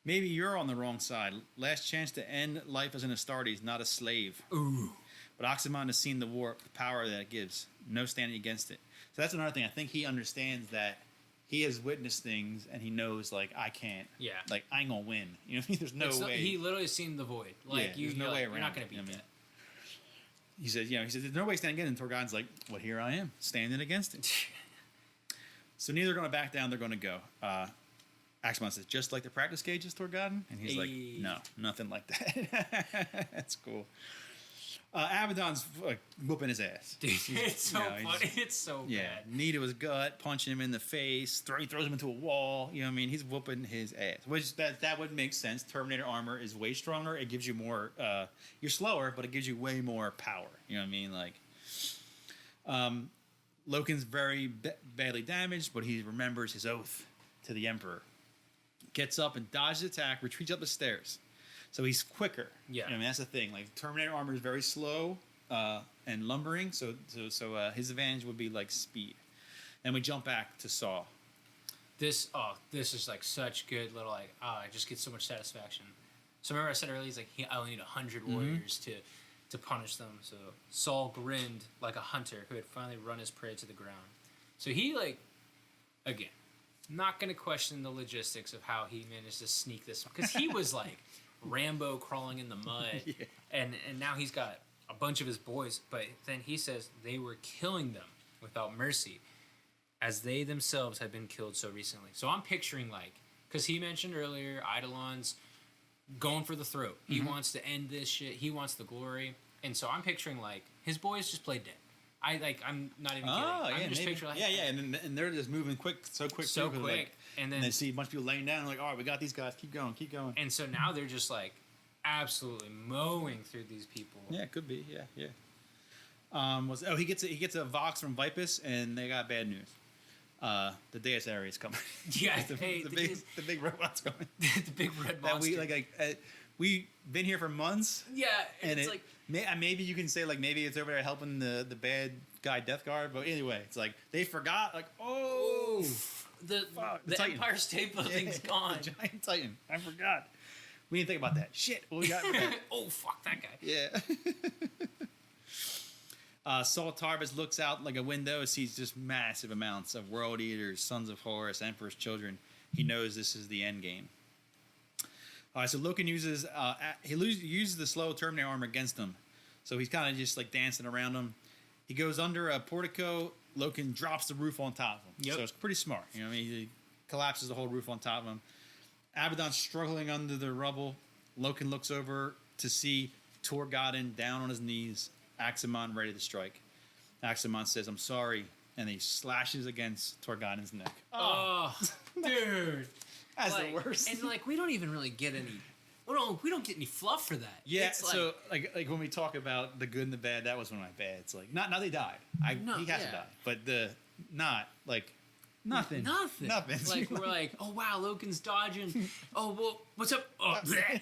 you're on the wrong side. Last chance to end life as an Astartes, not a slave. Ooh. but Oxymon has seen the power that it gives. No standing against it. So that's another thing. I think he understands that he has witnessed things, and he knows, like, I can't. Yeah. Like, I ain't gonna win. You know, there's no way. He literally seen the void. Like, there's no way around. You're not gonna beat that. that. He says, there's no way standing against it. And Torgon's like, well, here I am, standing against it. So neither are going to back down. They're going to go. Axemon says, just like the practice cages, Torgon? And he's like, no, nothing like that. That's cool. Abaddon's whooping his ass. Dude, it's so funny. It's so bad. Knee to his gut, punching him in the face, he throws him into a wall. You know what I mean? He's whooping his ass. Which, that would make sense. Terminator armor is way stronger. It gives you more... you're slower, but it gives you way more power. You know what I mean? Like... Loken's very badly damaged, but he remembers his oath to the Emperor. Gets up and dodges the attack, retreats up the stairs. So he's quicker. Yeah. I mean, that's the thing. Like, Terminator armor is very slow and lumbering, so his advantage would be, like, speed. And we jump back to Saw. This is, like, such good little, like, I just get so much satisfaction. So remember I said earlier, he's like, I only need 100 warriors to punish them. So Saul grinned like a hunter who had finally run his prey to the ground. So he, like, again, not going to question the logistics of how he managed to sneak this, because he was like Rambo crawling in the mud, and now he's got a bunch of his boys, but then he says they were killing them without mercy, as they themselves had been killed so recently. So I'm picturing, like, because he mentioned earlier, Eidolon's going for the throat. He wants to end this shit. He wants the glory. And so I'm picturing, like, his boys just played dead. I'm not even kidding. I'm just picturing, like, and they're just moving so quick. Like, and then they see a bunch of people laying down, like, all right, we got these guys. Keep going. And so now they're just, like, absolutely mowing through these people. Yeah, it could be. Yeah. He gets a Vox from Vipus, and they got bad news. The Deus Area is coming. Yeah, the big robot's coming. The big red monster. We've been here for months. Yeah, and it's like maybe you can say, like, maybe it's over there helping the bad guy Death Guard, but anyway, it's like they forgot, like, the Empire State Building's gone. The giant Titan. I forgot. We didn't think about that. Shit. What we got? Oh, fuck that guy. Yeah. Saul Tarvis looks out like a window, sees just massive amounts of World Eaters, Sons of Horus, Emperor's Children. He knows this is the end game. All right, so Loken uses the slow Terminator armor against him. So he's kind of just, like, dancing around him. He goes under a portico. Loken drops the roof on top of him. Yep. So it's pretty smart. You know what I mean? He collapses the whole roof on top of him. Abaddon's struggling under the rubble. Loken looks over to see Torgodon down on his knees. Axemon ready to strike. Axemon says, I'm sorry. And he slashes against Torgodon's neck. Oh, dude. That's the worst. And, like, we don't even really get any... We don't get any fluff for that. Yeah, so, like when we talk about the good and the bad, that was one of my bads. Like, not they died. He has to die. But nothing. Like, we're like, oh, wow, Loken's dodging. Oh, well, what's up? Oh,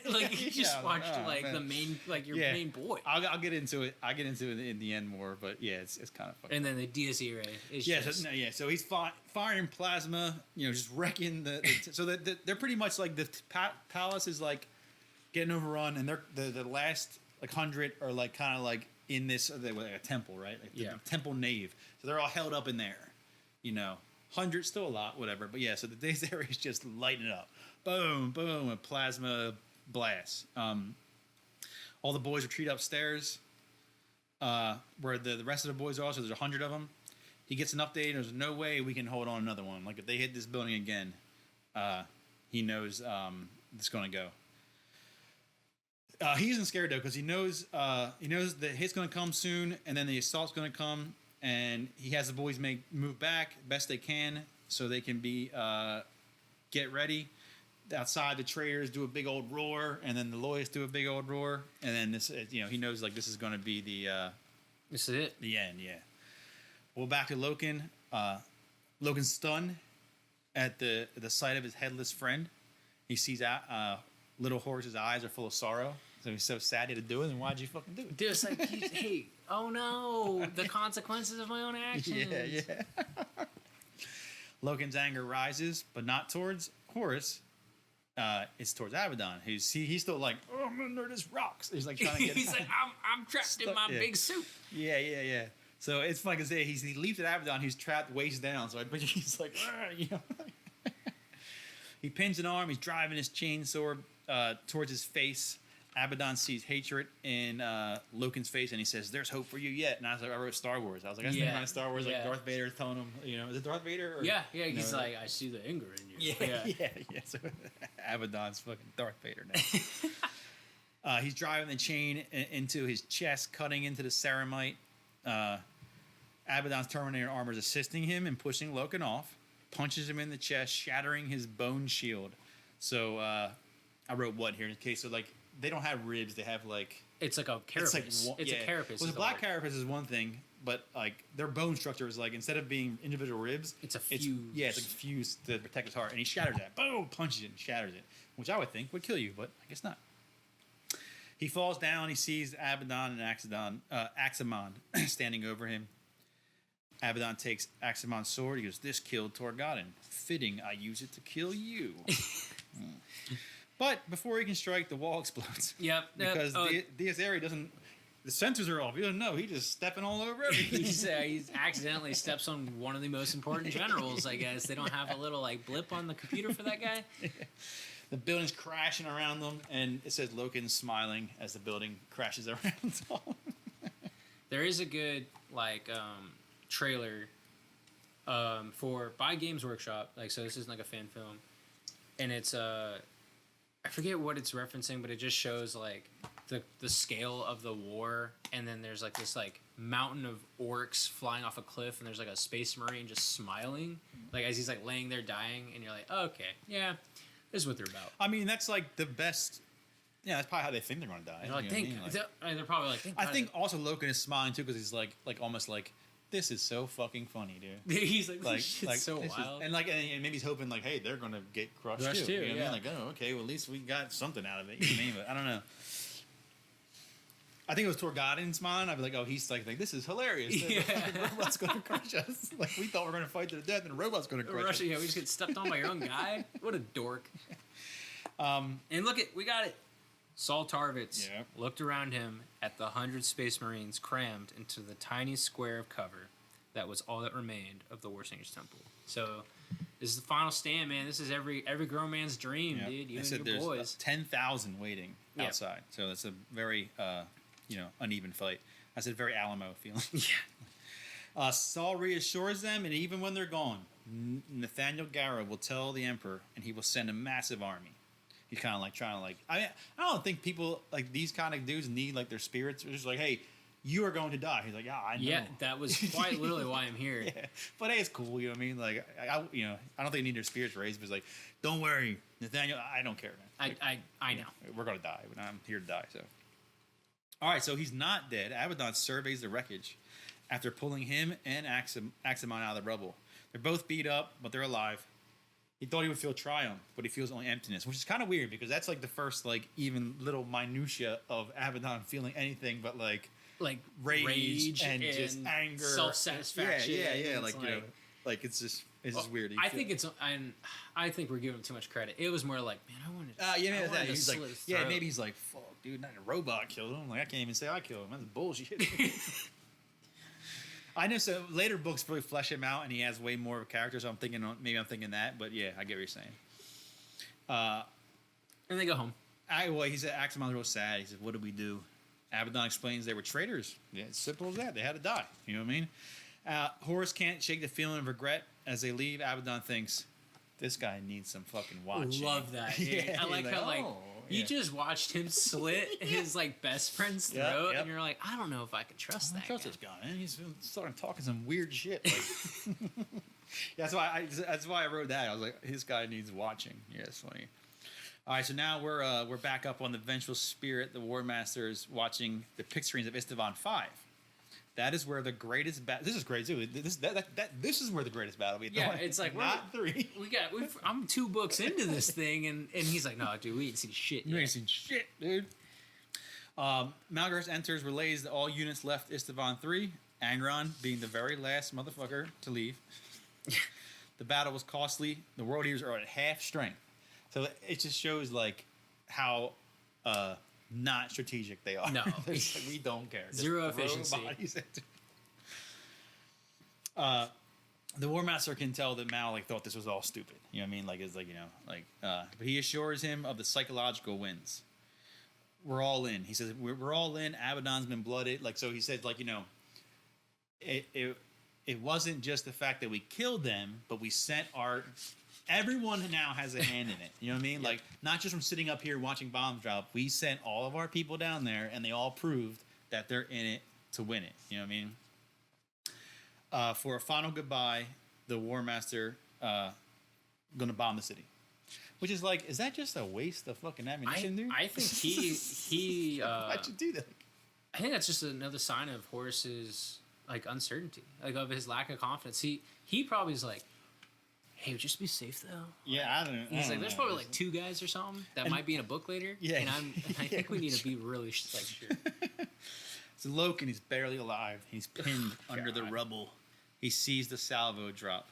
like, you just watched, the main, like, your main boy. I'll get into it. I'll get into it in the end more, but yeah, it's kind of fun. And then the DSE ray is so he's firing plasma, just wrecking so they're pretty much like the palace is, like, getting overrun, and they're the last, like, 100 are, like, kind of like in this, like a temple, right? Like the temple nave. So they're all held up in there, 100, still a lot, whatever. But yeah, so the Days area is just lighting it up. Boom, boom, a plasma blast. All the boys retreat upstairs, where the rest of the boys are. So there's 100 of them. He gets an update. There's no way we can hold on another one. Like, if they hit this building again, he knows it's going to go. He isn't scared, though, because he knows the hit's going to come soon, and then the assault's going to come. And he has the boys move back best they can, so they can get ready. Outside, the traders do a big old roar, and then the loyalists do a big old roar, and then this, he knows, like, this is going to be this is it, the end. Yeah. Well, back to Loken. Loken's stunned at the sight of his headless friend. He sees Little Horse's eyes are full of sorrow. So he's so sad he had to do it, and why'd you fucking do it? Dude, it's like, hey, oh no, the consequences of my own actions. Yeah. Loken's anger rises, but not towards Horus, it's towards Abaddon. He's still like, oh, I'm under this rocks. He's like trying to get. He's like, I'm trapped in my big suit. Yeah. So it's funny because he leaps at Abaddon. He's trapped waist down. So he's like, you know. He pins an arm. He's driving his chainsaw towards his face. Abaddon sees hatred in Loken's face, and he says, "There's hope for you yet." And I was like, I wrote Star Wars. I was like, that's the Star Wars, like Darth Vader telling him, you know, is it Darth Vader? Or, yeah. He's like, I see the anger in you. Yeah. So Abaddon's fucking Darth Vader now. He's driving the chain into his chest, cutting into the ceramite. Abaddon's Terminator armor is assisting him and pushing Loken off. Punches him in the chest, shattering his bone shield. So I wrote what here? Okay, so like they don't have ribs; they have like it's like a carapace. It's a carapace. Well, the black carapace is one thing, but like their bone structure is like instead of being individual ribs, it's a fuse. It's like fused to protect his heart, and he shatters that. Boom! Punches it and shatters it, which I would think would kill you, but I guess not. He falls down. He sees Abaddon and Axamon standing over him. Abaddon takes Axamon's sword. He goes, "This killed Torgodon. Fitting, I use it to kill you." But before he can strike, the wall explodes. Yep. Because Diazeri doesn't. The sensors are off. He doesn't know. He's just stepping all over everything. He's accidentally steps on one of the most important generals. I guess they don't have a little like blip on the computer for that guy. The building's crashing around them, and it says Loken smiling as the building crashes around them. There is a good trailer by Games Workshop, so this isn't like a fan film, and it's I forget what it's referencing, but it just shows like the scale of the war, and then there's like this like mountain of orcs flying off a cliff, and there's like a space marine just smiling like as he's like laying there dying, and you're like, oh, okay, yeah, this is what they're about. I mean, that's like the best. Yeah, that's probably how they think they're going to die. They're like, they're probably like, I think also Loken is smiling too because he's like almost like, this is so fucking funny, dude. He's like shit's so wild. And maybe he's hoping like, hey, they're gonna get crushed too. You know what I mean? Like, oh, okay, well at least we got something out of it. You know what I mean? But I don't know. I think it was Torgodon smiling. I'd be like, oh, he's like this is hilarious. The robot's gonna crush us. Like we thought we were gonna fight to the death, and the robot's gonna crush us. Yeah, we just get stepped on by your own guy. What a dork. And look we got it. Saul Tarvitz looked around him at the 100 Space Marines crammed into the tiny square of cover that was all that remained of the Warsinger's Temple. So this is the final stand, man. This is every grown man's dream, dude. You and your boys. 10,000 waiting outside. So that's a very uneven fight. I said very Alamo feeling. Saul reassures them, and even when they're gone, Nathaniel Gara will tell the Emperor, and he will send a massive army. He's kind of like trying to I don't think people like these kind of dudes need like their spirits. They're just like, hey, you are going to die. He's like, yeah, I know. Yeah, that was quite literally why I'm here. Yeah. But hey, it's cool. You know what I mean? Like, I don't think they need their spirits raised. But it's like, don't worry, Nathaniel. I don't care, man. I know. We're gonna die. But I'm here to die. So, all right. So he's not dead. Abaddon surveys the wreckage after pulling him and Axamon out of the rubble. They're both beat up, but they're alive. He thought he would feel triumph, but he feels only emptiness, which is kind of weird because that's like the first like even little minutia of Abaddon feeling anything but like rage and just anger, self-satisfaction. Yeah. Like it's just weird. I think we're giving him too much credit. It was more like, man, I wanted. He's like, maybe he's like, fuck, dude, not a robot killed him. Like I can't even say I killed him. That's bullshit. I know. So later books really flesh him out, and he has way more of a character. So I'm thinking that, but yeah, I get what you're saying. And they go home. He said Axamon's real sad. He said, "What did we do?" Abaddon explains they were traitors. Yeah, it's simple as that. They had to die. You know what I mean? Horus can't shake the feeling of regret as they leave. Abaddon thinks this guy needs some fucking watching. Love that. Dude. I like how you just watched him slit his best friend's throat, and you're like, I don't know if I can trust that. This guy, man. He's starting talking some weird shit. That's why I wrote that. I was like, this guy needs watching. Yeah, it's funny. All right, so now we're back up on the Vengeful Spirit. The War Master is watching the pick screens of Isstvan 5. That is where the greatest battle. This is great too. This is where the greatest battle we. Yeah, it's like not 3. I'm 2 books into this thing, and he's like, no, dude, we ain't seen shit. You ain't seen shit, dude. Malgarus enters, relays that all units left Isstvan 3. Angron being the very last motherfucker to leave. The battle was costly. The world eaters are at half strength. So it just shows like how not strategic they are. No. They're just like, we don't care. Just Zero throw efficiency. bodies into- the War Master can tell that Mal like thought this was all stupid. You know what I mean? Like it's like, you know, like but he assures him of the psychological wins. We're all in. He says we're all in. Abaddon's been blooded. Like so he said, like, you know, it wasn't just the fact that we killed them, but we sent our everyone now has a hand in it. You know what I mean? Yeah. Like not just from sitting up here watching bombs drop. We sent all of our people down there, and they all proved that they're in it to win it. You know what I mean? For a final goodbye, the War Master gonna bomb the city, which is like, is that just a waste of fucking ammunition, dude? I think he Why'd you do that? I think that's just another sign of Horus's like uncertainty, like of his lack of confidence. He probably is like, hey, just be safe though. Yeah, I don't know. He's like, there's probably like 2 guys or something that might be in a book later. Yeah. And I think we need to be really like sure. So Loken, he's barely alive. He's pinned under the God. rubble. He sees the salvo drop.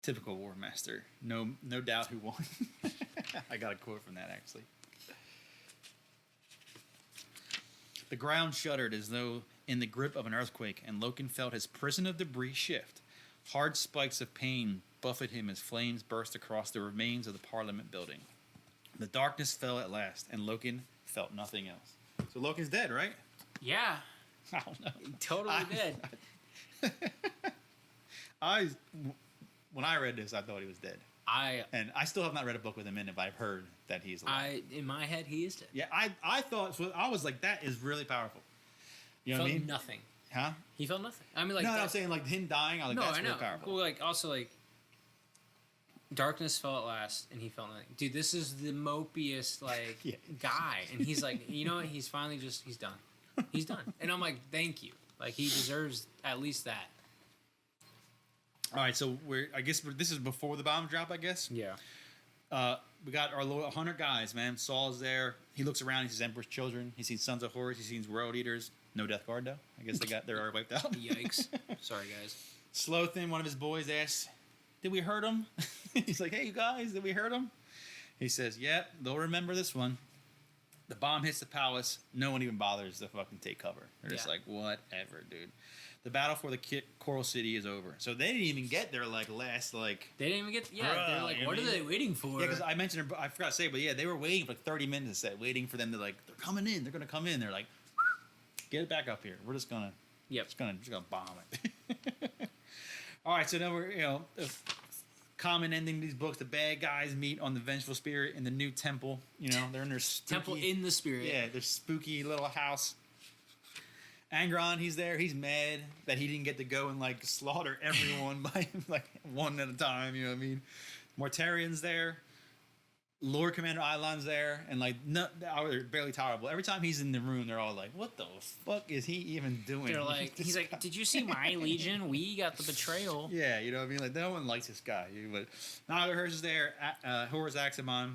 Typical War Master. No doubt who won. I got a quote from that, actually. The ground shuddered as though in the grip of an earthquake, and Loken felt his prison of debris shift. Hard spikes of pain buffeted him as flames burst across the remains of the Parliament building. The darkness fell at last, and Loken felt nothing else. So Loken's dead, right? Yeah, I don't know. totally dead. When I read this, I thought he was dead, and I still have not read a book with him in it, but I've heard that he's alive. In my head, he is dead. Yeah, I thought so. I was like, that is really powerful. You know Felt what I mean? nothing. Huh? He felt nothing. I mean, like No, that- I'm saying like him dying. I was like, no, that's I know. really powerful. Well, like also like darkness fell at last, and he felt nothing. Dude, this is the mopiest like Yeah. guy, and he's like, you know what? He's finally he's done. He's done, and I'm like, thank you. Like he deserves at least that. All right, so this is before the bomb drop, I guess. Yeah. We got our 100 guys, man. Saul's there. He looks around. He sees Emperor's children. He sees Sons of Horus. He sees World Eaters. No Death Guard, though. I guess they're already wiped out. Yikes. Sorry, guys. Slothin, one of his boys, asks, did we hurt him? He's like, hey, you guys, did we hurt him? He says, yep, they'll remember this one. The bomb hits the palace. No one even bothers to fucking take cover. They're just Yeah. like, whatever, dude. The battle for the Choral City is over. So they didn't even get their last They didn't even get. Yeah, Bruh, they're like, you know what what are I they mean? waiting for? Yeah, because I mentioned, I forgot to say, but yeah, they were waiting for like 30 minutes, waiting for them to like, they're coming in, they're gonna come in. They're like, get it back up here. We're just gonna, Yep. just gonna bomb it. All right, so then we're common ending to these books. The bad guys meet on the vengeful spirit in the new temple. You know, they're in their spooky, Temple in the spirit. yeah, their spooky little house. Angron, he's there. He's mad that he didn't get to go and like slaughter everyone by like one at a time. You know what I mean? Mortarian's there. Lord Commander Eilon's there, and like they're barely tolerable. Every time he's in the room, they're all like, "What the fuck is he even doing?" They're like, This he's guy- like, did you see my legion? We got the betrayal. Yeah, you know what I mean? Like, no one likes this guy. But Nyla Hers is there, Horus Axamon,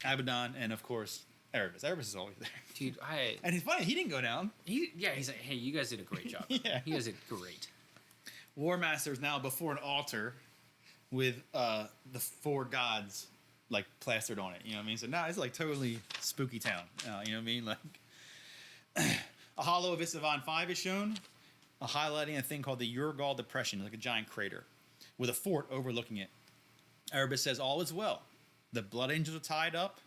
Abaddon, and of course, Erebus. Erebus is always there. Dude, And it's funny, he didn't go down. he's like, hey, you guys did a great job. Yeah. You guys did great. War Master is now before an altar with the 4 gods like plastered on it. You know what I mean? So now it's like totally spooky town. You know what I mean? Like a hollow of Isstvan 5 is shown, highlighting a thing called the Urgal Depression, like a giant crater, with a fort overlooking it. Erebus says all is well. The Blood Angels are tied up.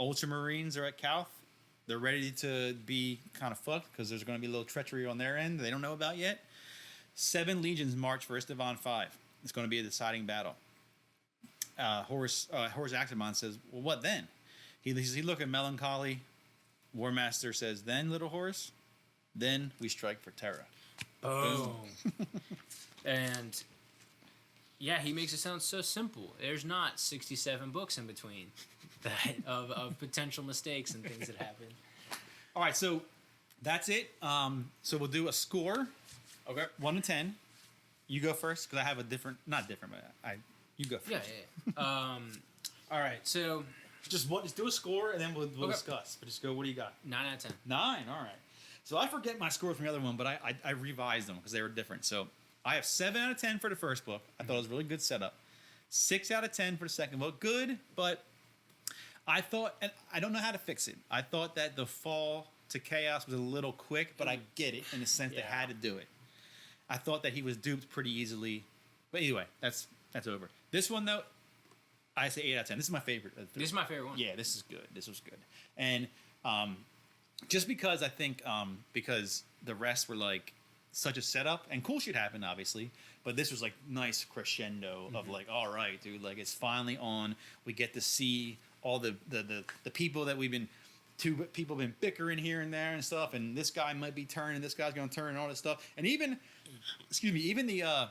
Ultramarines are at Kauth. They're ready to be kind of fucked because there's going to be a little treachery on their end they don't know about yet. 7 legions march for Isstvan 5. It's going to be a deciding battle. Horus Axamon says, well, what then? He look at melancholy. War Master says, then, little Horus, then we strike for Terra. Boom. And yeah, he makes it sound so simple. There's not 67 books in between that of potential mistakes and things that happen. All right, so that's it. So we'll do a score. Okay. 1 to 10. You go first because I have a different, not different, but you go first. Yeah. All right. So Just do a score and then we'll Okay. discuss. But just go. What do you got? 9 out of 10. 9. All right. So I forget my score from the other one, but I revised them because they were different. So I have 7 out of 10 for the first book. I thought it was a really good setup. 6 out of 10 for the second book. Good, but I thought, and I don't know how to fix it. I thought that the fall to chaos was a little quick, but I get it in the sense they had to do it. I thought that he was duped pretty easily. But anyway, that's over. This one, though, I say 8 out of 10. This is my favorite of the 3. This is my favorite one. Yeah, this is good. This was good. And just because I think because the rest were like such a setup, and cool shit happened, obviously, but this was like nice crescendo of like, all right, dude, like it's finally on. We get to see all the people that two people have been bickering here and there and stuff, and this guy might be turning, this guy's going to turn, and all this stuff. And even the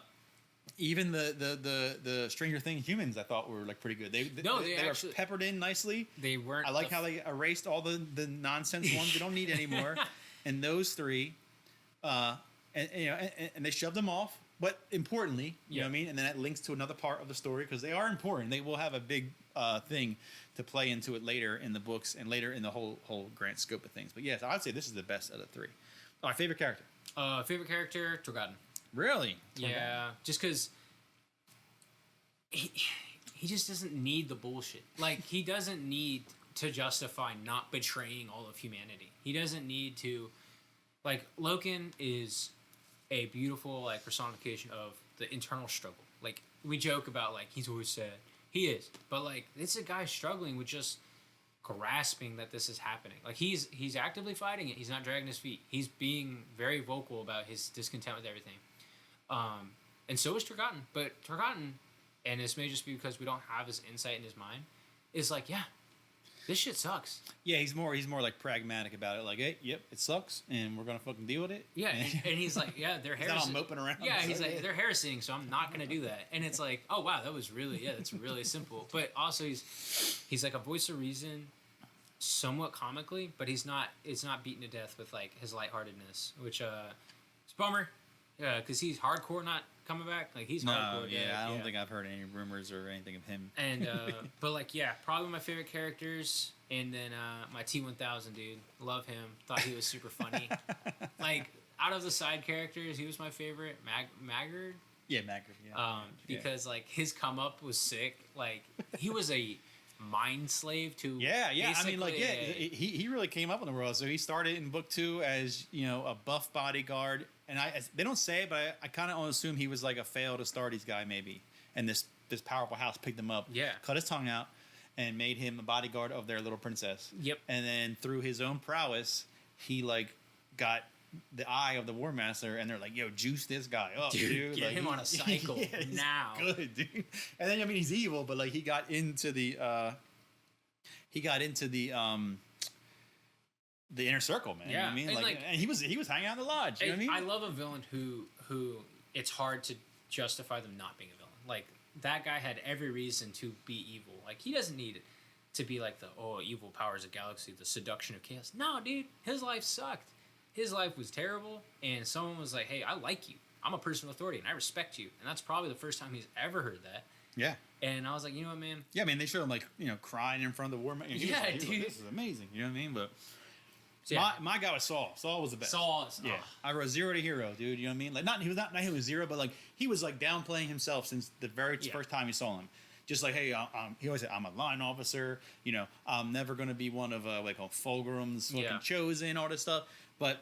Stranger Things humans I thought were like pretty good. They actually, were peppered in nicely. They weren't. I like how they erased all the nonsense ones we don't need anymore, and those 3, and they shoved them off. But importantly, you know what I mean, and then that links to another part of the story because they are important. They will have a big thing to play into it later in the books and later in the whole grand scope of things. But yes, I'd say this is the best of the 3. My favorite character. Favorite character, Torgadon. Really? Yeah, just because he just doesn't need the bullshit. Like, he doesn't need to justify not betraying all of humanity. He doesn't need to... Like, Loken is a beautiful, like, personification of the internal struggle. Like, we joke about, like, he's always sad. He is. But, like, it's a guy struggling with just grasping that this is happening. Like, he's actively fighting it. He's not dragging his feet. He's being very vocal about his discontent with everything. And so is Torgadon. But Torgadon, and this may just be because we don't have his insight in his mind, is like, yeah, this shit sucks. Yeah, he's more like pragmatic about it. Like, hey, yep, it sucks, and we're gonna fucking deal with it. Yeah, and he's like, yeah, they're heresy. He's not all moping around. Yeah, he's like, they're heresying, so I'm not gonna do that. And it's like, oh wow, that's really simple. But also he's like a voice of reason, somewhat comically, but it's not beaten to death with like his lightheartedness, which it's a bummer. Yeah, because he's hardcore not coming back. Like, he's hardcore. I don't think I've heard any rumors or anything of him. And but like, yeah, probably my favorite characters. And then my T-1000 dude, love him. Thought he was super funny. Like, out of the side characters, he was my favorite. Maggard. Yeah, Maggard. Yeah. Because like his come up was sick. Like, he was a mind slave to. Yeah. I mean, like, he really came up in the world. So he started in book 2 as a buff bodyguard. And they don't say it, but I kind of assume he was like a failed Astartes guy maybe. And this powerful house picked him up, cut his tongue out, and made him a bodyguard of their little princess. Yep. And then through his own prowess, he like got the eye of the War Master, and they're like, "Yo, juice this guy up, dude. Get like, him on a cycle now." Good, dude. And then I mean, he's evil, but like he got into the inner circle, man. Yeah, you know what I mean, and like, and he was hanging out in the lodge. You know what I mean? I love a villain who it's hard to justify them not being a villain. Like, that guy had every reason to be evil. Like, he doesn't need to be like the evil powers of galaxy, the seduction of chaos. No, dude, his life sucked. His life was terrible, and someone was like, "Hey, I like you. I'm a person of authority, and I respect you." And that's probably the first time he's ever heard that. Yeah. And I was like, you know what, man? Yeah, I mean, they showed him like crying in front of the War Master. Yeah, dude, like, this is amazing. You know what I mean? But. Yeah. My guy was Saul. Saul was the best. Saul, yeah. I wrote 0 to hero, dude. You know what I mean? Like, he was 0, but like he was like downplaying himself since the very first time you saw him. Just like, hey, he always said, "I'm a line officer. I'm never gonna be one of Fulgrim's fucking chosen, all this stuff." But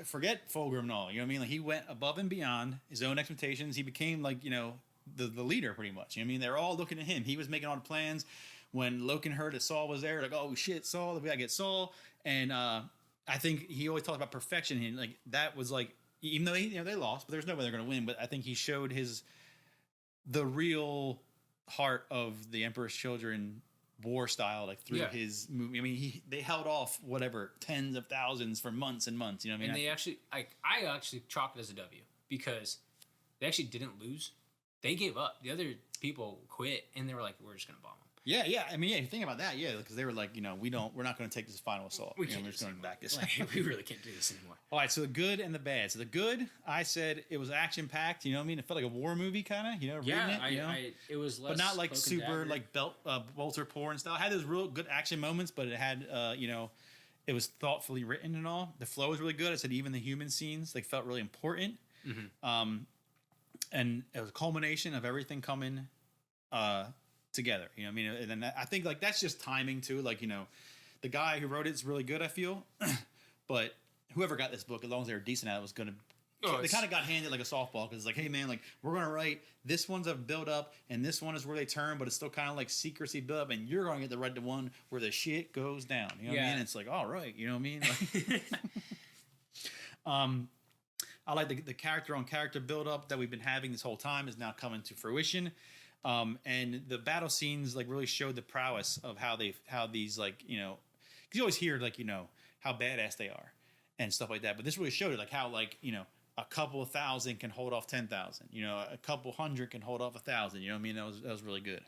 forget Fulgrim and all. You know what I mean? Like, he went above and beyond his own expectations. He became like the leader pretty much. You know what I mean? They're all looking at him. He was making all the plans. When Loken heard that Saul was there, like, oh shit, Saul, we gotta get Saul. And I think he always talked about perfection. And like that was like, even though they lost, but there's no way they're gonna win. But I think he showed the real heart of the Emperor's Children war style, like through his movie. I mean, they held off tens of thousands for months and months. You know what I mean? And they actually, I actually chalked it as a W because they actually didn't lose. They gave up. The other people quit, and they were like, "We're just gonna bomb them." Yeah. I mean, you think about that, because they were like, we're not going to take this final assault. We're just going to back this. We really can't do this anymore. All right, so the good and the bad. So the good, I said it was action packed. You know what I mean? It felt like a war movie kind of. It was less, but not like super like bolter porn style. It had those real good action moments, but it had it was thoughtfully written and all. The flow was really good. I said even the human scenes felt really important. Mm-hmm. and it was a culmination of everything coming together. You know what I mean? And then I think like that's just timing too. Like, you know, the guy who wrote it's really good, I feel. But whoever got this book, as long as they were decent at it, was gonna they kind of got handed like a softball because it's like, hey man, like we're gonna write this one's a build up and this one is where they turn, but it's still kind of like secrecy build up, and you're gonna get to write the one where the shit goes down. You know what I mean? It's like, all right, you know what I mean? Like, I like the character on character build up that we've been having this whole time is now coming to fruition. And the battle scenes like really showed the prowess of how these like, you know, because you always hear like, you know, how badass they are and stuff like that. But this really showed it, like how like, you know, a couple of thousand can hold off 10,000. You know, a couple hundred can hold off 1,000. You know what I mean? That was really good.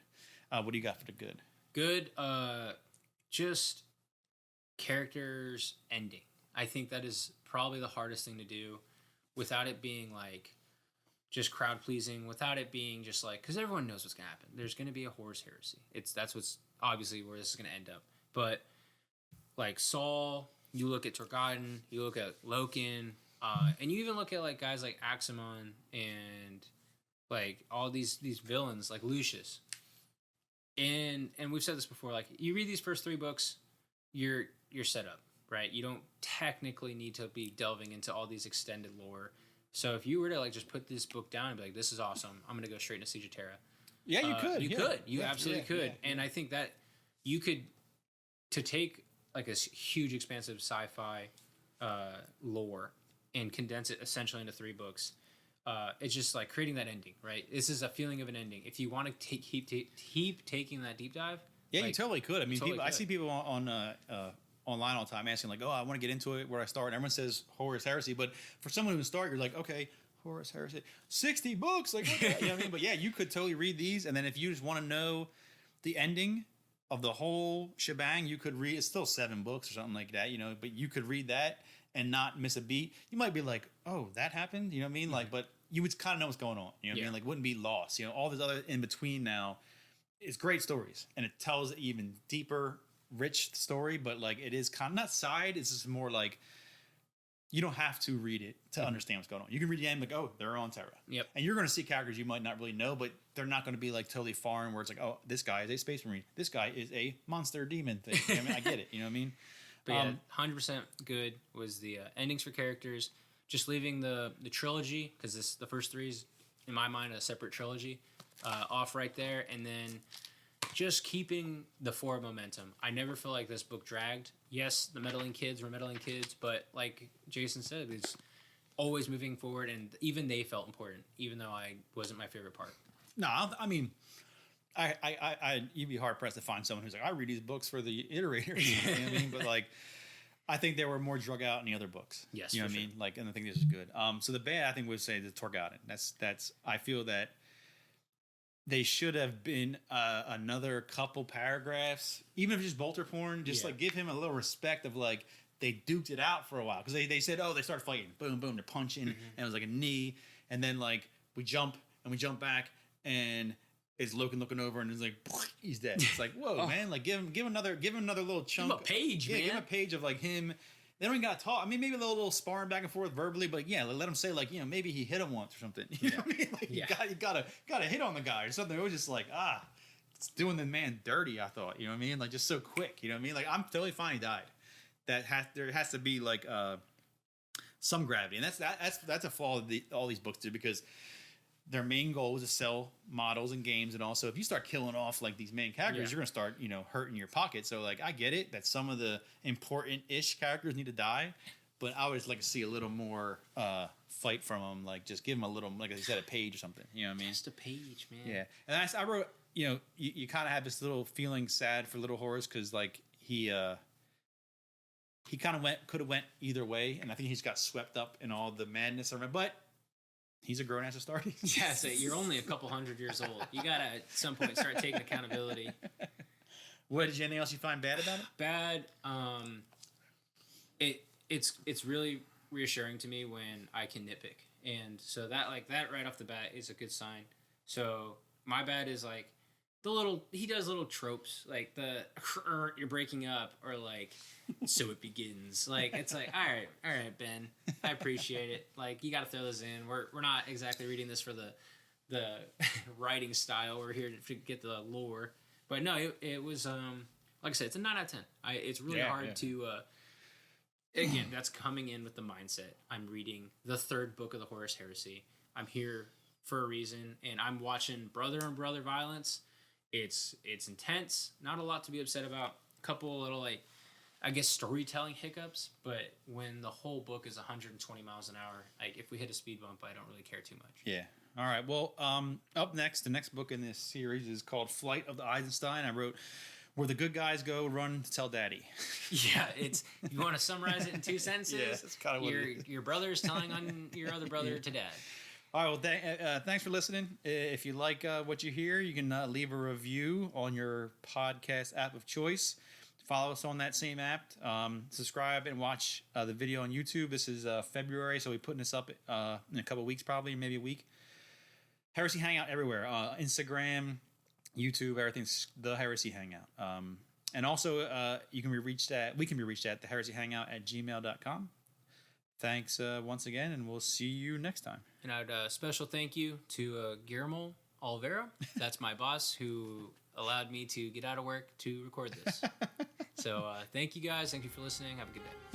What do you got for the good? Good. Just characters ending. I think that is probably the hardest thing to do without it being like just crowd pleasing, without it being just like, because everyone knows what's gonna happen. There's gonna be a Horus heresy. That's what's obviously where this is gonna end up. But like Saul, you look at Torgodon, you look at Loken, and you even look at like guys like Aximon and like all these villains like Lucius. And we've said this before, like you read these first 3 books, you're set up, right? You don't technically need to be delving into all these extended lore. So if you were to like just put this book down and be like, this is awesome, I'm gonna go straight into Siege of Terra. Yeah, you could. You absolutely could. Yeah. And I think that you could, to take like this huge expansive sci-fi lore and condense it essentially into 3 books. It's just like creating that ending, right? This is a feeling of an ending. If you want to keep taking that deep dive, yeah, like, you totally could. I mean, I see people on online all the time asking like, "Oh, I want to get into it. Where I start?" And everyone says Horus Heresy, but for someone who would start, you're like, "Okay, Horus Heresy, 60 books, like what the-" you know what I mean?" But yeah, you could totally read these, and then if you just want to know the ending of the whole shebang, you could read. It's still 7 books or something like that, you know. But you could read that and not miss a beat. You might be like, "Oh, that happened," you know what I mean? Like, but you would kind of know what's going on. You know what I mean? Like, wouldn't be lost. You know, all this other in between now is great stories, and it tells an even deeper, rich story. But like, it is kind of not side. It's just more like you don't have to read it to understand what's going on. You can read the end, like, oh, they're on Terra. Yep. And you're going to see characters you might not really know, but they're not going to be like totally foreign. Where it's like, oh, this guy is a space marine. This guy is a monster demon thing. You know what I mean, I get it. You know what I mean? But yeah, 100% good was the endings for characters. Just leaving the trilogy, because the first 3 is, in my mind, a separate trilogy, off right there. And then just keeping the forward momentum. I never feel like this book dragged. Yes, the meddling kids were meddling kids, but like Jason said, it's always moving forward, and even they felt important, even though I wasn't my favorite part. No, I mean, you'd be hard pressed to find someone who's like, I read these books for the iterators. You know what I mean? But like, I think they were more drug out in the other books. Yes, you know what I mean? Like, and I think this is good. So the bad, I think, would say the Torgodon. That's. I feel that they should have been another couple paragraphs, even if it's just bolter porn. Just like give him a little respect of like they duked it out for a while, because they said, oh, they started fighting, boom, boom, they're punching, and it was like a knee, and then like we jump back, and it's looking over, and it's like he's dead. It's like, whoa, man! Like give him another little chunk. Give him a page, man. Give him a page of like him. They don't even gotta talk. I mean, maybe a little sparring back and forth verbally, but yeah, let him say like, you know, maybe he hit him once or something. You know what I mean? Like you gotta hit on the guy or something. It was just like it's doing the man dirty. I thought, you know what I mean? Like just so quick. You know what I mean? Like I'm totally fine he died. There has to be like some gravity, and that's a flaw of all these books do, because their main goal is to sell models and games, and also if you start killing off like these main characters, you're gonna start, you know, hurting your pocket. So like I get it that some of the important-ish characters need to die, but I always like to see a little more fight from them. Like just give them a little, like I said, a page or something. You know what I mean? Just a page, man. Yeah, and I wrote, you know, you kind of have this little feeling sad for little Horus, because like he kind of could have went either way, and I think he's got swept up in all the madness around, but he's a grown ass Astartes. Yeah, so you're only a couple hundred years old. You gotta at some point start taking accountability. What did anything else you find bad about it? Bad. It's really reassuring to me when I can nitpick, and so that right off the bat is a good sign. So my bad is like he does little tropes like the you're breaking up or like so it begins. Like it's like all right, Ben, I appreciate it. Like you got to throw those in. We're not exactly reading this for the writing style. We're here to get the lore. But no, it was like I said, it's a 9 out of 10. It's really hard to. Again, that's coming in with the mindset. I'm reading the 3rd book of the Horus Heresy. I'm here for a reason, and I'm watching brother and brother violence. It's intense. Not a lot to be upset about. A couple little like, I guess storytelling hiccups, but when the whole book is 120 miles an hour, like if we hit a speed bump, I don't really care too much. Yeah. All right. Well, up next, the next book in this series is called Flight of the Isstvan. I wrote Where the Good Guys Go Run to Tell Daddy. Yeah, it's you want to summarize it in 2 sentences? Yeah, that's kind of what it is. Your brother's telling on your other brother to dad. All right. Well, thanks for listening. If you like what you hear, you can leave a review on your podcast app of choice. Follow us on that same app. Subscribe and watch the video on YouTube. This is February, so we're putting this up in a couple of weeks, probably, maybe a week. Heresy Hangout everywhere. Instagram, YouTube, everything's the Heresy Hangout. And also, we can be reached at theheresyhangout@gmail.com. Thanks once again, and we'll see you next time. And I'd special thank you to Guillermo Olvera. That's my boss who allowed me to get out of work to record this. So thank you guys. Thank you for listening. Have a good day.